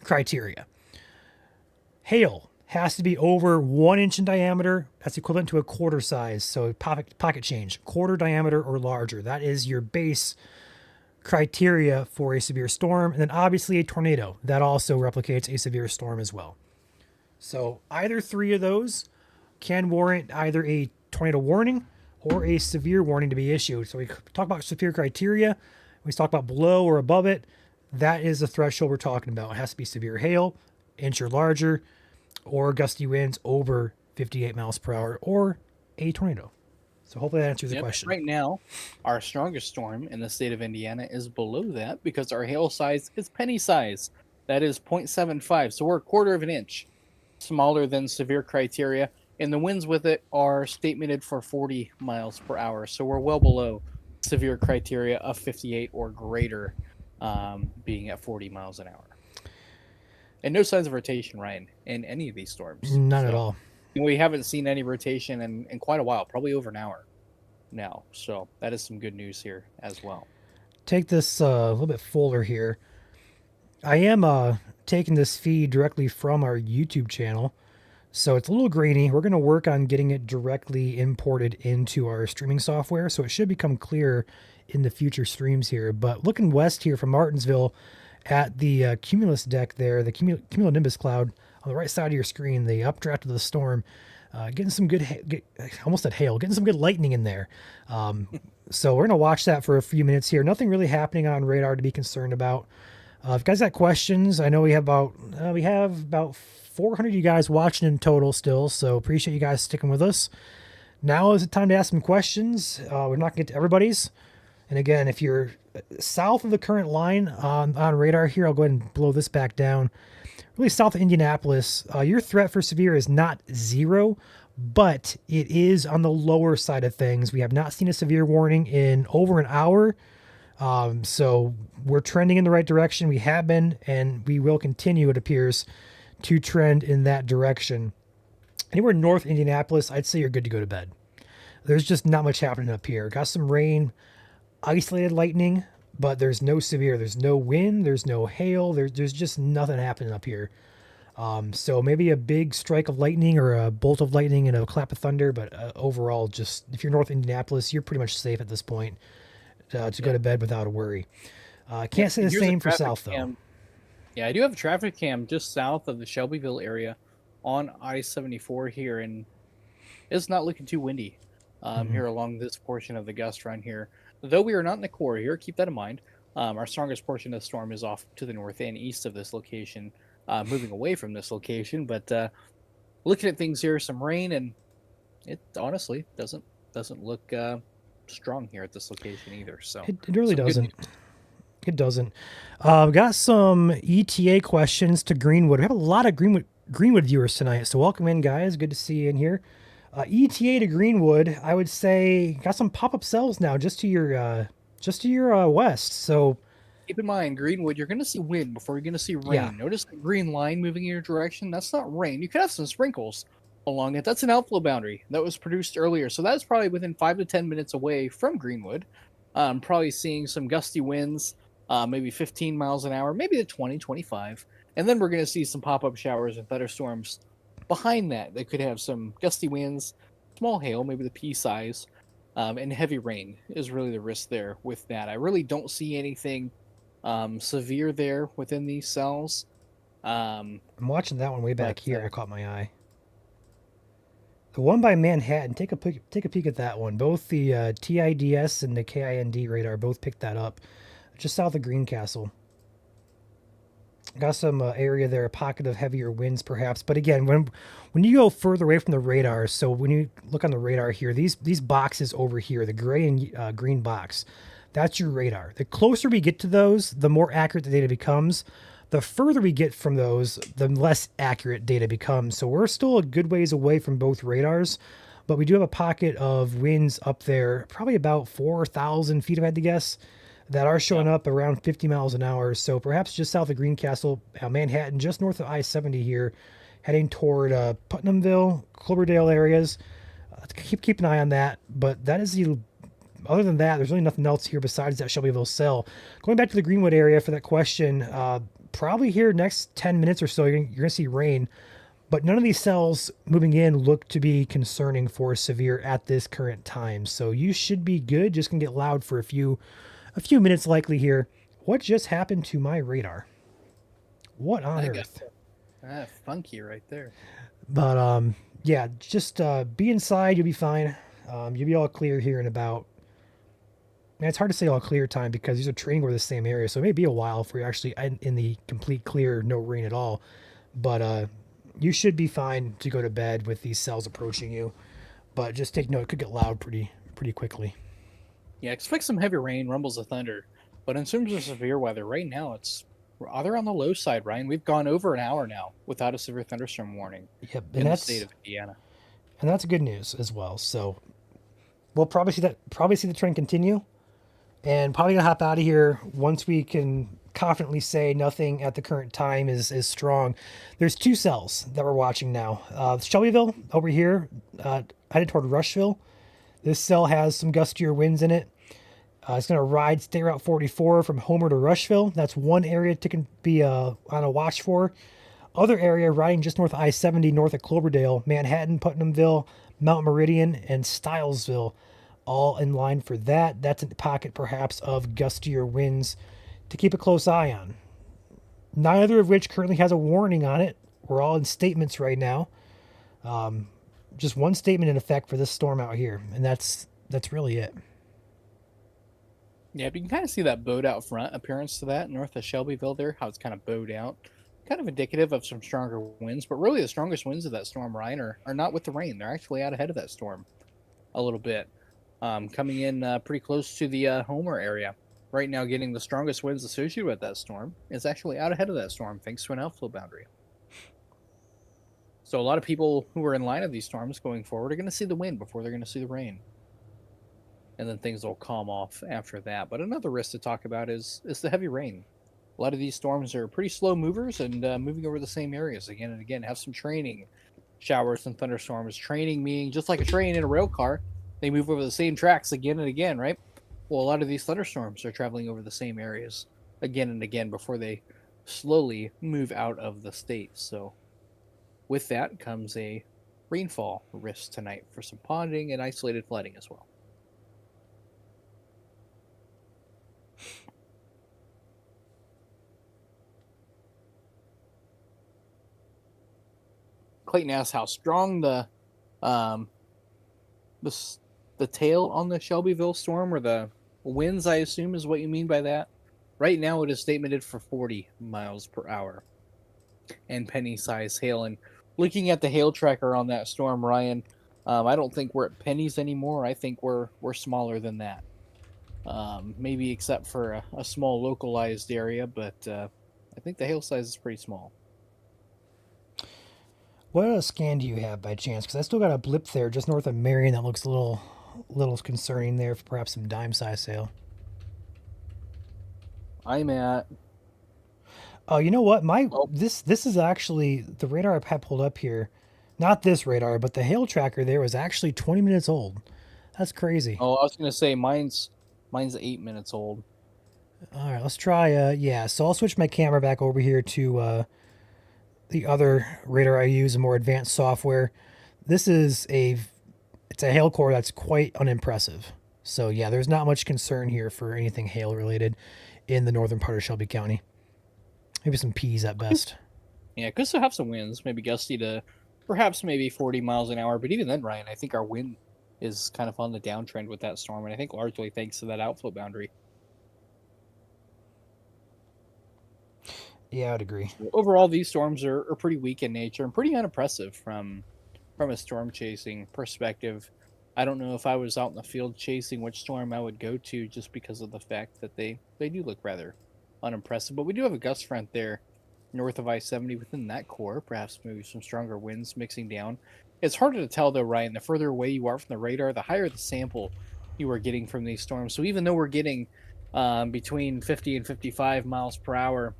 criteria. Hail has to be over 1 inch in diameter. That's equivalent to a quarter size. So pocket change, quarter diameter or larger. That is your base criteria for a severe storm. And then obviously a tornado. That also replicates a severe storm as well. So either three of those can warrant either a tornado warning or a severe warning to be issued. So we talk about severe criteria. We talk about below or above it. That is the threshold we're talking about. It has to be severe hail, inch or larger, or gusty winds over 58 miles per hour, or a tornado. So hopefully that answers the question. Right now, our strongest storm in the state of Indiana is below that because our hail size is penny size. That is 0.75, so we're a quarter of an inch. smaller than severe criteria, and the winds with it are statemented for 40 miles per hour. So we're well below severe criteria of 58 or greater, being at 40 miles an hour. And no signs of rotation, Ryan, in any of these storms. None at all. We haven't seen any rotation in quite a while, probably over an hour now. So that is some good news here as well. Take this a little bit fuller here. I am taking this feed directly from our YouTube channel, so it's a little grainy. We're going to work on getting it directly imported into our streaming software, so it should become clear in the future streams here. But looking west here from Martinsville at the cumulus deck there, the cumulonimbus cloud on the right side of your screen, the updraft of the storm, getting some good, almost at hail, getting some good lightning in there. So we're going to watch that for a few minutes here. Nothing really happening on radar to be concerned about. If you guys got questions, I know we have about 400 of you guys watching in total still, so appreciate you guys sticking with us. Now is the time to ask some questions. We're not going to get to everybody's. And again, if you're south of the current line on radar here, I'll go ahead and blow this back down. Really south of Indianapolis, your threat for severe is not 0, but it is on the lower side of things. We have not seen a severe warning in over an hour. So we're trending in the right direction. We have been, and we will continue, it appears, to trend in that direction. Anywhere north Indianapolis, I'd say you're good to go to bed. There's just not much happening up here. Got some rain, isolated lightning, but there's no severe. There's no wind. There's no hail. There's just nothing happening up here. So maybe a big strike of lightning or a bolt of lightning and a clap of thunder, but overall, just if you're north Indianapolis, you're pretty much safe at this point to go to bed without a worry. Can't say the same for south, though. Yeah, I do have a traffic cam just south of the Shelbyville area on I-74 here, and it's not looking too windy here along this portion of the gust run here. Though we are not in the core here, keep that in mind. Our strongest portion of the storm is off to the north and east of this location, moving away from this location. But looking at things here, some rain, and it honestly doesn't look strong here at this location either. So it really doesn't. It doesn't. Got some ETA questions to Greenwood. We have a lot of Greenwood viewers tonight, so welcome in, guys. Good to see you in here. ETA to Greenwood, I would say, got some pop-up cells now just to your west. So keep in mind, Greenwood, you're going to see wind before you're going to see rain. Yeah. Notice the green line moving in your direction. That's not rain. You could have some sprinkles along it. That's an outflow boundary that was produced earlier. So that's probably within 5 to 10 minutes away from Greenwood. Probably seeing some gusty winds, maybe 15 miles an hour, maybe to 20, 25. And then we're going to see some pop-up showers and thunderstorms behind that. They could have some gusty winds, small hail, maybe the pea size, and heavy rain is really the risk there with that. I really don't see anything severe there within these cells. I'm watching that one way back here. It caught my eye. The one by Manhattan, take a peek at that one. Both the TIDS and the KIND radar both picked that up, just south of Greencastle. Got some area there, a pocket of heavier winds perhaps. But again, when you go further away from the radar, so when you look on the radar here, these boxes over here, the gray and green box, that's your radar. The closer we get to those, the more accurate the data becomes. The further we get from those, the less accurate data becomes. So we're still a good ways away from both radars, but we do have a pocket of winds up there, probably about 4,000 feet, if I had to guess, that are showing up around 50 miles an hour. So perhaps just south of Greencastle, Manhattan, just north of I-70 here, heading toward Putnamville, Cloverdale areas. Keep an eye on that. But that is the... Other than that, there's really nothing else here besides that Shelbyville cell. Going back to the Greenwood area for that question, probably here next 10 minutes or so, you're going to see rain. But none of these cells moving in look to be concerning for severe at this current time. So you should be good. Just going to get loud for a few minutes likely here. What just happened to my radar? What on earth? Funky right there. But yeah, just be inside. You'll be fine. You'll be all clear here in about... Man, it's hard to say all clear time because these are training over the same area, so it may be a while if we're actually in the complete clear, no rain at all. But you should be fine to go to bed with these cells approaching you. But just take note, it could get loud pretty quickly. Yeah, expect some heavy rain, rumbles of thunder. But in terms of severe weather, right now rather on the low side, Ryan. We've gone over an hour now without a severe thunderstorm warning Yep, in the state of Indiana. and that's good news as well. So we'll probably see the trend continue, and probably gonna hop out of here once we can confidently say nothing at the current time is strong. There's two cells that we're watching now. Shelbyville over here, headed toward Rushville. This cell has some gustier winds in it. It's going to ride State Route 44 from Homer to Rushville. That's one area to be on a watch for. Other area riding just north of I-70 north of Cloverdale, Manhattan, Putnamville, Mount Meridian, and Stylesville, all in line for that. That's a pocket perhaps of gustier winds to keep a close eye on. Neither of which currently has a warning on it. We're all in statements right now. Just one statement in effect for this storm out here, and that's really it. Yeah, but you can kind of see that bowed out front appearance to that north of Shelbyville there, how it's kind of bowed out. Kind of indicative of some stronger winds, but really the strongest winds of that storm, Ryan, are not with the rain. They're actually out ahead of that storm a little bit. Coming in pretty close to the Homer area. Right now, getting the strongest winds associated with that storm is actually out ahead of that storm thanks to an outflow boundary. So a lot of people who are in line of these storms going forward are going to see the wind before they're going to see the rain. And then things will calm off after that. But another risk to talk about is the heavy rain. A lot of these storms are pretty slow movers and moving over the same areas again and again. Have some training, showers and thunderstorms. Training meaning just like a train in a rail car, they move over the same tracks again and again, right? Well, a lot of these thunderstorms are traveling over the same areas again and again before they slowly move out of the state. So with that comes a rainfall risk tonight for some ponding and isolated flooding as well. Clayton asks how strong the tail on the Shelbyville storm or the winds, I assume, is what you mean by that. Right now, it is statemented for 40 miles per hour and penny-sized hail. And looking at the hail tracker on that storm, Ryan, I don't think we're at pennies anymore. I think we're smaller than that. Maybe except for a small localized area, but I think the hail size is pretty small. What scan do you have by chance? Because I still got a blip there just north of Marion that looks a little concerning there for perhaps some dime size hail. I'm at. Oh, you know what? This is actually the radar I had pulled up here. Not this radar, but the hail tracker there was actually 20 minutes old. That's crazy. Oh, I was gonna say mine's 8 minutes old. All right, let's try. Yeah, so I'll switch my camera back over here to the other radar I use, a more advanced software. This is it's a hail core that's quite unimpressive. So yeah, there's not much concern here for anything hail related in the northern part of Shelby County. Maybe some peas at best. Yeah, could still have some winds, maybe gusty to perhaps maybe 40 miles an hour. But even then, Ryan, I think our wind is kind of on the downtrend with that storm, and I think largely thanks to that outflow boundary. Yeah, I'd agree. Overall, these storms are pretty weak in nature and pretty unimpressive from a storm chasing perspective. I don't know if I was out in the field chasing which storm I would go to just because of the fact that they do look rather unimpressive. But we do have a gust front there north of I-70 within that core, perhaps maybe some stronger winds mixing down. It's harder to tell though, Ryan. The further away you are from the radar, the higher the sample you are getting from these storms. So even though we're getting between 50 and 55 miles per hour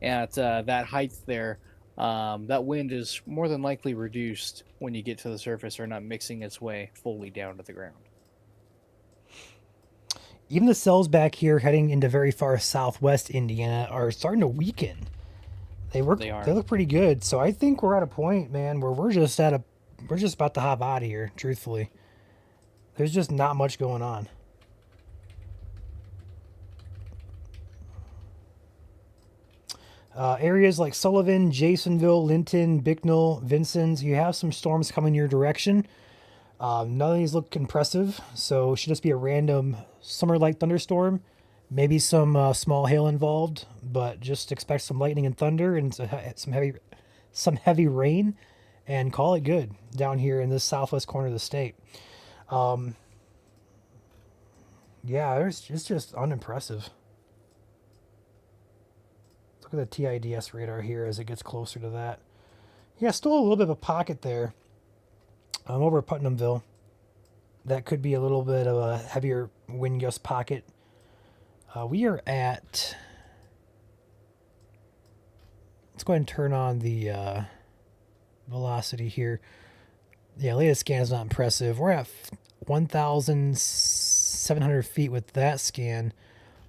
at that height there, that wind is more than likely reduced when you get to the surface or not mixing its way fully down to the ground. Even the cells back here heading into very far southwest Indiana are starting to weaken. They look pretty good. So I think we're at a point, man, where we're just about to hop out of here, truthfully. There's just not much going on. Areas like Sullivan, Jasonville, Linton, Bicknell, Vincennes, you have some storms coming your direction. None of these look impressive, so it should just be a random summer-like thunderstorm. Maybe some small hail involved, but just expect some lightning and thunder and some heavy rain, and call it good down here in this southwest corner of the state. Yeah, it's just unimpressive. Look at the TIDS radar here as it gets closer to that. Yeah, still a little bit of a pocket there. Over at Putnamville. That could be a little bit of a heavier wind gust pocket. We are at... Let's go ahead and turn on the velocity here. Yeah, latest scan is not impressive. We're at 1,700 feet with that scan.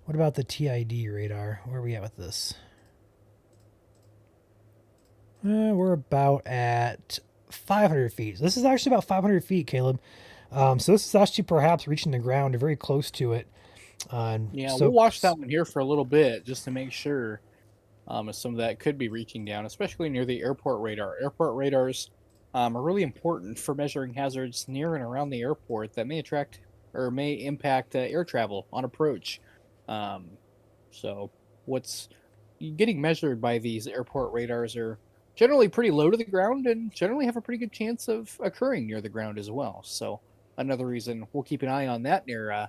What about the TID radar? Where are we at with this? We're about at 500 feet. So this is actually about 500 feet, Caleb. So this is actually perhaps reaching the ground or very close to it. Yeah, so, we'll watch that one here for a little bit just to make sure if some of that could be reaching down, especially near the airport radar. Airport radars are really important for measuring hazards near and around the airport that may attract or may impact air travel on approach. So what's getting measured by these airport radars are generally pretty low to the ground and generally have a pretty good chance of occurring near the ground as well. So another reason we'll keep an eye on that near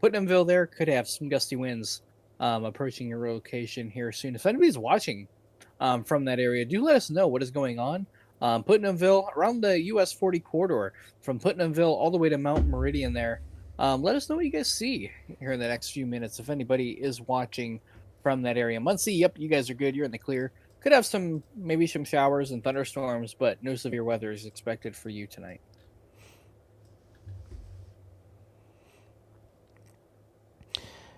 Putnamville there. Could have some gusty winds approaching your location here soon. If anybody's watching from that area, do let us know what is going on. Putnamville, around the US 40 corridor, from Putnamville all the way to Mount Meridian there. Let us know what you guys see here in the next few minutes if anybody is watching from that area. Muncie, yep, you guys are good. You're in the clear. Could have maybe some showers and thunderstorms, but no severe weather is expected for you tonight.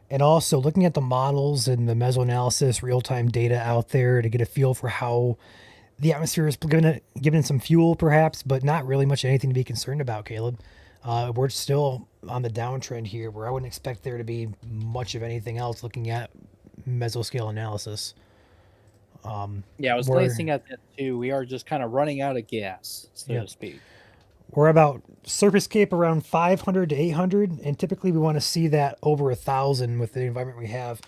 And also looking at the models and the mesoanalysis real-time data out there to get a feel for how the atmosphere is giving some fuel perhaps, but not really much anything to be concerned about, Caleb. We're still on the downtrend here where I wouldn't expect there to be much of anything else looking at mesoscale analysis. Yeah, I was glancing at that too. We are just kind of running out of gas, so to speak. We're about surface cape around 500 to 800, and typically we want to see that over 1,000 with the environment we have.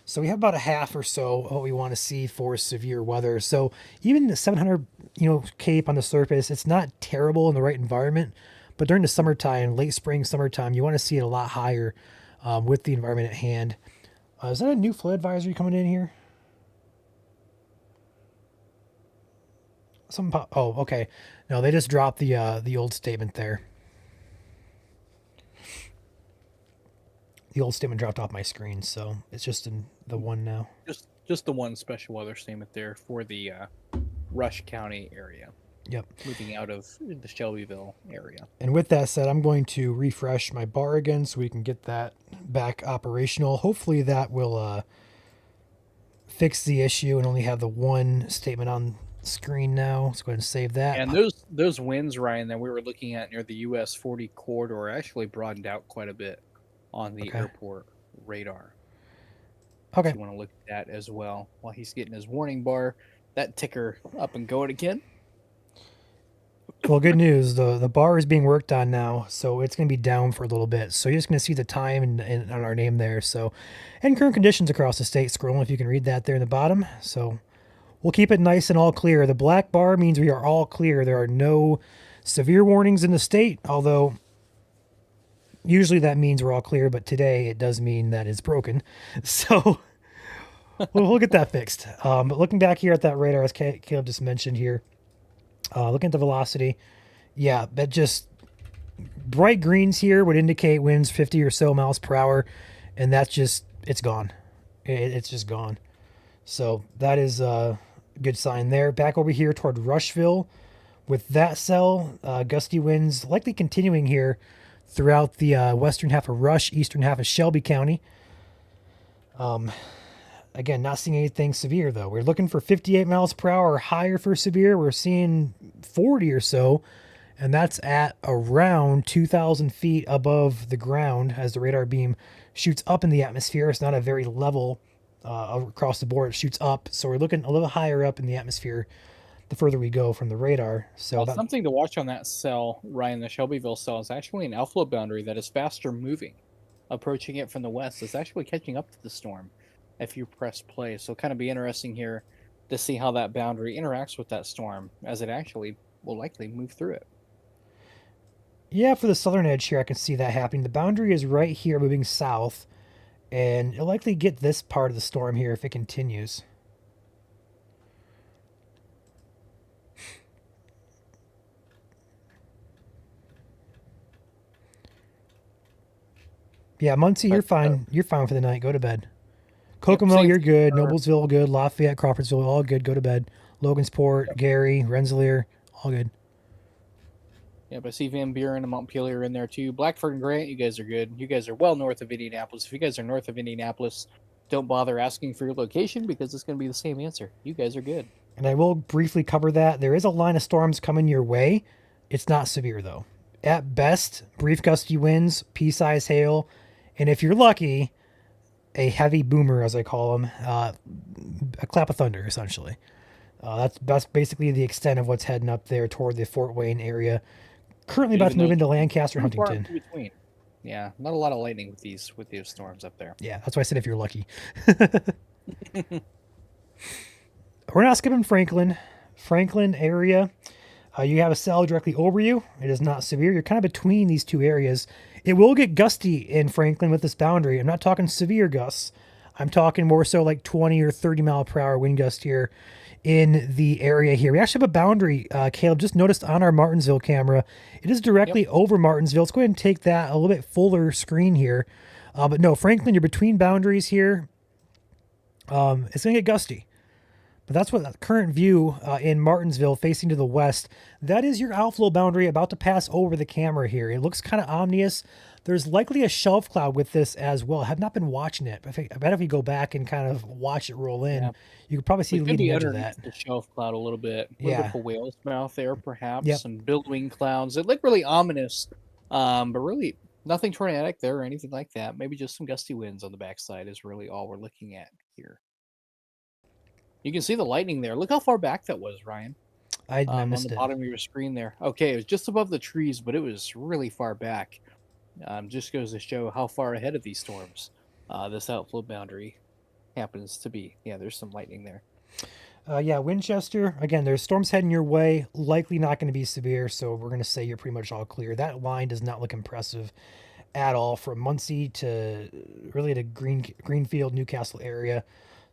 So we have about a half or so of what we want to see for severe weather. So even the 700, cape on the surface, it's not terrible in the right environment. But during the summertime, late spring, summertime, you want to see it a lot higher with the environment at hand. Is that a new flood advisory coming in here? Oh, okay. No, they just dropped the old statement there. The old statement dropped off my screen, so it's just in the one now. Just the one special weather statement there for the Rush County area. Yep. Moving out of the Shelbyville area. And with that said, I'm going to refresh my bar again so we can get that back operational. Hopefully that will fix the issue and only have the one statement on screen now. Let's go ahead and save that. And those winds, Ryan, that we were looking at near the US 40 corridor actually broadened out quite a bit on the airport radar. Okay. So you want to look at that as well while he's getting his warning bar, that ticker up and going again. Well, good news. The bar is being worked on now, so it's going to be down for a little bit. So you're just going to see the time and on our name there. So, and current conditions across the state. Scrolling if you can read that there in the bottom. So we'll keep it nice and all clear. The black bar means we are all clear. There are no severe warnings in the state, although usually that means we're all clear, but today it does mean that it's broken. So we'll get that fixed. But looking back here at that radar, as Caleb just mentioned here, looking at the velocity, yeah, that just bright greens here would indicate winds 50 or so miles per hour, and that's just, it's gone. It's just gone. So that is a good sign there. Back over here toward Rushville with that cell, gusty winds likely continuing here throughout the western half of Rush, eastern half of Shelby County. Again, not seeing anything severe, though. We're looking for 58 miles per hour or higher for severe. We're seeing 40 or so, and that's at around 2,000 feet above the ground as the radar beam shoots up in the atmosphere. It's not a very level across the board. It shoots up, so we're looking a little higher up in the atmosphere the further we go from the radar. So something to watch on that cell, Ryan, the Shelbyville cell, is actually an outflow boundary that is faster moving. Approaching it from the west is actually catching up to the storm if you press play. So kind of be interesting here to see how that boundary interacts with that storm as it actually will likely move through it. Yeah, for the southern edge here, I can see that happening. The boundary is right here moving south, and it'll likely get this part of the storm here if it continues. Yeah, Muncie, you're But, fine. You're fine for the night. Go to bed. Kokomo, same you're thing good. for- Noblesville, good. Lafayette, Crawfordsville, all good. Go to bed. Logansport, Gary, Rensselaer, all good. Yeah, but I see Van Buren and Montpelier in there too. Blackford and Grant, you guys are good. You guys are well north of Indianapolis. If you guys are north of Indianapolis, don't bother asking for your location because it's going to be the same answer. You guys are good. And I will briefly cover that. There is a line of storms coming your way. It's not severe, though. At best, brief gusty winds, pea-sized hail, and if you're lucky, a heavy boomer, as I call them, a clap of thunder, essentially. That's basically the extent of what's heading up there toward the Fort Wayne area. Currently about to Even move though- into Lancaster, Pretty far Huntington. in between. Yeah, not a lot of lightning with these storms up there. Yeah, that's why I said if you're lucky. We're not skipping Franklin. Franklin area, you have a cell directly over you. It is not severe. You're kind of between these two areas. It will get gusty in Franklin with this boundary. I'm not talking severe gusts. I'm talking more so like 20 or 30 mile per hour wind gust here in the area here. We actually have a boundary, Caleb, just noticed on our Martinsville camera. It is directly over Martinsville. Let's go ahead and take that a little bit fuller screen here. But no, Franklin, you're between boundaries here. It's going to get gusty. But that's what the current view in Martinsville facing to the west. That is your outflow boundary about to pass over the camera here. It looks kind of ominous. There's likely a shelf cloud with this as well. I have not been watching it. I bet if we go back and kind of watch it roll in, you could probably see the leading edge of that. The shelf cloud a little bit. A little Yeah. bit of a whale's mouth there, perhaps. Yep. Some billowing clouds. It looked really ominous, but really nothing tornadic there or anything like that. Maybe just some gusty winds on the backside is really all we're looking at here. You can see the lightning there. Look how far back that was, Ryan. I On missed the it. bottom of your screen there. Okay, it was just above the trees, but it was really far back. Just goes to show how far ahead of these storms this outflow boundary happens to be. Yeah, there's some lightning there. Yeah, Winchester, again, there's storms heading your way. Likely not going to be severe, so we're going to say you're pretty much all clear. That line does not look impressive at all from Muncie to really to Greenfield, Newcastle area.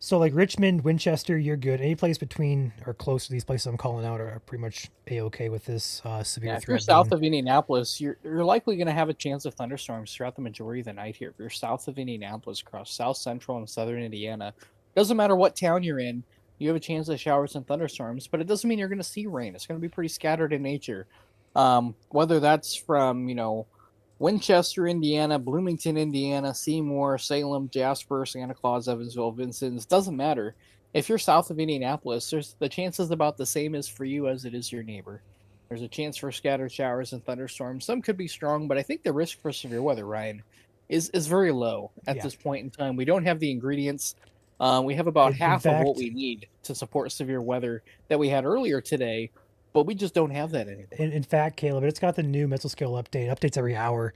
So like Richmond, Winchester, you're good. Any place between or close to these places I'm calling out are pretty much a-okay with this severe Yeah, if you're threat. south of Indianapolis, you're likely going to have a chance of thunderstorms throughout the majority of the night here. If you're south of Indianapolis, across south central and southern Indiana, doesn't matter what town you're in, you have a chance of showers and thunderstorms. But it doesn't mean you're going to see rain. It's going to be pretty scattered in nature. Whether that's from Winchester, Indiana, Bloomington, Indiana, Seymour, Salem, Jasper, Santa Claus, Evansville, Vincennes, doesn't matter. If you're south of Indianapolis, there's the chances about the same as for you as it is your neighbor. There's a chance for scattered showers and thunderstorms. Some could be strong, but I think the risk for severe weather, Ryan, is very low at Yeah. this point in time. We don't have the ingredients. We have about In half of what fact- we need to support severe weather that we had earlier today, but we just don't have that anymore. In fact, Caleb, it's got the new mesoscale updates every hour.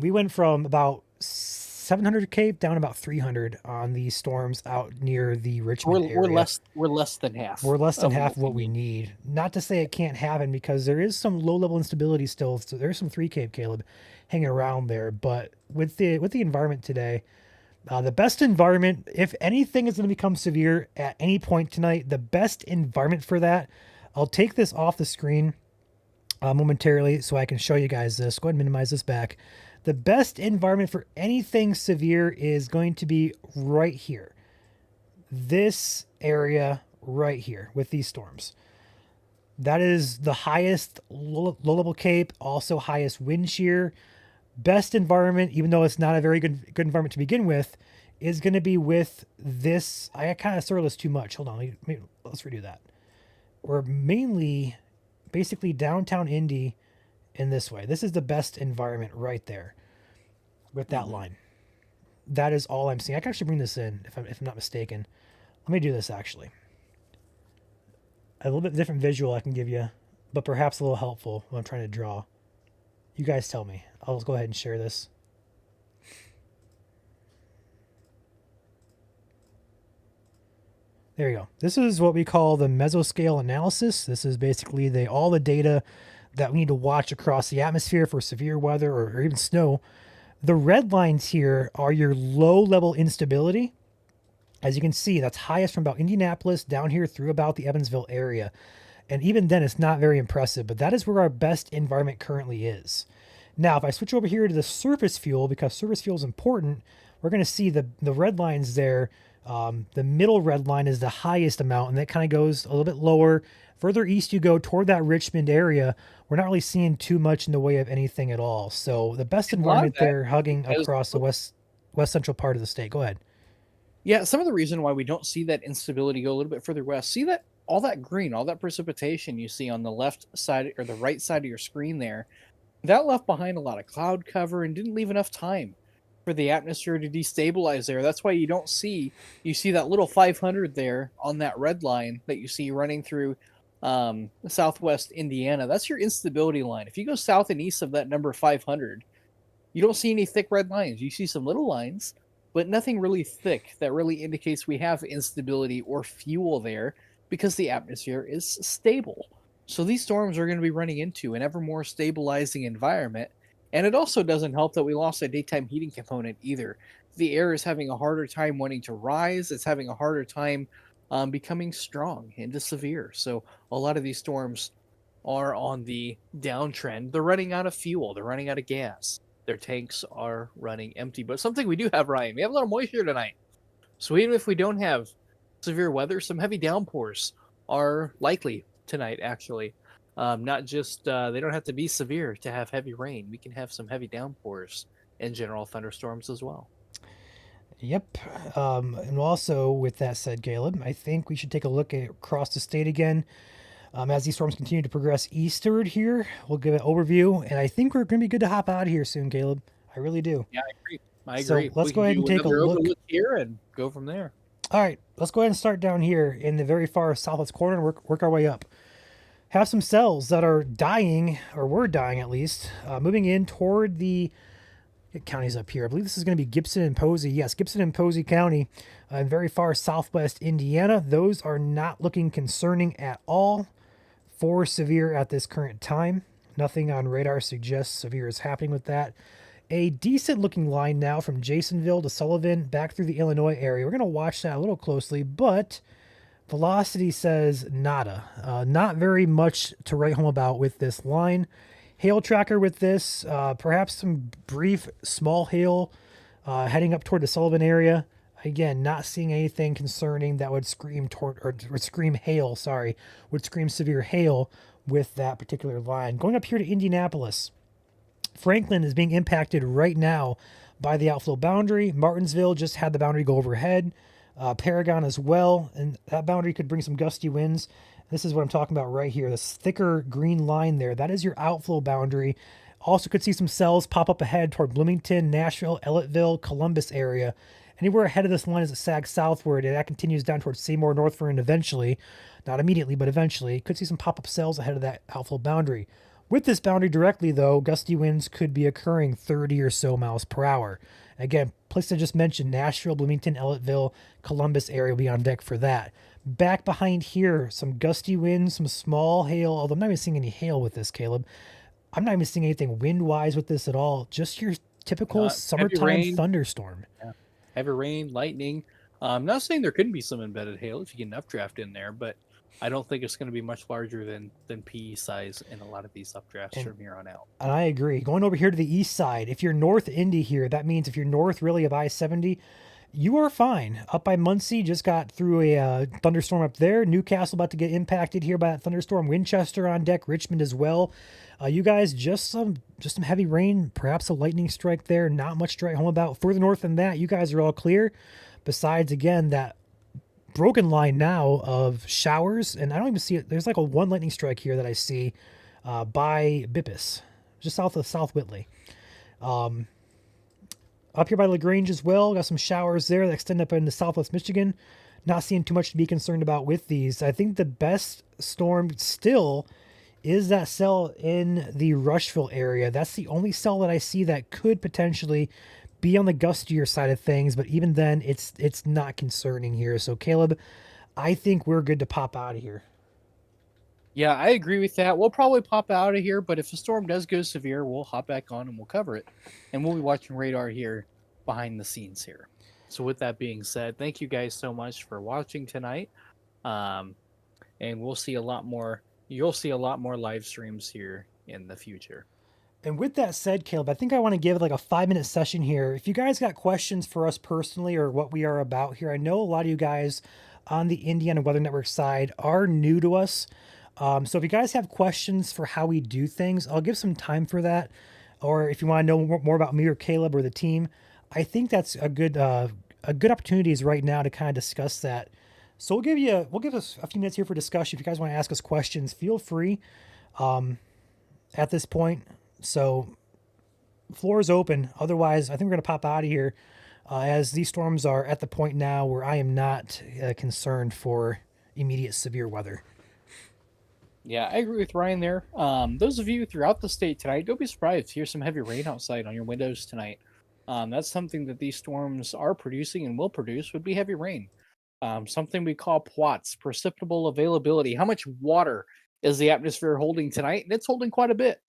We went from about 700K down to about 300 on these storms out near the Richmond area. We're less than half. We're less than of half of what we need. Not to say it can't happen because there is some low level instability still. So there's some 3K, Caleb, hanging around there. But with the environment today, the best environment, if anything is going to become severe at any point tonight, the best environment for that, I'll take this off the screen momentarily so I can show you guys this. Go ahead and minimize this back. The best environment for anything severe is going to be right here. This area right here with these storms. That is the highest low-level cape, also highest wind shear. Best environment, even though it's not a very good environment to begin with, is going to be with this. I kind of circled this too much. Hold on, let's redo that. We're mainly basically downtown Indy in this way. This is the best environment right there with that line. That is all I'm seeing. I can actually bring this in if I'm not mistaken. Let me do this actually. A little bit different visual I can give you, but perhaps a little helpful when I'm trying to draw. You guys tell me. I'll go ahead and share this. There you go. This is what we call the mesoscale analysis. This is basically all the data that we need to watch across the atmosphere for severe weather or even snow. The red lines here are your low-level instability. As you can see, that's highest from about Indianapolis down here through about the Evansville area. And even then, it's not very impressive, but that is where our best environment currently is. Now, if I switch over here to the surface fuel, because surface fuel is important, we're going to see the red lines there. The middle red line is the highest amount, and that kind of goes a little bit lower. Further east you go toward that Richmond area, we're not really seeing too much in the way of anything at all. So the best A lot of environment that there, hugging because across the west central part of the state. Go ahead. Yeah, some of the reason why we don't see that instability go a little bit further west, see that all that green, all that precipitation you see on the left side or the right side of your screen there, that left behind a lot of cloud cover and didn't leave enough time for the atmosphere to destabilize there. That's why you see that little 500 there on that red line that you see running through southwest Indiana. That's your instability line. If you go south and east of that number 500, you don't see any thick red lines. You see some little lines, but nothing really thick that really indicates we have instability or fuel there because the atmosphere is stable. So these storms are going to be running into an ever more stabilizing environment. And it also doesn't help that we lost a daytime heating component either. The air is having a harder time wanting to rise. It's having a harder time becoming strong into severe. So a lot of these storms are on the downtrend. They're running out of fuel. They're running out of gas. Their tanks are running empty. But something we do have, Ryan, we have a lot of moisture tonight. So even if we don't have severe weather, some heavy downpours are likely tonight, actually. Not just, they don't have to be severe to have heavy rain. We can have some heavy downpours and general thunderstorms as well. Yep. And also, with that said, Caleb, I think we should take a look at across the state again. As these storms continue to progress eastward here, we'll give an overview, and I think we're going to be good to hop out of here soon, Caleb. I really do. Yeah, I agree. I So agree. let's We go can ahead do and take a another look. overlook here and go from there. All right, let's go ahead and start down here in the very far southwest corner and work our way up. Have some cells that are dying, or were dying at least, moving in toward the counties up here. I believe this is going to be Gibson and Posey. Yes, Gibson and Posey County in very far southwest Indiana. Those are not looking concerning at all for severe at this current time. Nothing on radar suggests severe is happening with that. A decent looking line now from Jasonville to Sullivan back through the Illinois area. We're going to watch that a little closely, but velocity says nada. Not very much to write home about with this line. Hail tracker with this, perhaps some brief small hail heading up toward the Sullivan area. Again, not seeing anything concerning that would scream toward or would scream hail. Sorry, would scream severe hail with that particular line. Going up here to Indianapolis, Franklin is being impacted right now by the outflow boundary. Martinsville just had the boundary go overhead. Paragon as well, and that boundary could bring some gusty winds. This is what I'm talking about right here. This thicker green line there, that is your outflow boundary. Also could see some cells pop up ahead toward Bloomington, Nashville, Ellettville, Columbus area. Anywhere ahead of this line as it sags southward, and that continues down towards Seymour, Northford, and eventually, not immediately, but eventually, could see some pop-up cells ahead of that outflow boundary. With this boundary directly, though, gusty winds could be occurring 30 or so miles per hour. Again, places I just mentioned, Nashville, Bloomington, Ellettville, Columbus area will be on deck for that. Back behind here, some gusty winds, some small hail, although I'm not even seeing any hail with this, Caleb. I'm not even seeing anything wind-wise with this at all. Just your typical Heavy summertime rain. thunderstorm. Heavy rain, lightning. I'm not saying there couldn't be some embedded hail if you get enough draft in there, but I don't think it's going to be much larger than PE size in a lot of these updrafts from here on out. And I agree. Going over here to the east side, if you're north Indy here, that means if you're north really of I-70, you are fine. Up by Muncie, just got through a thunderstorm up there. Newcastle about to get impacted here by that thunderstorm. Winchester on deck. Richmond as well. You guys, just some heavy rain, perhaps a lightning strike there. Not much to write home about. Further north than that, you guys are all clear. Besides, again, that broken line now of showers, and I don't even see it. There's like a one lightning strike here that I see by Bippus, just south of South Whitley. Up here by LaGrange as well, got some showers there that extend up into southwest Michigan. Not seeing too much to be concerned about with these. I think the best storm still is that cell in the Rushville area. That's the only cell that I see that could potentially be on the gustier side of things, but even then, it's not concerning here. So, Caleb, I think we're good to pop out of here. Yeah, I agree with that. We'll probably pop out of here, but if the storm does go severe, we'll hop back on and we'll cover it. And we'll be watching radar here behind the scenes here. So with that being said, thank you guys so much for watching tonight. And we'll see a lot more. You'll see a lot more live streams here in the future. And with that said, Caleb, I think I want to give like a 5-minute session here. If you guys got questions for us personally or what we are about here, I know a lot of you guys on the Indiana Weather Network side are new to us. So if you guys have questions for how we do things, I'll give some time for that. Or if you want to know more about me or Caleb or the team, I think that's a good opportunity is right now to kind of discuss that. So we'll give us a few minutes here for discussion. If you guys want to ask us questions, feel free at this point. So floor is open. Otherwise, I think we're going to pop out of here as these storms are at the point now where I am not concerned for immediate severe weather. Yeah, I agree with Ryan there. Those of you throughout the state tonight, don't be surprised to hear some heavy rain outside on your windows tonight. That's something that these storms are producing and will produce would be heavy rain. Something we call PWATS, precipitable availability. How much water is the atmosphere holding tonight? And it's holding quite a bit.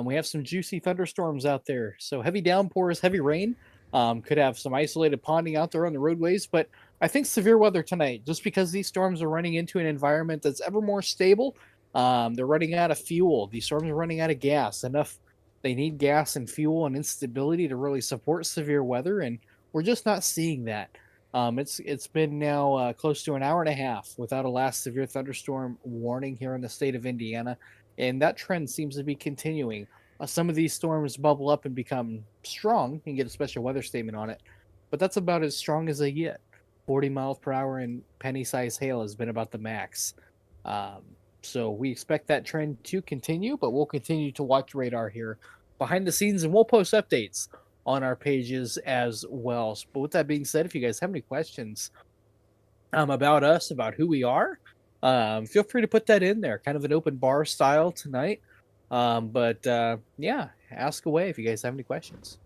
We have some juicy thunderstorms out there. So heavy downpours, heavy rain. Could have some isolated ponding out there on the roadways. But I think severe weather tonight, just because these storms are running into an environment that's ever more stable. They're running out of fuel. These storms are running out of gas. They need gas and fuel and instability to really support severe weather. And we're just not seeing that. It's been now close to an hour and a half without a last severe thunderstorm warning here in the state of Indiana, and that trend seems to be continuing. Some of these storms bubble up and become strong and get a special weather statement on it, but that's about as strong as they get. 40 miles per hour and penny-sized hail has been about the max. So we expect that trend to continue, but we'll continue to watch radar here behind the scenes, and we'll post updates on our pages as well. But with that being said, if you guys have any questions about us, about who we are, feel free to put that in there. Kind of an open bar style tonight. Yeah, ask away if you guys have any questions.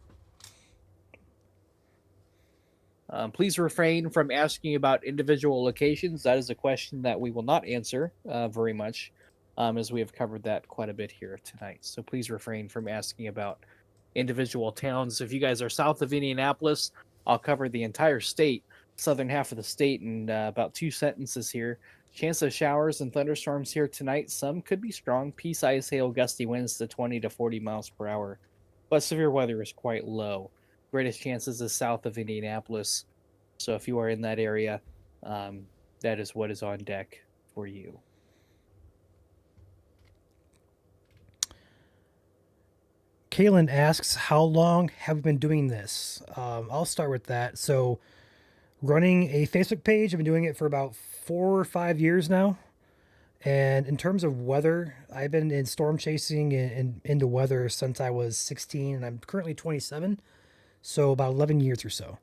Please refrain from asking about individual locations. That is a question that we will not answer very much, as we have covered that quite a bit here tonight. So please refrain from asking about individual towns. If you guys are south of Indianapolis, I'll cover the entire state, southern half of the state, in about 2 sentences here. Chance of showers and thunderstorms here tonight. Some could be strong. Pea-sized hail, gusty winds to 20 to 40 miles per hour. But severe weather is quite low. Greatest chances is south of Indianapolis. So if you are in that area, that is what is on deck for you. Kaylin asks, how long have we been doing this? I'll start with that. So running a Facebook page, I've been doing it for about 4 or 5 years now. And in terms of weather, I've been in storm chasing and into weather since I was 16, and I'm currently 27. So about 11 years or so.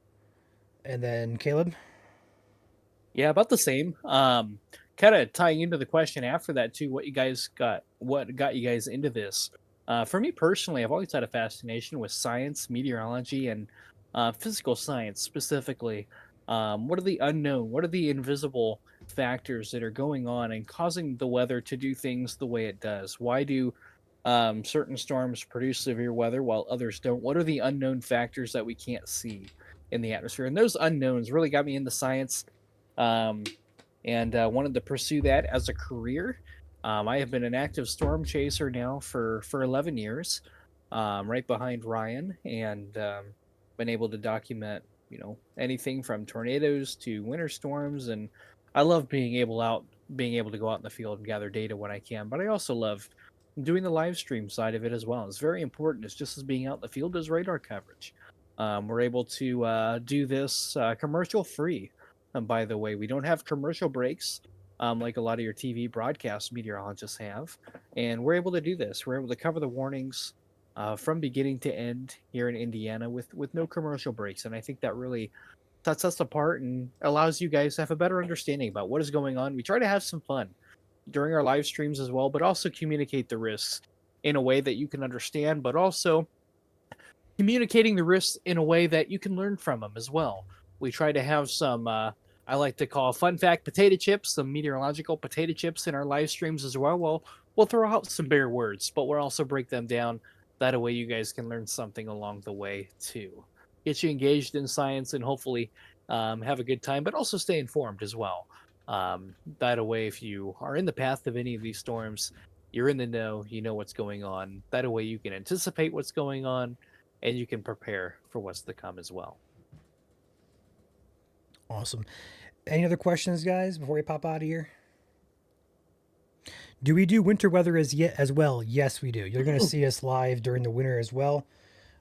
And then Caleb? Yeah, about the same. Kind of tying into the question after that too, what got you guys into this? For me personally, I've always had a fascination with science, meteorology, and physical science specifically. What are the unknown? What are the invisible factors that are going on and causing the weather to do things the way it does? Why do certain storms produce severe weather while others don't? What are the unknown factors that we can't see in the atmosphere? And those unknowns really got me into science, and wanted to pursue that as a career. I have been an active storm chaser now for 11 years, right behind Ryan, and been able to document, anything from tornadoes to winter storms. And I love being able to go out in the field and gather data when I can. But I also love doing the live stream side of it as well. It's very important. It's just as being out in the field as radar coverage. We're able to do this commercial free. By the way, we don't have commercial breaks like a lot of your TV broadcast meteorologists have. And we're able to do this. We're able to cover the warnings from beginning to end here in Indiana with no commercial breaks. And I think that really sets us apart and allows you guys to have a better understanding about what is going on. We try to have some fun during our live streams as well, but also communicate the risks in a way that you can understand, but also communicating the risks in a way that you can learn from them as well. We try to have some, I like to call fun fact potato chips, some meteorological potato chips in our live streams as well. We'll throw out some bigger words, but we'll also break them down. That way you guys can learn something along the way too. Get you engaged in science and hopefully have a good time, but also stay informed as well. That way, if you are in the path of any of these storms, you're in the know, you know what's going on. That way you can anticipate what's going on and you can prepare for what's to come as well. Awesome. Any other questions, guys, before we pop out of here? Do we do winter weather as well? Yes, we do. You're going to see us live during the winter as well.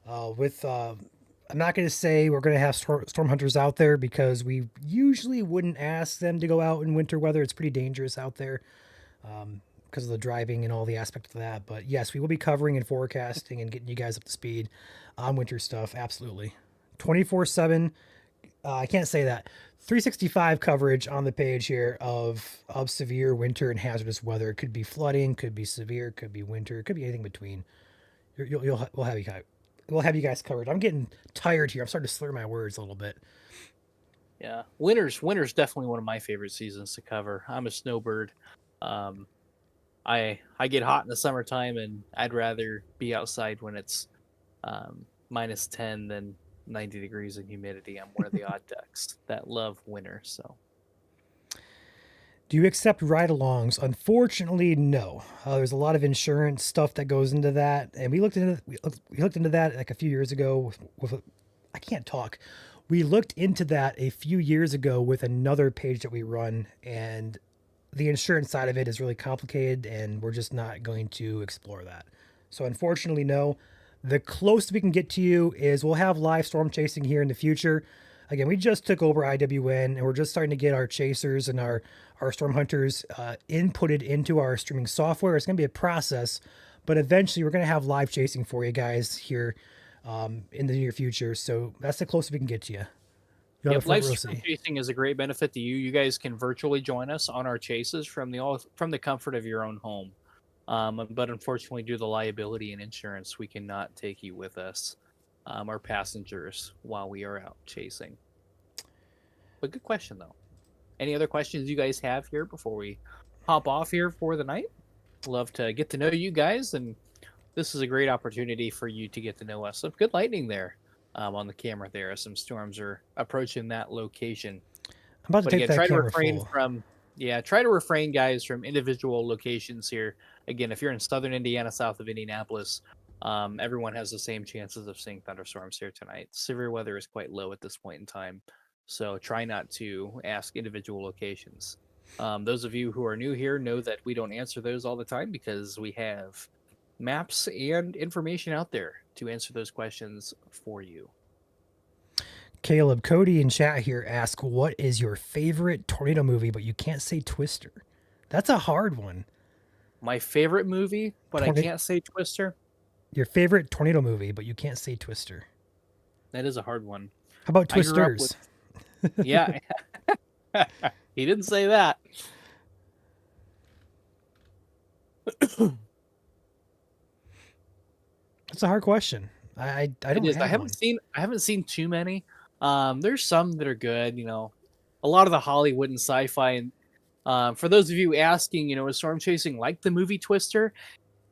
I'm not going to say we're going to have storm hunters out there because we usually wouldn't ask them to go out in winter weather. It's pretty dangerous out there because of the driving and all the aspects of that. But yes, we will be covering and forecasting and getting you guys up to speed on winter stuff. Absolutely. 24/7. I can't say that. 365 coverage on the page here of severe winter and hazardous weather. It could be flooding, could be severe, could be winter, could be anything between. We'll have you guys covered. I'm getting tired here. I'm starting to slur my words a little bit. Yeah, winter's definitely one of my favorite seasons to cover. I'm a snowbird. I get hot in the summertime, and I'd rather be outside when it's -10 than 90 degrees and humidity. I'm one of the odd ducks that love winter. So, do you accept ride-alongs? Unfortunately, no. There's a lot of insurance stuff that goes into that, and we looked into that like a few years ago. I can't talk. We looked into that a few years ago with another page that we run, and the insurance side of it is really complicated, and we're just not going to explore that. So, unfortunately, no. The closest we can get to you is we'll have live storm chasing here in the future. Again, we just took over IWN, and we're just starting to get our chasers and our storm hunters inputted into our streaming software. It's going to be a process, but eventually we're going to have live chasing for you guys here in the near future. So that's the closest we can get to you. Yep, live stream chasing is a great benefit to you. You guys can virtually join us on our chases from the comfort of your own home. But unfortunately, due to the liability and insurance, we cannot take you with us, our passengers, while we are out chasing. But good question, though. Any other questions you guys have here before we hop off here for the night? Love to get to know you guys, and this is a great opportunity for you to get to know us. Some good lightning there on the camera there. Some storms are approaching that location. I'm about to take that camera full. Try to refrain, guys, from individual locations here. Again, if you're in southern Indiana, south of Indianapolis, everyone has the same chances of seeing thunderstorms here tonight. Severe weather is quite low at this point in time, so try not to ask individual locations. Those of you who are new here know that we don't answer those all the time because we have maps and information out there to answer those questions for you. Caleb, Cody in chat here ask, what is your favorite tornado movie, but you can't say Twister? That's a hard one. My favorite movie, but I can't say Twister? Your favorite tornado movie, but you can't say Twister. That is a hard one. How about Twisters? Yeah. He didn't say that. That's a hard question. I don't have I haven't seen too many. There's some that are good, a lot of the Hollywood and sci-fi. And for those of you asking, is storm chasing like the movie Twister?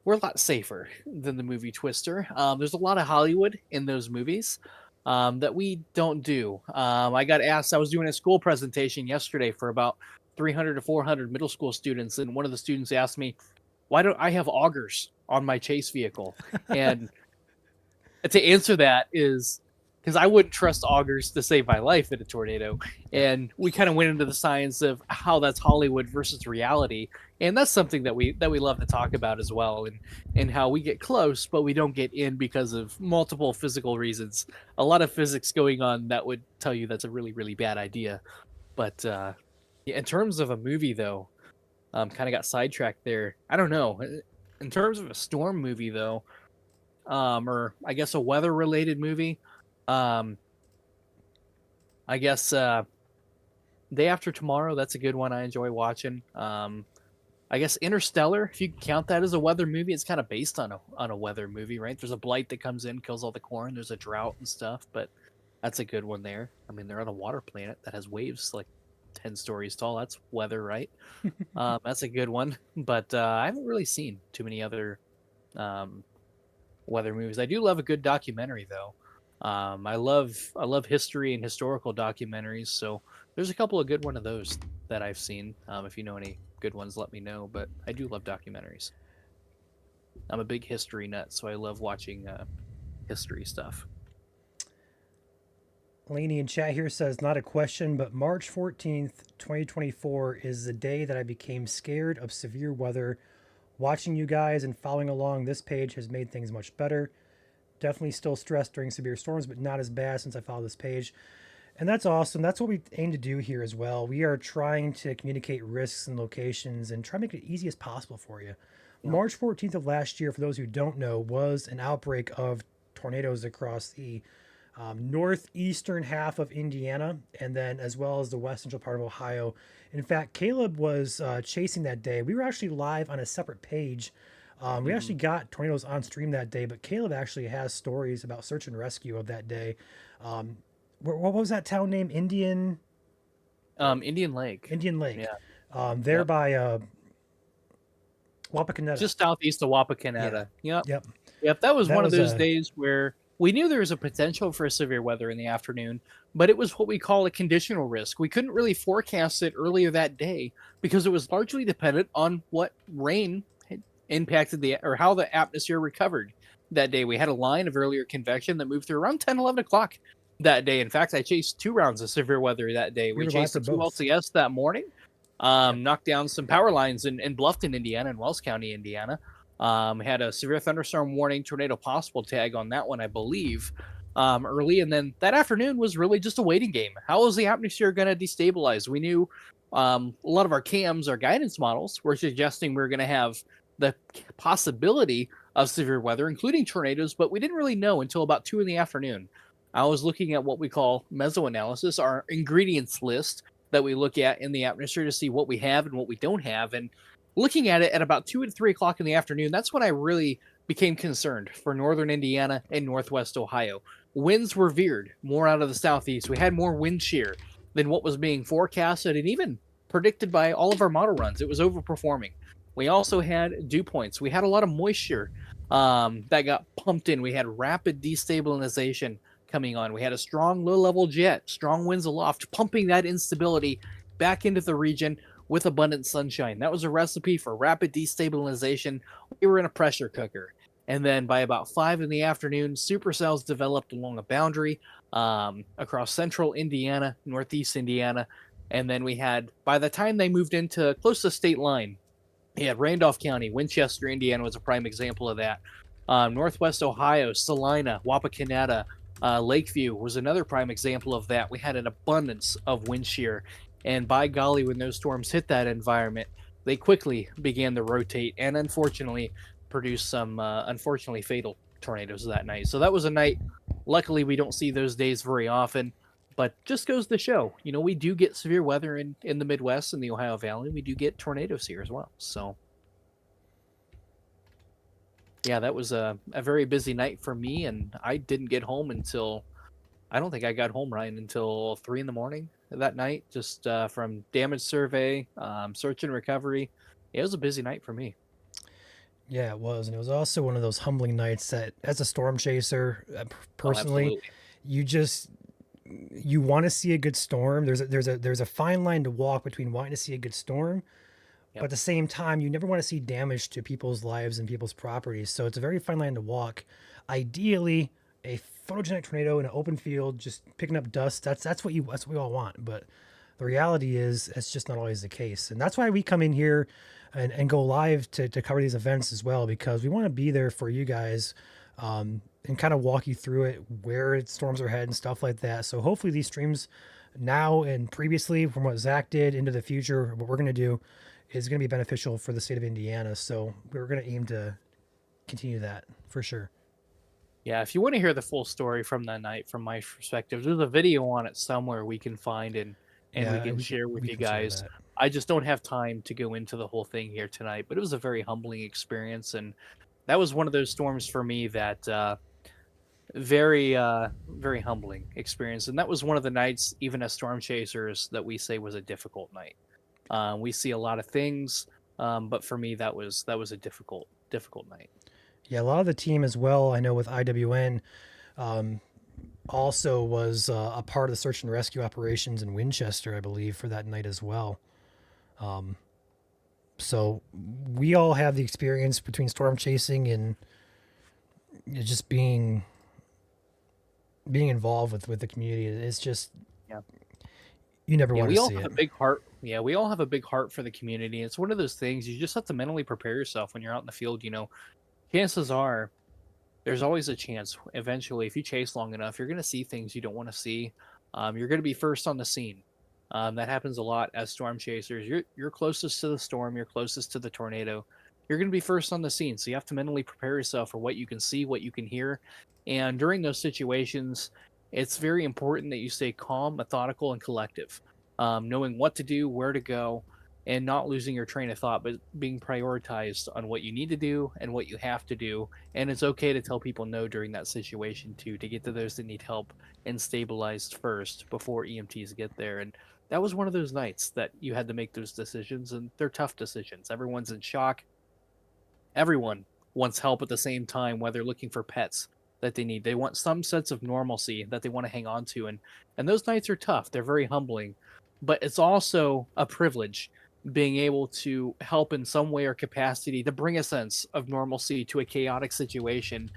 We're a lot safer than the movie Twister. There's a lot of Hollywood in those movies that we don't do. I got asked, I was doing a school presentation yesterday for about 300 to 400 middle school students, and one of the students asked me, why don't I have augers on my chase vehicle? And to answer that is because I wouldn't trust augers to save my life in a tornado. And we kind of went into the science of how that's Hollywood versus reality. And that's something that we love to talk about as well, and how we get close, but we don't get in because of multiple physical reasons. A lot of physics going on that would tell you that's a really, really bad idea. But in terms of a movie, though, kind of got sidetracked there. I don't know. In terms of a storm movie, though, or I guess a weather-related movie, I guess Day After Tomorrow, that's a good one I enjoy watching. I guess Interstellar, if you can count that as a weather movie, it's kind of based on a weather movie, right? There's a blight that comes in, kills all the corn, there's a drought and stuff, but that's a good one there. I mean, they're on a water planet that has waves like 10 stories tall. That's weather, right? That's a good one. But I haven't really seen too many other weather movies. I do love a good documentary, though. I love history and historical documentaries, so there's a couple of good one of those that I've seen. If you know any good ones, let me know, but I do love documentaries. I'm a big history nut, so I love watching history stuff. Laney in chat here says, not a question, but March 14th, 2024 is the day that I became scared of severe weather. Watching you guys and following along this page has made things much better. Definitely still stressed during severe storms, but not as bad since I followed this page. And that's awesome. That's what we aim to do here as well. We are trying to communicate risks and locations and try to make it easy as possible for you. Yeah. March 14th of last year, for those who don't know, was an outbreak of tornadoes across the northeastern half of Indiana, and then as well as the west central part of Ohio. In fact, Caleb was chasing that day. We were actually live on a separate page. We actually got tornadoes on stream that day, but Caleb actually has stories about search and rescue of that day. What was that town name? Indian Indian Lake. Lake. Yeah. There by Wapakoneta. Just southeast of Wapakoneta. Yep. Yep. That was That one of was those a- days where we knew there was a potential for severe weather in the afternoon, but it was what we call a conditional risk. We couldn't really forecast it earlier that day because it was largely dependent on what rain had impacted or how the atmosphere recovered that day. We had a line of earlier convection that moved through around 10, 11 o'clock that day. In fact, I chased 2 rounds of severe weather that day. We We were live chased for the 2 both. LCS that morning, knocked down some power lines in Bluffton, Indiana, and Wells County, Indiana. Had a severe thunderstorm warning, tornado possible tag on that one, I believe, early. And then that afternoon was really just a waiting game. How is the atmosphere going to destabilize? We knew a lot of our cams, our guidance models, were suggesting we were going to have the possibility of severe weather, including tornadoes, but we didn't really know until about 2 in the afternoon. I was looking at what we call mesoanalysis, our ingredients list that we look at in the atmosphere to see what we have and what we don't have. And looking at it at about 2 and 3 o'clock in the afternoon, that's when I really became concerned for northern Indiana and northwest Ohio. Winds were veered more out of the southeast. We had more wind shear than what was being forecasted and even predicted by all of our model runs. It was overperforming. We also had dew points. We had a lot of moisture that got pumped in. We had rapid destabilization coming on. We had a strong low-level jet, strong winds aloft, pumping that instability back into the region with abundant sunshine. That was a recipe for rapid destabilization. We were in a pressure cooker. And then by about 5 in the afternoon, supercells developed along a boundary across central Indiana, northeast Indiana. And then we had, by the time they moved into close to the state line, we had Randolph County, Winchester, Indiana was a prime example of that. Northwest Ohio, Salina, Wapakoneta, Lakeview was another prime example of that. We had an abundance of wind shear. And by golly, when those storms hit that environment, they quickly began to rotate and unfortunately produced some unfortunately fatal tornadoes that night. So that was a night, luckily we don't see those days very often, but just goes to show, we do get severe weather in the Midwest and the Ohio Valley. We do get tornadoes here as well. So yeah, that was a very busy night for me, and I didn't get home until, I don't think I got home, Ryan, until 3 in the morning that night, just from damage survey, search and recovery. It was a busy night for me. Yeah, it was, and it was also one of those humbling nights that, as a storm chaser, personally, you want to see a good storm. There's a fine line to walk between wanting to see a good storm, but at the same time, you never want to see damage to people's lives and people's properties. So it's a very fine line to walk. Ideally, a photogenic tornado in an open field, just picking up dust. That's what we all want. But the reality is, it's just not always the case, and that's why we come in here and go live to cover these events as well, because we want to be there for you guys and kind of walk you through it, where storms are heading, stuff like that. So hopefully these streams now and previously, from what Zach did into the future, what we're going to do is going to be beneficial for the state of Indiana. So we're going to aim to continue that for sure. Yeah, if you want to hear the full story from that night, from my perspective, there's a video on it somewhere we can find and we can share with you guys. I just don't have time to go into the whole thing here tonight, but it was a very humbling experience, and that was one of those storms for me that very humbling experience. And that was one of the nights, even as storm chasers, that we say was a difficult night. We see a lot of things, but for me, that was a difficult night. Yeah, a lot of the team as well, I know with IWN, also was a part of the search and rescue operations in Winchester, I believe, for that night as well. So we all have the experience between storm chasing and just being involved with the community. It's just Yeah. you never Yeah, want we to all see have it. a big heart. Yeah, we all have a big heart for the community. It's one of those things you just have to mentally prepare yourself when you're out in the field. Chances are there's always a chance eventually if you chase long enough, you're going to see things you don't want to see. You're going to be first on the scene. That happens a lot as storm chasers. You're closest to the storm. You're closest to the tornado. You're going to be first on the scene, so you have to mentally prepare yourself for what you can see, what you can hear, and during those situations, it's very important that you stay calm, methodical, and collective, knowing what to do, where to go, and not losing your train of thought, but being prioritized on what you need to do and what you have to do. And it's okay to tell people no during that situation too, to get to those that need help and stabilized first before EMTs get there. And that was one of those nights that you had to make those decisions, and they're tough decisions. Everyone's in shock. Everyone wants help at the same time, whether looking for pets that they need. They want some sense of normalcy that they want to hang on to. And those nights are tough. They're very humbling. But it's also a privilege being able to help in some way or capacity to bring a sense of normalcy to a chaotic situation,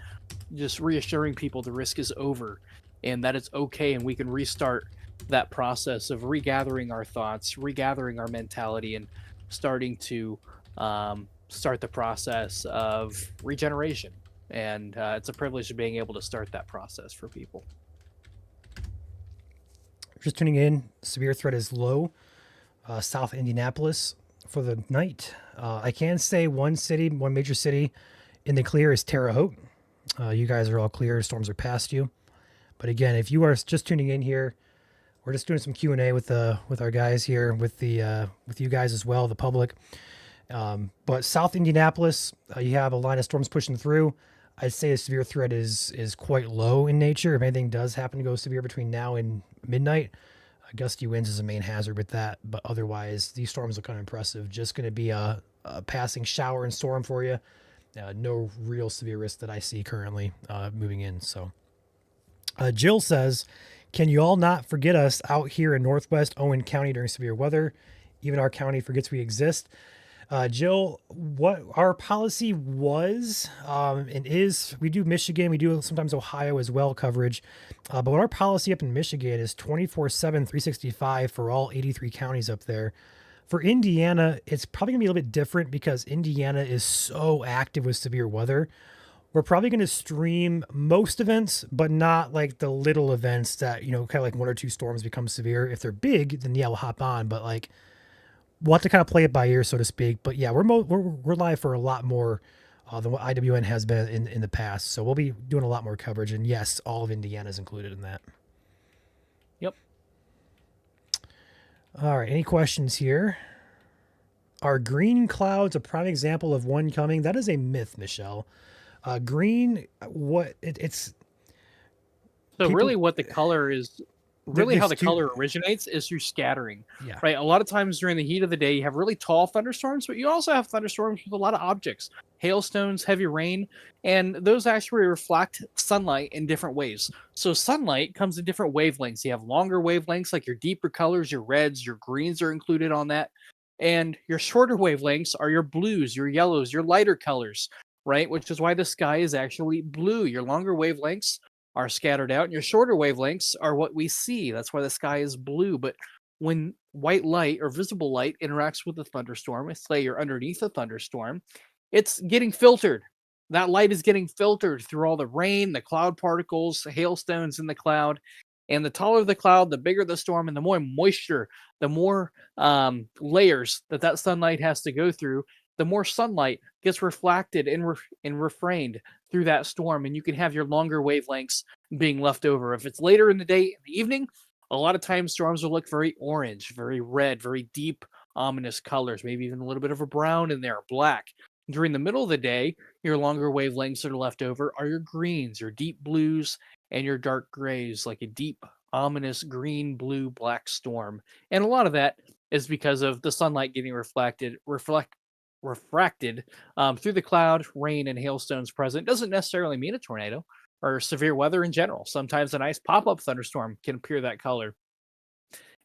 just reassuring people the risk is over and that it's okay and we can restart that process of regathering our thoughts, regathering our mentality, and starting to start the process of regeneration. And it's a privilege of being able to start that process for people. Just tuning in, severe threat is low. South Indianapolis for the night. I can say one major city in the clear is Terre Haute. You guys are all clear. Storms are past you. But again, if you are just tuning in here, we're just doing some Q&A with our guys here, with you guys as well, the public. But South Indianapolis, you have a line of storms pushing through. I'd say the severe threat is quite low in nature. If anything does happen to go severe between now and midnight, gusty winds is a main hazard with that. But otherwise, these storms look unimpressive. Just going to be a passing shower and storm for you. No real severe risk that I see currently moving in. So Jill says, can you all not forget us out here in Northwest Owen County during severe weather? Even our county forgets we exist. Jill, what our policy was and is, we do Michigan, we do sometimes Ohio as well coverage. But what our policy up in Michigan is 24/7, 365 for all 83 counties up there. For Indiana, it's probably gonna be a little bit different because Indiana is so active with severe weather. We're probably going to stream most events, but not like the little events that, kind of like one or two storms become severe. If they're big, then yeah, we'll hop on. But like, we'll have to kind of play it by ear, so to speak. But yeah, we're live for a lot more than what IWN has been in the past. So we'll be doing a lot more coverage. And yes, all of Indiana is included in that. Yep. All right. Any questions here? Are green clouds a prime example of one coming? That is a myth, Michelle. Green, it's so people- really what the color is, really how the there's two- color originates is through scattering, yeah. right? A lot of times during the heat of the day, you have really tall thunderstorms, but you also have thunderstorms with a lot of objects, hailstones, heavy rain, and those actually reflect sunlight in different ways. So sunlight comes in different wavelengths. You have longer wavelengths, like your deeper colors, your reds, your greens are included on that. And your shorter wavelengths are your blues, your yellows, your lighter colors, right? Which is why the sky is actually blue. Your longer wavelengths are scattered out, and your shorter wavelengths are what we see. That's why the sky is blue. But when white light or visible light interacts with the thunderstorm, let's say you're underneath a thunderstorm, it's getting filtered. That light is getting filtered through all the rain, the cloud particles, the hailstones in the cloud. And the taller the cloud, the bigger the storm, and the more moisture, the more layers that sunlight has to go through, the more sunlight gets reflected and refrained through that storm, and you can have your longer wavelengths being left over. If it's later in the day, in the evening, a lot of times storms will look very orange, very red, very deep, ominous colors, maybe even a little bit of a brown in there, black. During the middle of the day, your longer wavelengths that are left over are your greens, your deep blues, and your dark grays, like a deep, ominous green, blue, black storm. And a lot of that is because of the sunlight getting refracted through the cloud, rain, and hailstones present. Doesn't necessarily mean a tornado or severe weather in general. Sometimes a nice pop-up thunderstorm can appear that color.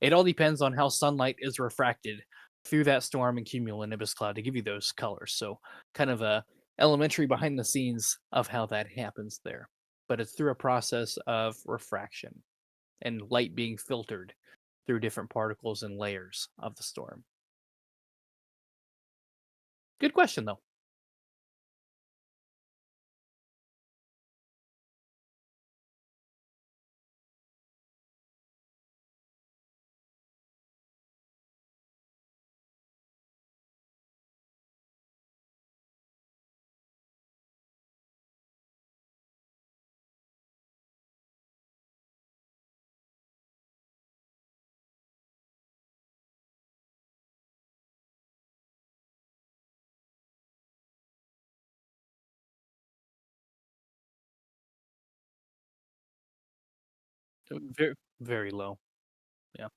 It all depends on how sunlight is refracted through that storm and cumulonimbus cloud to give you those colors. So kind of a elementary behind the scenes of how that happens there. But it's through a process of refraction and light being filtered through different particles and layers of the storm. Good question, though. Very, very low. Yeah.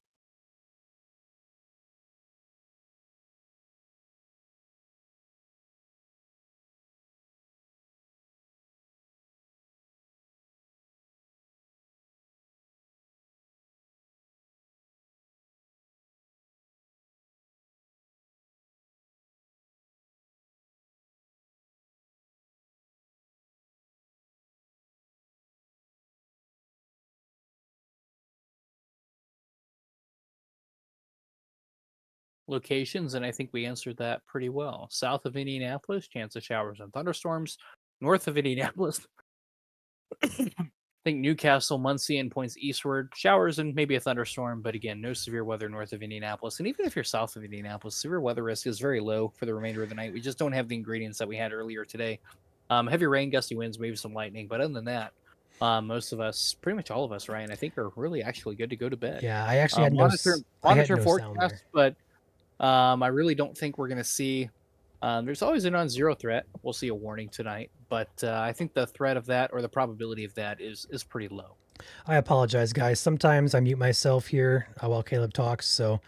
Locations, and I think we answered that pretty well. South of Indianapolis, chance of showers and thunderstorms. North of Indianapolis, I think Newcastle, Muncie, and points eastward. Showers and maybe a thunderstorm, but again, no severe weather north of Indianapolis. And even if you're south of Indianapolis, severe weather risk is very low for the remainder of the night. We just don't have the ingredients that we had earlier today. Heavy rain, gusty winds, maybe some lightning, but other than that, most of us, pretty much all of us, Ryan, I think are really actually good to go to bed. Yeah, I actually had no Monitor, I had monitor no sound there. forecast, but I really don't think we're going to see. There's always a non-zero threat. We'll see a warning tonight, but I think the threat of that or the probability of that is pretty low. I apologize, guys. Sometimes I mute myself here while Caleb talks, so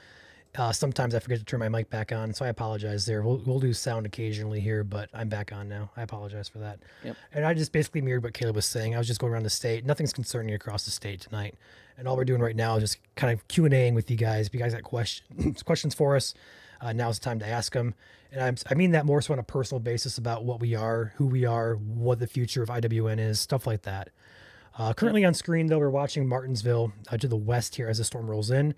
sometimes I forget to turn my mic back on. So I apologize there. We'll do sound occasionally here, but I'm back on now. I apologize for that. Yep. And I just basically mirrored what Caleb was saying. I was just going around the state. Nothing's concerning across the state tonight, and all we're doing right now is just kind of Q&Aing with you guys. If you guys got questions for us, now's the time to ask them. And I mean that more so on a personal basis about what we are, who we are, what the future of IWN is, stuff like that. Currently on screen, though, we're watching Martinsville to the west here as the storm rolls in.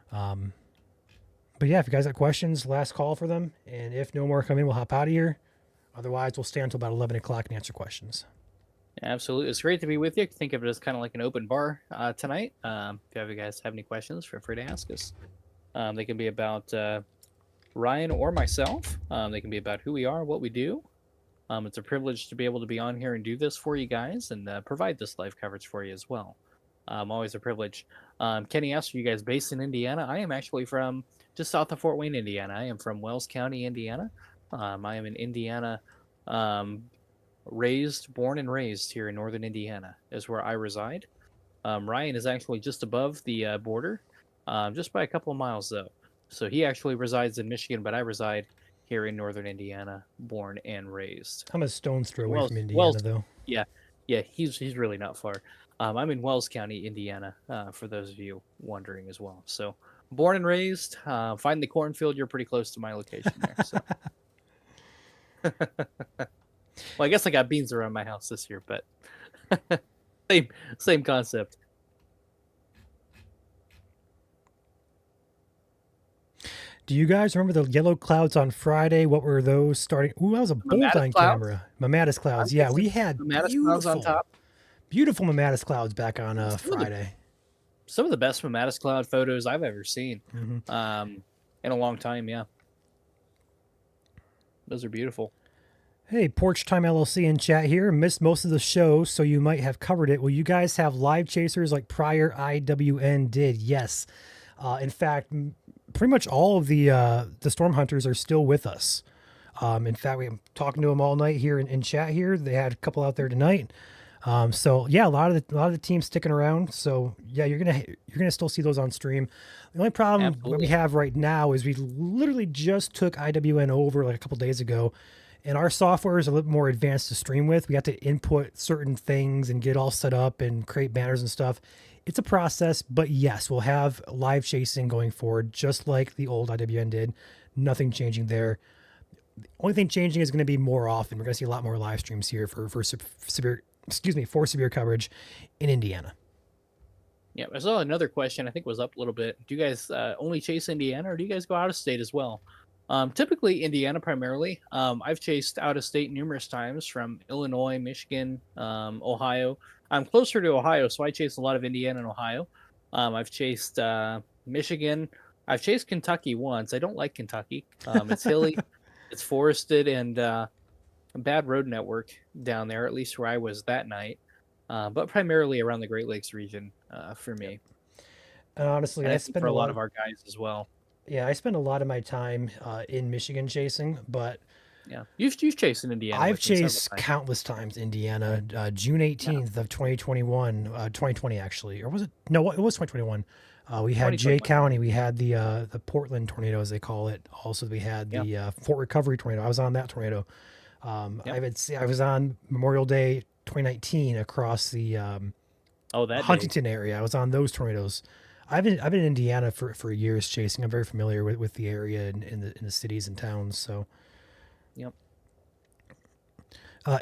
But yeah, if you guys have questions, last call for them. And if no more come in, we'll hop out of here. Otherwise, we'll stay until about 11 o'clock and answer questions. Absolutely. It's great to be with you. Think of it as kind of like an open bar tonight. If you guys have any questions, feel free to ask us. They can be about Ryan or myself. They can be about who we are, what we do. It's a privilege to be able to be on here and do this for you guys and provide this live coverage for you as well. Always a privilege. Kenny asked, are you guys based in Indiana? I am actually from just south of Fort Wayne, Indiana. I am from Wells County, Indiana. I am in Indiana, born and raised here in northern Indiana is where I reside. Ryan is actually just above the border, just by a couple of miles though. So he actually resides in Michigan, but I reside here in northern Indiana, born and raised. I'm a stone's throw away from Indiana, though. Yeah, he's really not far. I'm in Wells County, Indiana, for those of you wondering as well. So born and raised, find the cornfield. You're pretty close to my location there. So. Well, I guess I got beans around my house this year, but same concept. Do you guys remember the yellow clouds on Friday? What were those starting? Ooh, that was a bolt-on camera. Mammatus clouds. Yeah, we had Mammatus clouds on top. Beautiful Mammatus clouds back on Friday. Some of the best Mammatus cloud photos I've ever seen in a long time. Yeah, those are beautiful. Hey, Porch Time LLC in chat here. Missed most of the show, so you might have covered it. Will you guys have live chasers like prior IWN did? Yes. In fact, pretty much all of the storm hunters are still with us. In fact, we're talking to them all night here in chat here. They had a couple out there tonight. So yeah, a lot of the teams sticking around. So yeah, you're gonna still see those on stream. The only problem what we have right now is we literally just took IWN over like a couple days ago, and our software is a little more advanced to stream with. We have to input certain things and get all set up and create banners and stuff. it's a process, but yes, we'll have live chasing going forward, just like the old IWN did. Nothing changing there. The only thing changing is going to be more often. We're going to see a lot more live streams here for severe, for severe coverage in Indiana. Yeah, I saw another question. I think was up a little bit. Do you guys only chase Indiana, or do you guys go out of state as well? Typically Indiana primarily. I've chased out of state numerous times from Illinois, Michigan, Ohio. I'm closer to Ohio, so I chase a lot of Indiana and Ohio. I've chased Michigan. I've chased Kentucky once. I don't like Kentucky. It's hilly, it's forested, and a bad road network down there, at least where I was that night. But primarily around the Great Lakes region for me. And honestly, And I I think spend for a a lot lot of of our guys as well. I spend a lot of my time in Michigan chasing, but Yeah, you've chased in Indiana. I've with me several chased times. countless times Indiana. June 18th of 2021, 2020 actually, or was it? No, it was 2021. We had Jay 2021. County. We had the Portland tornado, as they call it. Also, we had the Fort Recovery tornado. I was on that tornado. I was on Memorial Day 2019 across the Oh, that day. Huntington area. I was on those tornadoes. I've been in Indiana for years chasing. I'm very familiar with the area and in the cities and towns. So, Yep.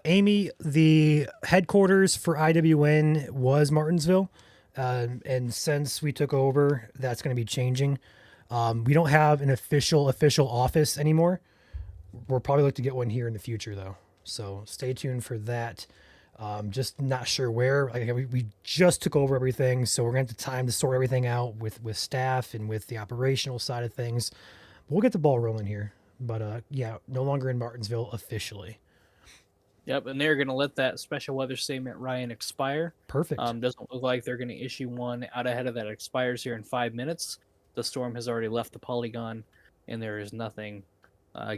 Amy, the headquarters for IWN was Martinsville, and since we took over, that's going to be changing. We don't have an official office anymore. We'll probably look to get one here in the future, though. So stay tuned for that. Just not sure where. We just took over everything, so we're going to have time to sort everything out with staff and with the operational side of things. We'll get the ball rolling here. But no longer in Martinsville officially. Yep, and they're going to let that special weather statement, Ryan, expire. Perfect. Doesn't look like they're going to issue one out ahead of that. Expires here in 5 minutes. The storm has already left the polygon, and there is nothing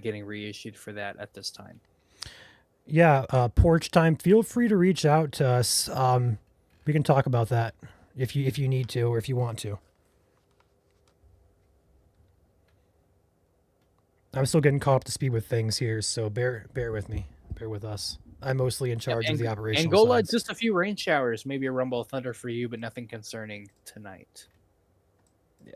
getting reissued for that at this time. Yeah, porch time. Feel free to reach out to us. We can talk about that if you need to or if you want to. I'm still getting caught up to speed with things here, so bear with me. Bear with us. I'm mostly in charge of the operational Angola, sides. just a few rain showers, maybe a rumble of thunder for you, but nothing concerning tonight. Yeah.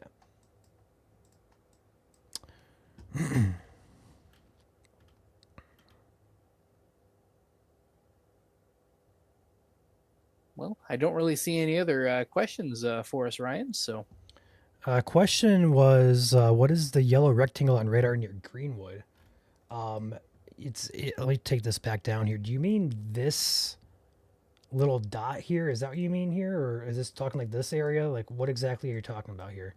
Well, I don't really see any other questions for us, Ryan. So, Question was, what is the yellow rectangle on radar near Greenwood? Let me take this back down here. Do you mean this little dot here? Is that what you mean here? Or is this talking like this area? Like what exactly are you talking about here?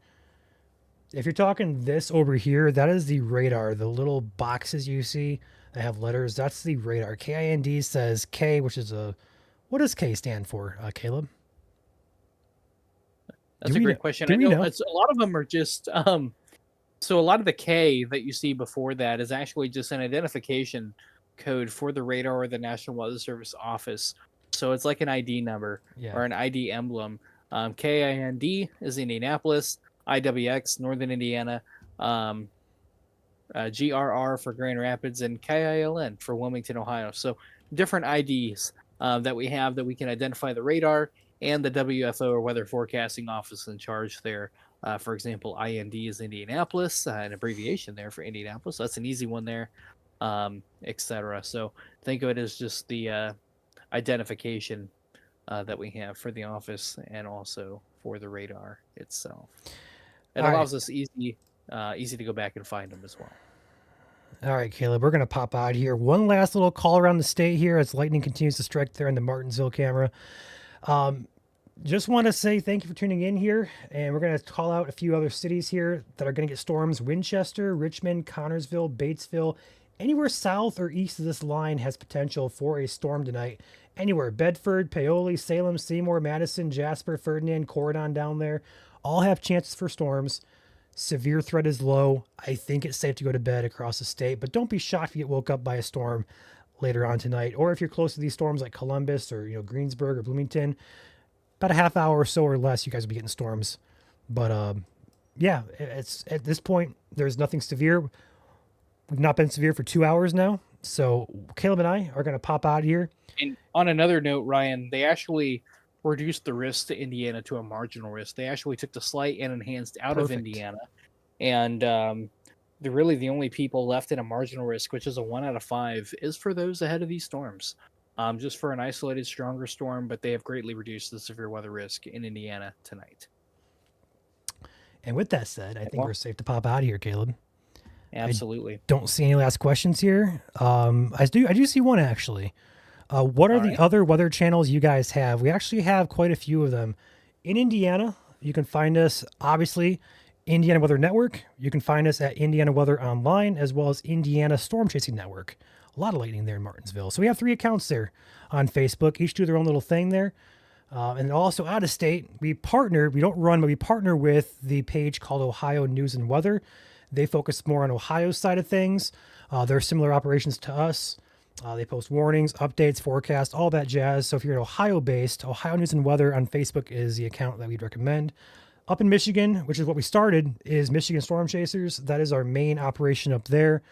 If you're talking this over here, that is the radar. The little boxes you see that have letters, that's the radar. KIND says K, which is what does K stand for, Caleb? that's a great question. I know a lot of them are just so a lot of the K that you see before that is actually just an identification code for the radar or the National Weather Service office. So it's like an ID number or an ID emblem. KIND is Indianapolis, IWX Northern Indiana, GRR for Grand Rapids, and KILN for Wilmington, Ohio. So different IDs that we have that we can identify the radar and the WFO or Weather Forecasting Office in charge there. For example, IND is Indianapolis, an abbreviation there for Indianapolis. That's an easy one there, etc. So think of it as just the identification that we have for the office and also for the radar itself. It allows us easy to go back and find them as well. All right, Caleb, we're going to pop out here. One last little call around the state here as lightning continues to strike there in the Martinsville camera. Just want to say thank you for tuning in here, and we're going to call out a few other cities here that are going to get storms. Winchester, Richmond, Connorsville, Batesville, anywhere south or east of this line has potential for a storm tonight. Anywhere, Bedford, Paoli, Salem, Seymour, Madison, Jasper, Ferdinand, Corydon down there, all have chances for storms. Severe threat is low. I think it's safe to go to bed across the state, but don't be shocked if you get woke up by a storm later on tonight, or if you're close to these storms like Columbus or Greensburg or Bloomington. About a half hour or so or less, you guys will be getting storms. But it's at this point there's nothing severe. We've not been severe for 2 hours now, so Caleb and I are going to pop out here. And on another note, Ryan, they actually reduced the risk to Indiana to a marginal risk. They actually took the slight and enhanced out of Perfect. Indiana, and they're really the only people left in a marginal risk, which is a 1 out of 5, is for those ahead of these storms. Just for an isolated stronger storm, but they have greatly reduced the severe weather risk in Indiana tonight. And with that said, I think Well- we're safe to pop out of here, Caleb. Absolutely. Don't see any last questions here. I do see one actually. What are All the right. other weather channels you guys have? We actually have quite a few of them. In Indiana, you can find us obviously Indiana Weather Network. You can find us at Indiana Weather Online as well as Indiana Storm Chasing Network. A lot of lightning there in Martinsville. So we have 3 accounts there on Facebook. Each do their own little thing there. And also out of state, we don't run, but we partner with the page called Ohio News and Weather. They focus more on Ohio's side of things. They're similar operations to us. They post warnings, updates, forecasts, all that jazz. So if you're Ohio based, Ohio News and Weather on Facebook is the account that we'd recommend. Up in Michigan, which is what we started, is Michigan Storm Chasers. That is our main operation up there.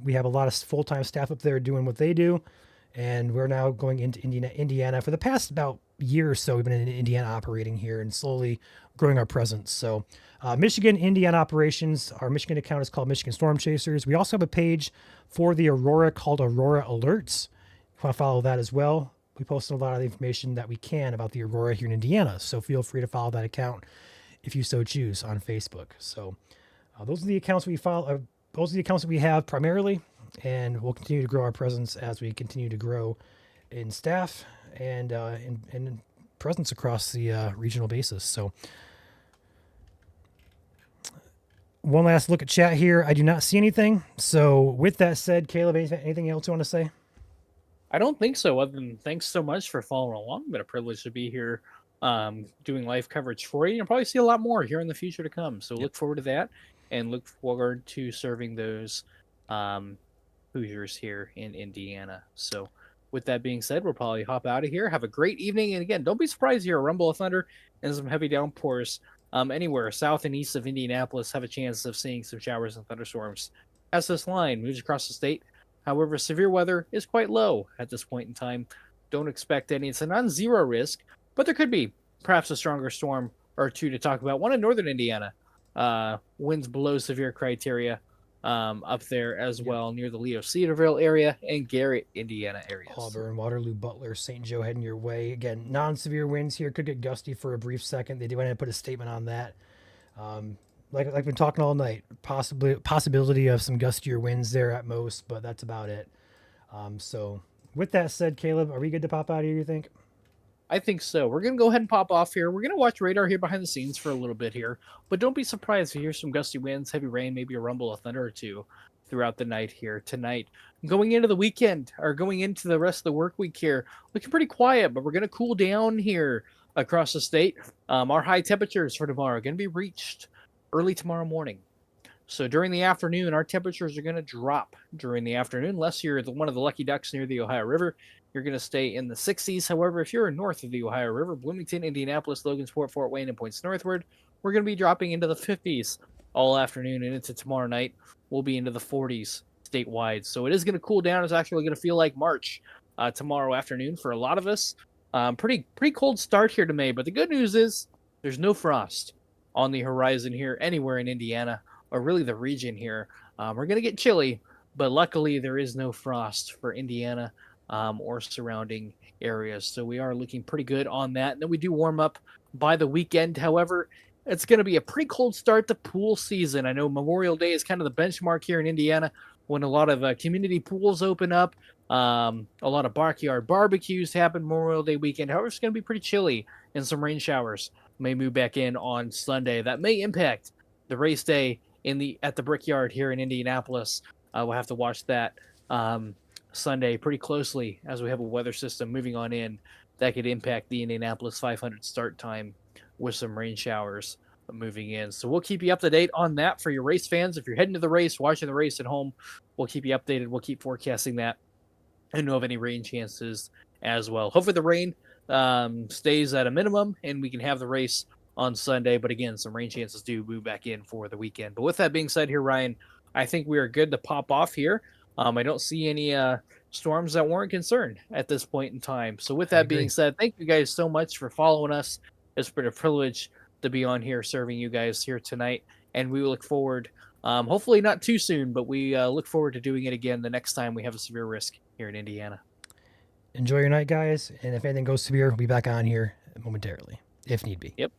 We have a lot of full-time staff up there doing what they do. And we're now going into Indiana. For the past about year or so, we've been in Indiana operating here and slowly growing our presence. So Michigan, Indiana operations, our Michigan account is called Michigan Storm Chasers. We also have a page for the Aurora called Aurora Alerts. If you want to follow that as well, we post a lot of the information that we can about the Aurora here in Indiana. So feel free to follow that account if you so choose on Facebook. So those are the accounts we follow. Those are the accounts that we have primarily, and we'll continue to grow our presence as we continue to grow in staff and in presence across the regional basis. So one last look at chat here. I do not see anything. So with that said, Caleb, anything else you want to say? I don't think so. Other than thanks so much for following along. Been a privilege to be here, doing live coverage for you. You'll probably see a lot more here in the future to come. So look forward to that, and look forward to serving those Hoosiers here in Indiana. So with that being said, we'll probably hop out of here. Have a great evening, and again, don't be surprised here. A rumble of thunder and some heavy downpours anywhere south and east of Indianapolis. Have a chance of seeing some showers and thunderstorms as this line moves across the state. However, severe weather is quite low at this point in time. Don't expect any. It's a non-zero risk, but there could be perhaps a stronger storm or two to talk about. One in northern Indiana, winds below severe criteria up there as well, near the Leo Cedarville area and Garrett, Indiana areas. Auburn, Waterloo, Butler, St. Joe heading your way. Again, non-severe winds here. Could get gusty for a brief second. They do want to put a statement on that. Like we've been talking all night, possibility of some gustier winds there at most, but that's about it. So with that said, Caleb, are we good to pop out of here, you think? I think so. We're going to go ahead and pop off here. We're going to watch radar here behind the scenes for a little bit here, but don't be surprised if you hear some gusty winds, heavy rain, maybe a rumble of thunder or two throughout the night here tonight. Going into the weekend, or going into the rest of the work week here, looking pretty quiet, but we're going to cool down here across the state. Our high temperatures for tomorrow are going to be reached early tomorrow morning. So during the afternoon, our temperatures are going to drop during the afternoon. Unless you're one of the lucky ducks near the Ohio River, you're going to stay in the 60s. However, if you're north of the Ohio River, Bloomington, Indianapolis, Logansport, Fort Wayne, and points northward, we're going to be dropping into the 50s all afternoon, and into tomorrow night, we'll be into the 40s statewide. So it is going to cool down. It's actually going to feel like March tomorrow afternoon for a lot of us. Pretty cold start here to May, but the good news is there's no frost on the horizon here anywhere in Indiana, or really the region here. We're going to get chilly, but luckily there is no frost for Indiana or surrounding areas. So we are looking pretty good on that. And then we do warm up by the weekend. However, it's going to be a pretty cold start to pool season. I know Memorial Day is kind of the benchmark here in Indiana when a lot of community pools open up. A lot of backyard barbecues happen Memorial Day weekend. However, it's going to be pretty chilly, and some rain showers may move back in on Sunday. That may impact the race day at the Brickyard here in Indianapolis. We'll have to watch that Sunday pretty closely as we have a weather system moving on in that could impact the Indianapolis 500 start time with some rain showers moving in. So we'll keep you up to date on that for your race fans. If you're heading to the race, watching the race at home, we'll keep you updated. We'll keep forecasting that and know of any rain chances as well. Hopefully the rain stays at a minimum and we can have the race on Sunday. But again, some rain chances do move back in for the weekend. But with that being said here, Ryan, I think we are good to pop off here. I don't see any storms that warrant concern at this point in time. So, with I that being agree. said, thank you guys so much for following us. It's been a privilege to be on here serving you guys here tonight, and we look forward. Hopefully not too soon, but we look forward to doing it again the next time we have a severe risk here in Indiana. Enjoy your night, guys. And if anything goes severe, we'll be back on here momentarily, if need be. Yep.